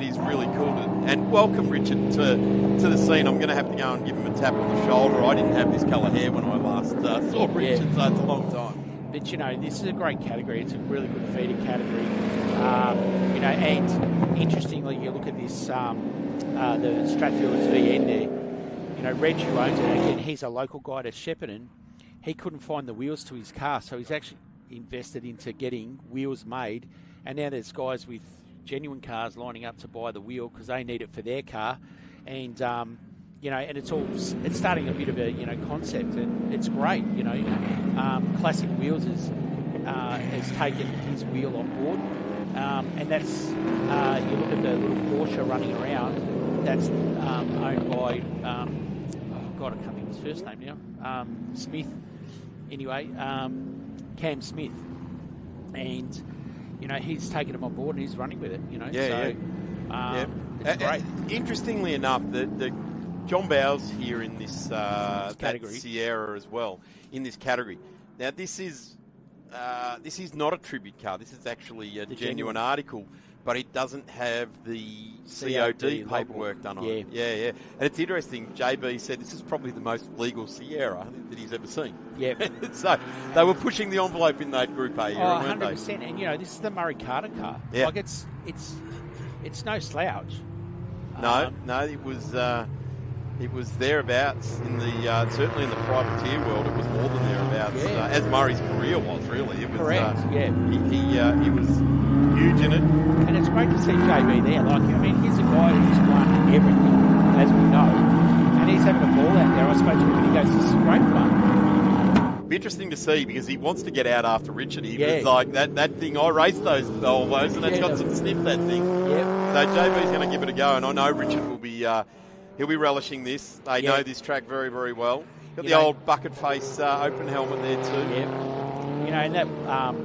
is really cool. And welcome Richard to the scene. I'm going to have to go and give him a tap on the shoulder. I didn't have this colour hair when I last saw Richard, so it's a long time. But this is a great category. It's a really good feeder category. And interestingly, you look at this, the Stratfield's VN there. Reg, who owns it, again, he's a local guy to Shepparton. He couldn't find the wheels to his car, so he's actually invested into getting wheels made. And now there's guys with genuine cars lining up to buy the wheel because they need it for their car. And and it's starting a bit of a concept, and it's great. Classic Wheels has taken his wheel on board, and that's you look at the little Porsche running around. That's owned by I can't think of his first name now. Smith, anyway, Cam Smith, and he's taken him on board and he's running with it. It's great. Interestingly enough, the John Bowers here in this category, Sierra as well, in this category. Now, this is not a tribute car. This is actually a genuine article, but it doesn't have the COD paperwork done on it. Yeah. And it's interesting, JB said this is probably the most legal Sierra that he's ever seen. Yeah. So they were pushing the envelope in that Group A era, weren't they? 100%. And, this is the Murray Carter car. Yeah. Like, it's no slouch. No, it was... It was thereabouts in the certainly in the privateer world. It was more than thereabouts, as Murray's career was. Really, it was. Correct. He was huge in it. And it's great to see JB there. Like, I mean, he's a guy who's won everything, as we know, and he's having a ball out there. I suppose when he goes, this is great fun. Be interesting to see because he wants to get out after Richard. He was like that thing. I raced those Volvos, and it's got some sniff, that thing. So JB's going to give it a go, and I know Richard will be. He'll be relishing this. They know this track very, very well. Got the old bucket face open helmet there too. You know, and that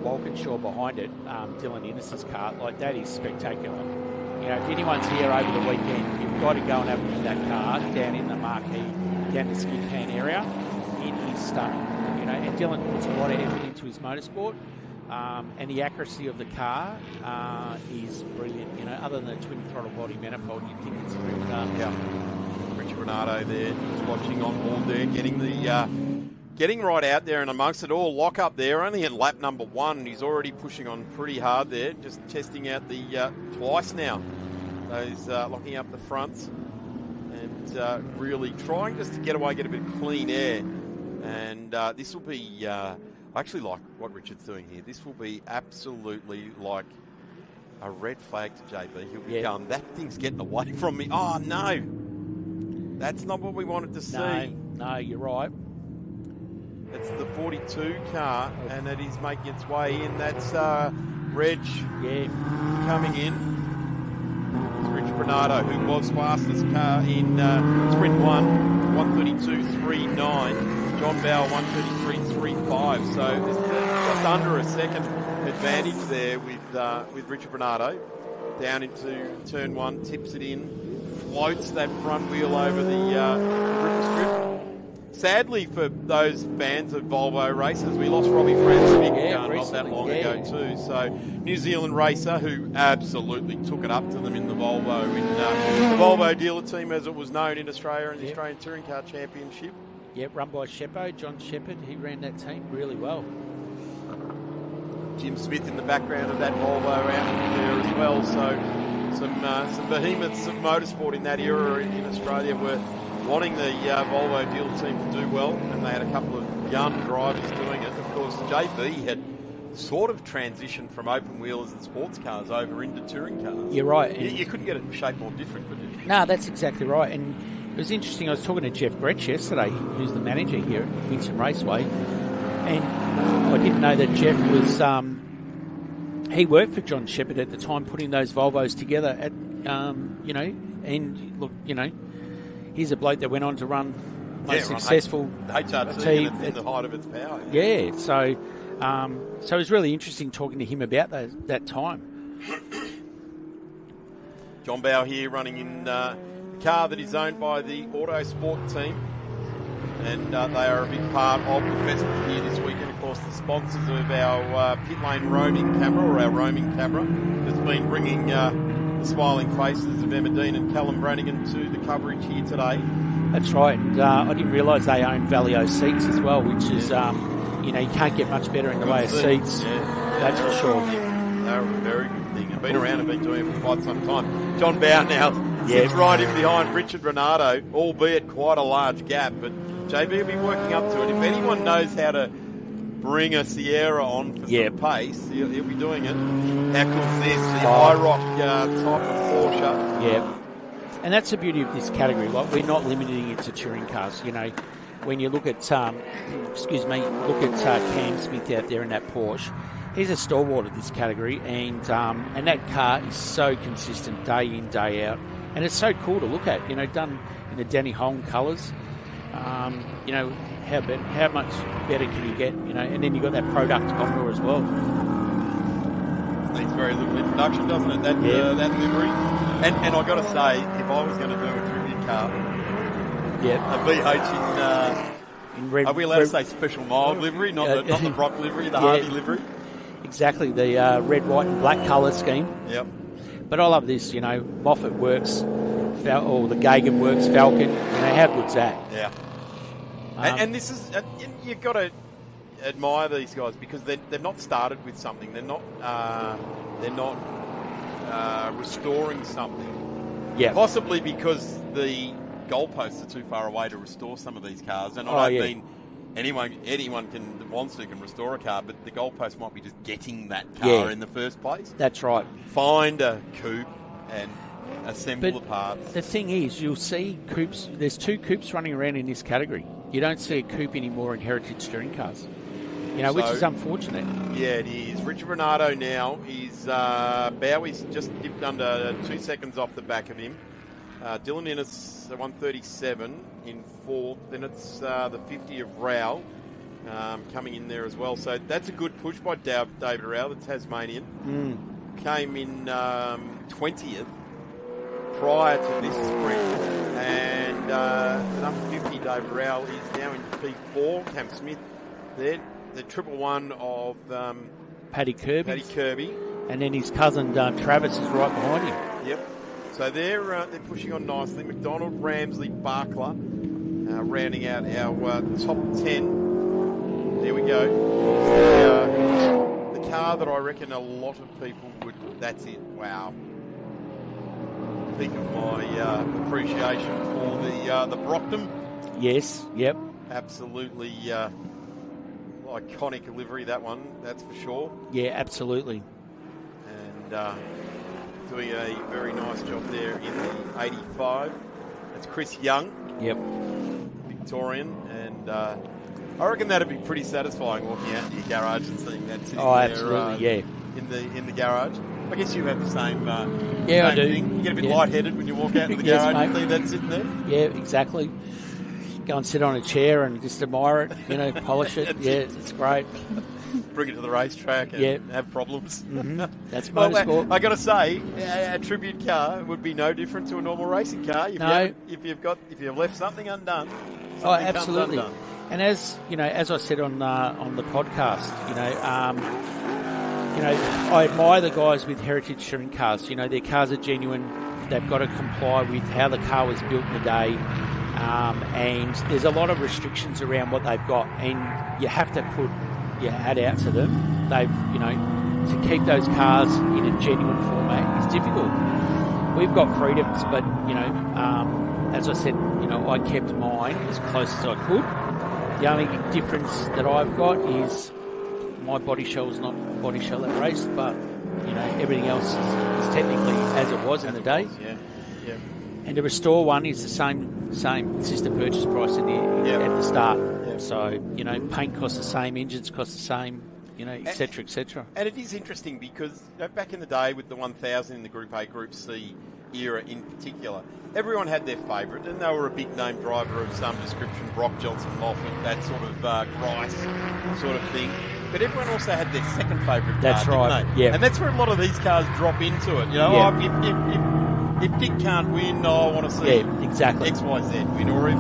Walkinshaw behind it, Dylan Innes's car, like that is spectacular. You know, if anyone's here over the weekend, you've got to go and have a look at that car down in the marquee, down the skid pan area. It is stunning. You know, and Dylan puts a lot of effort into his motorsport. And the accuracy of the car is brilliant. You know, other than the twin throttle body manifold, you'd think it's a real car. Richard Renato there, just watching on board there, getting right out there and amongst it all. Lock up there, only in lap number 1. He's already pushing on pretty hard there, just testing out the twice now. Those locking up the fronts and really trying just to get away, get a bit of clean air. And this will be, I actually like what Richard's doing here. This will be absolutely like a red flag to JB. He'll be going, that thing's getting away from me. Oh, no. That's not what we wanted to see. No, you're right. It's the 42 car, and it is making its way in. That's Reg coming in. It's Richard Bernardo, who was fastest car in Sprint 1, 132.39. John Bauer, 133.35. So there's just under a second advantage there with Richard Bernardo. Down into turn 1, tips it in, floats that front wheel over the ripper strip. Sadly for those fans of Volvo races, we lost Robbie Francis not that long ago too. So New Zealand racer who absolutely took it up to them in the Volvo, in the Volvo dealer team as it was known in Australia in the Australian Touring Car Championship. Run by Sheppo, John Shepherd. He ran that team really well. Jim Smith in the background of that Volvo out there as well. So some behemoths of motorsport in that era in Australia were wanting the Volvo dealer team to do well, and they had a couple of young drivers doing it. Of course, JB had sort of transitioned from open wheelers and sports cars over into touring cars. You're right. You couldn't get it shaped more different, could you? No, that's exactly right. And it was interesting. I was talking to Jeff Gretsch yesterday, who's the manager here at Winton Raceway, and I didn't know that Jeff was. He worked for John Shepherd at the time, putting those Volvos together. At and look, he's a bloke that went on to run most successful HRT in the height of its power. So it was really interesting talking to him about that time. John Bauer here running in a car that is owned by the Autosport team, and they are a big part of the festival here this weekend. Of course, the sponsors of our pit lane roaming camera, or our roaming camera, that's been bringing the smiling faces of Emma Dean and Callum Brannigan to the coverage here today. That's right. And I didn't realise they own Valeo seats as well, which is, you can't get much better in the way of seats. That's for sure. They're a very good thing. They've been around and been doing it for quite some time. John Bauer now sits right in behind Richard Renato, albeit quite a large gap, but JB will be working up to it. If anyone knows how to bring a Sierra on for some pace, he'll be doing it. How cool is this? The IROC type of Porsche. And that's the beauty of this category. Like, we're not limiting it to touring cars. When you look at, Cam Smith out there in that Porsche, he's a stalwart of this category, and that car is so consistent day in, day out. And it's so cool to look at, done in the Danny Holm colours. How much better can you get, and then you've got that product Commodore as well. Needs very little introduction, doesn't it, that livery? And I've got to say, if I was going to do a tribute car, a VH in red, are we allowed to say special mild livery, not the Brock livery, the Harvey livery? Exactly, the red, white and black colour scheme. Yep. But I love this, Moffat works, or the Gagan works, Falcon, how good's that? Yeah. And this is, you've got to admire these guys because they've not started with something. They're not restoring something. Yeah. Possibly because the goalposts are too far away to restore some of these cars, and Oh, I don't yeah. mean anyone that wants to can restore a car, but the goalpost might be just getting that car in the first place. That's right. Find a coupe and assemble the parts. The thing is, you'll see coupes. There's 2 coupes running around in this category. You don't see a coupe anymore in heritage touring cars. Which is unfortunate. Yeah, it is. Richard Renato now. Bowie's just dipped under 2 seconds off the back of him. Dylan Innes, 137 in 4th. Then it's the 50 of Rao coming in there as well. So that's a good push by David Rao, the Tasmanian. Came in 20th prior to this sprint. And number 50, David Rao, is now in P4. Cam Smith there. The 111 of Paddy Kirby. And then his cousin Travis is right behind him. Yep. So they're pushing on nicely. McDonald, Ramsley, Barkler rounding out our top 10. There we go. The car that I reckon a lot of people would... That's it. Wow. Peak of my appreciation for the Brockton. Yes. Yep. Absolutely iconic livery, that one. That's for sure. Yeah, absolutely. And doing a very nice job there in the 85. That's Chris Young. Yep. Victorian. And I reckon that'd be pretty satisfying walking out to your garage and seeing that sitting Oh, there, absolutely, in the garage. I guess you have the same I same do. thing. You get a bit lightheaded when you walk out to the Yes, garage and mate. see that sitting there. Yeah, exactly. Go and sit on a chair and just admire it, polish it. It's great. Bring it to the racetrack and have problems. Mm-hmm. That's Well, motorsport. I got to say, a tribute car would be no different to a normal racing car if you've left something undone. Oh, something comes absolutely. undone. And as I said on the podcast, I admire the guys with heritage touring cars. Their cars are genuine. They've got to comply with how the car was built in the day. And there's a lot of restrictions around what they've got, and you have to put your hat out to them. To keep those cars in a genuine format is difficult. We've got freedoms, but as I said, I kept mine as close as I could. The only difference that I've got is my body shell is not the body shell that raced, but everything else is technically as it was in the day. Yeah. And to restore one is the same. It's just the purchase price at the start. Yep. So paint costs the same, engines cost the same, et cetera, et cetera. And it is interesting because back in the day with the 1000 in the Group A, Group C era in particular, everyone had their favourite, and they were a big name driver of some description, Brock, Johnson, Moffat, that sort of Grice sort of thing. But everyone also had their second favourite car, That's right, didn't they? yeah. And that's where a lot of these cars drop into it. If Dick can't win, I want to see exactly. XYZ win, or if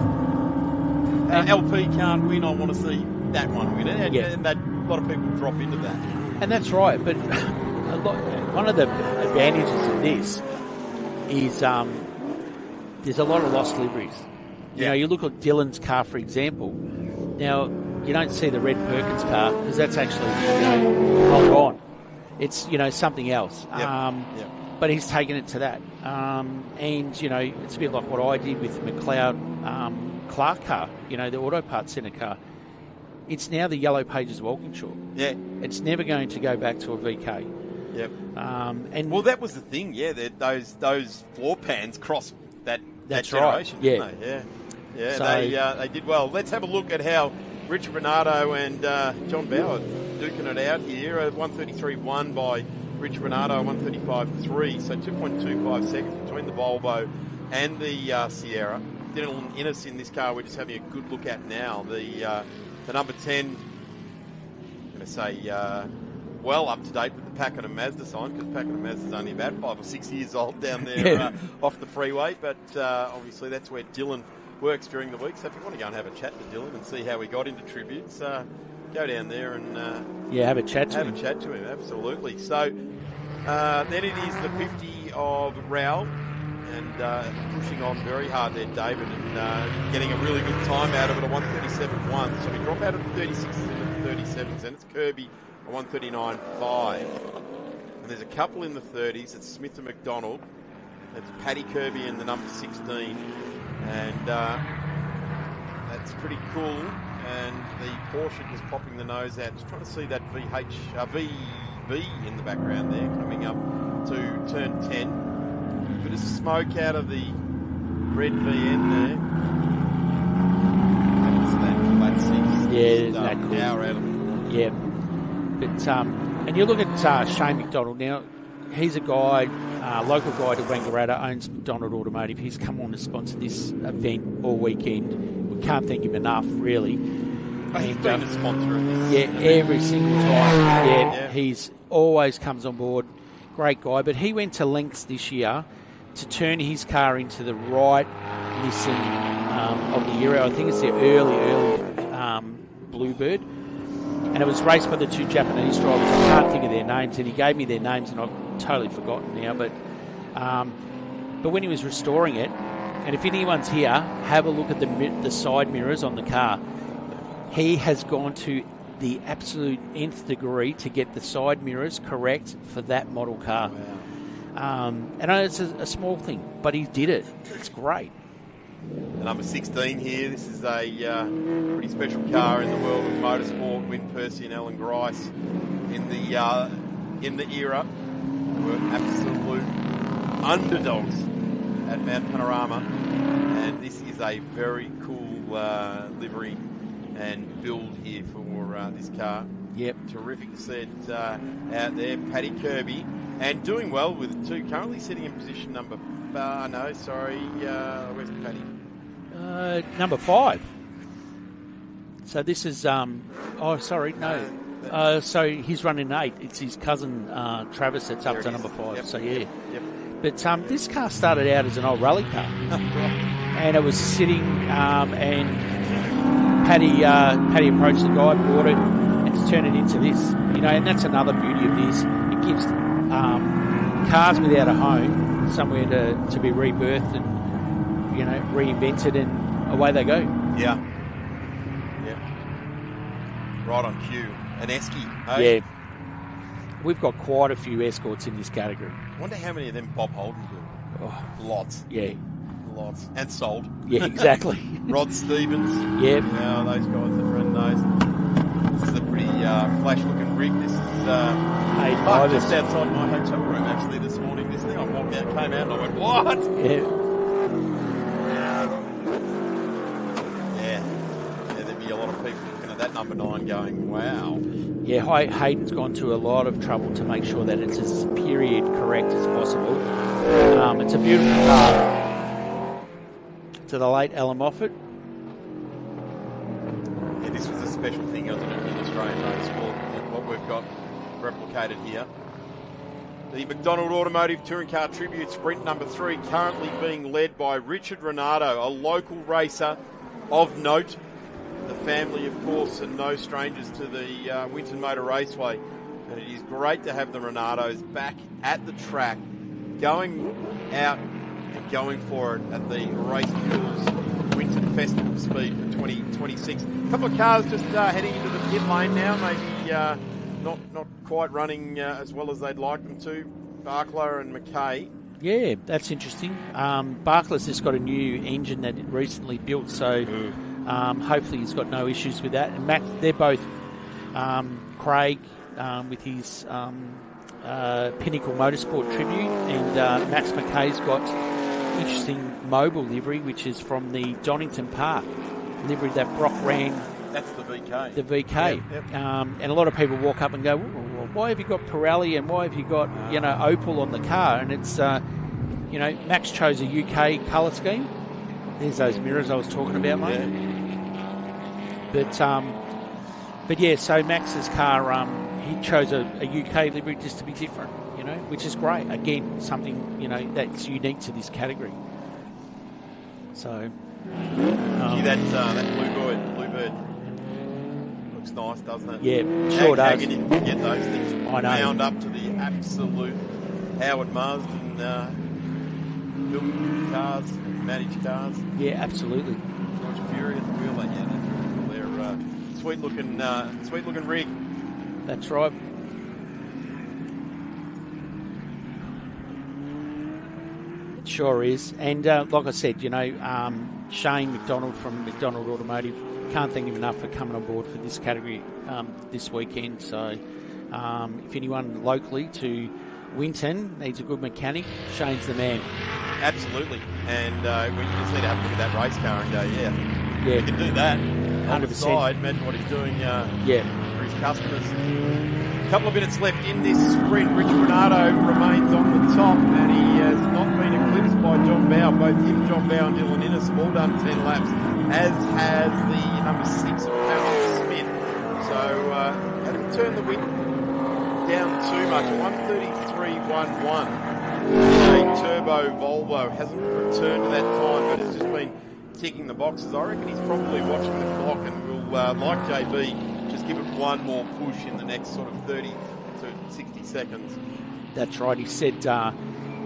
LP can't win, I want to see that one win. And that, a lot of people drop into that. And that's right, but one of the advantages of this is there's a lot of lost liveries. You look at Dylan's car, for example. Now, you don't see the Red Perkins car because that's actually long gone. It's something else. But he's taken it to that. And it's a bit like what I did with McLeod Clark car, the Auto Parts Centre car. It's now the Yellow Pages Walkinshaw. Yeah. It's never going to go back to a VK. Yep. And that was the thing, those floor pans crossed that generation, right. didn't they? Yeah. So, they did well. Let's have a look at how Richard Renato and John Bauer duking it out here. 133.1 by Richard Renato, 135.3, so 2.25 seconds between the Volvo and the Sierra. Dylan Innes in this car we're just having a good look at now. The number 10, I'm going to say, well up to date with the Packard and Mazda sign, because Packard and Mazda's only about 5 or 6 years old down there off the freeway, but obviously that's where Dylan works during the week. So if you want to go and have a chat to Dylan and see how he got into tributes, go down there and have a chat to him. Have a chat to him, absolutely. So then it is the 50 of Rao, and pushing on very hard there, David, and getting a really good time out of it, a 137.1. So we drop out of the 36 into the 37s, and it's Kirby, a 139.5. And there's a couple in the 30s. It's Smith and McDonald. It's Paddy Kirby in the number 16. And that's pretty cool. And the Porsche just popping the nose out. Just trying to see that VB in the background there, coming up to turn 10. Bit of smoke out of the red VN there. That's that flat six. Yeah, isn't that cool? Power out of it. Yeah. But, and you look at Shane McDonald now. He's a guy, local guy to Wangaratta, owns McDonald Automotive. He's come on to sponsor this event all weekend. We can't thank him enough, really. He's been a sponsor of this. Yeah, every single time. Yeah, he's always comes on board. Great guy. But he went to lengths this year to turn his car into the right Nissan of the era. I think it's the early Bluebird. And it was raced by the two Japanese drivers. I can't think of their names, and he gave me their names, and I've totally forgotten now. But when he was restoring it, and if anyone's here, have a look at the side mirrors on the car. He has gone to the absolute nth degree to get the side mirrors correct for that model car. Wow. And I know it's a small thing, but he did it. It's great. The number 16 here. This is a pretty special car in the world of motorsport. Win Percy and Alan Grice in the era were absolute underdogs at Mount Panorama, and this is a very cool livery and build here for this car. Yep, terrific to see it out there. Paddy Kirby, and doing well with two. Currently sitting in position number. Where's Paddy? Number 5. So this is. So he's running 8. It's his cousin Travis that's up to number 5. Yep. So yeah. Yep. But this car started out as an old rally car, and it was sitting. And Paddy approached the guy, bought it, and to turn it into this. And that's another beauty of this. It gives cars without a home somewhere to be rebirthed and reinvented, and away they go. Yeah. Right on cue. An Esky. Hey? Yeah. We've got quite a few escorts in this category. I wonder how many of them Bob Holden do. Oh, lots. Yeah. Lots. And sold. Yeah, exactly. Rod Stevens. Yep. Those guys that run those. This is a pretty flash-looking rig. This is parked just outside my hotel room, actually, this morning. This thing, I walked out, came out, and I went, what? Yeah. There'd be a lot of people looking at that number 9 going, wow. Yeah, Hayden's gone to a lot of trouble to make sure that it's as period correct as possible. It's a beautiful car. To the late Alan Moffat. Yeah, this was a special thing, wasn't it, in Australian motorsport, what we've got replicated here. The McDonald Automotive Touring Car Tribute Sprint number 3, currently being led by Richard Renato, a local racer of note. The family, of course, and no strangers to the Winton Motor Raceway. And it is great to have the Renatos back at the track, going out and going for it at the Racefuels Winton Festival Speed for 2026. A couple of cars just heading into the pit lane now, maybe not quite running as well as they'd like them to. Barkler and McKay. Yeah, that's interesting. Barkler's just got a new engine that it recently built, so hopefully he's got no issues with that. And Max, they're both Craig with his Pinnacle Motorsport tribute, and Max McKay's got interesting mobile livery, which is from the Donington Park livery that Brock ran. That's the VK. The VK. Yep. And a lot of people walk up and go, well, why have you got Pirelli and why have you got Opel on the car? And it's Max chose a UK colour scheme. There's those mirrors I was talking about, mate. Yeah. But yeah, so Max's car, he chose a UK livery just to be different, which is great. Again, something that's unique to this category. So, that Bluebird looks nice, doesn't it? Yeah, sure does. How can you get those things wound up to the absolute Howard Marsden built cars, managed cars? Yeah, absolutely. George Fury at the wheel, that's really cool. They're sweet looking rig. That's right. sure is. And like I said, Shane McDonald from McDonald Automotive, can't thank him enough for coming on board for this category this weekend. So if anyone locally to Winton needs a good mechanic, Shane's the man. Absolutely. And we just need to have a look at that race car and go, Yeah. we can do that. On the 100%. side, imagine what he's doing for his customers. A couple of minutes left in this sprint. Richard Renato remains on the top, and he has not been eclipsed by John Bow. Both him, John Bow, and Dylan Innes have all done 10 laps, as has the number 6 of Cameron Smith. So haven't turned the wind down too much. 133.11. A turbo Volvo hasn't returned to that time, but it's just been ticking the boxes. I reckon he's probably watching the clock and will, like JB, just give it one more push in the next sort of 30 to 60 seconds. That's right. He said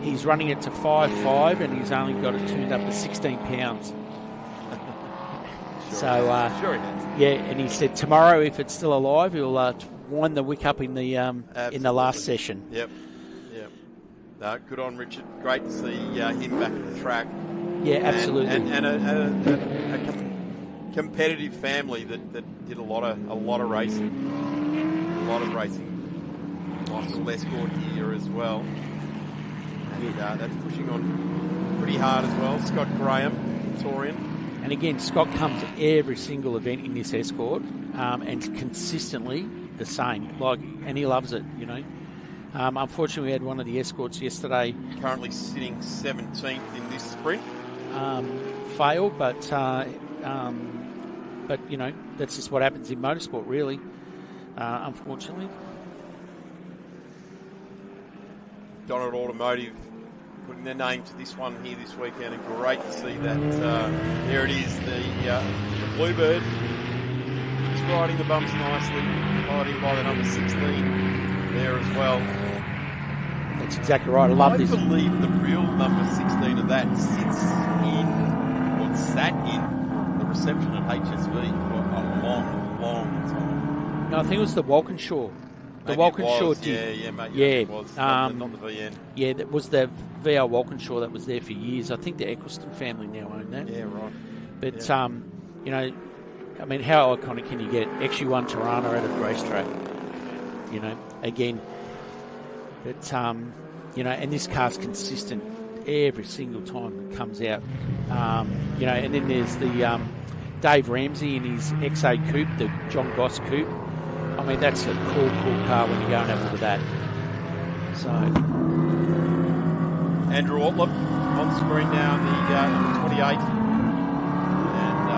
he's running it to 5.5 and he's only got it tuned up to 16 pounds. Sure he has. Yeah, and he said tomorrow, if it's still alive, he'll wind the wick up in the last session. Yep. No, good on Richard. Great to see him back at the track. Yeah, absolutely. And a competitive family that did a lot of racing. Michael Escort here as well. And that's pushing on pretty hard as well. Scott Graham, Victorian. And again, Scott comes to every single event in this Escort and consistently the same. And he loves it, Unfortunately, we had one of the Escorts yesterday. Currently sitting 17th in this sprint. Failed, but that's just what happens in motorsport, really. Unfortunately. Donald Automotive putting their name to this one here this weekend, and great to see that. There it is, the Bluebird. Just riding the bumps nicely, riding by the number 16 there as well. That's exactly right. I love this. I believe the real number 16 of that sat in the reception at HSV for a long, long time. No, I think it was the Walkinshaw. Maybe Walkinshaw was. did. Yeah, maybe it was. Not the VN. Yeah, that was the VR Walkinshaw that was there for years. I think the Eccleston family now own that. Yeah, right. But, how iconic can you get? XU1 Tirana at a racetrack, again. But, and this car's consistent every single time it comes out. And then there's the Dave Ramsey in his XA Coupe, the John Goss Coupe. I mean, that's a cool car when you go and have a look at that. So, Andrew Ortlip on screen now, the 28. And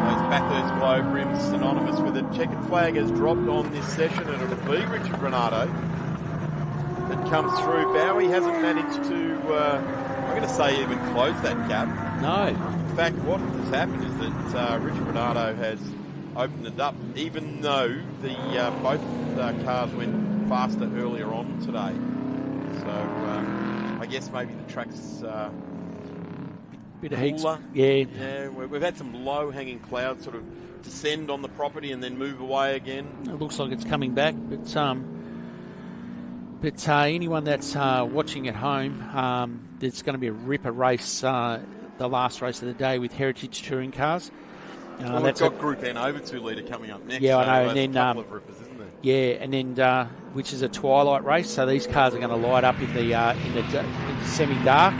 those Bathurst Globe rims synonymous with it. Checkered flag has dropped on this session, and it'll be Richard Renato that comes through. Bowie hasn't managed to, I'm going to say, even close that gap. No. In fact, what has happened is that Richard Renato has opened it up, even though the both cars went faster earlier on today. So I guess maybe the track's bit of heat. Yeah, we've had some low-hanging clouds sort of descend on the property and then move away again. It looks like it's coming back, but anyone that's watching at home, there's going to be a ripper race, the last race of the day with Heritage Touring cars. We've got Group N over 2 litre coming up next. Yeah, I know. So and then, a couple of rippers, isn't there? Yeah, and then which is a twilight race, so these cars are going to light up in the semi-dark.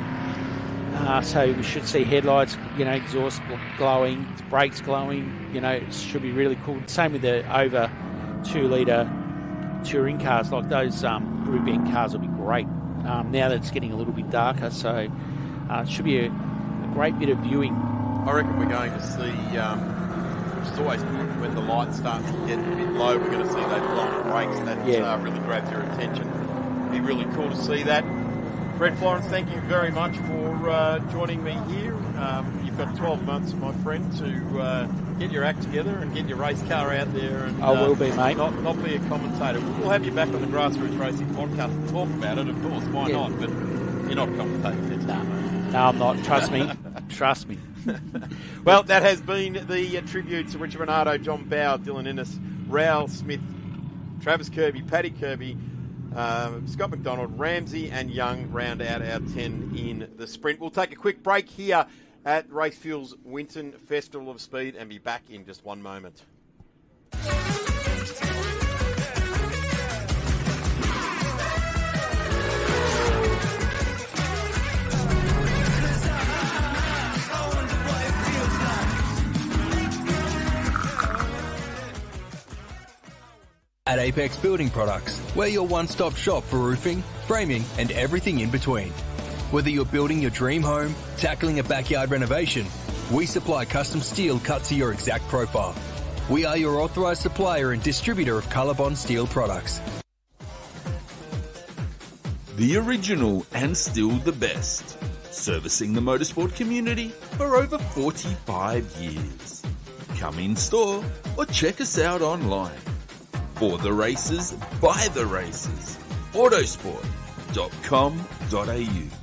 So we should see headlights, exhaust glowing, brakes glowing. It should be really cool. Same with the over 2 litre touring cars, like those Group N cars will be great. Now that it's getting a little bit darker, so it should be a great bit of viewing. I reckon we're going to see, which is always good when the light starts to get a bit low, we're going to see those long brakes. That really grabs your attention. It'd be really cool to see that. Fred Florence, thank you very much for joining me here. You've got 12 months, my friend, to get your act together and get your race car out there. And, I will be, mate. Not be a commentator. We'll have you back on the Grassroots Racing podcast to talk about it, of course. Why not? But you're not commentating. No, I'm not. Trust me. Trust me. Well, that has been the tribute to Richard Renato, John Bow, Dylan Innes, Raoul Smith, Travis Kirby, Paddy Kirby, Scott McDonald, Ramsey and Young round out our 10 in the sprint. We'll take a quick break here at Racefuels Winton Festival of Speed and be back in just one moment. At Apex Building Products, we're your one-stop shop for roofing, framing and everything in between. Whether you're building your dream home, tackling a backyard renovation, we supply custom steel cut to your exact profile. We are your authorised supplier and distributor of Colorbond steel products. The original and still the best. Servicing the motorsport community for over 45 years. Come in store or check us out online. For the races, by the races. Autosport.com.au.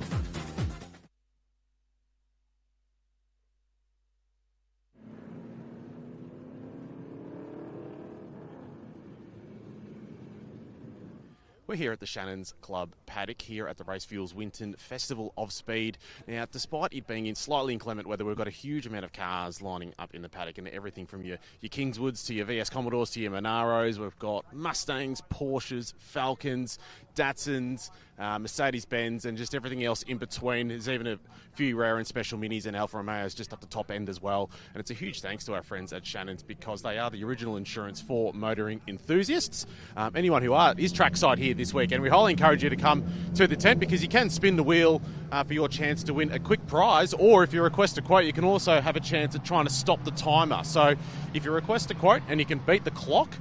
We're here at the Shannon's Club paddock here at the Racefuels Winton Festival of Speed. Now, despite it being in slightly inclement weather, we've got a huge amount of cars lining up in the paddock, and everything from your Kingswoods to your VS Commodores to your Monaros. We've got Mustangs, Porsches, Falcons, Datsuns, Mercedes-Benz, and just everything else in between. There's even a few rare and special minis and Alfa Romeos just up the top end as well. And it's a huge thanks to our friends at Shannon's because they are the original insurance for motoring enthusiasts. Anyone who is trackside here this weekend, we highly encourage you to come to the tent because you can spin the wheel for your chance to win a quick prize, or if you request a quote, you can also have a chance at trying to stop the timer. So if you request a quote and you can beat the clock,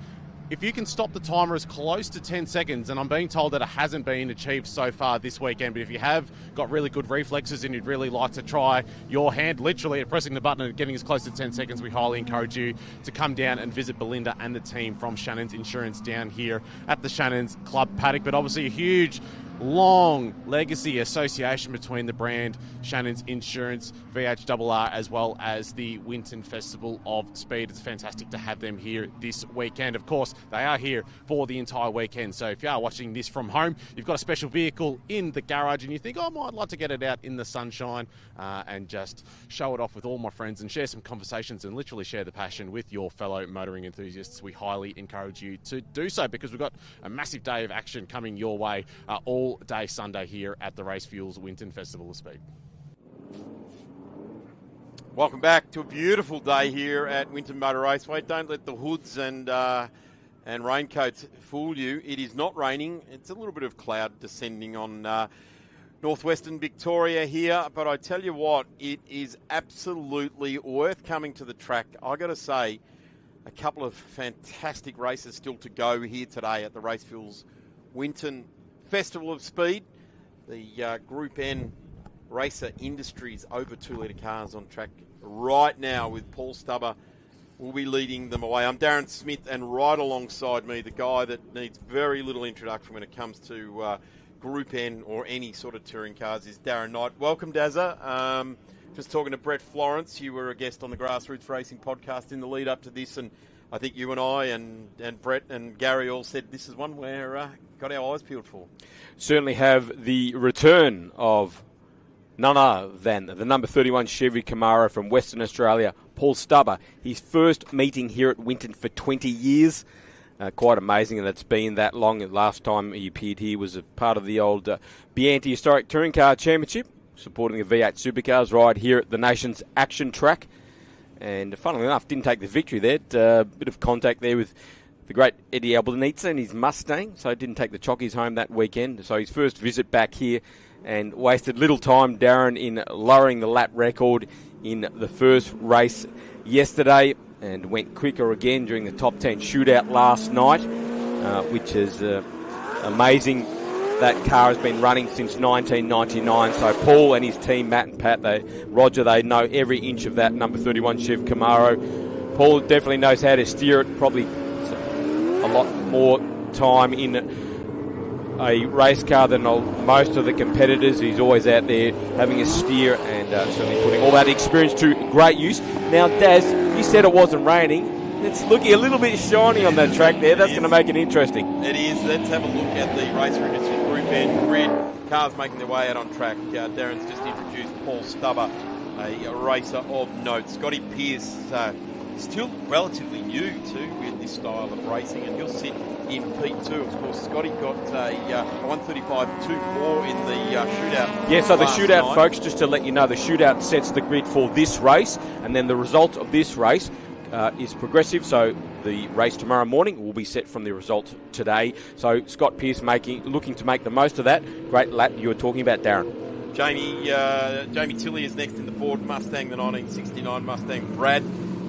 if you can stop the timer as close to 10 seconds, and I'm being told that it hasn't been achieved so far this weekend, but if you have got really good reflexes and you'd really like to try your hand literally at pressing the button and getting as close to 10 seconds, we highly encourage you to come down and visit Belinda and the team from Shannon's Insurance down here at the Shannon's Club paddock. But obviously a huge, long legacy association between the brand Shannon's Insurance, VHRR, as well as the Winton Festival of Speed. It's fantastic to have them here this weekend. Of course, they are here for the entire weekend. So if you are watching this from home, you've got a special vehicle in the garage and you think, oh, I'd like to get it out in the sunshine and just show it off with all my friends and share some conversations and literally share the passion with your fellow motoring enthusiasts, we highly encourage you to do so because we've got a massive day of action coming your way all day Sunday here at the Racefuels Winton Festival of Speed. Welcome back to a beautiful day here at Winton Motor Raceway. Don't let the hoods and raincoats fool you. It is not raining. It's a little bit of cloud descending on northwestern Victoria here, but I tell you what, it is absolutely worth coming to the track. I got to say, a couple of fantastic races still to go here today at the Racefuels Winton Festival of Speed. The Group N Racer Industries over 2-litre cars on track right now with Paul Stubber will be leading them away. I'm Darren Smith, and right alongside me, the guy that needs very little introduction when it comes to Group N or any sort of touring cars is Darren Knight. Welcome, Dazza. Just talking to Brett Florence. You were a guest on the Grassroots Racing podcast in the lead up to this, and I think you and I and Brett and Gary all said this is one where got our eyes peeled for. Certainly have the return of none other than the number 31 Chevy Camaro from Western Australia, Paul Stubber. His first meeting here at Winton for 20 years. Quite amazing that it's been that long. Last time he appeared here was a part of the old Bianti Historic Touring Car Championship, supporting the V8 Supercars right here at the nation's action track. And funnily enough, didn't take the victory there. A bit of contact there with the great Eddie Albanese and his Mustang, so didn't take the chockies home that weekend. So his first visit back here, and wasted little time, Darren, in lowering the lap record in the first race yesterday, and went quicker again during the top 10 shootout last night, which is amazing. That car has been running since 1999. So Paul and his team, Matt and Pat, they know every inch of that number 31 Chev Camaro. Paul definitely knows how to steer it. Probably a lot more time in a race car than most of the competitors. He's always out there having a steer and certainly putting all that experience to great use. Now, Daz, you said it wasn't raining. It's looking a little bit shiny on that track there. That's going to make it interesting. It is. Let's have a look at the race registered Group N grid. Cars making their way out on track. Darren's just introduced Paul Stubber, a racer of note. Scotty Pearce, still relatively new too with this style of racing, and he'll sit in P2. Of course, Scotty got a 135.24 in the shootout. Yeah, so the shootout, night. folks, just to let you know, the shootout sets the grid for this race, and then the result of this race is progressive, so the race tomorrow morning will be set from the result today. So Scott Pearce looking to make the most of that. Great lap you were talking about, Darren. Jamie Tilley is next in the Ford Mustang, the 1969 Mustang. Brad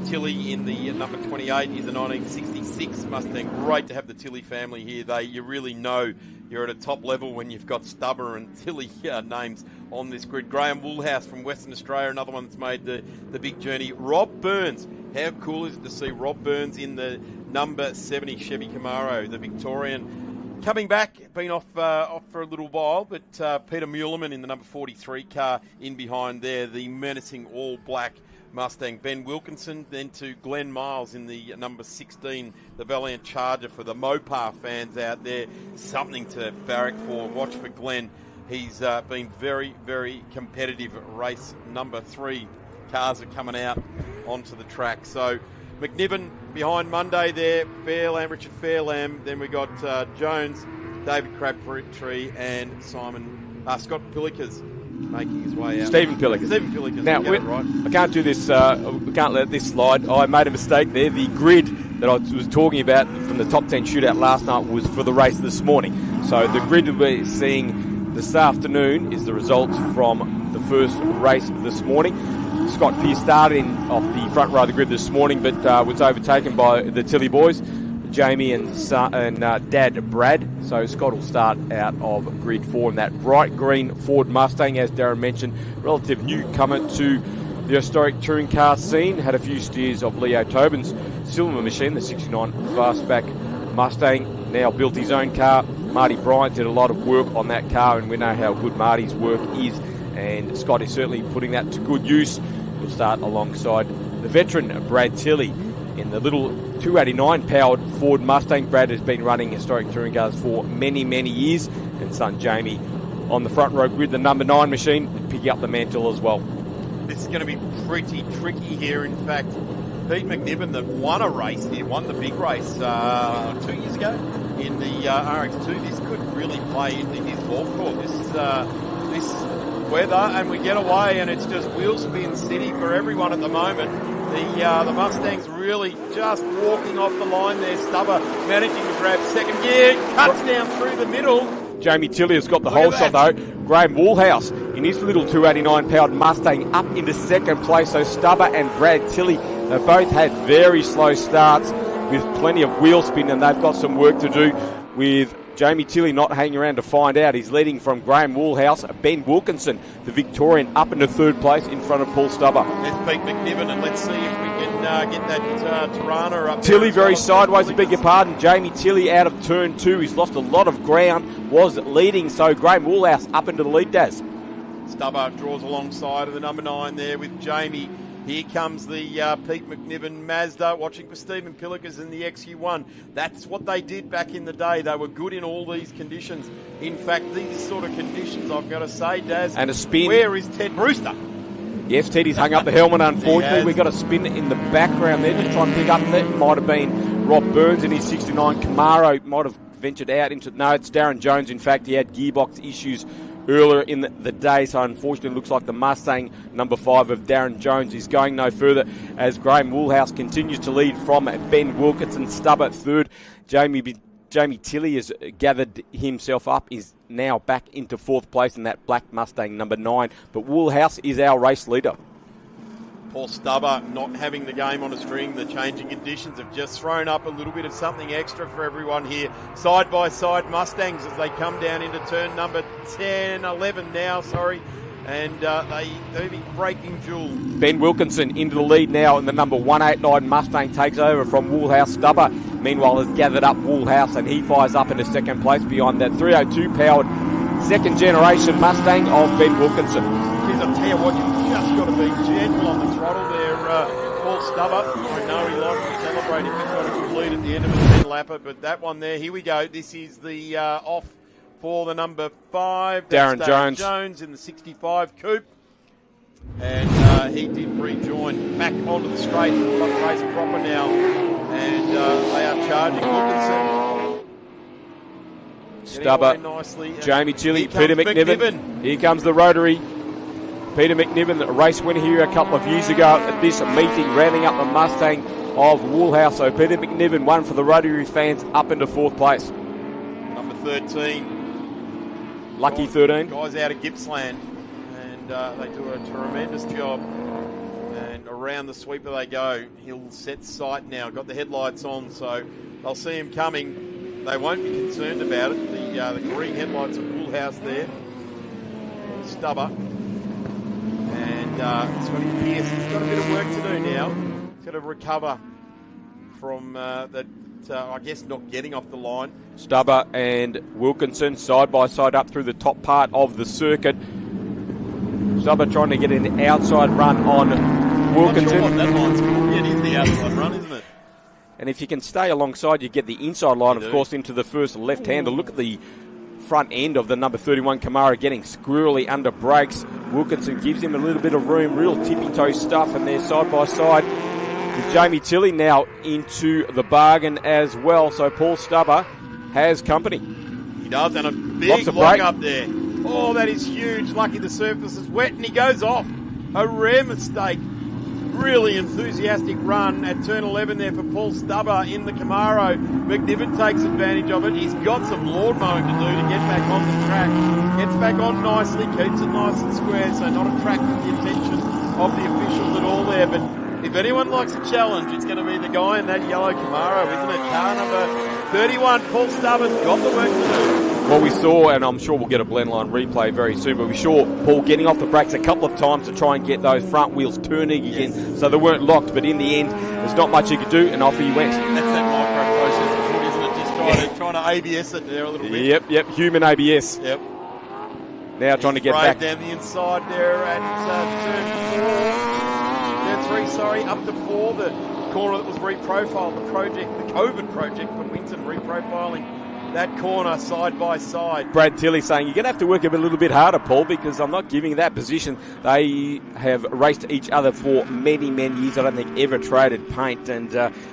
Tilley in the number 28 is the 1966 Mustang. Great to have the Tilley family here. You really know you're at a top level when you've got Stubber and Tilley names on this grid. Graham Woolhouse from Western Australia, another one that's made the big journey. Rob Burns. How cool is it to see Rob Burns in the number 70 Chevy Camaro, the Victorian? Coming back, been off for a little while, but Peter Muehlman in the number 43 car in behind there, the menacing all-black Mustang. Ben Wilkinson, then to Glenn Miles in the number 16, the Valiant Charger for the Mopar fans out there. Something to barrack for. Watch for Glenn. He's been very, very competitive at race number 3. Cars are coming out onto the track. So McNiven behind Monday there, Richard Fairlamb. Then we got Jones, David Crabtree, and Scott Pillikers making his way out. Stephen Pillikers. Now, right. I can't do this. We can't let this slide. I made a mistake there. The grid that I was talking about from the top 10 shootout last night was for the race this morning. So the grid we're seeing this afternoon is the results from the first race this morning. Scott Pearce started off the front row of the grid this morning, but was overtaken by the Tilley boys, Jamie and Dad Brad. So Scott will start out of grid 4 in that bright green Ford Mustang, as Darren mentioned, relative newcomer to the historic touring car scene. Had a few steers of Leo Tobin's silver machine, the 69 Fastback Mustang. Now built his own car. Marty Bryant did a lot of work on that car, and we know how good Marty's work is, and Scott is certainly putting that to good use. He'll start alongside the veteran Brad Tilley in the little 289 powered Ford Mustang. Brad has been running historic touring cars for many, many years, and son Jamie on the front row grid, the number 9 machine, picking up the mantle as well. This is going to be pretty tricky here. In fact, Pete McNiven, that won a race here, won the big race 2 years ago in the RX2. This could really play into his golf course. This weather, and we get away, and it's just wheel spin city for everyone at the moment. The Mustang's really just walking off the line there. Stubber managing to grab second gear, cuts down through the middle. Jamie Tilley has got the whole shot though. Graham Woolhouse in his little 289 powered Mustang up into second place. So Stubber and Brad Tilley, they both had very slow starts with plenty of wheel spin, and they've got some work to do, with Jamie Tilley not hanging around to find out. He's leading from Graham Woolhouse. Ben Wilkinson, the Victorian, up into third place in front of Paul Stubber. Let's beat McNiven and let's see if we can get that Tirana up. Tilley very sideways, I beg your pardon. Jamie Tilley out of turn 2. He's lost a lot of ground, was leading, so Graham Woolhouse up into the lead, Daz. Stubber draws alongside of the number 9 there with Jamie. Here comes the Pete McNiven Mazda, watching for Stephen Pillikers in the XU1. That's what they did back in the day. They were good in all these conditions. In fact, these sort of conditions, I've got to say, Daz. And a spin. Where is Ted Brewster? Yes, Teddy's hung up the helmet, unfortunately. We've got a spin in the background there, just trying to pick up. That might have been Rob Burns in his 69 Camaro. Might have ventured out into... No, it's Darren Jones. In fact, he had gearbox issues earlier in the day, so unfortunately it looks like the Mustang number 5 of Darren Jones is going no further, as Graham Woolhouse continues to lead from Ben Wilkinson. Stubber third. Jamie Tilley has gathered himself up, is now back into 4th place in that black Mustang number 9, but Woolhouse is our race leader. Paul Stubber not having the game on a string. The changing conditions have just thrown up a little bit of something extra for everyone here. Side by side Mustangs as they come down into turn number 11 now, and they're breaking duel. Ben Wilkinson into the lead now, and the number 189 Mustang takes over from Woolhouse. Stubber, meanwhile, has gathered up Woolhouse, and he fires up into second place behind that 302 powered second generation Mustang of Ben Wilkinson. I'll tell you what, just got to be gentle on the throttle there, Paul Stubber. I know he likes to celebrate if he's got a good lead at the end of a 10-lapper, but that one there, here we go. This is the off for the number 5. Darren Jones in the 65 coupe. And he did rejoin back onto the straight. Got the race proper now. And they are charging Wilkinson. Stubber, nicely. Jamie Chili, Peter McNiven. Here comes the rotary. Peter McNiven, the race winner here a couple of years ago at this meeting, rounding up the Mustang of Woolhouse. So Peter McNiven won for the rotary fans up into 4th place. Number 13. Lucky 13. Guys out of Gippsland. And they do a tremendous job. And around the sweeper they go. He'll set sight now. Got the headlights on, so they'll see him coming. They won't be concerned about it. The green headlights of Woolhouse there. Stubber. And Scotty Pearce has got a bit of work to do now. He's got to recover from that, I guess, not getting off the line. Stubber and Wilkinson side by side up through the top part of the circuit. Stubber trying to get an outside run on Wilkinson. Not sure what that line's called. It is the outside run, isn't it? And if you can stay alongside, you get the inside line, of course, into the first left-hander. Look at the front end of the number 31 Camaro getting squirrely under brakes. Wilkinson gives him a little bit of room, real tippy-toe stuff, and they're side by side. With Jamie Tilley now into the bargain as well. So Paul Stubber has company. He does, and a big lock up there. Oh, that is huge. Lucky the surface is wet, and he goes off. A rare mistake. Really enthusiastic run at turn 11 there for Paul Stubber in the Camaro. McNiven takes advantage of it. He's got some lawn mowing to do to get back on the track. Gets back on nicely, keeps it nice and square, so not attracting the attention of the officials at all there. But if anyone likes a challenge, it's going to be the guy in that yellow Camaro, isn't it? Car number 31, Paul Stubber's got the work to do. Well, we saw, and I'm sure we'll get a blend line replay very soon, but we saw Paul getting off the brakes a couple of times to try and get those front wheels turning again, so they weren't locked, but in the end, there's not much he could do, and off he went. That's that micro process, isn't it? Just trying to ABS it there a little bit. Yep, human ABS. Yep. Now trying to get back. Down the inside there at turn 3, up to 4, the corner that was reprofiled, the COVID project for Winton, reprofiling that corner side by side. Brad Tilley saying, you're going to have to work a little bit harder, Paul, because I'm not giving that position. They have raced each other for many, many years. I don't think ever traded paint. And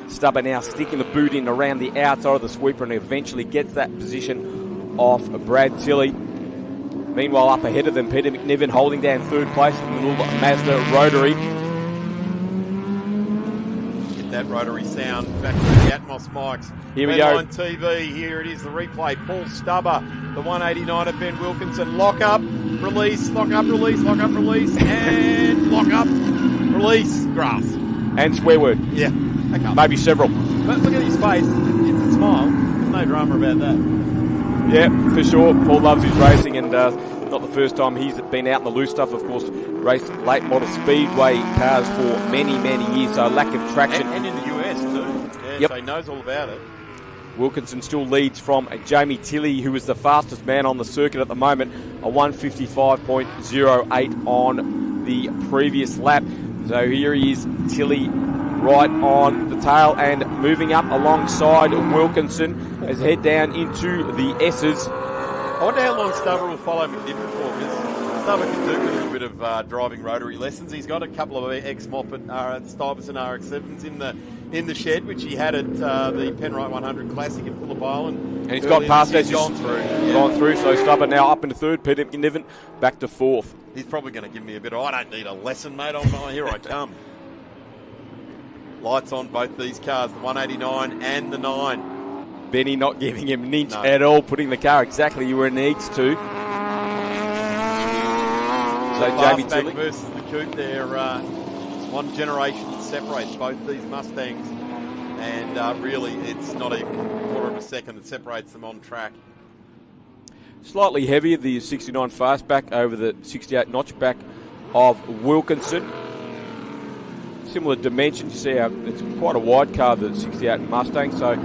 Stubber now sticking the boot in around the outside of the sweeper and eventually gets that position off Brad Tilley. Meanwhile, up ahead of them, Peter McNiven holding down 3rd place in the little Mazda Rotary. That rotary sound back to the Atmos mics. Here we go. TV, here it is, the replay. Paul Stubber, the 189 of Ben Wilkinson. Lock up, release, lock up, release, lock up, release, and lock up, release, grass. And swear word. Yeah. Okay. Maybe several. But look at his face. It's a smile. There's no drama about that. Yeah, for sure. Paul loves his racing, and not the first time he's been out in the loose stuff. Of course, raced late model speedway cars for many, many years, so lack of traction. And in the US too. Yeah, yep. So he knows all about it. Wilkinson still leads from Jamie Tilley, who is the fastest man on the circuit at the moment, a 155.08 on the previous lap. So here he is, Tilley right on the tail and moving up alongside Wilkinson as head down into the S's. I wonder how long Stubber will follow McNiven for, because Stubber can do a little bit of driving rotary lessons. He's got a couple of ex-Moffat Stuyvesant RX-7s in the shed, which he had at the Penrite 100 Classic in Phillip Island. And he's got past as he's gone through. Gone through, so Stubber now up into 3rd, Peter McNiven back to 4th. He's probably going to give me a bit of, I don't need a lesson, mate. Here I come. Lights on both these cars, the 189 and the 9. Benny not giving him an inch at all, putting the car exactly where it needs to. So Jamie Tilley versus the coupe there, one generation that separates both these Mustangs, and really it's not even a quarter of a second that separates them on track. Slightly heavier, the 69 fastback over the 68 notchback of Wilkinson. Similar dimensions, you see how it's quite a wide car, the 68 Mustang, so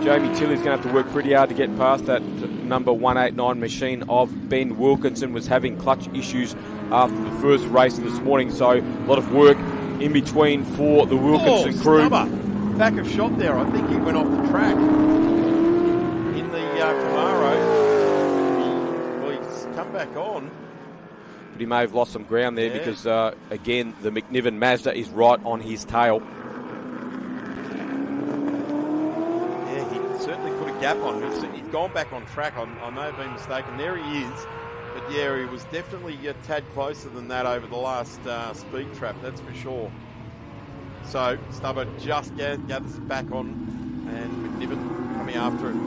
Jamie Tilley's going to have to work pretty hard to get past that number 189 machine of Ben Wilkinson. Was having clutch issues after the first race this morning, so a lot of work in between for the Wilkinson crew. Stubber. Back of shot there. I think he went off the track in the Camaro. He's come back on. But he may have lost some ground there because, again, the McNiven Mazda is right on his tail. Yeah, he certainly put a gap on. He's gone back on track. I may have been mistaken. There he is. But, yeah, he was definitely a tad closer than that over the last speed trap, that's for sure. So, Stubber just gathers it back on, and McNiven coming after it.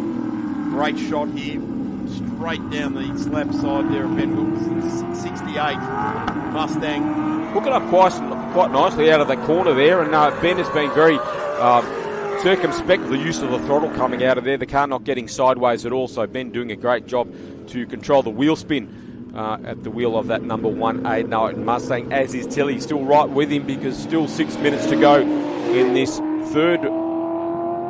Great shot here. Straight down the slab side there of Ben Wilkinson's 68 Mustang. Hooking up quite nicely out of that corner there, and Ben has been very circumspect with the use of the throttle coming out of there. The car not getting sideways at all, so Ben doing a great job to control the wheel spin at the wheel of that number 189 Mustang, as is Tilley, still right with him because still 6 minutes to go in this third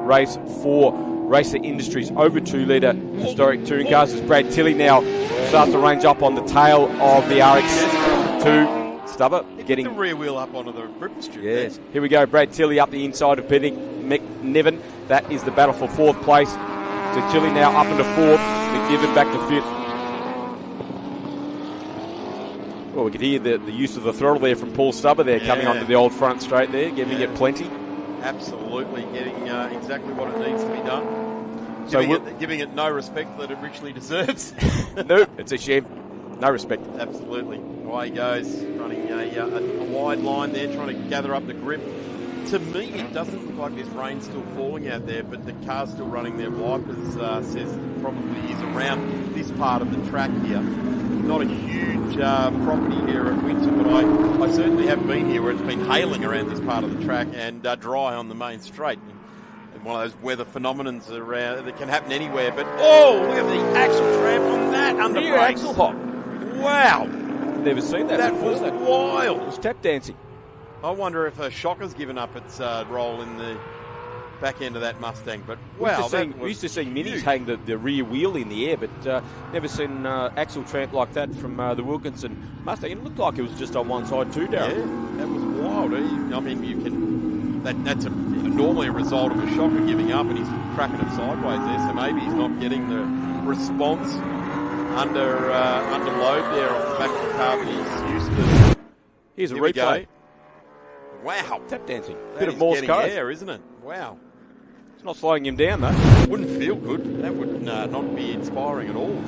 race for Racer Industries over 2 litre historic touring cars, as Brad Tilley now starts to range up on the tail of the RX2. Stubber getting the rear wheel up onto the ripple strip. Yes, here we go. Brad Tilley up the inside of McNiven. That is the battle for 4th place. So Tilley now up into 4th, McNiven back to 5th. Well, we could hear the use of the throttle there from Paul Stubber there, coming onto the old front straight there, giving it plenty. Absolutely, getting exactly what it needs to be done. So giving it no respect that it richly deserves. No, it's a Chev. No respect. Absolutely. Away he goes, running a wide line there, trying to gather up the grip. To me, it doesn't look like there's rain still falling out there, but the car's still running their wipers, says it probably is around this part of the track here. Not a huge property here at Winton, but I certainly have been here where it's been hailing around this part of the track and dry on the main straight. And one of those weather phenomenons around that can happen anywhere. But look at the axle tramp on that under Rear brakes. axle hop. Wow. Never seen that before. Was wild. It was tap dancing. I wonder if a Shocker's given up its role in the back end of that Mustang. But wow, we used to see Minis hang the rear wheel in the air, but never seen axle tramp like that from the Wilkinson Mustang. It looked like it was just on one side too, Darryl. Yeah, that was wild. I mean, you can. That's normally a result of a Shocker giving up, and he's cracking it sideways there. So maybe he's not getting the response under load there off the back of the car that he's used to. Here's a Here we replay. go. Wow, tap dancing. That Bit of is Morse getting code. air, isn't it? Wow. It's not slowing him down though. Wouldn't feel good. That would not be inspiring at all.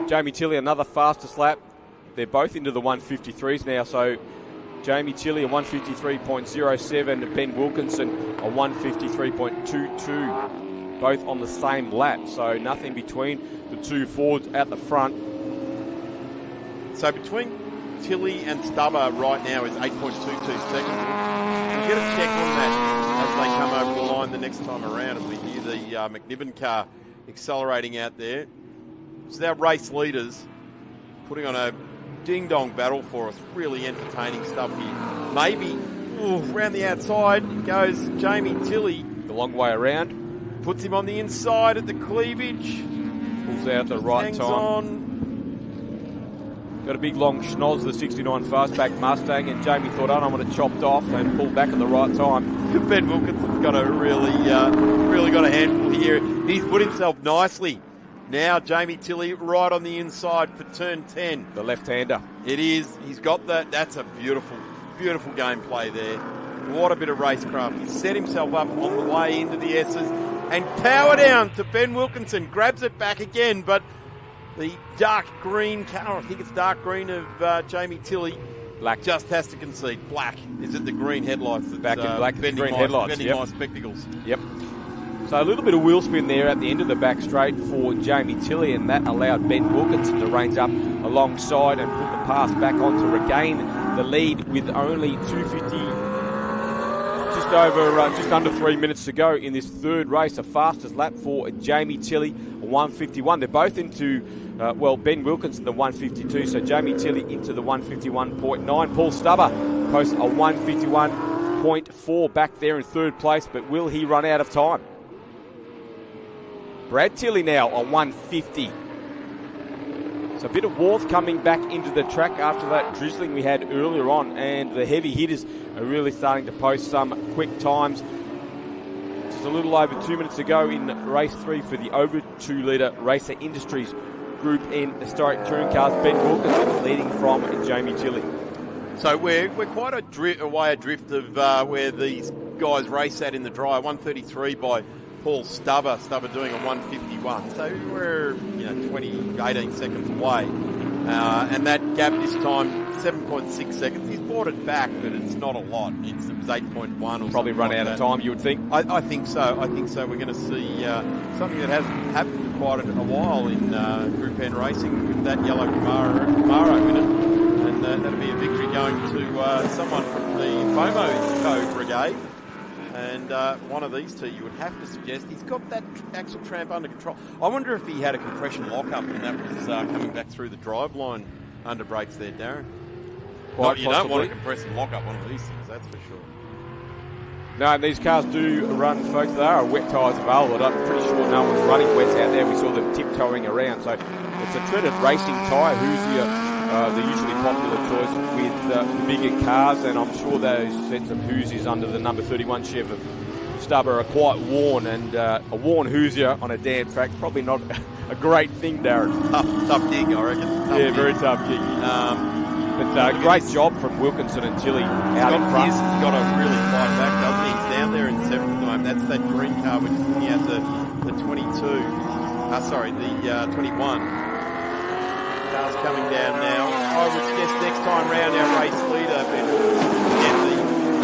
Jamie Tilley, another fastest lap. They're both into the 153s now, so Jamie Tilley a 153.07, Ben Wilkinson a 153.22, both on the same lap, so nothing between the two Fords at the front. So between Tilley and Stubber right now is 8.22 seconds. We'll get a check on that as they come over the line the next time around, and we hear the McNiven car accelerating out there. So our race leaders putting on a ding-dong battle for us. Really entertaining stuff here. Maybe around the outside goes Jamie Tilley. The long way around. Puts him on the inside at the cleavage. Pulls out at the right hangs time. On. Got a big long schnoz, the 69 fastback Mustang, and Jamie thought, I want to chopped off and pulled back at the right time. Ben Wilkinson's got a really got a handful here. He's put himself nicely. Now Jamie Tilley right on the inside for turn 10. The left-hander. It is. He's got that. That's a beautiful, beautiful gameplay there. What a bit of racecraft. He set himself up on the way into the S's and power down to Ben Wilkinson. Grabs it back again, but the dark green car, I think it's dark green of Jamie Tilley, black, just has to concede. Black. Is it the green headlights? That's, back in black, the green headlights. Bending my spectacles. Yep. So a little bit of wheel spin there at the end of the back straight for Jamie Tilley, and that allowed Ben Wilkinson to range up alongside and put the pass back on to regain the lead with only 250, just under 3 minutes to go in this third race. The fastest lap for Jamie Tilley, 151. They're both into, Ben Wilkinson the 152, so Jamie Tilley into the 151.9. Paul Stubber posts a 151.9 1:50.4 back there in third place, but will he run out of time? Brad Tilley now on 1:50. So a bit of warmth coming back into the track after that drizzling we had earlier on, and the heavy hitters are really starting to post some quick times. Just a little over 2 minutes to go in race 3 for the over 2 litre Racer Industries Group N Historic Touring Cars. Ben Wilkinson leading from Jamie Tilley. So we're quite a way adrift of where these guys race at in the dry. 1:33 by Paul Stubber doing a 1:51. So we're 18 seconds away. And that gap this time, 7.6 seconds. He's brought it back, but it's not a lot. It was 8.1 or probably run out of time, you would think. I think so. We're going to see something that hasn't happened for quite a while in Group N racing with that yellow Camaro in it. And that'll be a victory going to someone from the FOMO brigade. And one of these two, you would have to suggest, he's got that axle tramp under control. I wonder if he had a compression lockup and that was coming back through the driveline under brakes there, Darren. Well, you don't want a compression lockup one of these things, that's for sure. No, and these cars do run, folks. There are wet tyres available. I'm pretty sure no one's running wets out there. We saw them tiptoeing around. So it's a treaded racing tyre. Hoosier, the usually popular choice with the bigger cars, and I'm sure those sets of Hoosiers under the number 31 Chev of Stubber are quite worn, and a worn Hoosier on a damn track, probably not a great thing, Darren. Tough gig, I reckon. Very tough gig. But great job from Wilkinson and Tilley out in front. He's got to really fight back, doesn't he? He's down there in 7th at the moment. That's that green car, which is looking at the 22. The 21. Cars coming down now. I would guess next time round our race leader will get the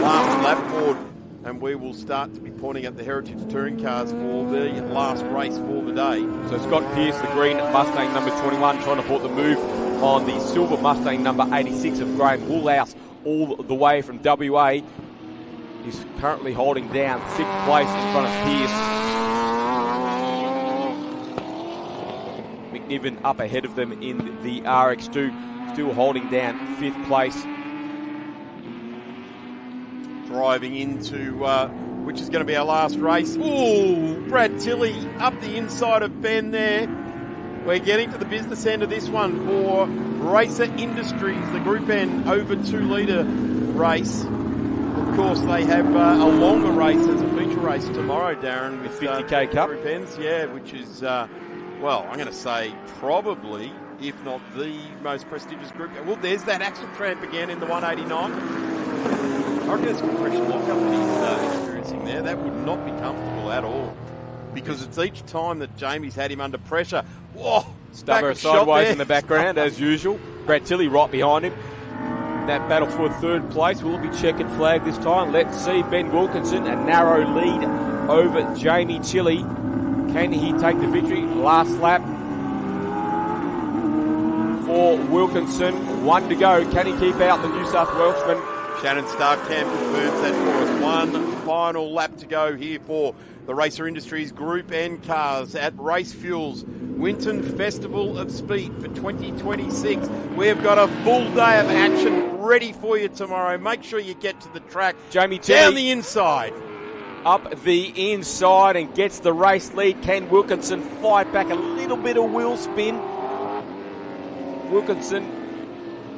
last lap board, and we will start to be pointing at the Heritage Touring Cars for the last race for the day. So Scott Pearce, the green Mustang number 21, trying to put the move on the silver Mustang number 86 of Graham Woolhouse all the way from WA. He's currently holding down 6th place in front of Pearce. McNiven up ahead of them in the RX2, still holding down 5th place. Driving into which is going to be our last race. Ooh, Brad Tilley up the inside of Ben there. We're getting to the business end of this one for Racer Industries, the Group N over 2 litre race. Of course, they have a longer race as a feature race tomorrow, Darren, with 50k Cup. Group N's, which is, well, I'm going to say probably, if not the most prestigious group. Well, there's that axle tramp again in the 189. I reckon it's compression lockup that he's experiencing there. That would not be comfortable at all, because it's each time that Jamie's had him under pressure. Whoa! Stubber sideways in the background, as usual. Brad Tilley right behind him. That battle for 3rd place. Will it be checkered flag this time? Let's see. Ben Wilkinson, a narrow lead over Jamie Tilley. Can he take the victory? Last lap for Wilkinson. 1 to go. Can he keep out the New South Welshman? Shannon Starkcamp confirms that for us. 1 final lap to go here for the Racer Industries Group N cars at Racefuels Winton Festival of Speed for 2026. We've got a full day of action ready for you tomorrow. Make sure you get to the track. Jamie Tilley down the inside. Up the inside and gets the race lead. Can Wilkinson fight back? A little bit of wheel spin. Wilkinson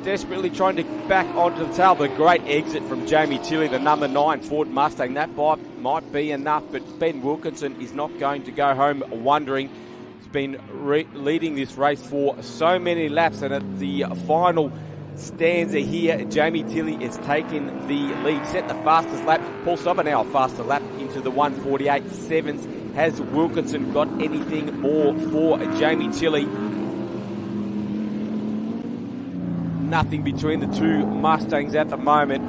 desperately trying to back onto the tail. But great exit from Jamie Tilley, the number 9 Ford Mustang. That might be enough, but Ben Wilkinson is not going to go home wondering. He's been leading this race for so many laps, and at the final stanza here, Jamie Tilley has taken the lead, set the fastest lap. Paul Stubber now a faster lap into the 1:48.7. Has Wilkinson got anything more for Jamie Tilley? Nothing between the two Mustangs at the moment.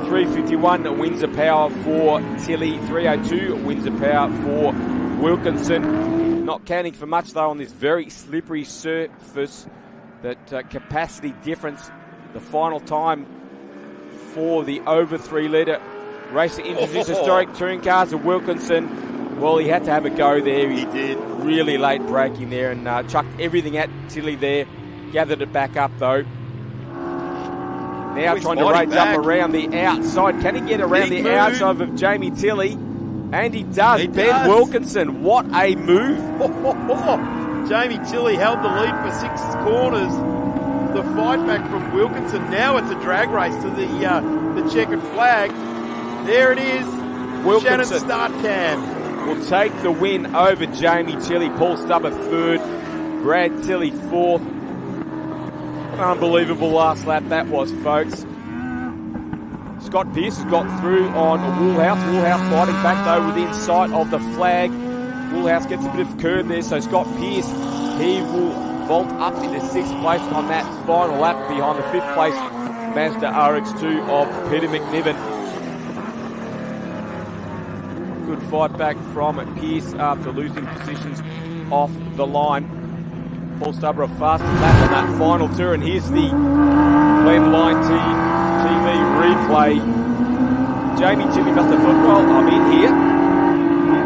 351 wins of power for Tilley, 302 wins of power for Wilkinson. Not counting for much though on this very slippery surface. That capacity difference, the final time for the over 3 litre Racer Industries Historic Touring Cars of Wilkinson. Well, he had to have a go there. He did. Really late braking there and chucked everything at Tilley there. Gathered it back up though. Now He's trying to fighting race back. up around the outside. Can he get around Big the move. outside of Jamie Tilley? And he does. He Ben does. Wilkinson, what a move. Jamie Tilley held the lead for 6 corners. The fight back from Wilkinson. Now it's a drag race to the checkered flag. There it is. Wilkinson Shannon start cam will take the win over Jamie Tilley. Paul Stubber third. Brad Tilley fourth. An unbelievable last lap that was, folks. Scott Pearce has got through on Woolhouse. Woolhouse fighting back though within sight of the flag. Woolhouse gets a bit of curve there, so Scott Pearce, he will vault up into 6th place on that final lap behind the 5th place Mazda RX-2 of Peter McNiven. Good fight back from Pearce after losing positions off the line. Paul Stubber a fast lap on that final tour, and here's the Glen Line TV replay. Jamie Tilley must have thought, well, I'm in here.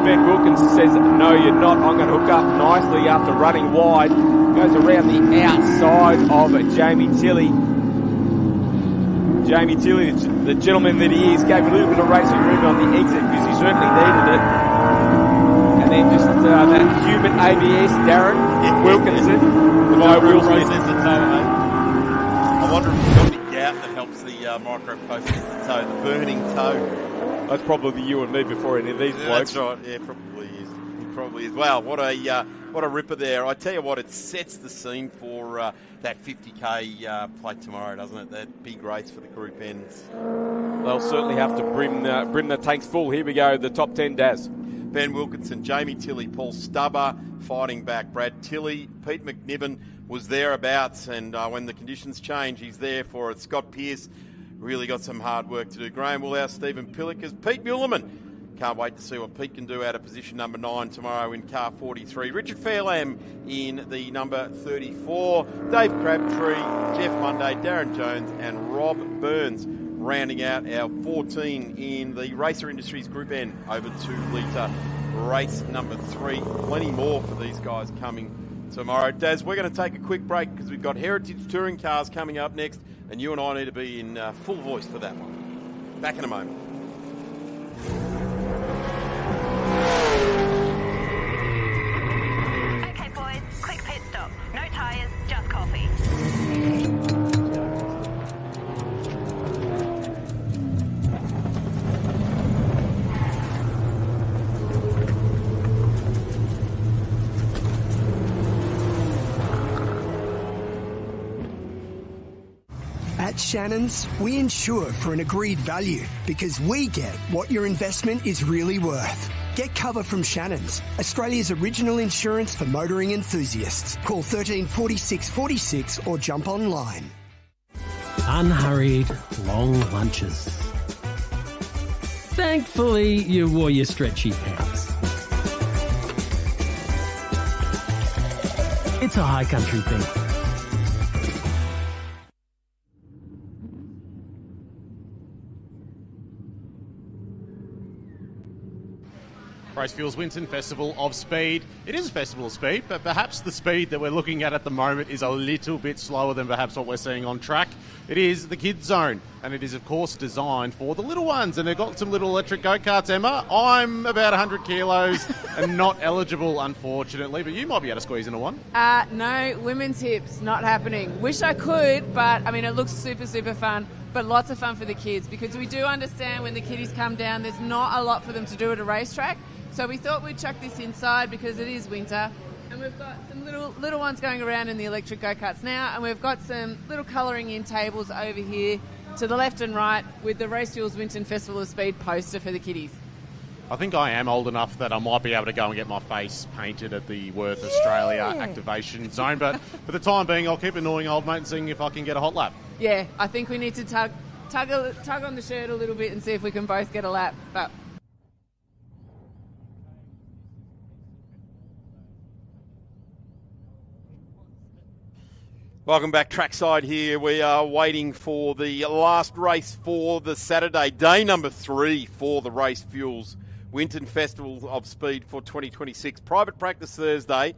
Ben Wilkins says, no, you're not. I'm going to hook up nicely after running wide. Goes around the outside of Jamie Tilley. Jamie Tilley, the gentleman that he is, gave a little bit of racing room on the exit because he certainly needed it. And then just that human ABS, Darren Wilkinson. The wheels process the toe, mate. I wonder if he's got any gout that helps the micro process the toe, the burning toe. That's probably you and me before any of these blokes. That's right. Yeah, probably is. He probably is. Wow, what a ripper there. I tell you what, it sets the scene for that 50k plate tomorrow, doesn't it? That big race for the Group Ns. They'll certainly have to brim the tanks full. Here we go, the top 10, Daz. Ben Wilkinson, Jamie Tilley, Paul Stubber fighting back. Brad Tilley, Pete McNiven was thereabouts, and when the conditions change, he's there for it. Scott Pearce really got some hard work to do. Graham Woolhouse, Stephen Pillikers, Pete Muellerman. Can't wait to see what Pete can do out of position number 9 tomorrow in car 43. Richard Fairlamb in the number 34. Dave Crabtree, Jeff Monday, Darren Jones and Rob Burns rounding out our 14 in the Racer Industries Group N over 2 litre race number 3. Plenty more for these guys coming tomorrow. Daz, we're going to take a quick break because we've got Heritage Touring Cars coming up next, and you and I need to be in full voice for that one. Back in a moment. Okay, boys, quick pit stop. No tyres, just coffee. At Shannon's, we insure for an agreed value because we get what your investment is really worth. Get cover from Shannon's, Australia's original insurance for motoring enthusiasts. Call 134646 or jump online. Unhurried, long lunches. Thankfully, you wore your stretchy pants. It's a high country thing. Racefuels Winton Festival of Speed. It is a festival of speed, but perhaps the speed that we're looking at the moment is a little bit slower than perhaps what we're seeing on track. It is the kids zone, and it is of course designed for the little ones, and they've got some little electric go-karts. Emma, I'm about 100 kilos and not eligible, unfortunately, but you might be able to squeeze into one. No, women's hips, not happening. Wish I could, but I mean, it looks super, super fun. But lots of fun for the kids, because we do understand when the kiddies come down, there's not a lot for them to do at a racetrack. So we thought we'd chuck this inside because it is winter. And we've got some little ones going around in the electric go-karts now. And we've got some little colouring in tables over here to the left and right with the Racefuels Winton Festival of Speed poster for the kiddies. I think I am old enough that I might be able to go and get my face painted at the Worth Australia activation zone. But for the time being, I'll keep annoying old mate and seeing if I can get a hot lap. Yeah, I think we need to tug on the shirt a little bit and see if we can both get a lap. But Welcome back trackside here. We are waiting for the last race for the Saturday, day number 3 for the Racefuels Winton Festival of Speed for 2026. Private practice Thursday,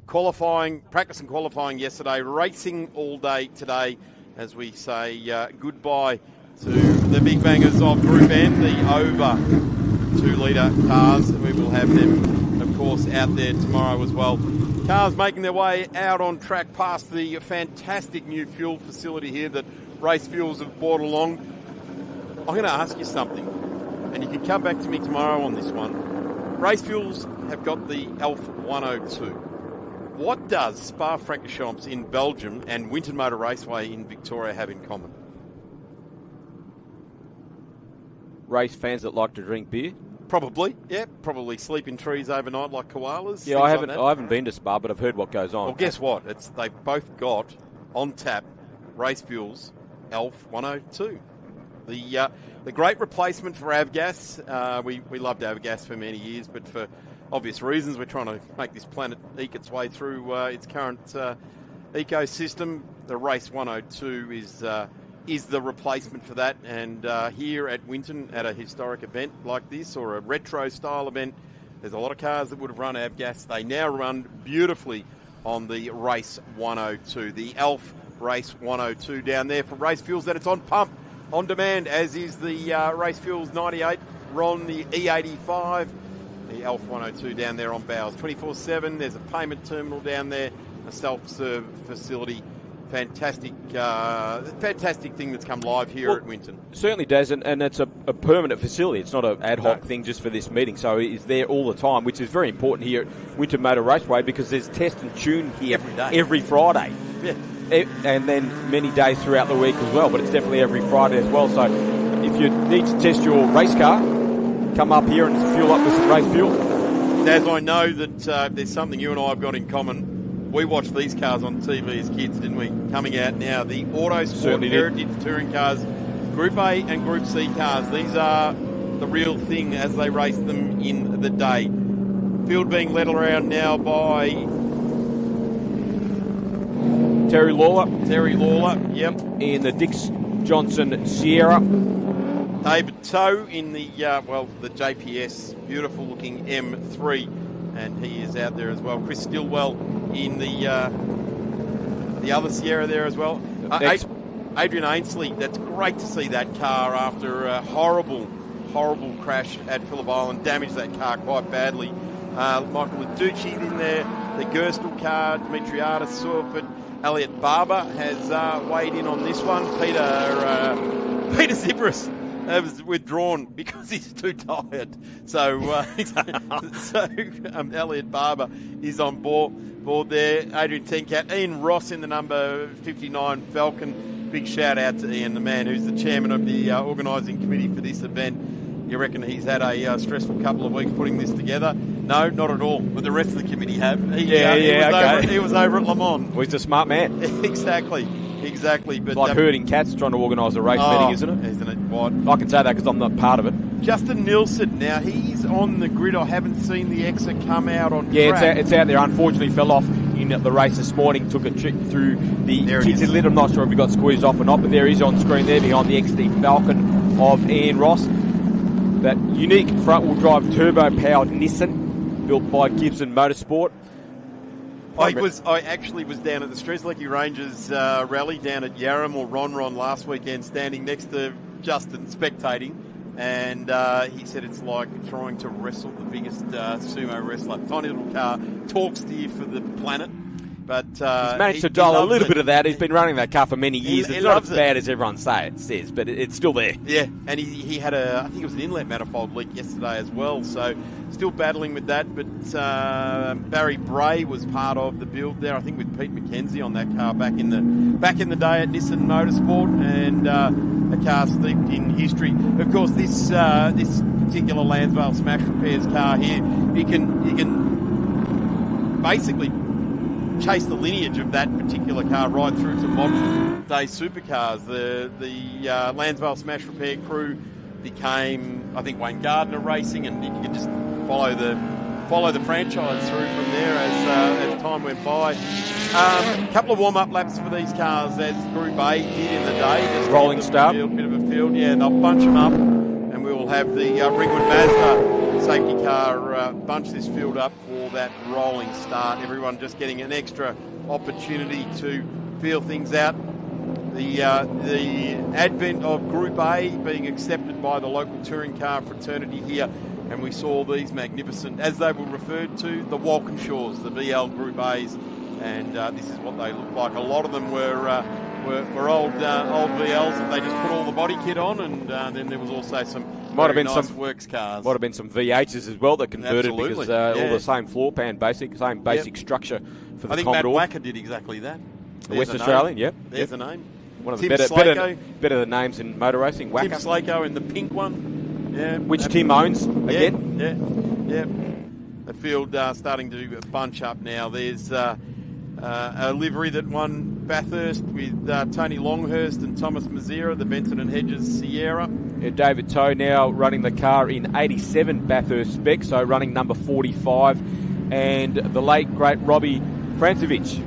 practice and qualifying yesterday, racing all day today. as we say goodbye to the big bangers of Group N, the over 2-litre cars. We will have them, of course, out there tomorrow as well. Cars making their way out on track past the fantastic new fuel facility here that Racefuels have brought along. I'm going to ask you something, and you can come back to me tomorrow on this one. Racefuels have got the ELF 102. What does Spa-Francorchamps in Belgium and Winton Motor Raceway in Victoria have in common? Race fans that like to drink beer. Probably, yeah. Probably sleep in trees overnight like koalas. Yeah, I haven't been to Spa, but I've heard what goes on. Well, guess what? They've both got on tap Racefuels ELF 102. The great replacement for Avgas. We loved Avgas for many years, but for obvious reasons, we're trying to make this planet eke its way through its current ecosystem. The Race 102 is the replacement for that, and here at Winton, at a historic event like this, or a retro-style event, there's a lot of cars that would have run Avgas. They now run beautifully on the Race 102, the ELF Race 102 down there for Racefuels, that it's on pump, on demand, as is the Racefuels 98, Ron, the E85, the ELF 102 down there on Bowes 24/7. There's a payment terminal down there, a self-serve facility. Fantastic thing that's come live here at Winton. Certainly does, and it's a permanent facility. It's not an ad hoc thing just for this meeting, so it's there all the time, which is very important here at Winton Motor Raceway, because there's test and tune here every day, every Friday. Yeah. And then many days throughout the week as well, but it's definitely every Friday as well. So if you need to test your race car, come up here and fuel up with some race fuel. As I know that there's something you and I have got in common. We watched these cars on TV as kids, didn't we? Coming out now, the Autosport Heritage Touring cars, Group A and Group C cars. These are the real thing as they race them in the day. Field being led around now by Terry Lawler, yep. In the Dix Johnson Sierra. David Toe in the JPS, beautiful looking M3, and he is out there as well. Chris Stillwell in the other Sierra there as well. Adrian Ainsley, that's great to see that car after a horrible crash at Phillip Island, damaged that car quite badly. Michael Laducci in there, the Gerstle car, Dimitriadis, Surford, Elliot Barber has weighed in on this one. Peter Zibris has withdrawn because he's too tired. So Elliot Barber is on board there. Adrian Tenkat, Ian Ross in the number 59 Falcon. Big shout out to Ian, the man who's the chairman of the organising committee for this event. You reckon he's had a stressful couple of weeks putting this together? No, not at all. But the rest of the committee have. He was over at Le Mans. Well, he's a smart man. Exactly. But it's like herding cats trying to organise a race meeting, isn't it? Isn't it? What? I can say that because I'm not part of it. Justin Nilsson, now he's on the grid. I haven't seen the exit come out on track. Yeah, it's out there. Unfortunately, fell off in the race this morning. Took a trick through the tinted lid. I'm not sure if he got squeezed off or not, but there he is on screen there behind the XD Falcon of Ian Ross. That unique front-wheel drive turbo-powered Nissan built by Gibson Motorsport. I actually was down at the Streslecki Rangers rally down at Yarram or Ron last weekend, standing next to Justin spectating, and he said it's like trying to wrestle the biggest sumo wrestler. Tiny little car, talks to you for the planet. But he's managed to dial a little bit of that. He's been running that car for many years. It's not as bad as everyone says, but it's still there. Yeah, and he had I think it was an inlet manifold leak yesterday as well, so still battling with that. But Barry Bray was part of the build there, I think, with Pete McKenzie on that car back in the day at Nissan Motorsport, and a car steeped in history. Of course, this particular Lansvale Smash Repairs car here, you can basically chase the lineage of that particular car right through to modern day supercars. The Lansvale Smash Repair crew became, I think, Wayne Gardner Racing, and you can just follow the franchise through from there as time went by. A couple of warm-up laps for these cars as Group A did in the day. Just rolling start. Bit of a field, yeah, and they'll bunch them up, and we will have the Ringwood Mazda safety car bunch this field up for that rolling start. Everyone just getting an extra opportunity to feel things out. The advent of Group A being accepted by the local touring car fraternity here, and we saw these magnificent, as they were referred to, the Walkinshaws, the VL Group A's, and this is what they look like. A lot of them were old VLs, and they just put all the body kit on, and then there was also some nice works cars. Might have been some V8s as well that converted. Absolutely. Because all the same floor pan, same basic structure for the I think Commodore. Matt Wacker did exactly that. The West Australian, yep. There's the name. One of the Tim better names in motor racing. Wacker. Tim Slako in the pink one. Yeah. Which Tim owns again. Yeah. The field starting to bunch up now. There's a livery that won Bathurst with Tony Longhurst and Thomas Mazera, the Benson and Hedges Sierra. Yeah, David Toe now running the car in 87 Bathurst spec, so running number 45. And the late, great Robbie Francevic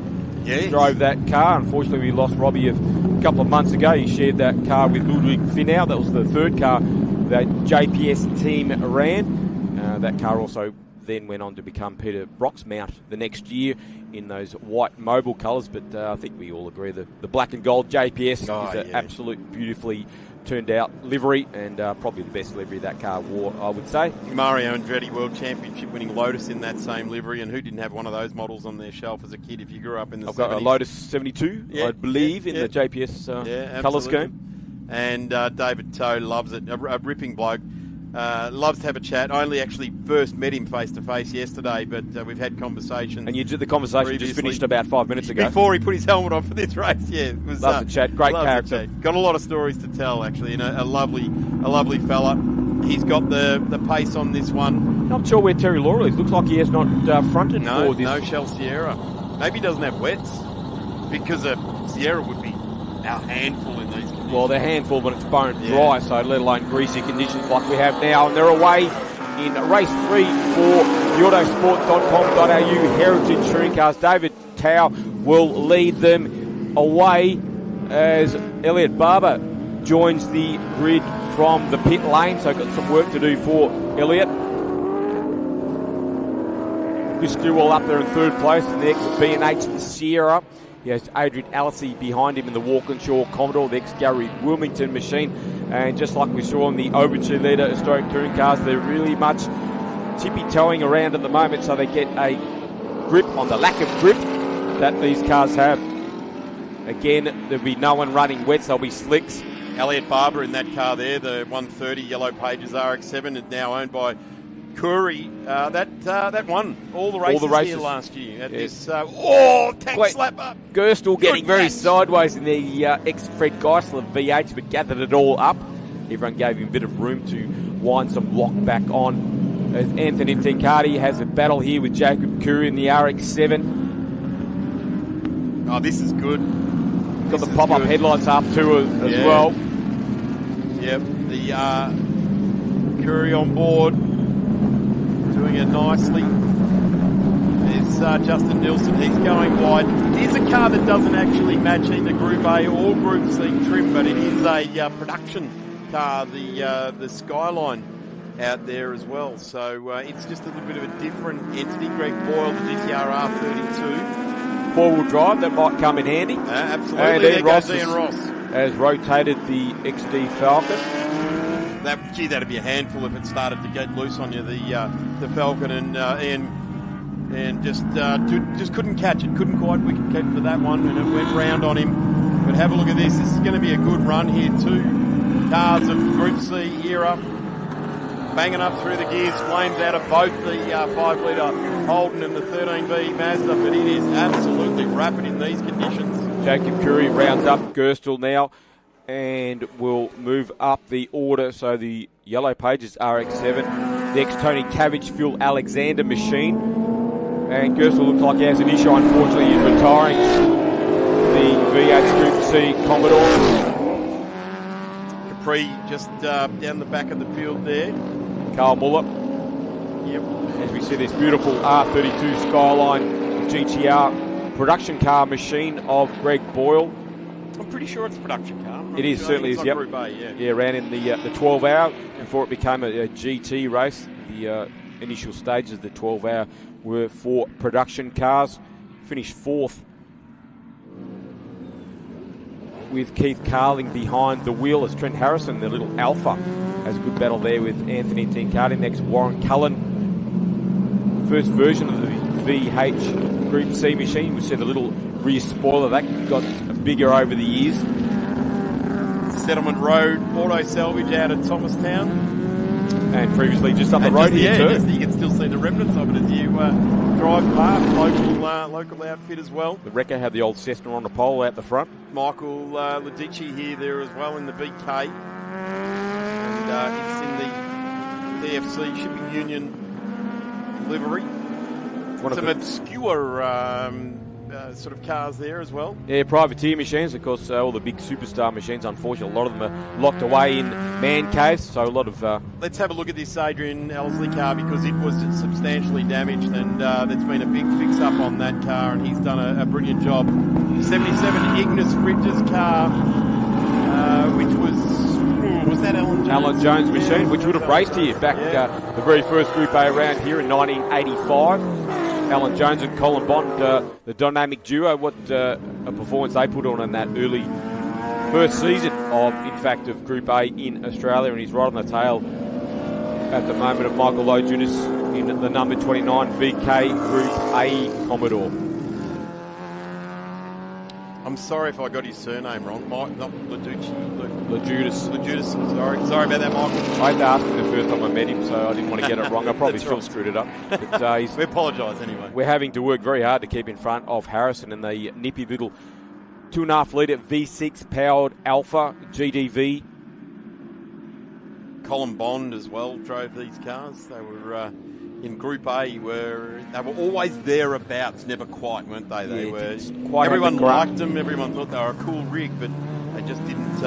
drove that car. Unfortunately, we lost Robbie a couple of months ago. He shared that car with Ludwig Finau. That was the third car that JPS team ran. That car also then went on to become Peter Brock's mount the next year in those white mobile colours. But I think we all agree that the black and gold JPS is an absolute beautifully turned out livery, and probably the best livery that car wore, I would say. Mario Andretti World Championship winning Lotus in that same livery, and who didn't have one of those models on their shelf as a kid if you grew up in the 70s? I've got a Lotus 72, I believe, in the JPS colour scheme. And David Toe loves it, a ripping bloke. Loves to have a chat. I only actually first met him face to face yesterday, but we've had conversations. And the conversation just finished about 5 minutes ago. Before he put his helmet on for this race, it was. Loves to chat. Great character. Got a lot of stories to tell, actually. A lovely fella. He's got the pace on this one. Not sure where Terry Laurel is. Looks like he has not fronted for this. No Shell Sierra. Maybe he doesn't have wets, because a Sierra would be a handful in these conditions. Well, they're a handful when it's bone dry, so let alone greasy conditions like we have now. And they're away in race 3 for the autosport.com.au Heritage Touring Cars. David Tao will lead them away as Elliot Barber joins the grid from the pit lane, so got some work to do for Elliot. Chris Stewell up there in third place, and the ex-B&H Sierra. He has Adrian Alessi behind him in the Walkinshaw Commodore, the ex-Gary Wilmington machine. And just like we saw in the Overture leader historic touring cars, they're really much tippy-toeing around at the moment, so they get a grip on the lack of grip that these cars have. Again, there'll be no one running wets, there'll be slicks. Elliot Barber in that car there, the 130 Yellow Pages RX-7, is now owned by Curry. That won all the races here last year. At this, tank slap up. Gerstle getting very sideways in the ex-Fred Geisler V8, but gathered it all up. Everyone gave him a bit of room to wind some lock back on. As Anthony Tencardi has a battle here with Jacob Curry in the RX-7. Oh, this is good. Got the pop-up headlights up too as well. Yep, the Curry on board. Doing it nicely. There's Justin Nilsson. He's going wide. It is a car that doesn't actually match either Group A or Group C trim, but it is a production car, the Skyline out there as well. So it's just a little bit of a different entity. Greg Boyle, the GTR R32. Four-wheel drive, that might come in handy. Absolutely. And there Ross goes Ian Ross. Has rotated the XD Falcon. That'd be a handful if it started to get loose on you, the Falcon, and just couldn't catch it, couldn't quite wicket keep for that one, and it went round on him. But have a look at this. This is going to be a good run here. 2 cars of Group C era, banging up through the gears, flames out of both the 5-litre Holden and the 13B Mazda, but it is absolutely rapid in these conditions. Jacob Curry rounds up Gerstle now, and will move up the order. So the Yellow Pages RX-7, the ex-Tony Cabbage Fuel Alexander machine. And Gerstle looks like he has an issue. Unfortunately, he's retiring the V8 Group C Commodore. Capri just down the back of the field there. Carl Muller. Yep. As we see this beautiful R32 Skyline GTR production car machine of Greg Boyle. I'm pretty sure it's a production car. It is, certainly is, yep. Group A, yeah, ran in the 12-hour before it became a GT race. The initial stages of the 12-hour were for production cars. Finished 4th with Keith Carling behind the wheel as Trent Harrison, the little Alpha, has a good battle there with Anthony Tincardi. Next, Warren Cullen. First version of the VH Group C machine, which had a little rear spoiler. That got bigger over the years. Settlement Road Auto Salvage out of Thomastown. And previously just up the road here too. You can still see the remnants of it as you drive past. Local outfit as well. The Wrecker had the old Cessna on the pole out the front. Michael Ladici here there as well in the VK. And he's in the DFC Shipping Union livery. Some obscure sort of cars there as well. Yeah, privateer machines, of course. All the big superstar machines, unfortunately, a lot of them are locked away in man caves. So a lot of. Let's have a look at this Adrian Ellerslie car because it was substantially damaged, and there's been a big fix-up on that car, and he's done a brilliant job. 77 Ignis Fridges car, which was that Alan Jones machine, which would have raced here back the very first Group A round here in 1985. Alan Jones and Colin Bond, the dynamic duo, what a performance they put on in that early first season of Group A in Australia, and he's right on the tail at the moment of Michael Lojunis in the number 29 VK Group A Commodore. I'm sorry if I got his surname wrong. Not Lajunis. Lajunis. Sorry about that, Michael. I had to ask him the first time I met him, so I didn't want to get it wrong. I probably still screwed it up. But, we apologise anyway. We're having to work very hard to keep in front of Harrison in the nippy little 2.5 litre V6 powered Alpha GDV. Colin Bond as well drove these cars. They were in Group A, they were always thereabouts, never quite, weren't they? They were. Everyone liked them. Everyone thought they were a cool rig, but they just didn't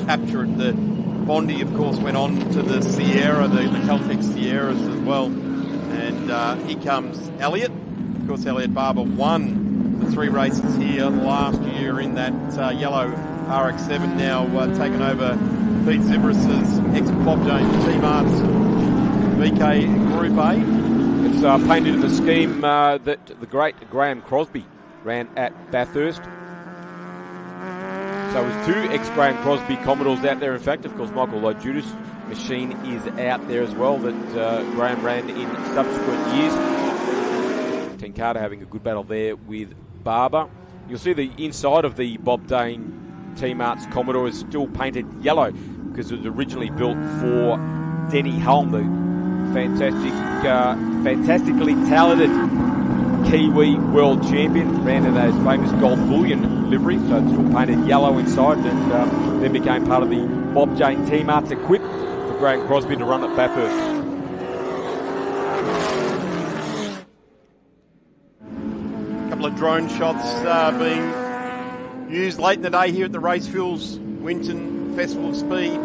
capture it. The Bondy, of course, went on to the Sierra, the Caltech Sierras as well. And here comes Elliot. Of course, Elliot Barber won the 3 races here last year in that yellow RX-7, now taken over Pete Zibris's ex-Bob James T-Marts VK Group A. It's painted in the scheme that the great Graham Crosby ran at Bathurst. So it was 2 ex-Graham Crosby Commodores out there. In fact, of course, Michael Lojunis machine is out there as well that Graham ran in subsequent years. Tenkata having a good battle there with Barber. You'll see the inside of the Bob Dane T-Marts Commodore is still painted yellow because it was originally built for Denny Hulme, the fantastically talented Kiwi world champion. Ran in those famous gold bullion liveries, so it's still painted yellow inside, and then became part of the Bob Jane T-Marts equip for Graham Crosby to run at Bathurst. A couple of drone shots being used late in the day here at the Racefuels Winton Festival of Speed.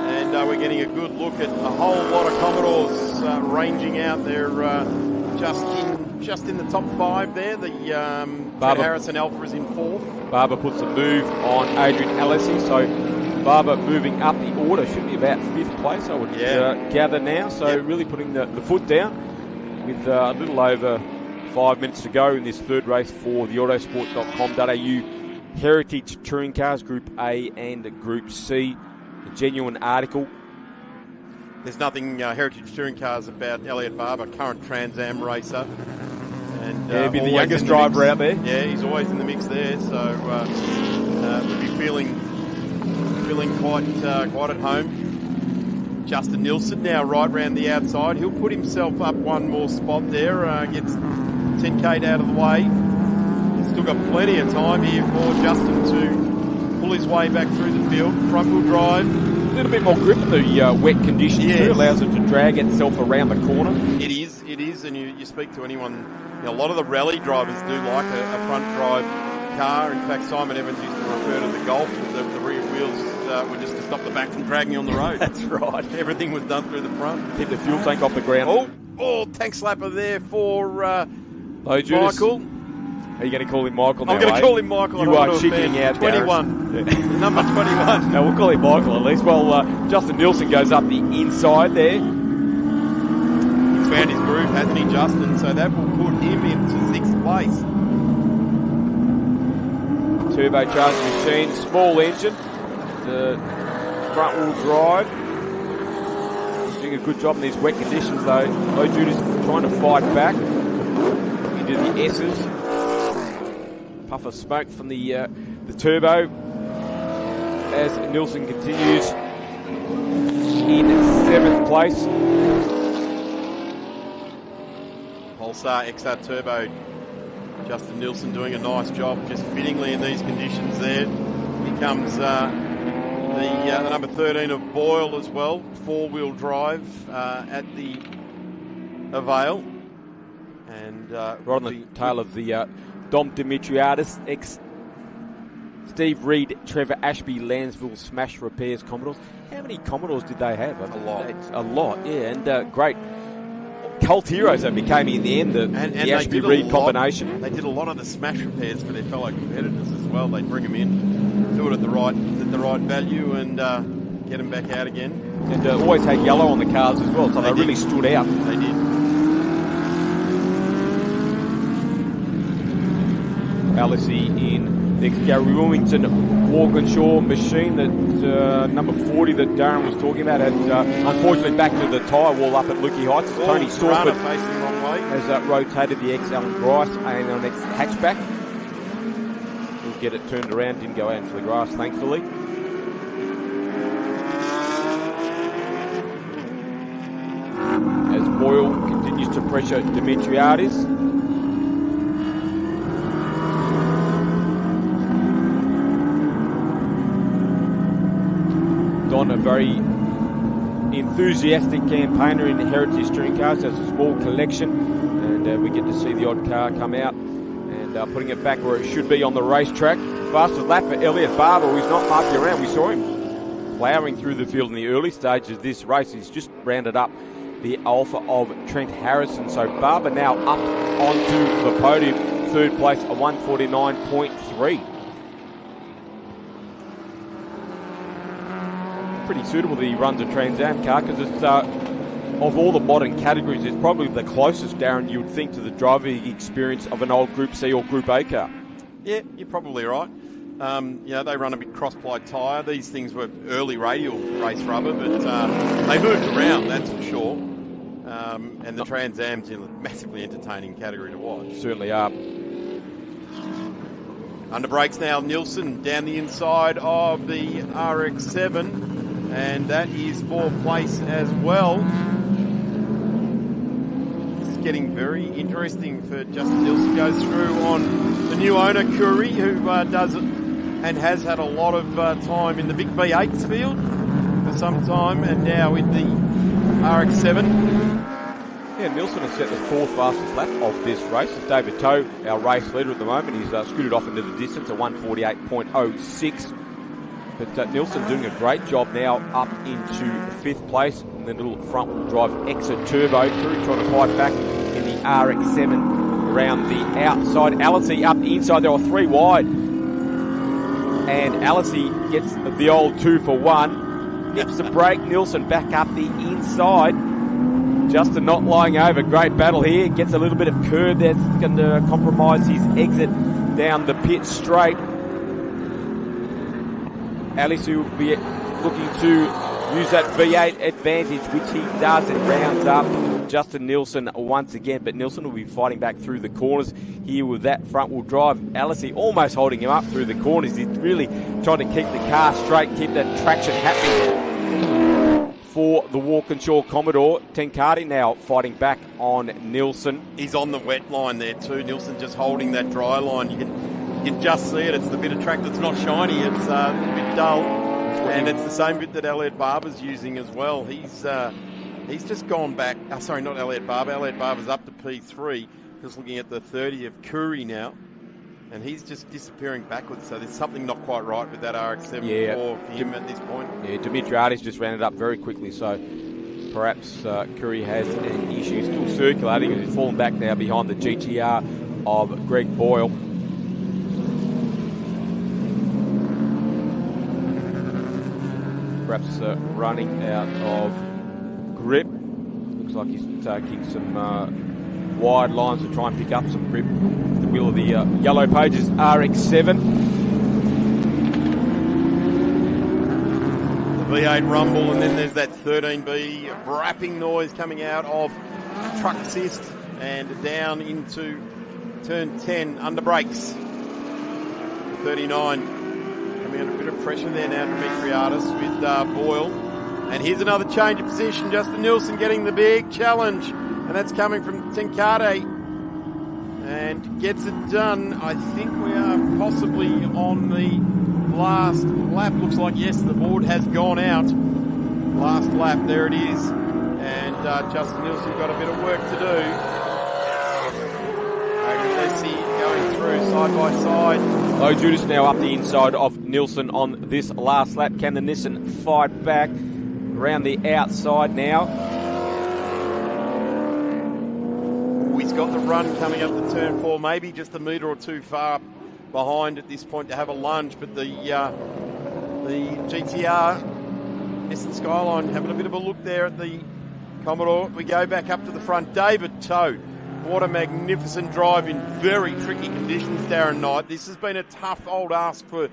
And we're getting a good look at a whole lot of Commodores ranging out there just in the top 5 there. The Harrison Alpha is in 4th. Barber puts a move on Adrian Alessi, so Barber moving up the order, should be about 5th place, I would gather now. So really putting the foot down with a little over 5 minutes to go in this 3rd race for the autosport.com.au Heritage Touring Cars Group A and Group C. A genuine article. There's nothing Heritage Touring Cars about Elliot Barber, current Trans Am racer. And he'll be the youngest driver out there. Yeah, he's always in the mix there, so we'll be feeling quite at home. Justin Nilsson now right round the outside. He'll put himself up one more spot there, gets 10K out of the way. He's still got plenty of time here for Justin to pull his way back through the field. Front wheel drive. A little bit more grip in the wet conditions too. Allows it to drag itself around the corner. It is, and you speak to anyone, a lot of the rally drivers do like a front drive car. In fact, Simon Evans used to refer to the Golf with the rear wheels were just to stop the back from dragging on the road. That's right. Everything was done through the front. Keep the fuel tank off the ground. Oh, tank slapper there for Michael. Are you going to call him Michael now? I'm going to call him Michael. You are chickening out, 21. Number 21. No, we'll call him Michael at least. Well, Justin Nilsson goes up the inside there. He's found his groove, hasn't he, Justin? So that will put him into 6th place. turbocharged machine, small engine, the front-wheel drive. Doing a good job in these wet conditions though. Low Judy's trying to fight back into the S's. Puff of smoke from the turbo as Nilsson continues in 7th place. Pulsar XR Turbo, Justin Nilsson doing a nice job just fittingly in these conditions there. Here comes the number 13 of Boyle as well, 4-wheel drive at the Avail. And right on the tail of the Dom Dimitriadis, Steve Reed, Trevor Ashby, Lansville Smash Repairs Commodores. How many Commodores did they have? A lot. A lot, yeah, and great cult heroes that became in the end the Ashby Reed combination. They did a lot of the Smash repairs for their fellow competitors as well. They'd bring them in, do it at the right value, and get them back out again. And always had yellow on the cars as well, so they really stood out. They did. Alicie in the Gary Wilmington Walkinshaw machine, that number 40 that Darren was talking about, had unfortunately back to the tyre wall up at Lukey Heights. Tony Storford facing the wrong way. Has rotated the ex-Alan Grice and on next hatchback. He'll get it turned around, didn't go out into the grass thankfully. As Boyle continues to pressure Dimitriadis. Don, a very enthusiastic campaigner in the Heritage Touring Cars, has a small collection, and we get to see the odd car come out and putting it back where it should be on the racetrack. Fastest lap for Elliot Barber, who's not mucking around. We saw him ploughing through the field in the early stages of this race. He's just rounded up the alpha of Trent Harrison. So Barber now up onto the podium, 3rd place, a 149.3. Pretty suitable that he runs a Trans Am car, because it's of all the modern categories, it's probably the closest, Darren, you would think, to the driving experience of an old Group C or Group A car. Yeah, you're probably right. They run a big cross-ply tyre. These things were early radial race rubber, but they moved around, that's for sure. And the Trans Am's in a massively entertaining category to watch. Certainly are. Under brakes now, Nilsson down the inside of the RX-7. And that is 4th place as well. This is getting very interesting for Justin Nilsson. Goes through on the new owner, Curry, who does it and has had a lot of time in the big V8s field for some time, and now in the RX-7. Yeah, Nilsson has set the 4th fastest lap of this race. It's David Toe, our race leader at the moment. He's scooted off into the distance, a 148.06. But Nilsson doing a great job now up into 5th place in the little front-wheel drive Exit Turbo crew, trying to fight back in the RX-7 around the outside. Alicie up the inside, there are 3 wide. And Alicie gets the old 2 for 1. Nips the brake, Nilsson back up the inside. Justin not lying over, great battle here. Gets a little bit of curve that's going to compromise his exit down the pit straight. Alice will be looking to use that V8 advantage, which he does, and rounds up Justin Nilsson once again. But Nilsson will be fighting back through the corners here with that front-wheel drive. Alice almost holding him up through the corners. He's really trying to keep the car straight, keep that traction happening for the Walkinshaw Commodore. Tenkati now fighting back on Nilsson. He's on the wet line there too. Nilsson just holding that dry line. You can just see it. It's the bit of track that's not shiny. It's a bit dull. And it's the same bit that Elliot Barber's using as well. He's just gone back. Sorry, not Elliot Barber. Elliot Barber's up to P3. Just looking at the 30 of Curry now. And he's just disappearing backwards. So there's something not quite right with that RX-7 for him at this point. Yeah, Dimitriadis just ran it up very quickly. So perhaps Curry has an issue. Still circulating. He's fallen back now behind the GTR of Greg Boyle. Perhaps running out of grip. Looks like he's taking some wide lines to try and pick up some grip with the wheel of the Yellow Pages RX-7. V8 rumble, and then there's that 13B rapping noise coming out of truck assist and down into turn 10 under brakes. 39 coming under a bit of pressure there now, Demetriadis with Boyle. And here's another change of position. Justin Nielsen getting the big challenge, and that's coming from Tenkate. And gets it done. I think we are possibly on the last lap. Looks like, yes, the board has gone out. Last lap, there it is. And Justin Nielsen got a bit of work to do. Alessi going through side by side. Low Judas now up the inside of Nielsen on this last lap. Can the Nissan fight back? Around the outside now. He's got the run coming up the turn 4, maybe just a metre or two far behind at this point to have a lunge, but the GTR Nissan Skyline having a bit of a look there at the Commodore. We go back up to the front. David Toad, what a magnificent drive in very tricky conditions, Darren Knight. This has been a tough old ask for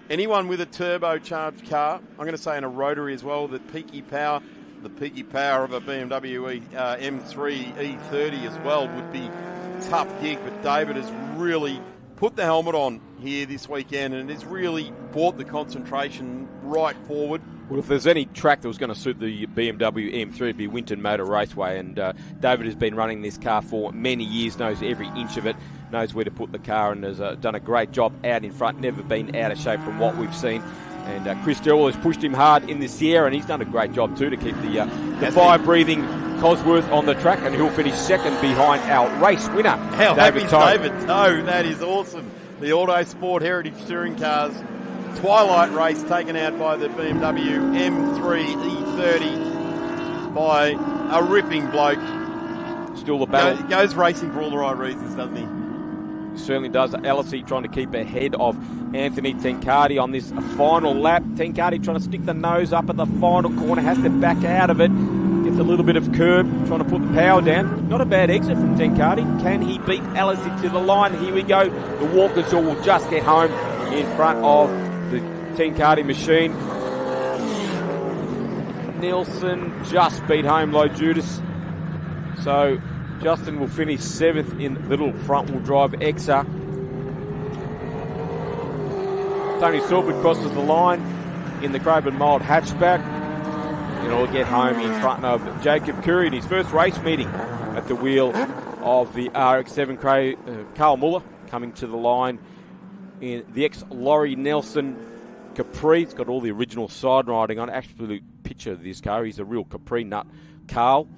anyone with a turbocharged car. I'm going to say in a rotary as well, the peaky power of a BMW M3 E30 as well would be a tough gig, but David has really put the helmet on here this weekend and has really brought the concentration right forward. Well, if there's any track that was going to suit the BMW M3, it'd be Winton Motor Raceway, and David has been running this car for many years, knows every inch of it, knows where to put the car, and has done a great job out in front, never been out of shape from what we've seen. And Chris Derwell has pushed him hard in the Sierra, and he's done a great job too to keep the fire-breathing Cosworth on the track, and he'll finish second behind our race winner, David Toe. David Toe, that is awesome. The Autosport Heritage Touring Cars Twilight race taken out by the BMW M3 E30 by a ripping bloke. Still the battle. Goes racing for all the right reasons, doesn't he? Certainly does. Alessi trying to keep ahead of Anthony Tenkate on this final lap. Tenkate trying to stick the nose up at the final corner, has to back out of it. Gets a little bit of curb, trying to put the power down. Not a bad exit from Tenkate. Can he beat Alessi to the line? Here we go. The Walkinshaw will just get home in front of the Tenkate machine. Nielsen just beat home Low Judas. So Justin will finish 7th in the little front-wheel drive Exa. Tony Silver crosses the line in the Craven Mild hatchback. And will get home in front of Jacob Curry in his first race meeting at the wheel of the RX-7. Carl Muller coming to the line in the ex-Laurie Nelson Capri. It's got all the original side riding on. Absolute picture of this car. He's a real Capri nut, Carl.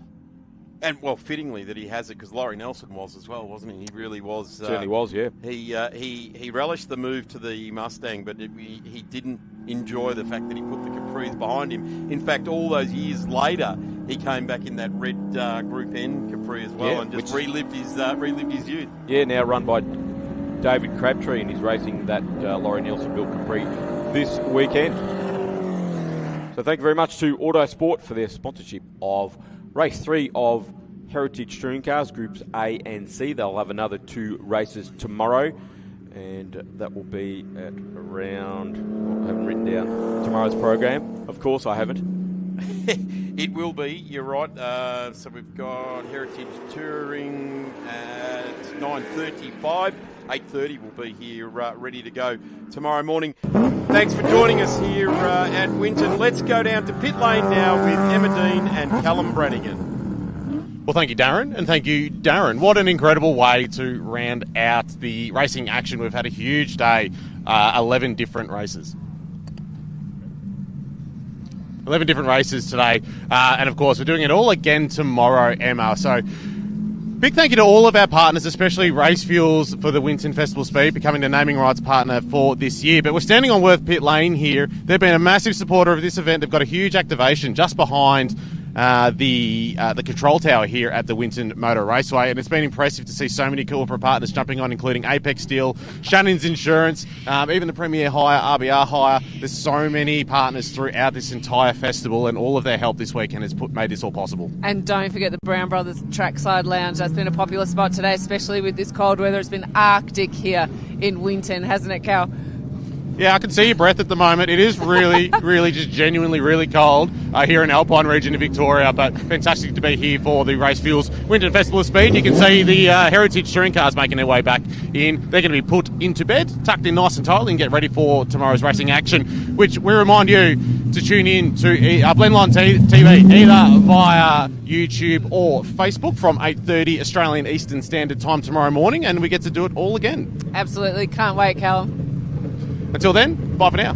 And, well, fittingly that he has it, because Laurie Nelson was as well, wasn't he? He really was. Certainly was, yeah. He relished the move to the Mustang, but he didn't enjoy the fact that he put the Capris behind him. In fact, all those years later, he came back in that red Group N Capri as well, and just relived his youth. Yeah, now run by David Crabtree, and he's racing that Laurie Nelson built Capri this weekend. So thank you very much to Autosport for their sponsorship of Race 3 of Heritage Touring Cars, Groups A and C. They'll have another 2 races tomorrow, and that will be at around, I haven't written down tomorrow's program. Of course I haven't. It will be, you're right. So we've got Heritage Touring at 9:35. 8:30 will be here ready to go tomorrow morning. Thanks for joining us here at Winton. Let's go down to pit lane now with Emma Dean and Callum Brannigan. Well, thank you, Darren, and thank you, Darren. What an incredible way to round out the racing action. We've had a huge day, 11 different races. 11 different races today, and of course we're doing it all again tomorrow, Emma. So big thank you to all of our partners, especially Racefuels for the Winton Festival Speed, becoming the naming rights partner for this year. But we're standing on Worth Pit Lane here. They've been a massive supporter of this event. They've got a huge activation just behind the control tower here at the Winton Motor Raceway, and it's been impressive to see so many corporate partners jumping on, including Apex Steel, Shannon's Insurance, even the Premier Hire, RBR Hire. There's so many partners throughout this entire festival, and all of their help this weekend has made this all possible. And don't forget the Brown Brothers Trackside Lounge. That's been a popular spot today, especially with this cold weather. It's been arctic here in Winton, hasn't it, Cal? Yeah, I can see your breath at the moment. It is really, really just genuinely really cold here in Alpine region of Victoria, but fantastic to be here for the Racefuels Winton Festival of Speed. You can see the Heritage Touring cars making their way back in. They're going to be put into bed, tucked in nice and tightly, and get ready for tomorrow's racing action, which we remind you to tune in to Blendline TV, either via YouTube or Facebook from 8:30 Australian Eastern Standard Time tomorrow morning, and we get to do it all again. Absolutely. Can't wait, Callum. Until then, bye for now.